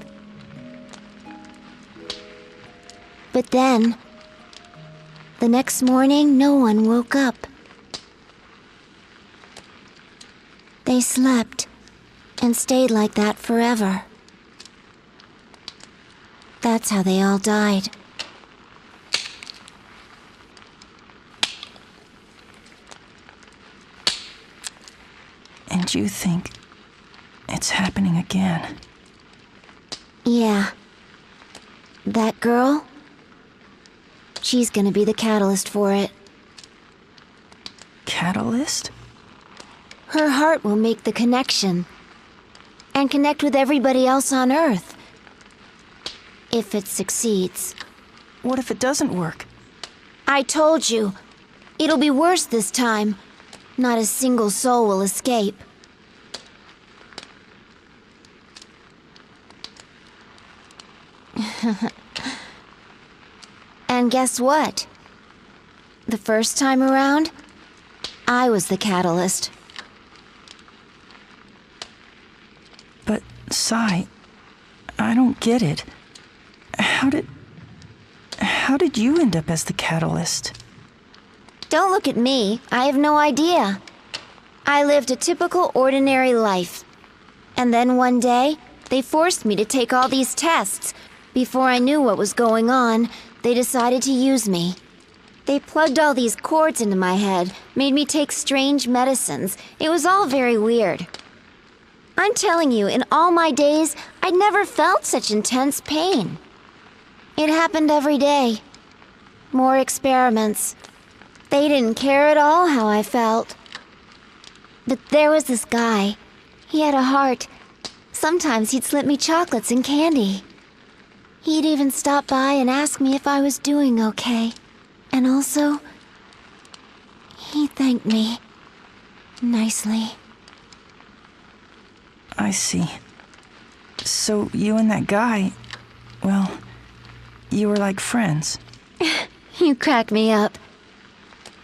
But then, the next morning, no one woke up. They slept and stayed like that forever. That's how they all died. And you think it's happening again? Yeah. That girl? She's gonna be the catalyst for it. Catalyst? Her heart will make the connection. And connect with everybody else on Earth. If it succeeds. What if it doesn't work? I told you. It'll be worse this time. Not a single soul will escape. And guess what? The first time around, I was the catalyst. But, Sai, I don't get it. How did you end up as the catalyst? Don't look at me. I have no idea. I lived a typical ordinary life. And then one day, they forced me to take all these tests. Before I knew what was going on, they decided to use me. They plugged all these cords into my head, made me take strange medicines. It was all very weird. I'm telling you, in all my days, I'd never felt such intense pain. It happened every day. More experiments. They didn't care at all how I felt. But there was this guy. He had a heart. Sometimes he'd slip me chocolates and candy. He'd even stop by and ask me if I was doing okay. And also, he thanked me nicely. I see. So you and that guy, well, you were like friends. You crack me up.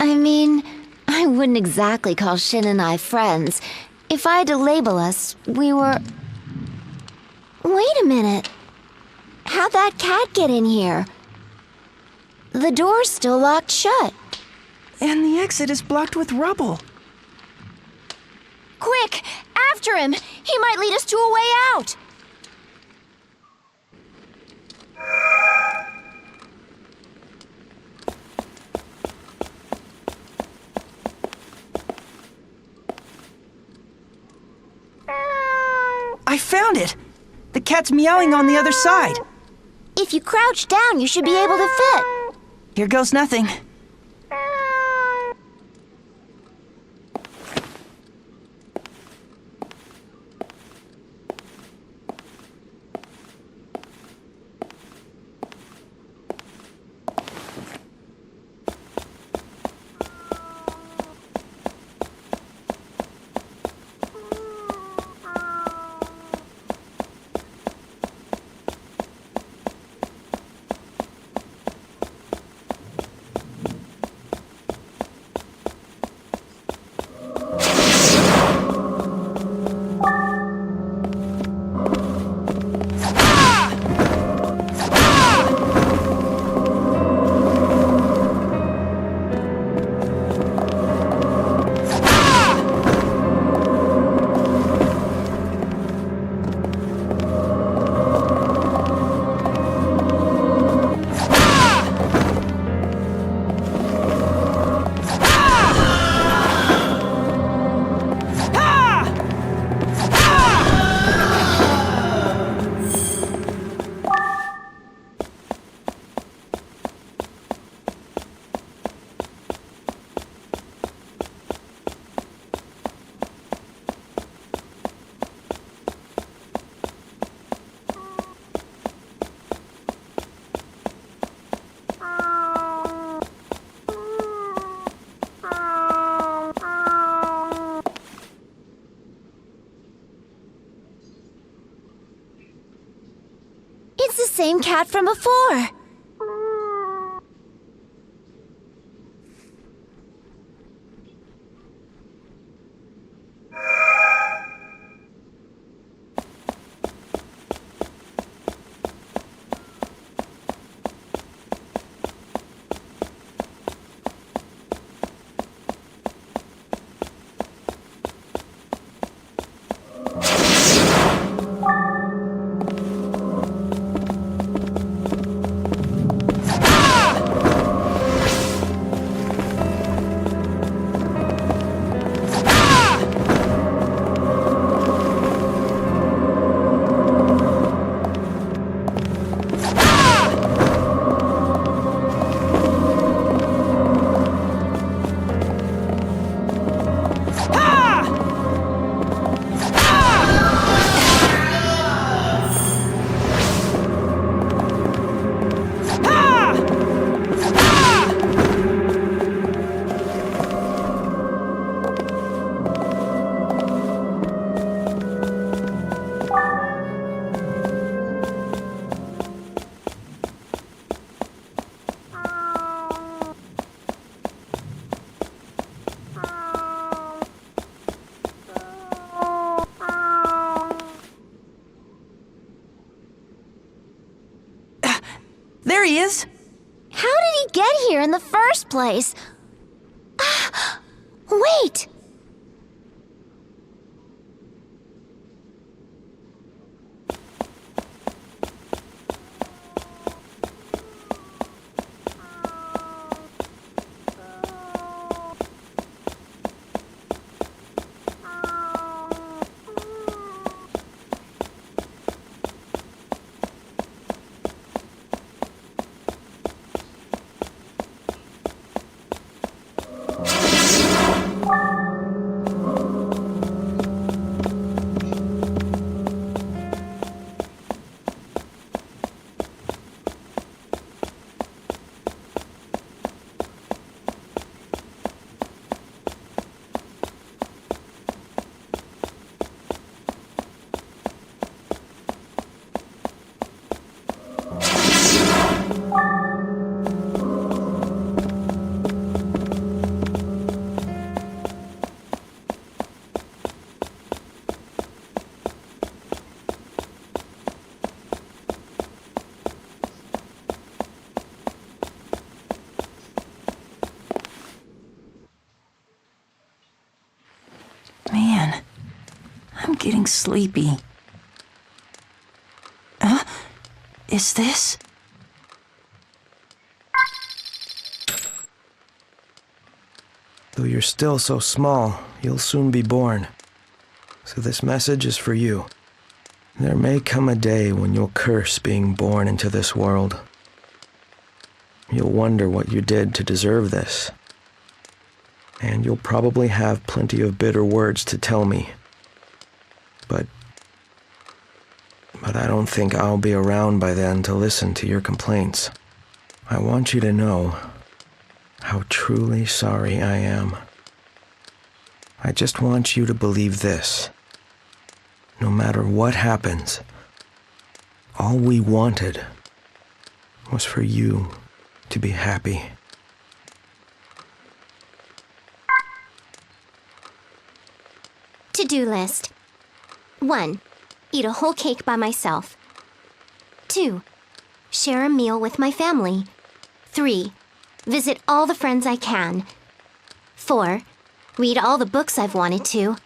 I mean, I wouldn't exactly call Shin and I friends. If I had to label us, we were... Wait a minute. How'd that cat get in here? The door's still locked shut. And the exit is blocked with rubble. Quick! After him! He might lead us to a way out! I found it! The cat's meowing on the other side. If you crouch down, you should be able to fit. Here goes nothing. It's the same cat from before. There he is. How did he get here in the first place? Wait! Man, I'm getting sleepy. Huh? Is this? Though you're still so small, you'll soon be born. So this message is for you. There may come a day when you'll curse being born into this world. You'll wonder what you did to deserve this. And you'll probably have plenty of bitter words to tell me. But I don't think I'll be around by then to listen to your complaints. I want you to know how truly sorry I am. I just want you to believe this. No matter what happens, all we wanted was for you to be happy. To-do list. 1. Eat a whole cake by myself. 2. Share a meal with my family. 3. Visit all the friends I can. 4. Read all the books I've wanted to.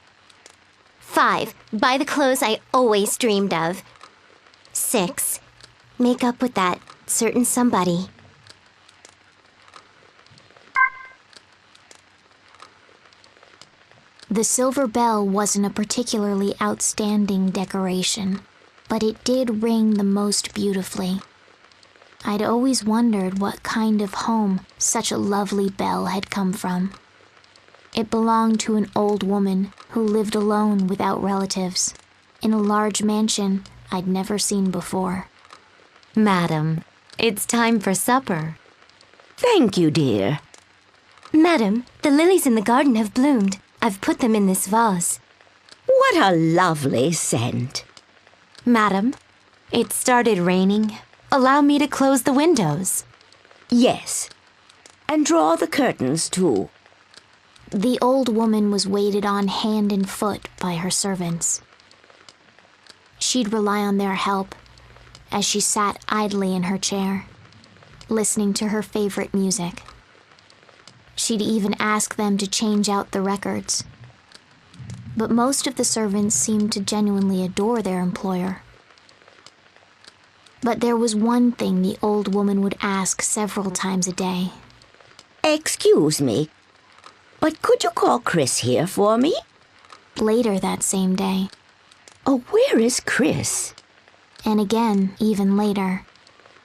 5. Buy the clothes I always dreamed of. 6. Make up with that certain somebody. The silver bell wasn't a particularly outstanding decoration, but it did ring the most beautifully. I'd always wondered what kind of home such a lovely bell had come from. It belonged to an old woman who lived alone without relatives, in a large mansion I'd never seen before. Madam, it's time for supper. Thank you, dear. Madam, the lilies in the garden have bloomed. I've put them in this vase. What a lovely scent. Madam, it started raining. Allow me to close the windows. Yes, and draw the curtains too. The old woman was waited on hand and foot by her servants. She'd rely on their help as she sat idly in her chair, listening to her favorite music. She'd even ask them to change out the records. But most of the servants seemed to genuinely adore their employer. But there was one thing the old woman would ask several times a day. Excuse me, but could you call Chris here for me? Later that same day. Oh, where is Chris? And again, even later.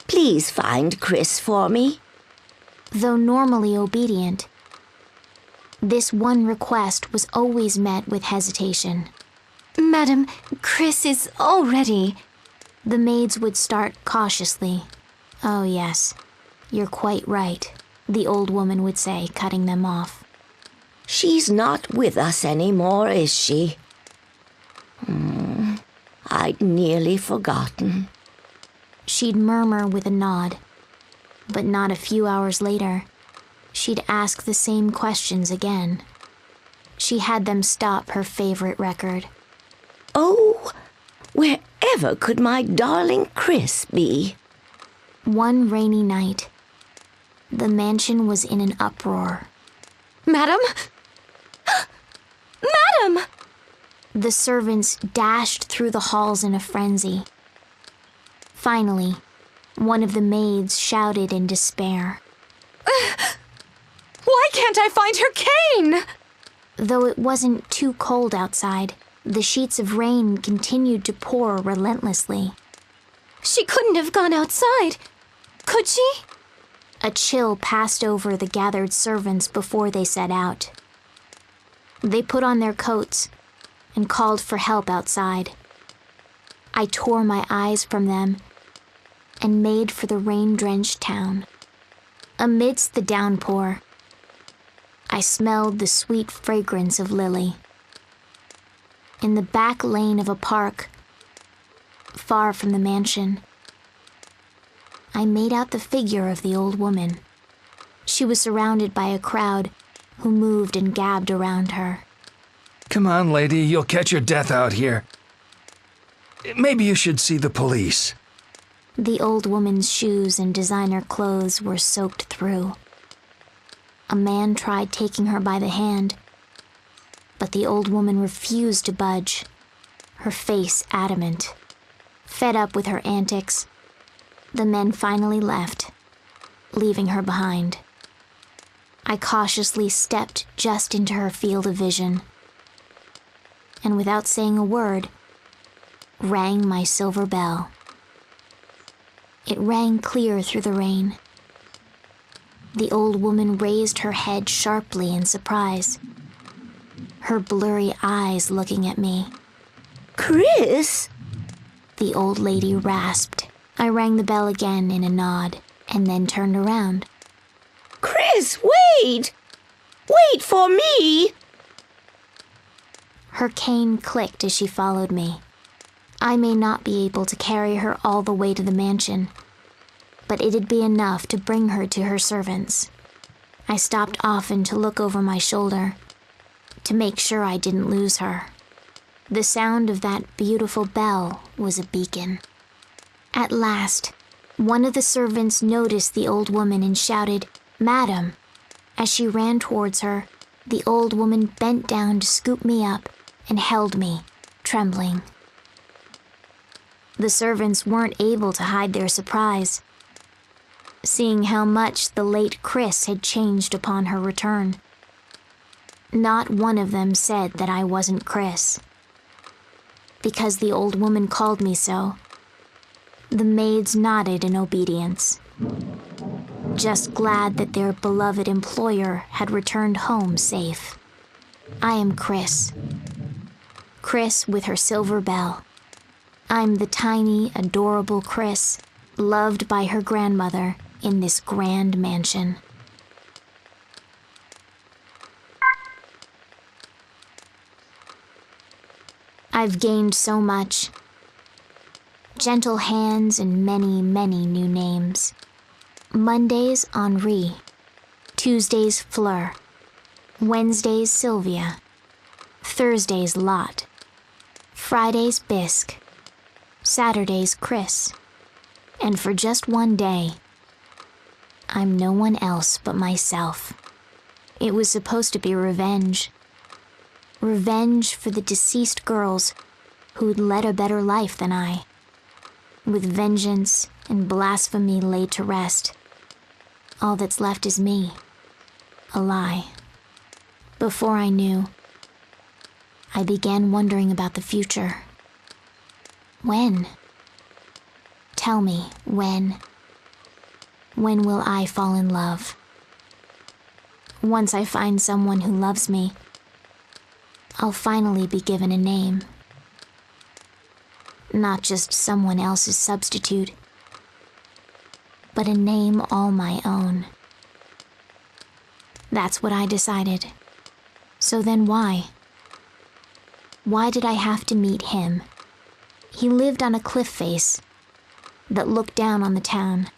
Please find Chris for me. Though normally obedient, this one request was always met with hesitation. Madam, Chris is already... The maids would start cautiously. Oh yes, you're quite right, the old woman would say, cutting them off. She's not with us anymore, is she? I'd nearly forgotten. She'd murmur with a nod. But not a few hours later, she'd ask the same questions again. She had them stop her favorite record. Oh, wherever could my darling Chris be? One rainy night, the mansion was in an uproar. Madam? Madam! The servants dashed through the halls in a frenzy. Finally, one of the maids shouted in despair. Why can't I find her cane? Though it wasn't too cold outside, the sheets of rain continued to pour relentlessly. She couldn't have gone outside, could she? A chill passed over the gathered servants before they set out. They put on their coats and called for help outside. I tore my eyes from them and made for the rain-drenched town. Amidst the downpour, I smelled the sweet fragrance of lily. In the back lane of a park, far from the mansion, I made out the figure of the old woman. She was surrounded by a crowd who moved and gabbed around her. Come on, lady, you'll catch your death out here. Maybe you should see the police. The old woman's shoes and designer clothes were soaked through. A man tried taking her by the hand, but the old woman refused to budge, her face adamant. Fed up with her antics, the men finally left, leaving her behind. I cautiously stepped just into her field of vision, and without saying a word, rang my silver bell. It rang clear through the rain. The old woman raised her head sharply in surprise, her blurry eyes looking at me. Chris? The old lady rasped. I rang the bell again in a nod, and then turned around. Chris, wait! Wait for me! Her cane clicked as she followed me. I may not be able to carry her all the way to the mansion, but it'd be enough to bring her to her servants. I stopped often to look over my shoulder, to make sure I didn't lose her. The sound of that beautiful bell was a beacon. At last, one of the servants noticed the old woman and shouted, "Madam!" As she ran towards her, the old woman bent down to scoop me up and held me, trembling. The servants weren't able to hide their surprise, seeing how much the late Chris had changed upon her return. Not one of them said that I wasn't Chris, because the old woman called me so. The maids nodded in obedience, just glad that their beloved employer had returned home safe. I am Chris. Chris with her silver bell. I'm the tiny, adorable Chris, loved by her grandmother in this grand mansion. I've gained so much. Gentle hands and many, many new names. Mondays, Henri. Tuesdays, Fleur. Wednesdays, Sylvia. Thursdays, Lot. Fridays, Bisque. Saturdays, Chris. And for just one day, I'm no one else but myself. It was supposed to be revenge. Revenge for the deceased girls who'd led a better life than I. With vengeance and blasphemy laid to rest, all that's left is me, a lie. Before I knew, I began wondering about the future. When? Tell me, when? When will I fall in love? Once I find someone who loves me, I'll finally be given a name. Not just someone else's substitute, but a name all my own. That's what I decided. So then why? Why did I have to meet him? He lived on a cliff face that looked down on the town.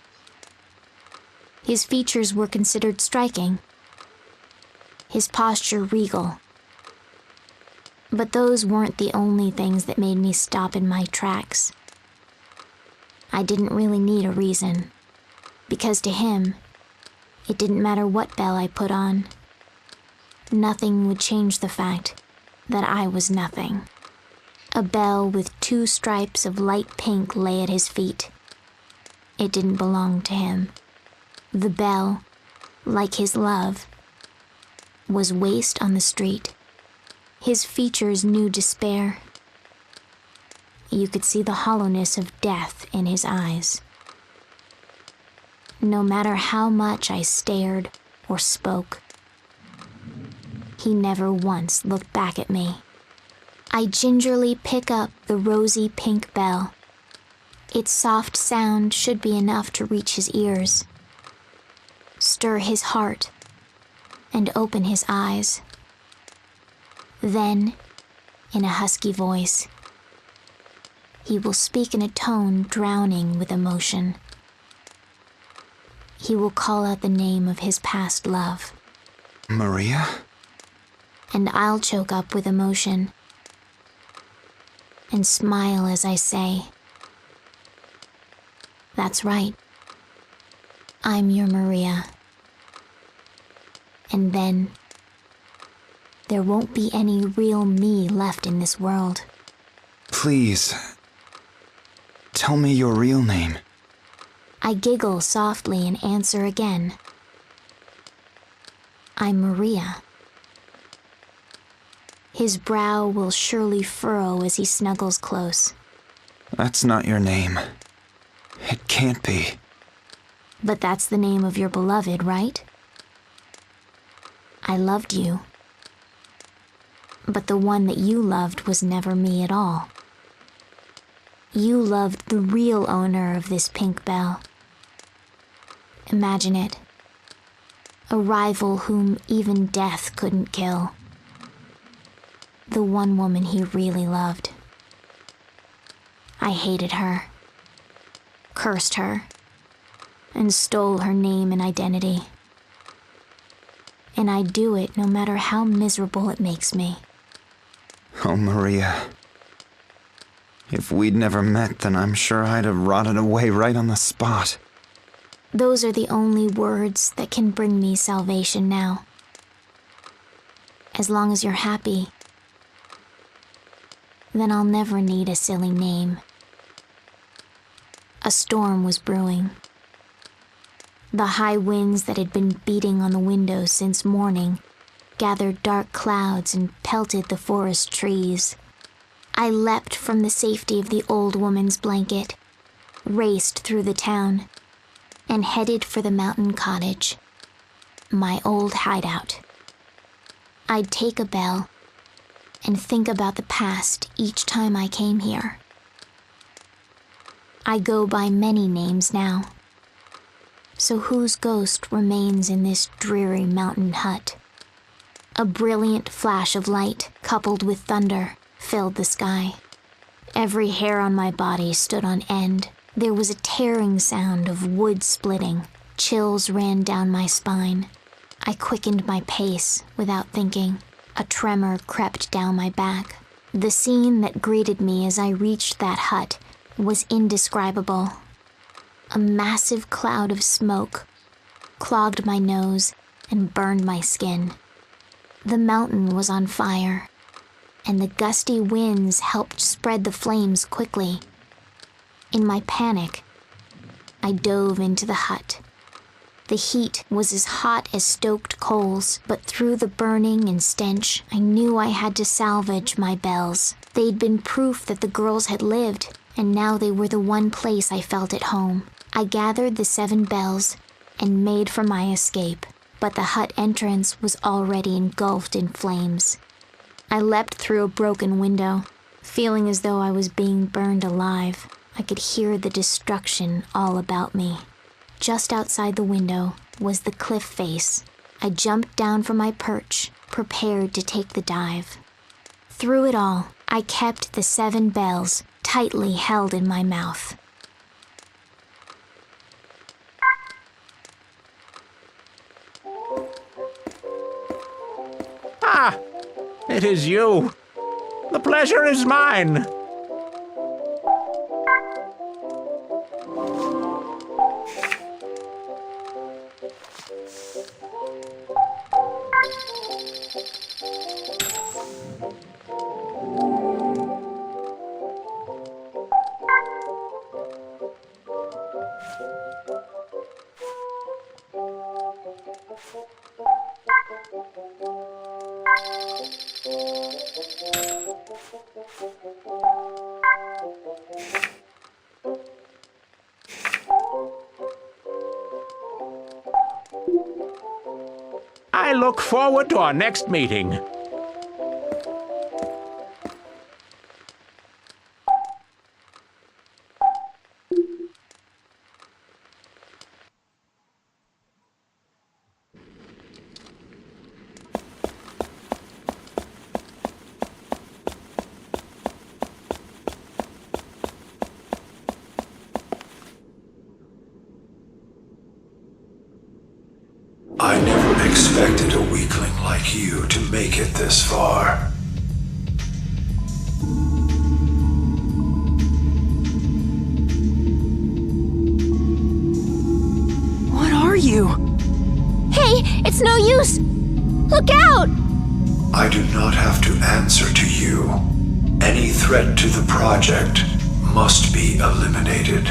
His features were considered striking, his posture regal. But those weren't the only things that made me stop in my tracks. I didn't really need a reason, because to him, it didn't matter what bell I put on. Nothing would change the fact that I was nothing. A bell with 2 stripes of light pink lay at his feet. It didn't belong to him. The bell, like his love, was waste on the street. His features knew despair. You could see the hollowness of death in his eyes. No matter how much I stared or spoke, he never once looked back at me. I gingerly pick up the rosy pink bell. Its soft sound should be enough to reach his ears, stir his heart, and open his eyes. Then, in a husky voice, he will speak in a tone drowning with emotion. He will call out the name of his past love. Maria? And I'll choke up with emotion and smile as I say, "That's right. I'm your Maria." And then there won't be any real me left in this world. Please, tell me your real name. I giggle softly and answer again. I'm Maria. His brow will surely furrow as he snuggles close. That's not your name. It can't be. But that's the name of your beloved, right? I loved you. But the one that you loved was never me at all. You loved the real owner of this pink bell. Imagine it. A rival whom even death couldn't kill. The one woman he really loved. I hated her, cursed her, and stole her name and identity. And I do it no matter how miserable it makes me. Oh, Maria. If we'd never met, then I'm sure I'd have rotted away right on the spot. Those are the only words that can bring me salvation now. As long as you're happy, then I'll never need a silly name. A storm was brewing. The high winds that had been beating on the windows since morning gathered dark clouds and pelted the forest trees. I leapt from the safety of the old woman's blanket, raced through the town, and headed for the mountain cottage, my old hideout. I'd take a bell and think about the past each time I came here. I go by many names now. So whose ghost remains in this dreary mountain hut? A brilliant flash of light, coupled with thunder, filled the sky. Every hair on my body stood on end. There was a tearing sound of wood splitting. Chills ran down my spine. I quickened my pace without thinking. A tremor crept down my back. The scene that greeted me as I reached that hut was indescribable. A massive cloud of smoke clogged my nose and burned my skin. The mountain was on fire, and the gusty winds helped spread the flames quickly. In my panic, I dove into the hut. The heat was as hot as stoked coals, but through the burning and stench, I knew I had to salvage my bells. They'd been proof that the girls had lived, and now they were the one place I felt at home. I gathered the 7 bells and made for my escape, but the hut entrance was already engulfed in flames. I leapt through a broken window, feeling as though I was being burned alive. I could hear the destruction all about me. Just outside the window was the cliff face. I jumped down from my perch, prepared to take the dive. Through it all, I kept the 7 bells tightly held in my mouth. Ah, it is you. The pleasure is mine. I look forward to our next meeting. I never expected a weakling like you to make it this far. What are you? Hey, it's no use! Look out! I do not have to answer to you. Any threat to the project must be eliminated.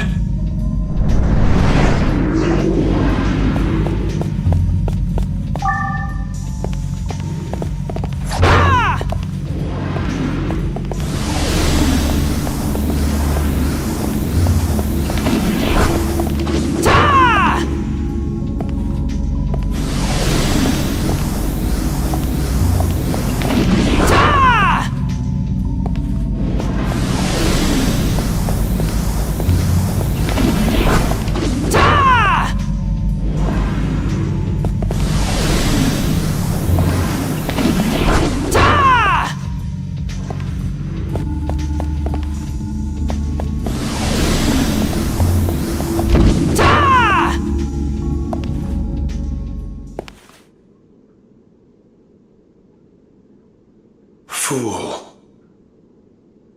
Fool.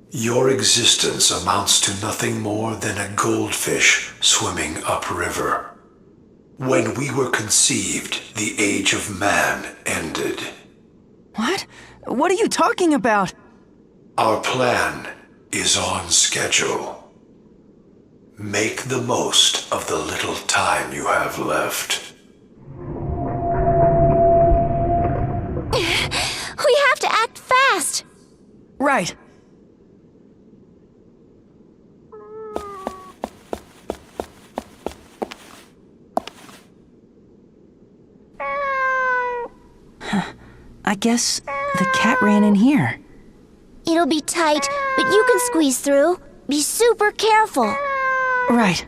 Your existence amounts to nothing more than a goldfish swimming upriver. When we were conceived, the age of man ended. What? What are you talking about? Our plan is on schedule. Make the most of the little time you have left. We have to act fast! Right. I guess the cat ran in here. It'll be tight, but you can squeeze through. Be super careful. Right.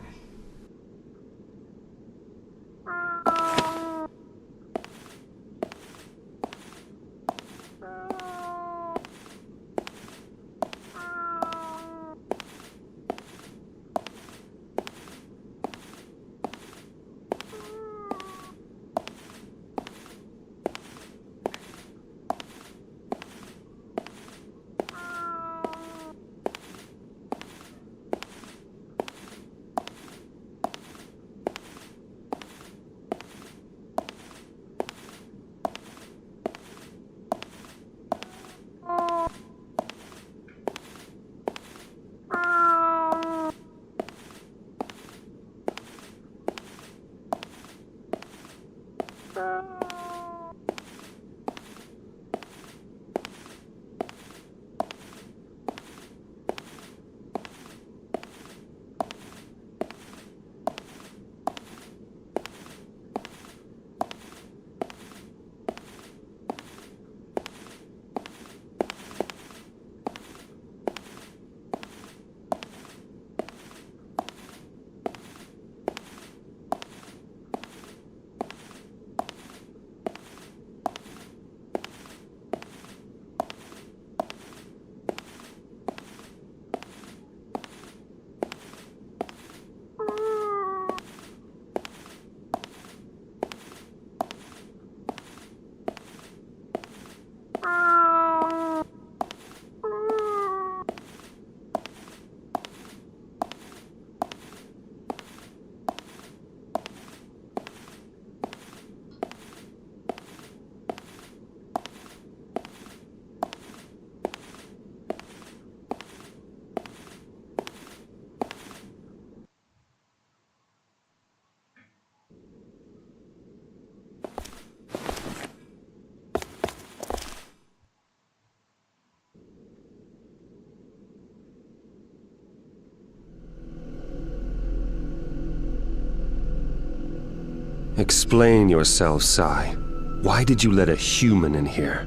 Explain yourself, Sai. Why did you let a human in here?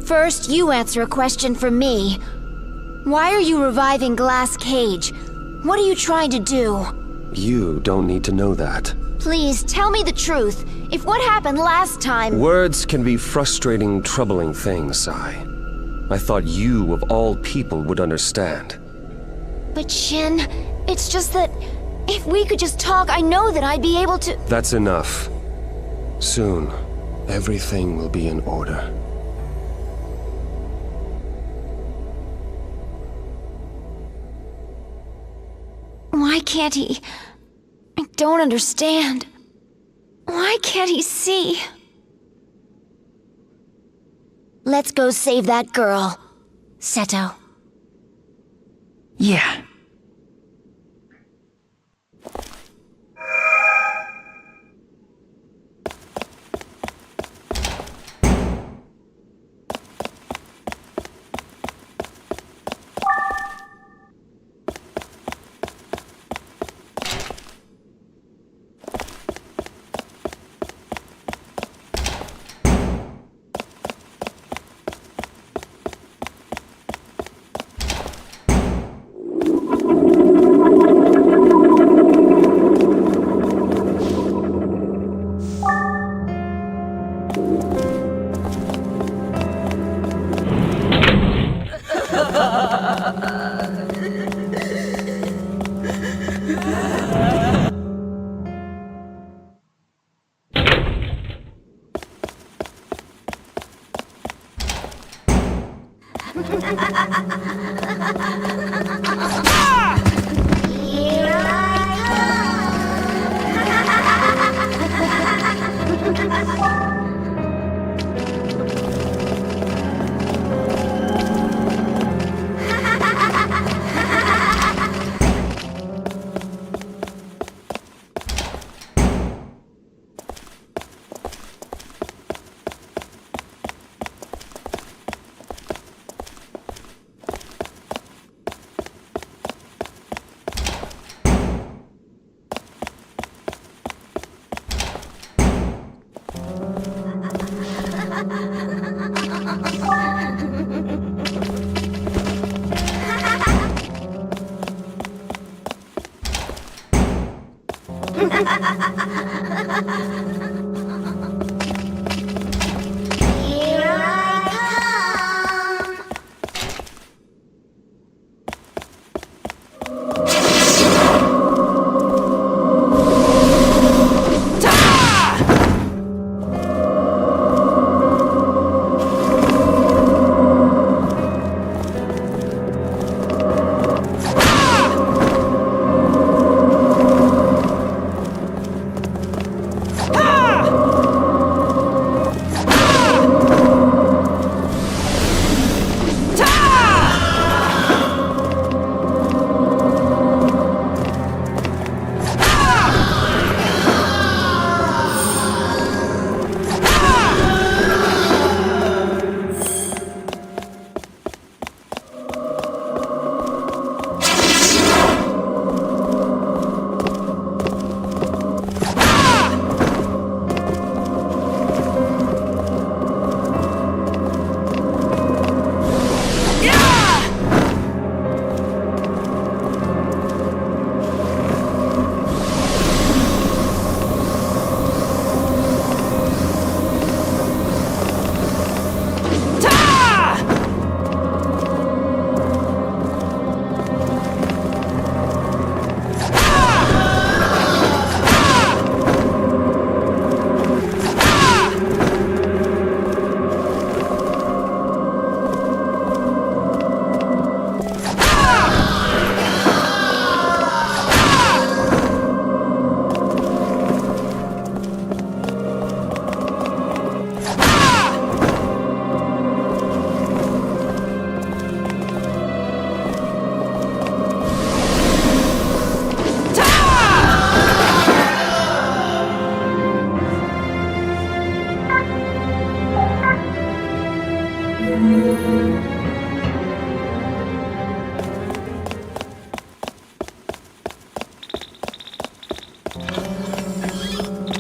First, you answer a question for me. Why are you reviving Glass Cage? What are you trying to do? You don't need to know that. Please, tell me the truth. If what happened last time... Words can be frustrating, troubling things, Sai. I thought you, of all people, would understand. But Shin, it's just that... if we could just talk, I know that I'd be able to... That's enough. Soon, everything will be in order. Why can't he... I don't understand. Why can't he see? Let's go save that girl. Seto. Yeah.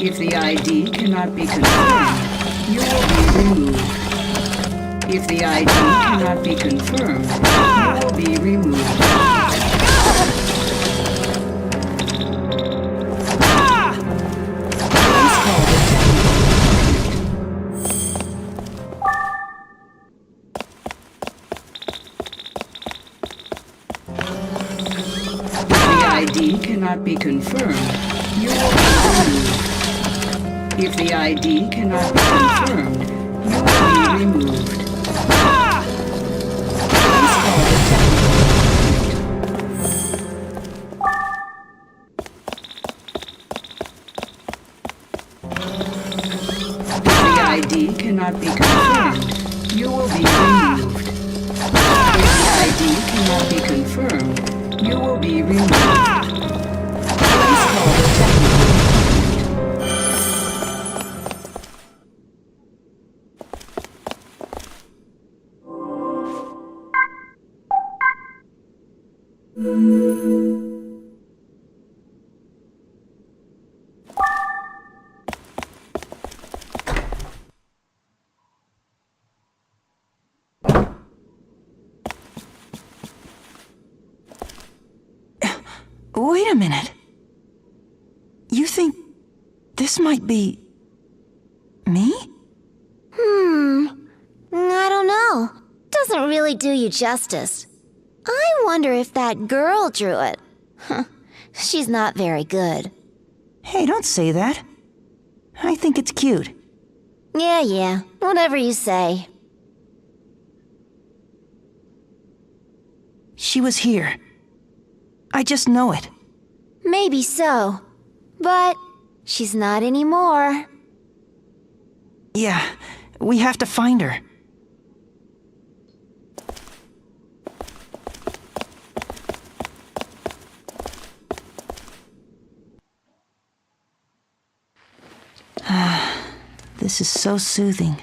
If the ID cannot be confirmed, you will be removed. If the ID cannot be confirmed, you will be removed. Please call the If the ID cannot be confirmed, you will be removed. If the ID cannot be confirmed, you will be removed. Please call the If the ID cannot be confirmed, you will be removed. If the ID cannot be confirmed, you will be removed. Please call the Wait a minute. You think this might be me? I don't know. Doesn't really do you justice. I wonder if that girl drew it. She's not very good. Hey, don't say that. I think it's cute. Yeah, whatever you say. She was here. I just know it. Maybe so. But she's not anymore. Yeah, we have to find her. This is so soothing.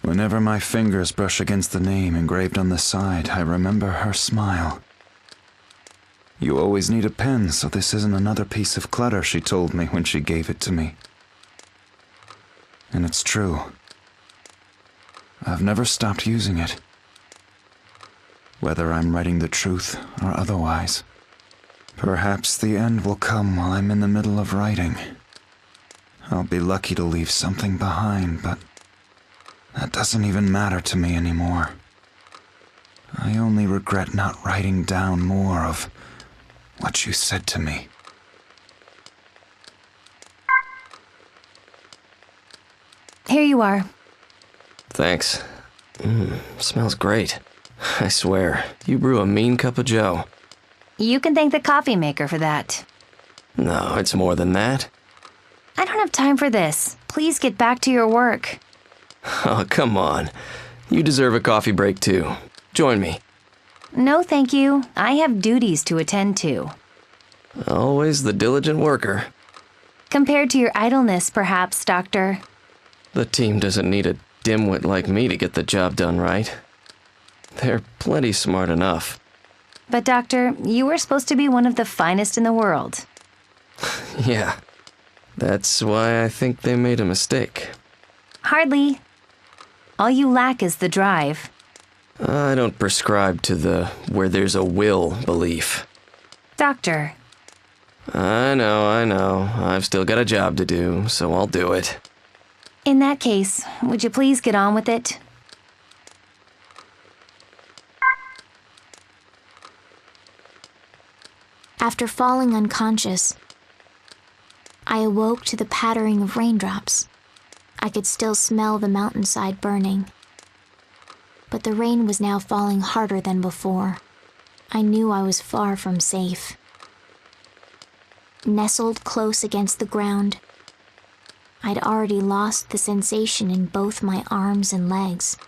Whenever my fingers brush against the name engraved on the side, I remember her smile. You always need a pen, so this isn't another piece of clutter, she told me when she gave it to me. And it's true. I've never stopped using it. Whether I'm writing the truth or otherwise. Perhaps the end will come while I'm in the middle of writing. I'll be lucky to leave something behind, but that doesn't even matter to me anymore. I only regret not writing down more of what you said to me. Here you are. Thanks. Smells great. I swear, you brew a mean cup of joe. You can thank the coffee maker for that. No, it's more than that. I don't have time for this. Please get back to your work. Oh, come on. You deserve a coffee break too. Join me. No, thank you. I have duties to attend to. Always the diligent worker. Compared to your idleness, perhaps, Doctor. The team doesn't need a dimwit like me to get the job done right. They're plenty smart enough. But, Doctor, you were supposed to be one of the finest in the world. Yeah. That's why I think they made a mistake. Hardly. All you lack is the drive. I don't prescribe to the where there's a will belief. Doctor. I know. I've still got a job to do, so I'll do it. In that case, would you please get on with it? After falling unconscious, I awoke to the pattering of raindrops. I could still smell the mountainside burning. But the rain was now falling harder than before. I knew I was far from safe. Nestled close against the ground, I'd already lost the sensation in both my arms and legs.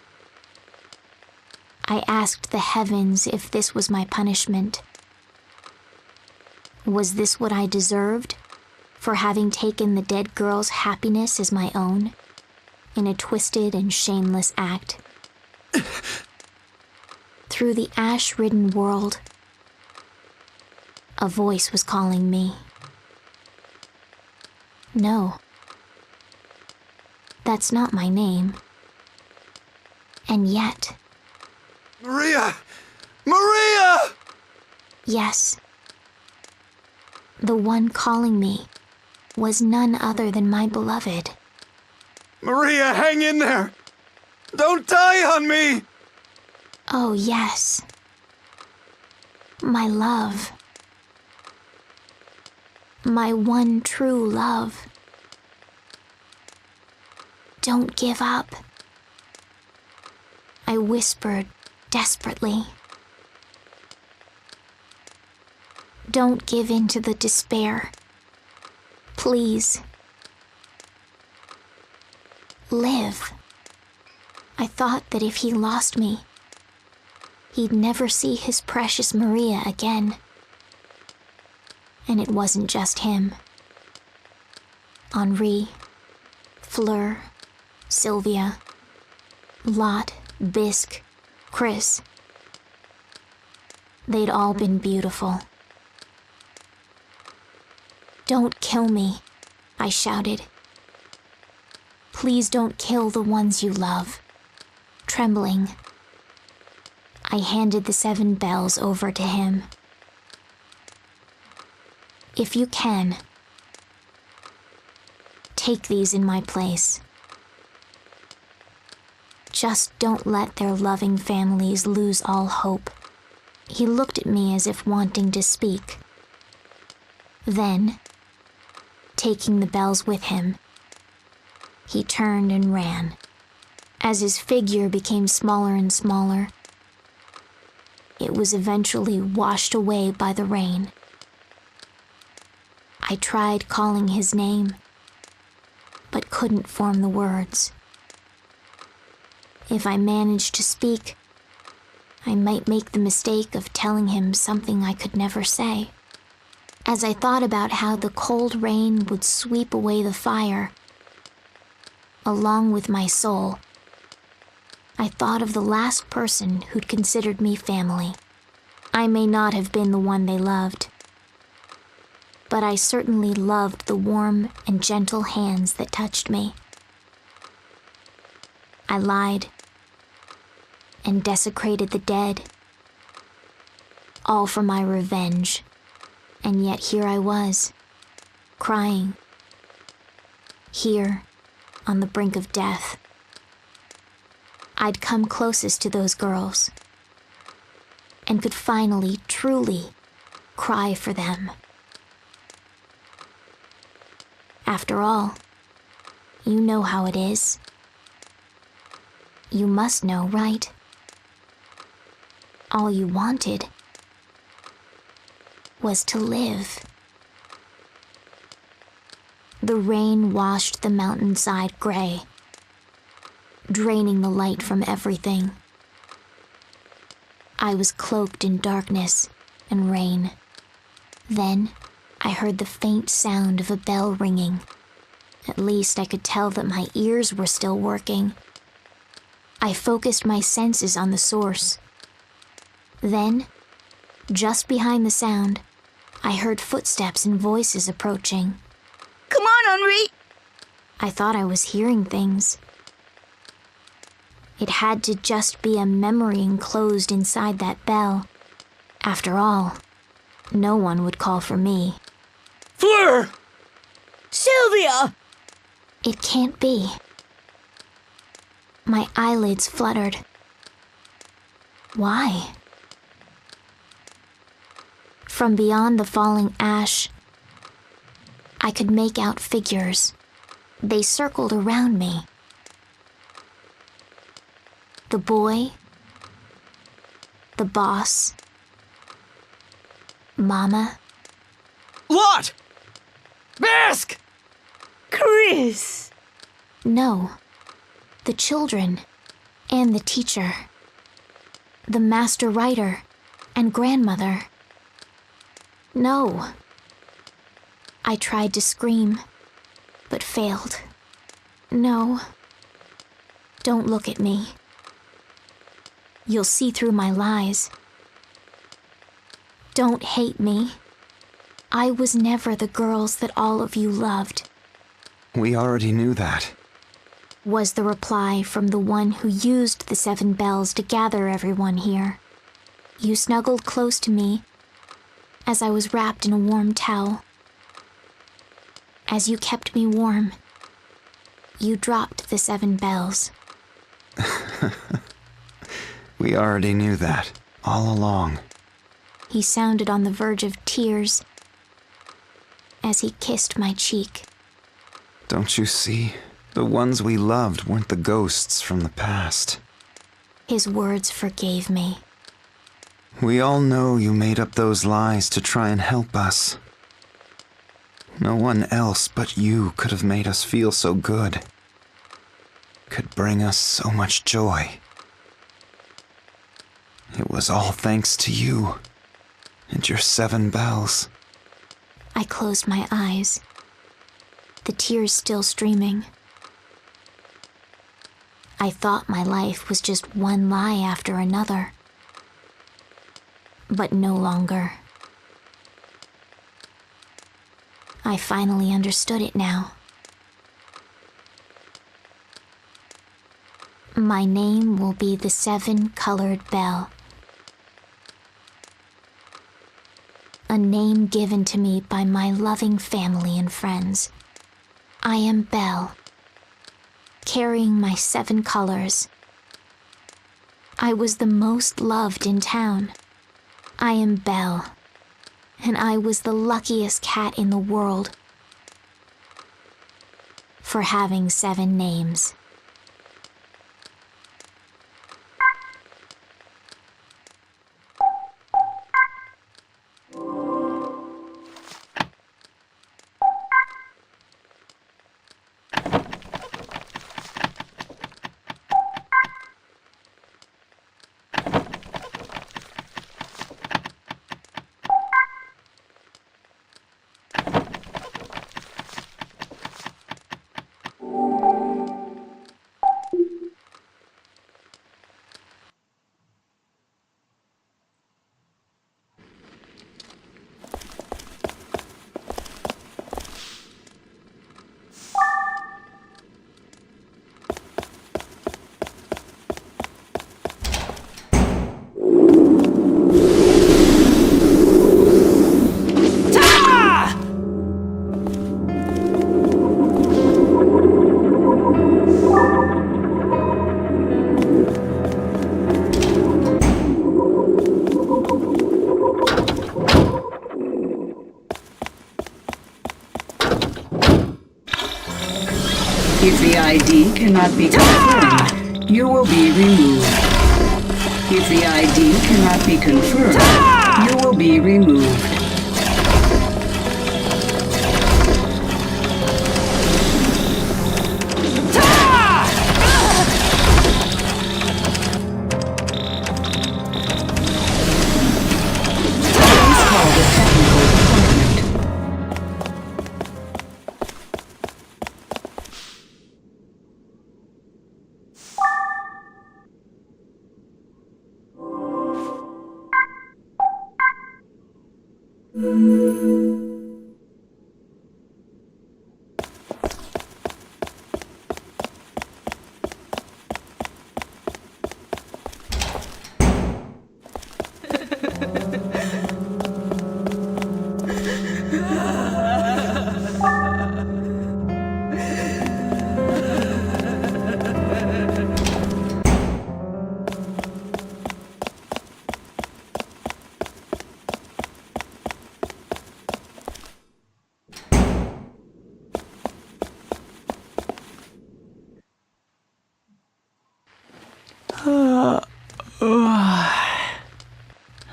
I asked the heavens if this was my punishment. Was this what I deserved for having taken the dead girl's happiness as my own in a twisted and shameless act? Through the ash-ridden world, a voice was calling me. No, that's not my name. And yet... Maria! Maria! Yes. The one calling me was none other than my beloved. Maria, hang in there! Don't die on me! Oh, yes. My love. My one true love. Don't give up. I whispered desperately. Don't give in to the despair. Please. Live. I thought that if he lost me, he'd never see his precious Maria again. And it wasn't just him. Henri, Fleur, Sylvia, Lot, Bisque, Chris. They'd all been beautiful. Don't kill me, I shouted. Please don't kill the ones you love. Trembling, I handed the 7 bells over to him. If you can, take these in my place. Just don't let their loving families lose all hope. He looked at me as if wanting to speak. Then, taking the bells with him, He turned and ran. As his figure became smaller and smaller, it was eventually washed away by the rain. I tried calling his name, but couldn't form the words. If I managed to speak, I might make the mistake of telling him something I could never say. As I thought about how the cold rain would sweep away the fire, along with my soul, I thought of the last person who'd considered me family. I may not have been the one they loved, but I certainly loved the warm and gentle hands that touched me. I lied and desecrated the dead, all for my revenge, and yet here I was, crying, here on the brink of death. I'd come closest to those girls, and could finally, truly cry for them. After all, you know how it is. You must know, right? All you wanted was to live. The rain washed the mountainside gray, draining the light from everything. I was cloaked in darkness and rain. Then I heard the faint sound of a bell ringing. At least I could tell that my ears were still working. I focused my senses on the source. Then, just behind the sound, I heard footsteps and voices approaching. Come on, Henri! I thought I was hearing things. It had to just be a memory enclosed inside that bell. After all, no one would call for me. Fleur! Sylvia! It can't be. My eyelids fluttered. Why? From beyond the falling ash, I could make out figures. They circled around me. The boy, the boss, Mama. Lot! Mask! Chris! No, the children and the teacher, the master writer and grandmother. No. I tried to scream, but failed. No. Don't look at me. You'll see through my lies. Don't hate me. I was never the girls that all of you loved, We already knew that. was the reply from the one who used the 7 bells to gather everyone here. You snuggled close to me as I was wrapped in a warm towel. As you kept me warm, you dropped the 7 bells. We already knew that, all along. He sounded on the verge of tears as he kissed my cheek. Don't you see? The ones we loved weren't the ghosts from the past. His words forgave me. We all know you made up those lies to try and help us. No one else but you could have made us feel so good. Could bring us so much joy. It was all thanks to you and your 7 bells. I closed my eyes, the tears still streaming. I thought my life was just one lie after another. But no longer. I finally understood it now. My name will be the 7-colored bell. A name given to me by my loving family and friends. I am Belle, carrying my 7 colors. I was the most loved in town. I am Belle, and I was the luckiest cat in the world. for having 7 names. If the ID cannot be confirmed, you will be removed. If the ID cannot be confirmed, you will be removed.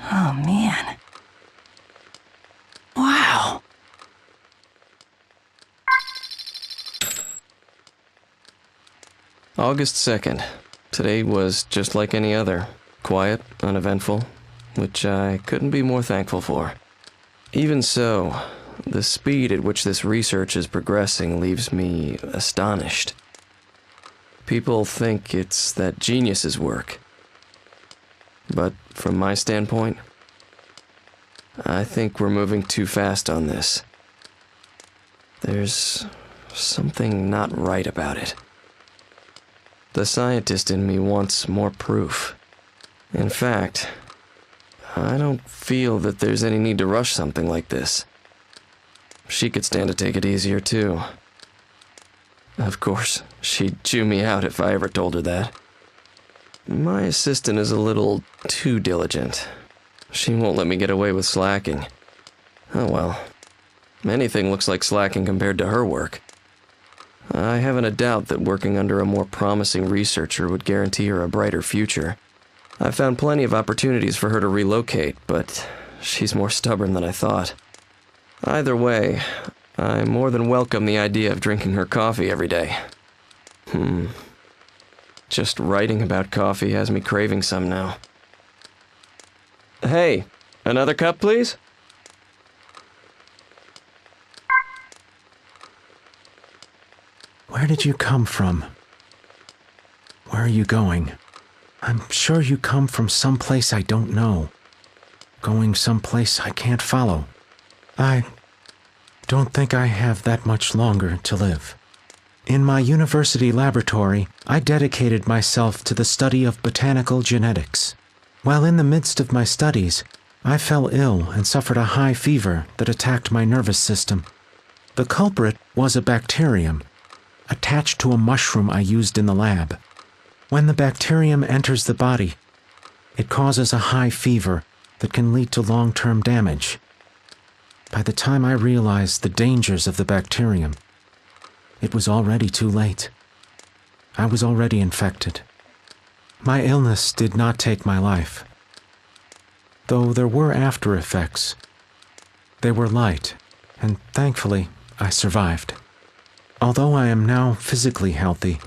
Oh, man. Wow. August 2nd. Today was just like any other. Quiet, uneventful, which I couldn't be more thankful for. Even so, the speed at which this research is progressing leaves me astonished. People think it's that geniuses work. But from my standpoint, I think we're moving too fast on this. There's something not right about it. The scientist in me wants more proof. In fact, I don't feel that there's any need to rush something like this. She could stand to take it easier, too. Of course, she'd chew me out if I ever told her that. My assistant is a little too diligent. She won't let me get away with slacking. Oh well. Anything looks like slacking compared to her work. I haven't a doubt that working under a more promising researcher would guarantee her a brighter future. I've found plenty of opportunities for her to relocate, but she's more stubborn than I thought. Either way, I more than welcome the idea of drinking her coffee every day. Just writing about coffee has me craving some now. Hey, another cup, please? Where did you come from? Where are you going? I'm sure you come from someplace I don't know. Going someplace I can't follow. I don't think I have that much longer to live. In my university laboratory, I dedicated myself to the study of botanical genetics. While in the midst of my studies, I fell ill and suffered a high fever that attacked my nervous system. The culprit was a bacterium, attached to a mushroom I used in the lab. When the bacterium enters the body, it causes a high fever that can lead to long-term damage. By the time I realized the dangers of the bacterium, it was already too late. I was already infected. My illness did not take my life. Though there were after effects, they were light, and thankfully, I survived. Although I am now physically healthy,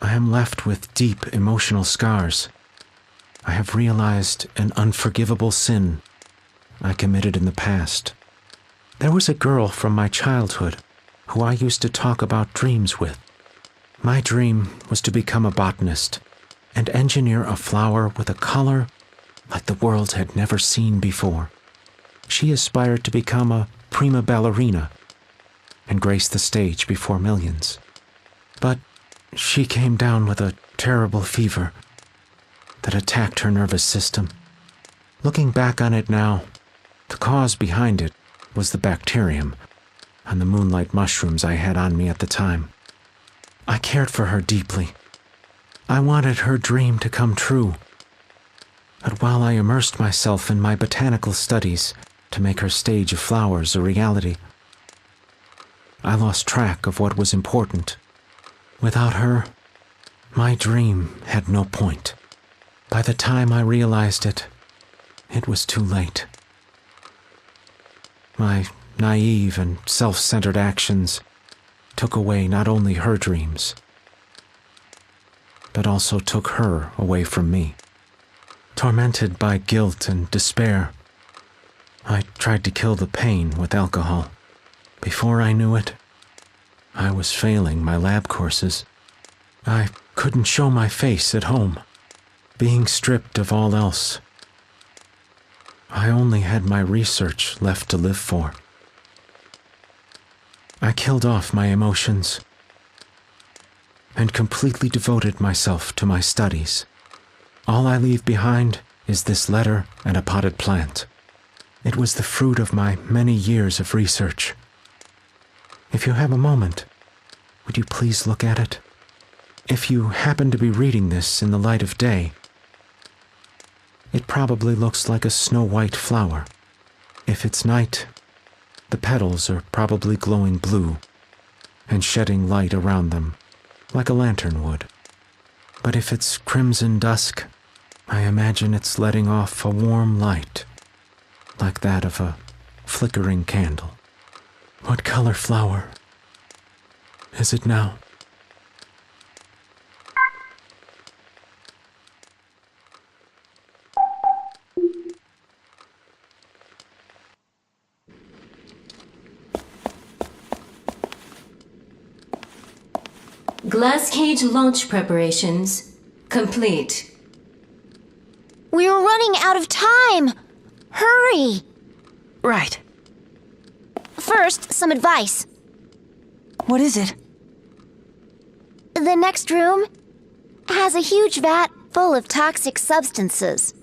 I am left with deep emotional scars. I have realized an unforgivable sin I committed in the past. There was a girl from my childhood who I used to talk about dreams with. My dream was to become a botanist and engineer a flower with a color like the world had never seen before. She aspired to become a prima ballerina and grace the stage before millions. But she came down with a terrible fever that attacked her nervous system. Looking back on it now, the cause behind it was the bacterium and the moonlight mushrooms I had on me at the time. I cared for her deeply. I wanted her dream to come true. But while I immersed myself in my botanical studies to make her stage of flowers a reality, I lost track of what was important. Without her, my dream had no point. By the time I realized it, it was too late. My naive and self-centered actions took away not only her dreams, but also took her away from me. Tormented by guilt and despair, I tried to kill the pain with alcohol. Before I knew it, I was failing my lab courses. I couldn't show my face at home, being stripped of all else. I only had my research left to live for. I killed off my emotions and completely devoted myself to my studies. All I leave behind is this letter and a potted plant. It was the fruit of my many years of research. If you have a moment, would you please look at it? If you happen to be reading this in the light of day, it probably looks like a snow-white flower. If it's night, the petals are probably glowing blue and shedding light around them, like a lantern would. But if it's crimson dusk, I imagine it's letting off a warm light, like that of a flickering candle. What color flower is it now? Glass cage launch preparations complete. We're running out of time! Hurry! Right. First, some advice. What is it? The next room has a huge vat full of toxic substances.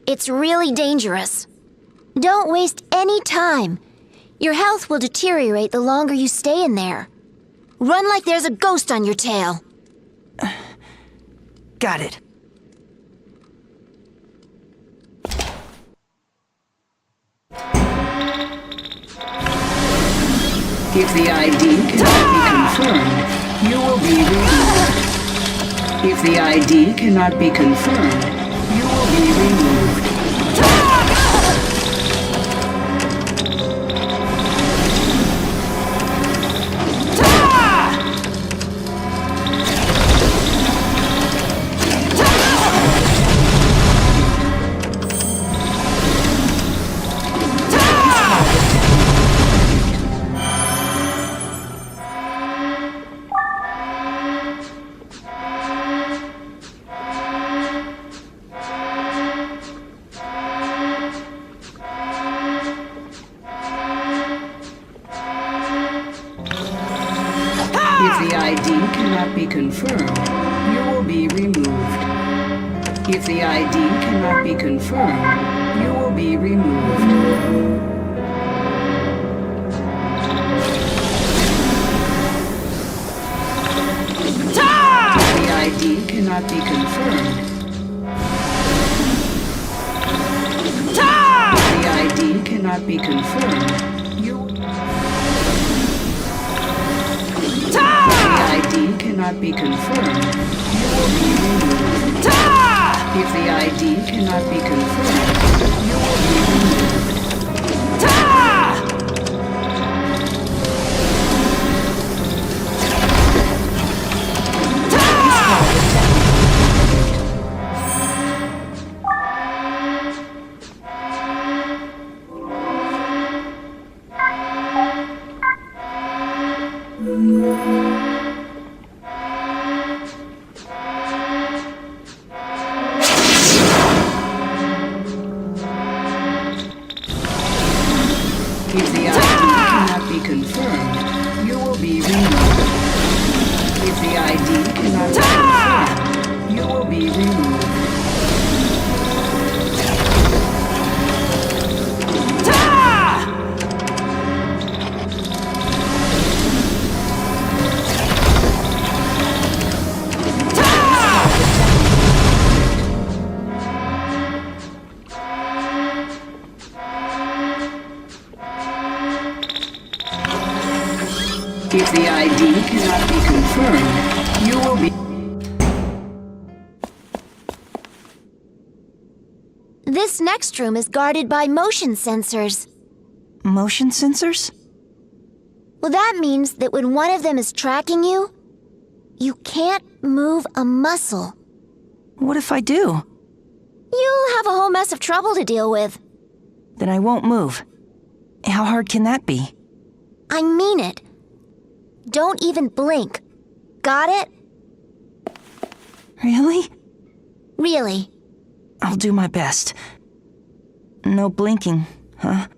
It's really dangerous. Don't waste any time. Your health will deteriorate the longer you stay in there. Run like there's a ghost on your tail. Got it. If the ID cannot be confirmed, you will be removed. If the ID cannot be confirmed, you will be removed. If the ID cannot be confirmed, you will be removed. If the ID cannot be confirmed, you will be removed. If the ID cannot be confirmed, if the ID cannot be confirmed, you cannot be confirmed, you will be removed. If the ID cannot be confirmed, you will be removed. If the ID cannot be confirmed, you will be removed. If the ID cannot be confirmed, you will be removed. If the ID cannot be confirmed, you will be... This next room is guarded by motion sensors. Motion sensors? Well, that means that when one of them is tracking you, you can't move a muscle. What if I do? You'll have a whole mess of trouble to deal with. Then I won't move. How hard can that be? I mean it. Don't even blink. Got it? Really? Really. I'll do my best. No blinking, huh?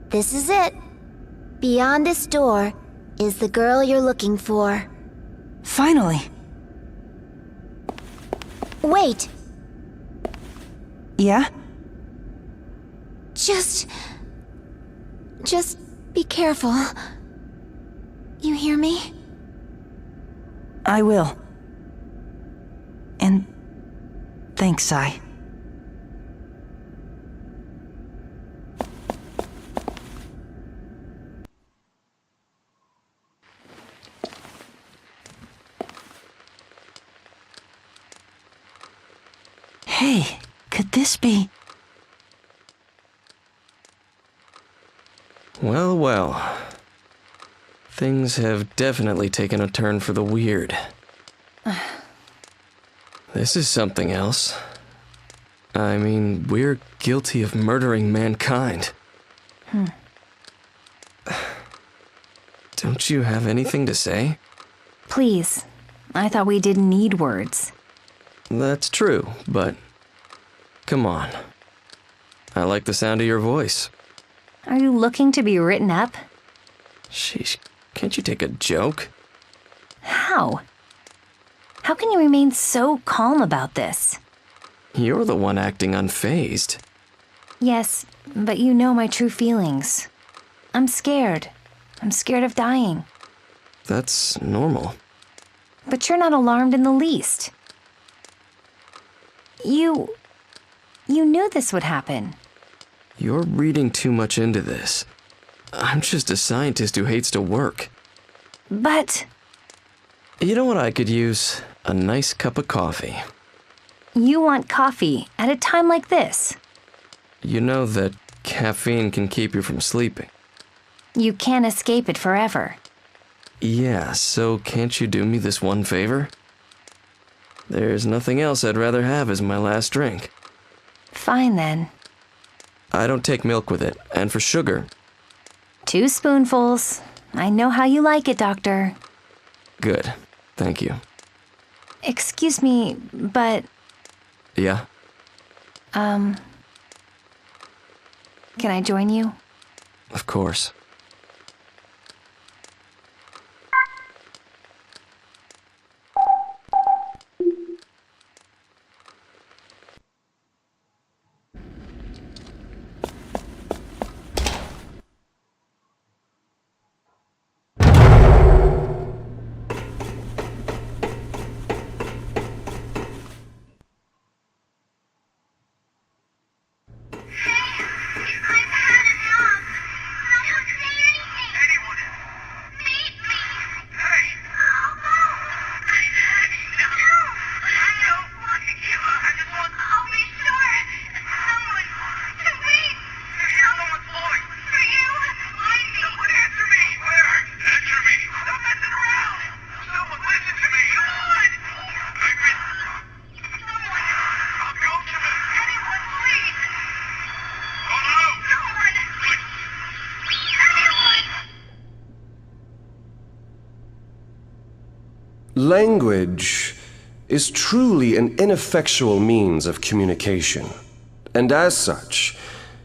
This is it. Beyond this door is the girl you're looking for. Finally. Wait. Yeah? Just be careful. You hear me? I will. And thanks, Sai. Hey, could this be... Well, well. Things have definitely taken a turn for the weird. This is something else. I mean, we're guilty of murdering mankind. Don't you have anything to say? Please. I thought we didn't need words. That's true, but... Come on. I like the sound of your voice. Are you looking to be written up? Sheesh, can't you take a joke? How? How can you remain so calm about this? You're the one acting unfazed. Yes, but you know my true feelings. I'm scared. I'm scared of dying. That's normal. But you're not alarmed in the least. You knew this would happen. You're reading too much into this. I'm just a scientist who hates to work. But... You know what I could use? A nice cup of coffee. You want coffee at a time like this? You know that caffeine can keep you from sleeping. You can't escape it forever. Yeah, so can't you do me this one favor? There's nothing else I'd rather have as my last drink. Fine then. I don't take milk with it, and for sugar... 2 spoonfuls. I know how you like it, Doctor. Good. Thank you. Excuse me, but... Yeah? Can I join you? Of course. Language is truly an ineffectual means of communication, and as such,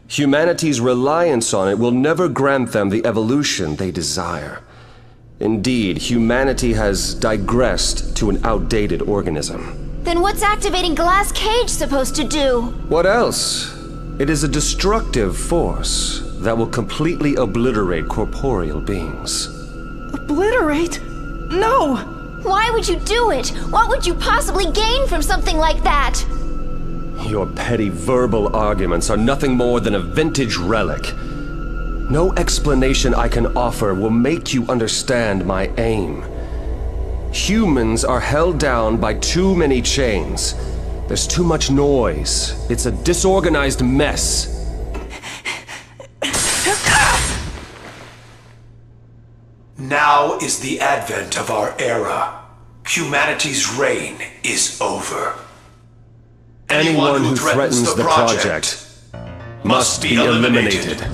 humanity's reliance on it will never grant them the evolution they desire. Indeed, humanity has digressed to an outdated organism. Then what's activating Glass Cage supposed to do? What else? It is a destructive force that will completely obliterate corporeal beings. Obliterate? No! Why would you do it? What would you possibly gain from something like that? Your petty verbal arguments are nothing more than a vintage relic. No explanation I can offer will make you understand my aim. Humans are held down by too many chains. There's too much noise. It's a disorganized mess. Now is the advent of our era. Humanity's reign is over. Anyone who threatens the project must be eliminated.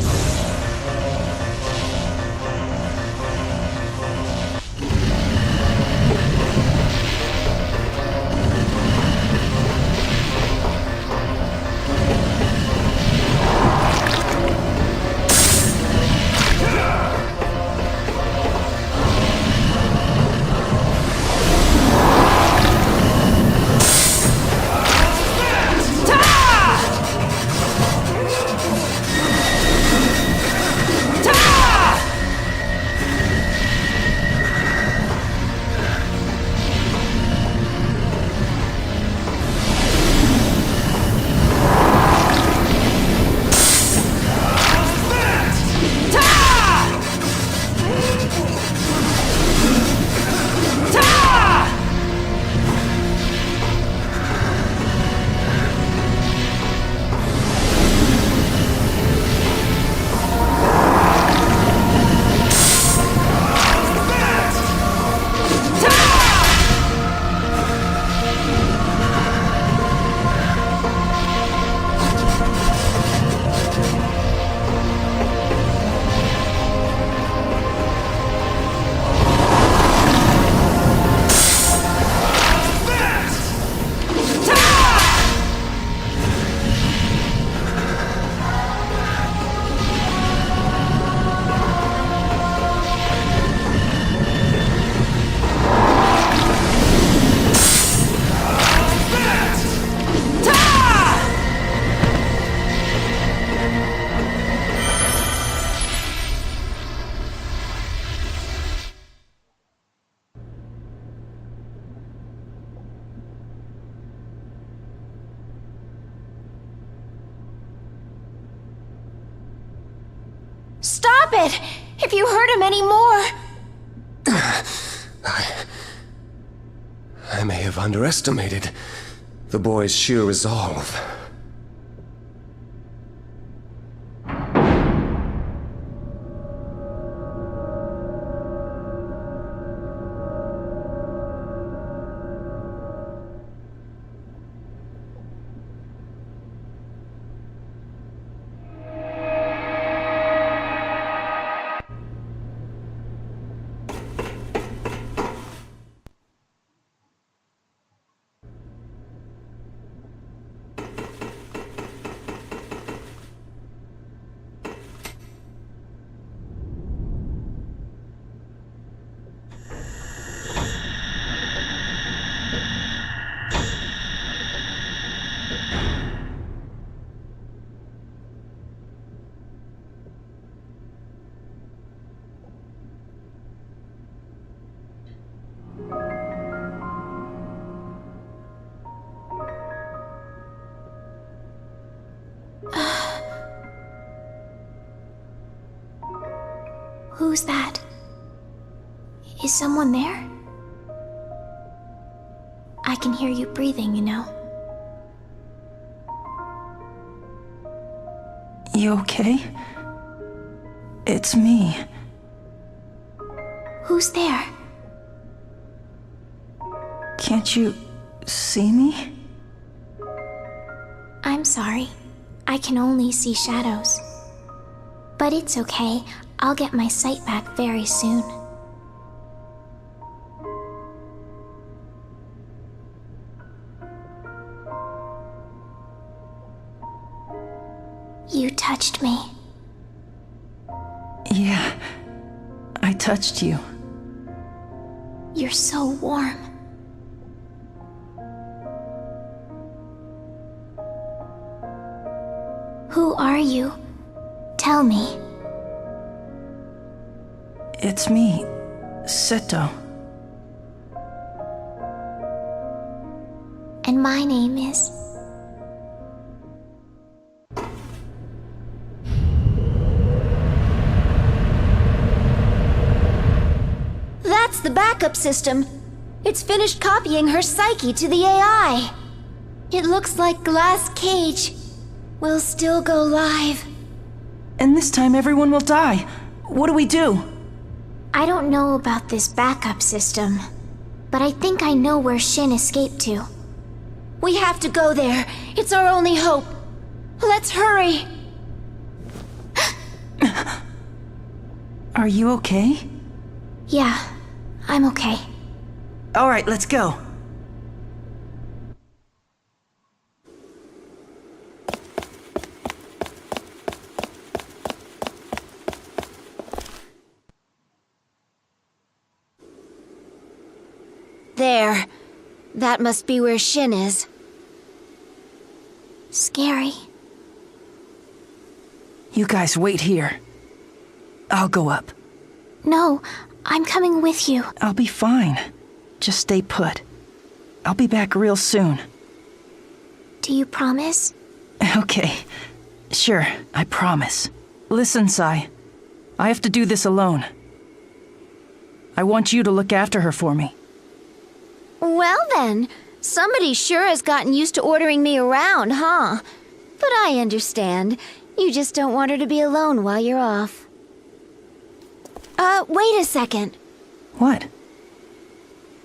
Stop Stop it! If you hurt him anymore... I may have underestimated the boy's sheer resolve. Who's that? Is someone there? I can hear you breathing, you know. You okay? It's me. Who's there? Can't you see me? I'm sorry. I can only see shadows. But it's okay. I'll get my sight back very soon. You touched me. Yeah, I touched you. You're so warm. Who are you? Tell me. It's me, Seto. And my name is... That's the backup system. It's finished copying her psyche to the AI. It looks like Glass Cage will still go live. And this time everyone will die. What do we do? I don't know about this backup system, but I think I know where Shin escaped to. We have to go there. It's our only hope. Let's hurry. Are you okay? Yeah, I'm okay. All right, let's go. There. That must be where Shin is. Scary. You guys wait here. I'll go up. No, I'm coming with you. I'll be fine. Just stay put. I'll be back real soon. Do you promise? Okay. Sure, I promise. Listen, Sai. I have to do this alone. I want you to look after her for me. Well then, somebody sure has gotten used to ordering me around, huh? But I understand. You just don't want her to be alone while you're off. Wait a second. What?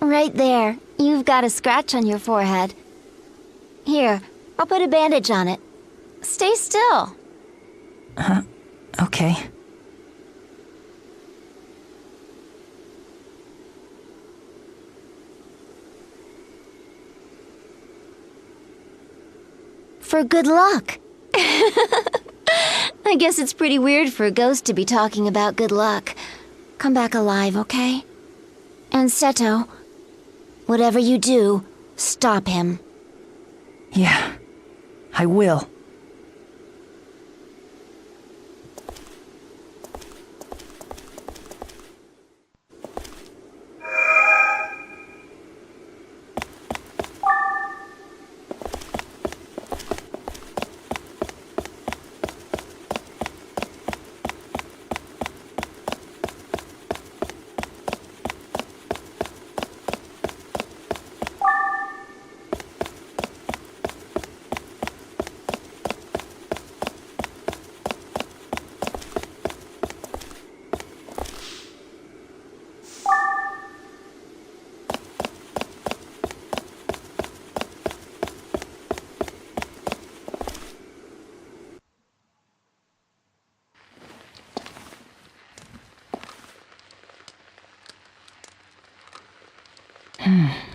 Right there. You've got a scratch on your forehead. Here, I'll put a bandage on it. Stay still. Okay. For good luck. I guess it's pretty weird for a ghost to be talking about good luck. Come back alive, okay? And Seto, whatever you do, stop him. Yeah, I will.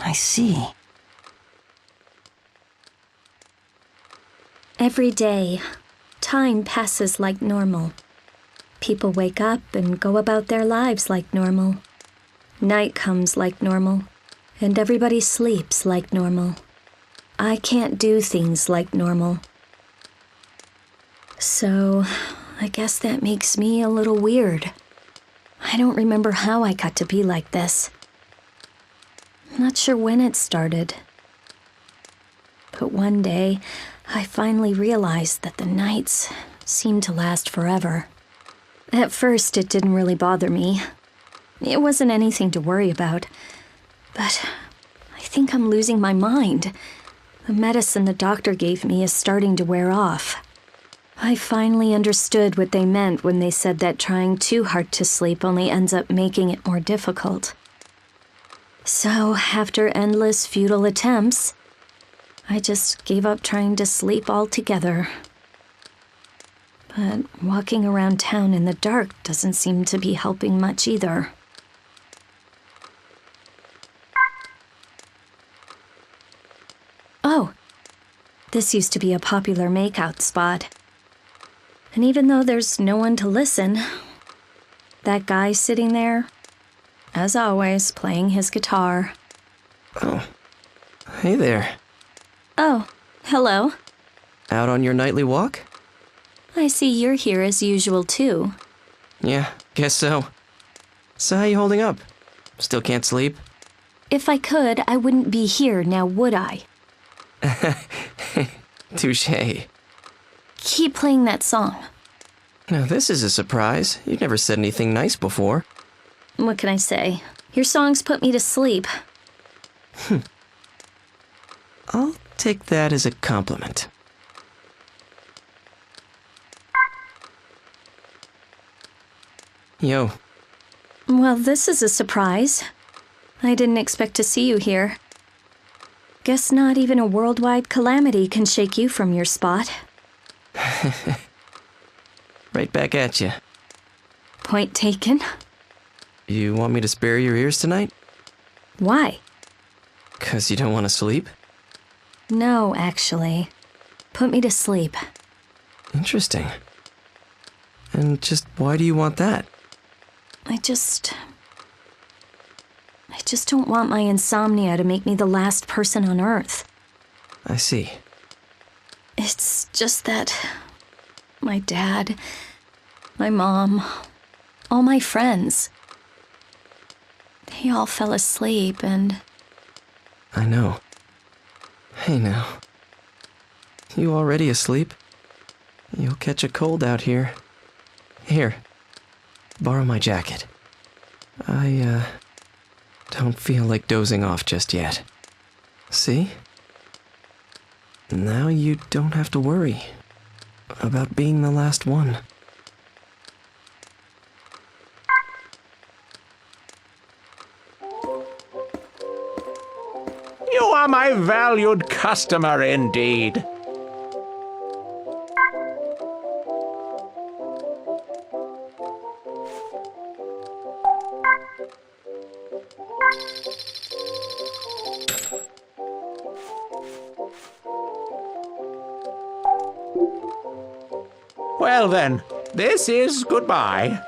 I see. Every day, time passes like normal. People wake up and go about their lives like normal. Night comes like normal, and everybody sleeps like normal. I can't do things like normal. So, I guess that makes me a little weird. I don't remember how I got to be like this. I'm not sure when it started. But one day, I finally realized that the nights seemed to last forever. At first, it didn't really bother me. It wasn't anything to worry about. But I think I'm losing my mind. The medicine the doctor gave me is starting to wear off. I finally understood what they meant when they said that trying too hard to sleep only ends up making it more difficult. So, after endless futile attempts, I just gave up trying to sleep altogether. But walking around town in the dark doesn't seem to be helping much either. Oh, this used to be a popular makeout spot. And even though there's no one to listen, that guy sitting there, as always, playing his guitar. Oh, hey there. Oh, hello. Out on your nightly walk? I see you're here as usual, too. Yeah, guess so. So how you holding up? Still can't sleep? If I could, I wouldn't be here now, would I? Touché. Keep playing that song. Now this is a surprise. You've never said anything nice before. What can I say? Your songs put me to sleep. I'll take that as a compliment. Yo. Well, this is a surprise. I didn't expect to see you here. Guess not even a worldwide calamity can shake you from your spot. Right back at you. Point taken. You want me to spare your ears tonight? Why? 'Cause you don't want to sleep? No, actually. Put me to sleep. Interesting. And just why do you want that? I just don't want my insomnia to make me the last person on Earth. I see. It's just that my dad, my mom, all my friends, they all fell asleep and... I know. Hey now. You already asleep? You'll catch a cold out here. Here. Borrow my jacket. I, don't feel like dozing off just yet. See? Now you don't have to worry about being the last one. You are my valued customer indeed. Well then, this is goodbye.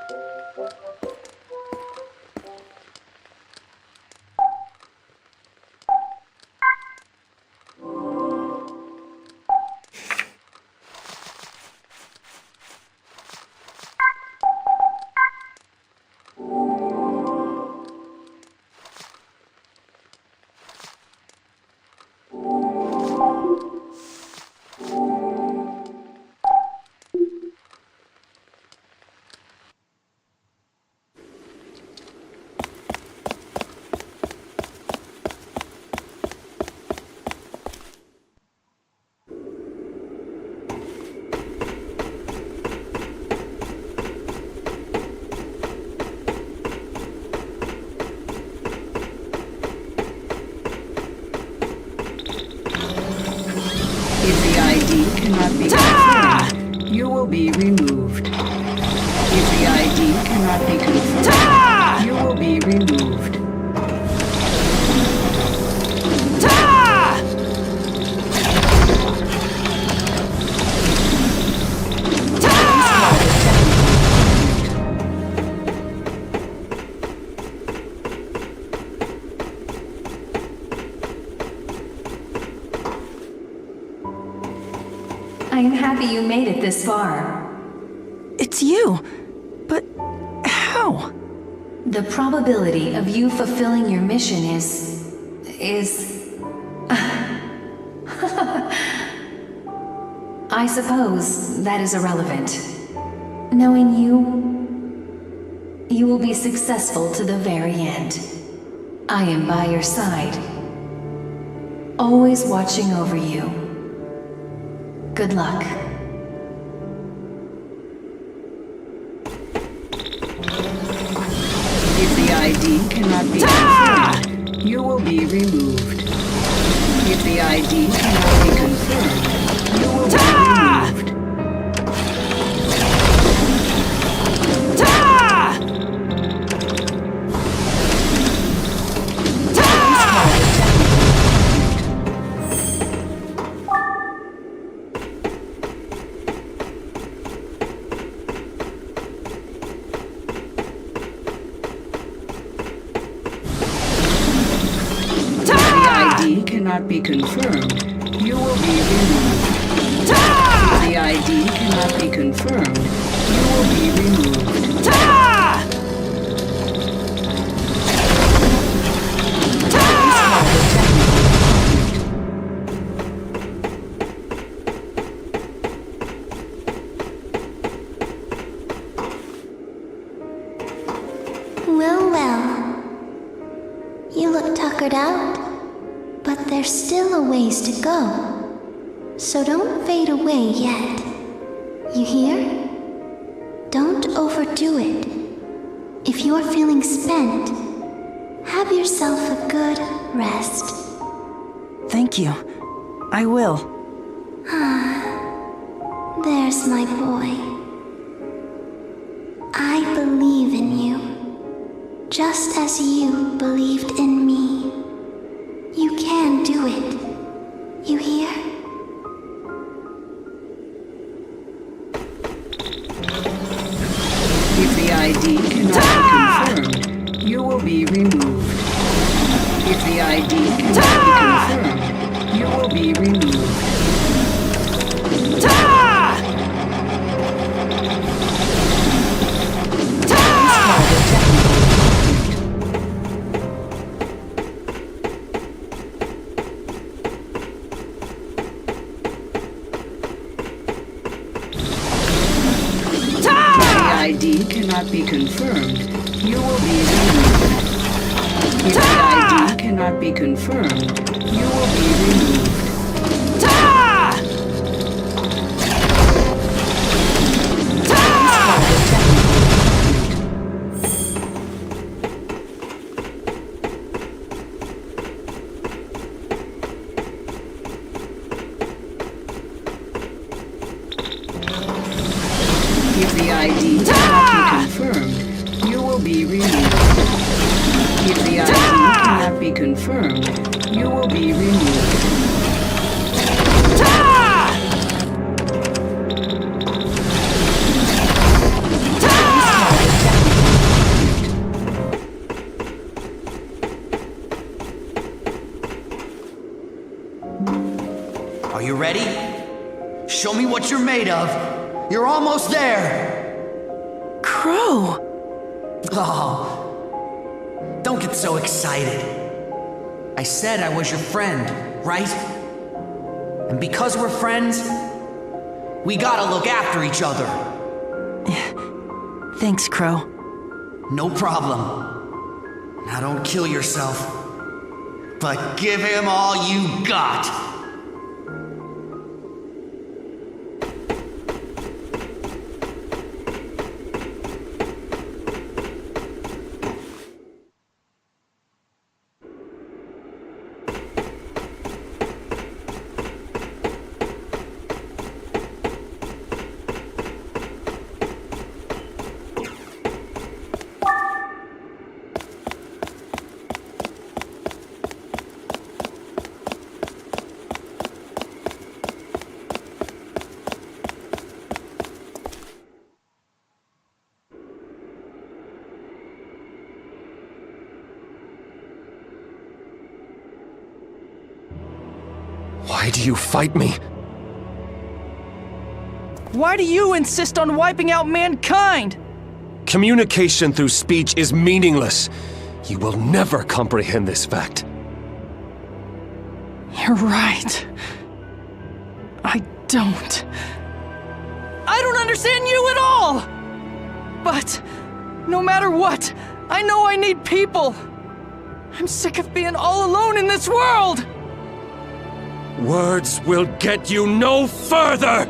If the ID cannot be confirmed, you will be removed. If the ID cannot be confirmed, you will be removed. made it this far. It's you. But how? The probability of you fulfilling your mission is... I suppose that is irrelevant. Knowing you will be successful to the very end. I am by your side, always watching over you. Good luck. If the ID cannot be confirmed, you will be removed. If the ID cannot be confirmed, you will be removed. Cannot be confirmed, you will be removed. If the ID cannot be confirmed, you will be removed. Well. You look tuckered out. But there's still a ways to go, so don't fade away yet. You hear? Don't overdo it. If you're feeling spent, have yourself a good rest. Thank you. I will. There's my boy. I believe in you, just as you believed in me. You can do it. You hear? If the ID cannot be confirmed, you will be removed. If the ID cannot be confirmed, you will be removed. ID cannot be confirmed, you will be removed. If the ID cannot be confirmed, you will be removed. If the ID cannot be confirmed, you will be removed. If the ID cannot be confirmed, you will be removed. Are you ready? Show me what you're made of. You're almost there! Crow! Oh, don't get so excited. I said I was your friend, right? And because we're friends, we gotta look after each other. Thanks, Crow. No problem. Now don't kill yourself, but give him all you got. Why do you fight me? Why do you insist on wiping out mankind? Communication through speech is meaningless. You will never comprehend this fact. You're right. I don't understand you at all! But, no matter what, I know I need people. I'm sick of being all alone in this world! Words will get you no further!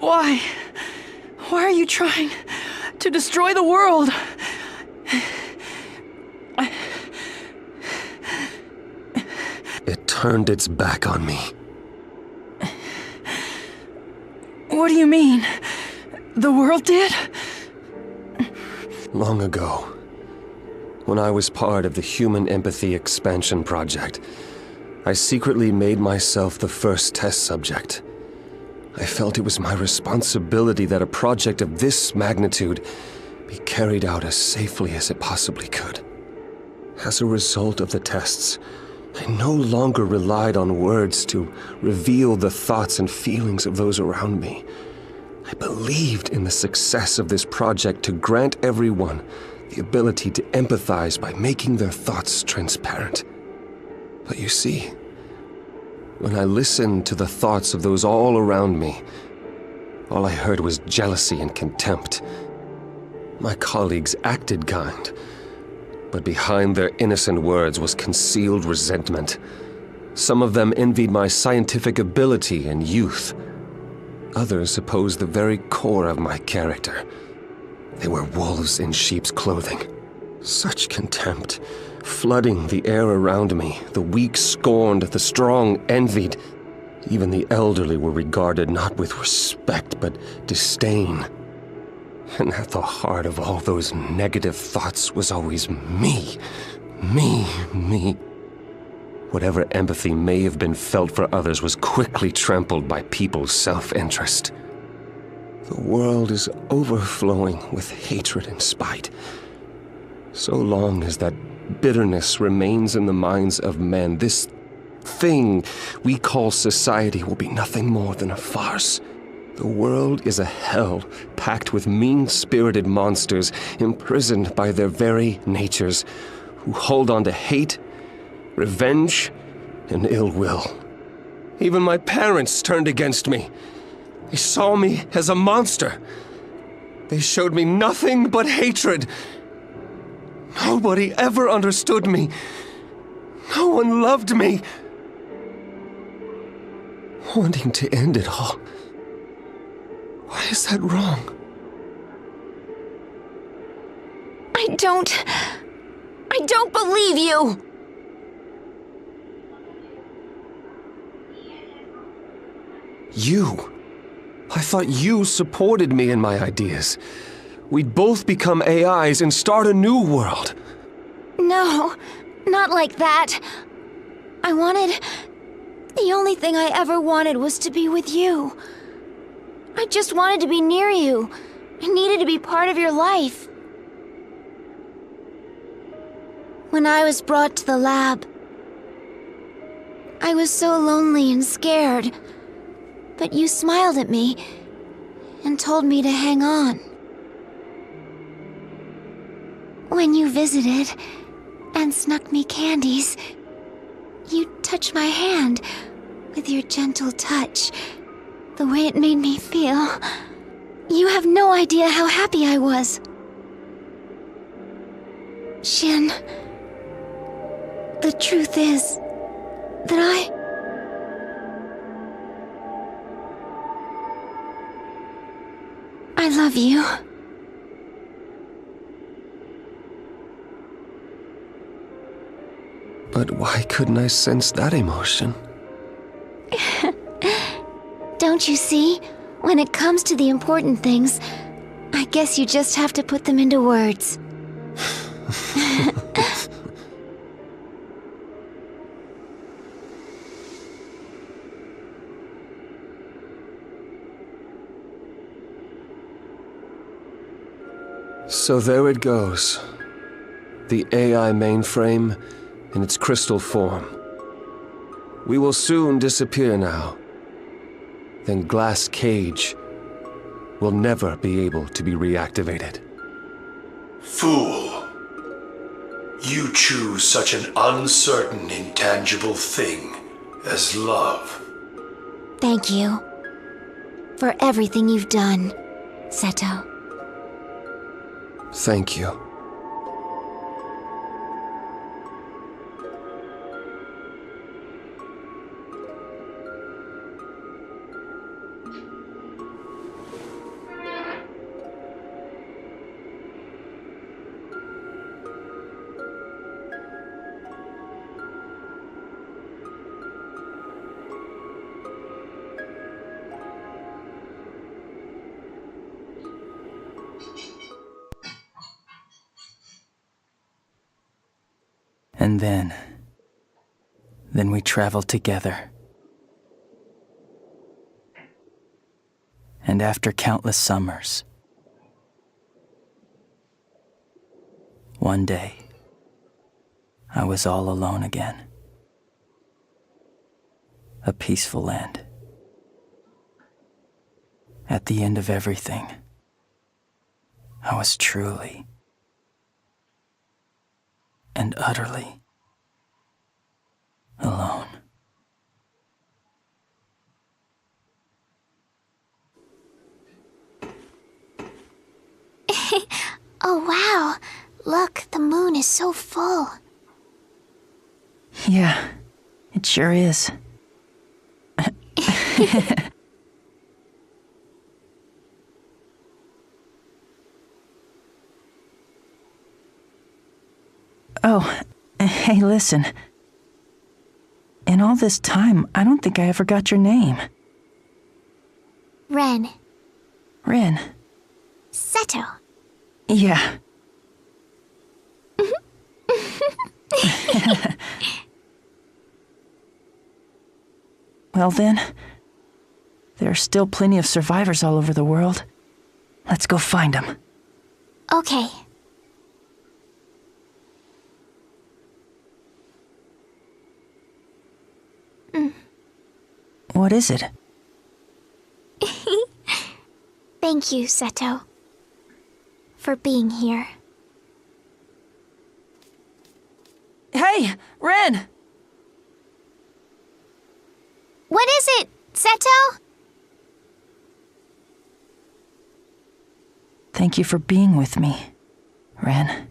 Why? Why are you trying to destroy the world? It turned its back on me. What do you mean? The world did? Long ago, when I was part of the Human Empathy Expansion Project, I secretly made myself the first test subject. I felt it was my responsibility that a project of this magnitude be carried out as safely as it possibly could. As a result of the tests, I no longer relied on words to reveal the thoughts and feelings of those around me. I believed in the success of this project to grant everyone the ability to empathize by making their thoughts transparent. But you see, when I listened to the thoughts of those all around me, all I heard was jealousy and contempt. My colleagues acted kind, but behind their innocent words was concealed resentment. Some of them envied my scientific ability and youth. Others opposed the very core of my character. They were wolves in sheep's clothing. Such contempt, flooding the air around me. The weak scorned, the strong envied. Even the elderly were regarded not with respect, but disdain. And at the heart of all those negative thoughts was always me. Me. Whatever empathy may have been felt for others was quickly trampled by people's self-interest. The world is overflowing with hatred and spite. So long as that bitterness remains in the minds of men, this thing we call society will be nothing more than a farce. The world is a hell packed with mean-spirited monsters imprisoned by their very natures, who hold on to hate, revenge, and ill will. Even my parents turned against me. They saw me as a monster. They showed me nothing but hatred. Nobody ever understood me. No one loved me. Wanting to end it all. Why is that wrong? I don't believe you! You? I thought you supported me in my ideas. We'd both become AIs and start a new world. No, not like that. The only thing I ever wanted was to be with you. I just wanted to be near you. I needed to be part of your life. When I was brought to the lab, I was so lonely and scared. But you smiled at me and told me to hang on. When you visited and snuck me candies, you touched my hand with your gentle touch. The way it made me feel. You have no idea how happy I was. Shin, the truth is that I love you. But why couldn't I sense that emotion? Don't you see? When it comes to the important things, I guess you just have to put them into words. So there it goes. The AI mainframe in its crystal form. We will soon disappear now. Then Glass Cage will never be able to be reactivated. Fool. You choose such an uncertain, intangible thing as love. Thank you for everything you've done, Seto. Thank you. And then we traveled together. And after countless summers, one day, I was all alone again. a peaceful end. At the end of everything, I was truly and utterly alone. Oh wow, look, the moon is so full. Yeah, it sure is. Oh, hey, listen. In all this time, I don't think I ever got your name. Ren. Ren. Seto. Yeah. Well then, there are still plenty of survivors all over the world. Let's go find them. Okay. What is it? Thank you, Seto, for being here. Hey, Ren! What is it, Seto? Thank you for being with me, Ren.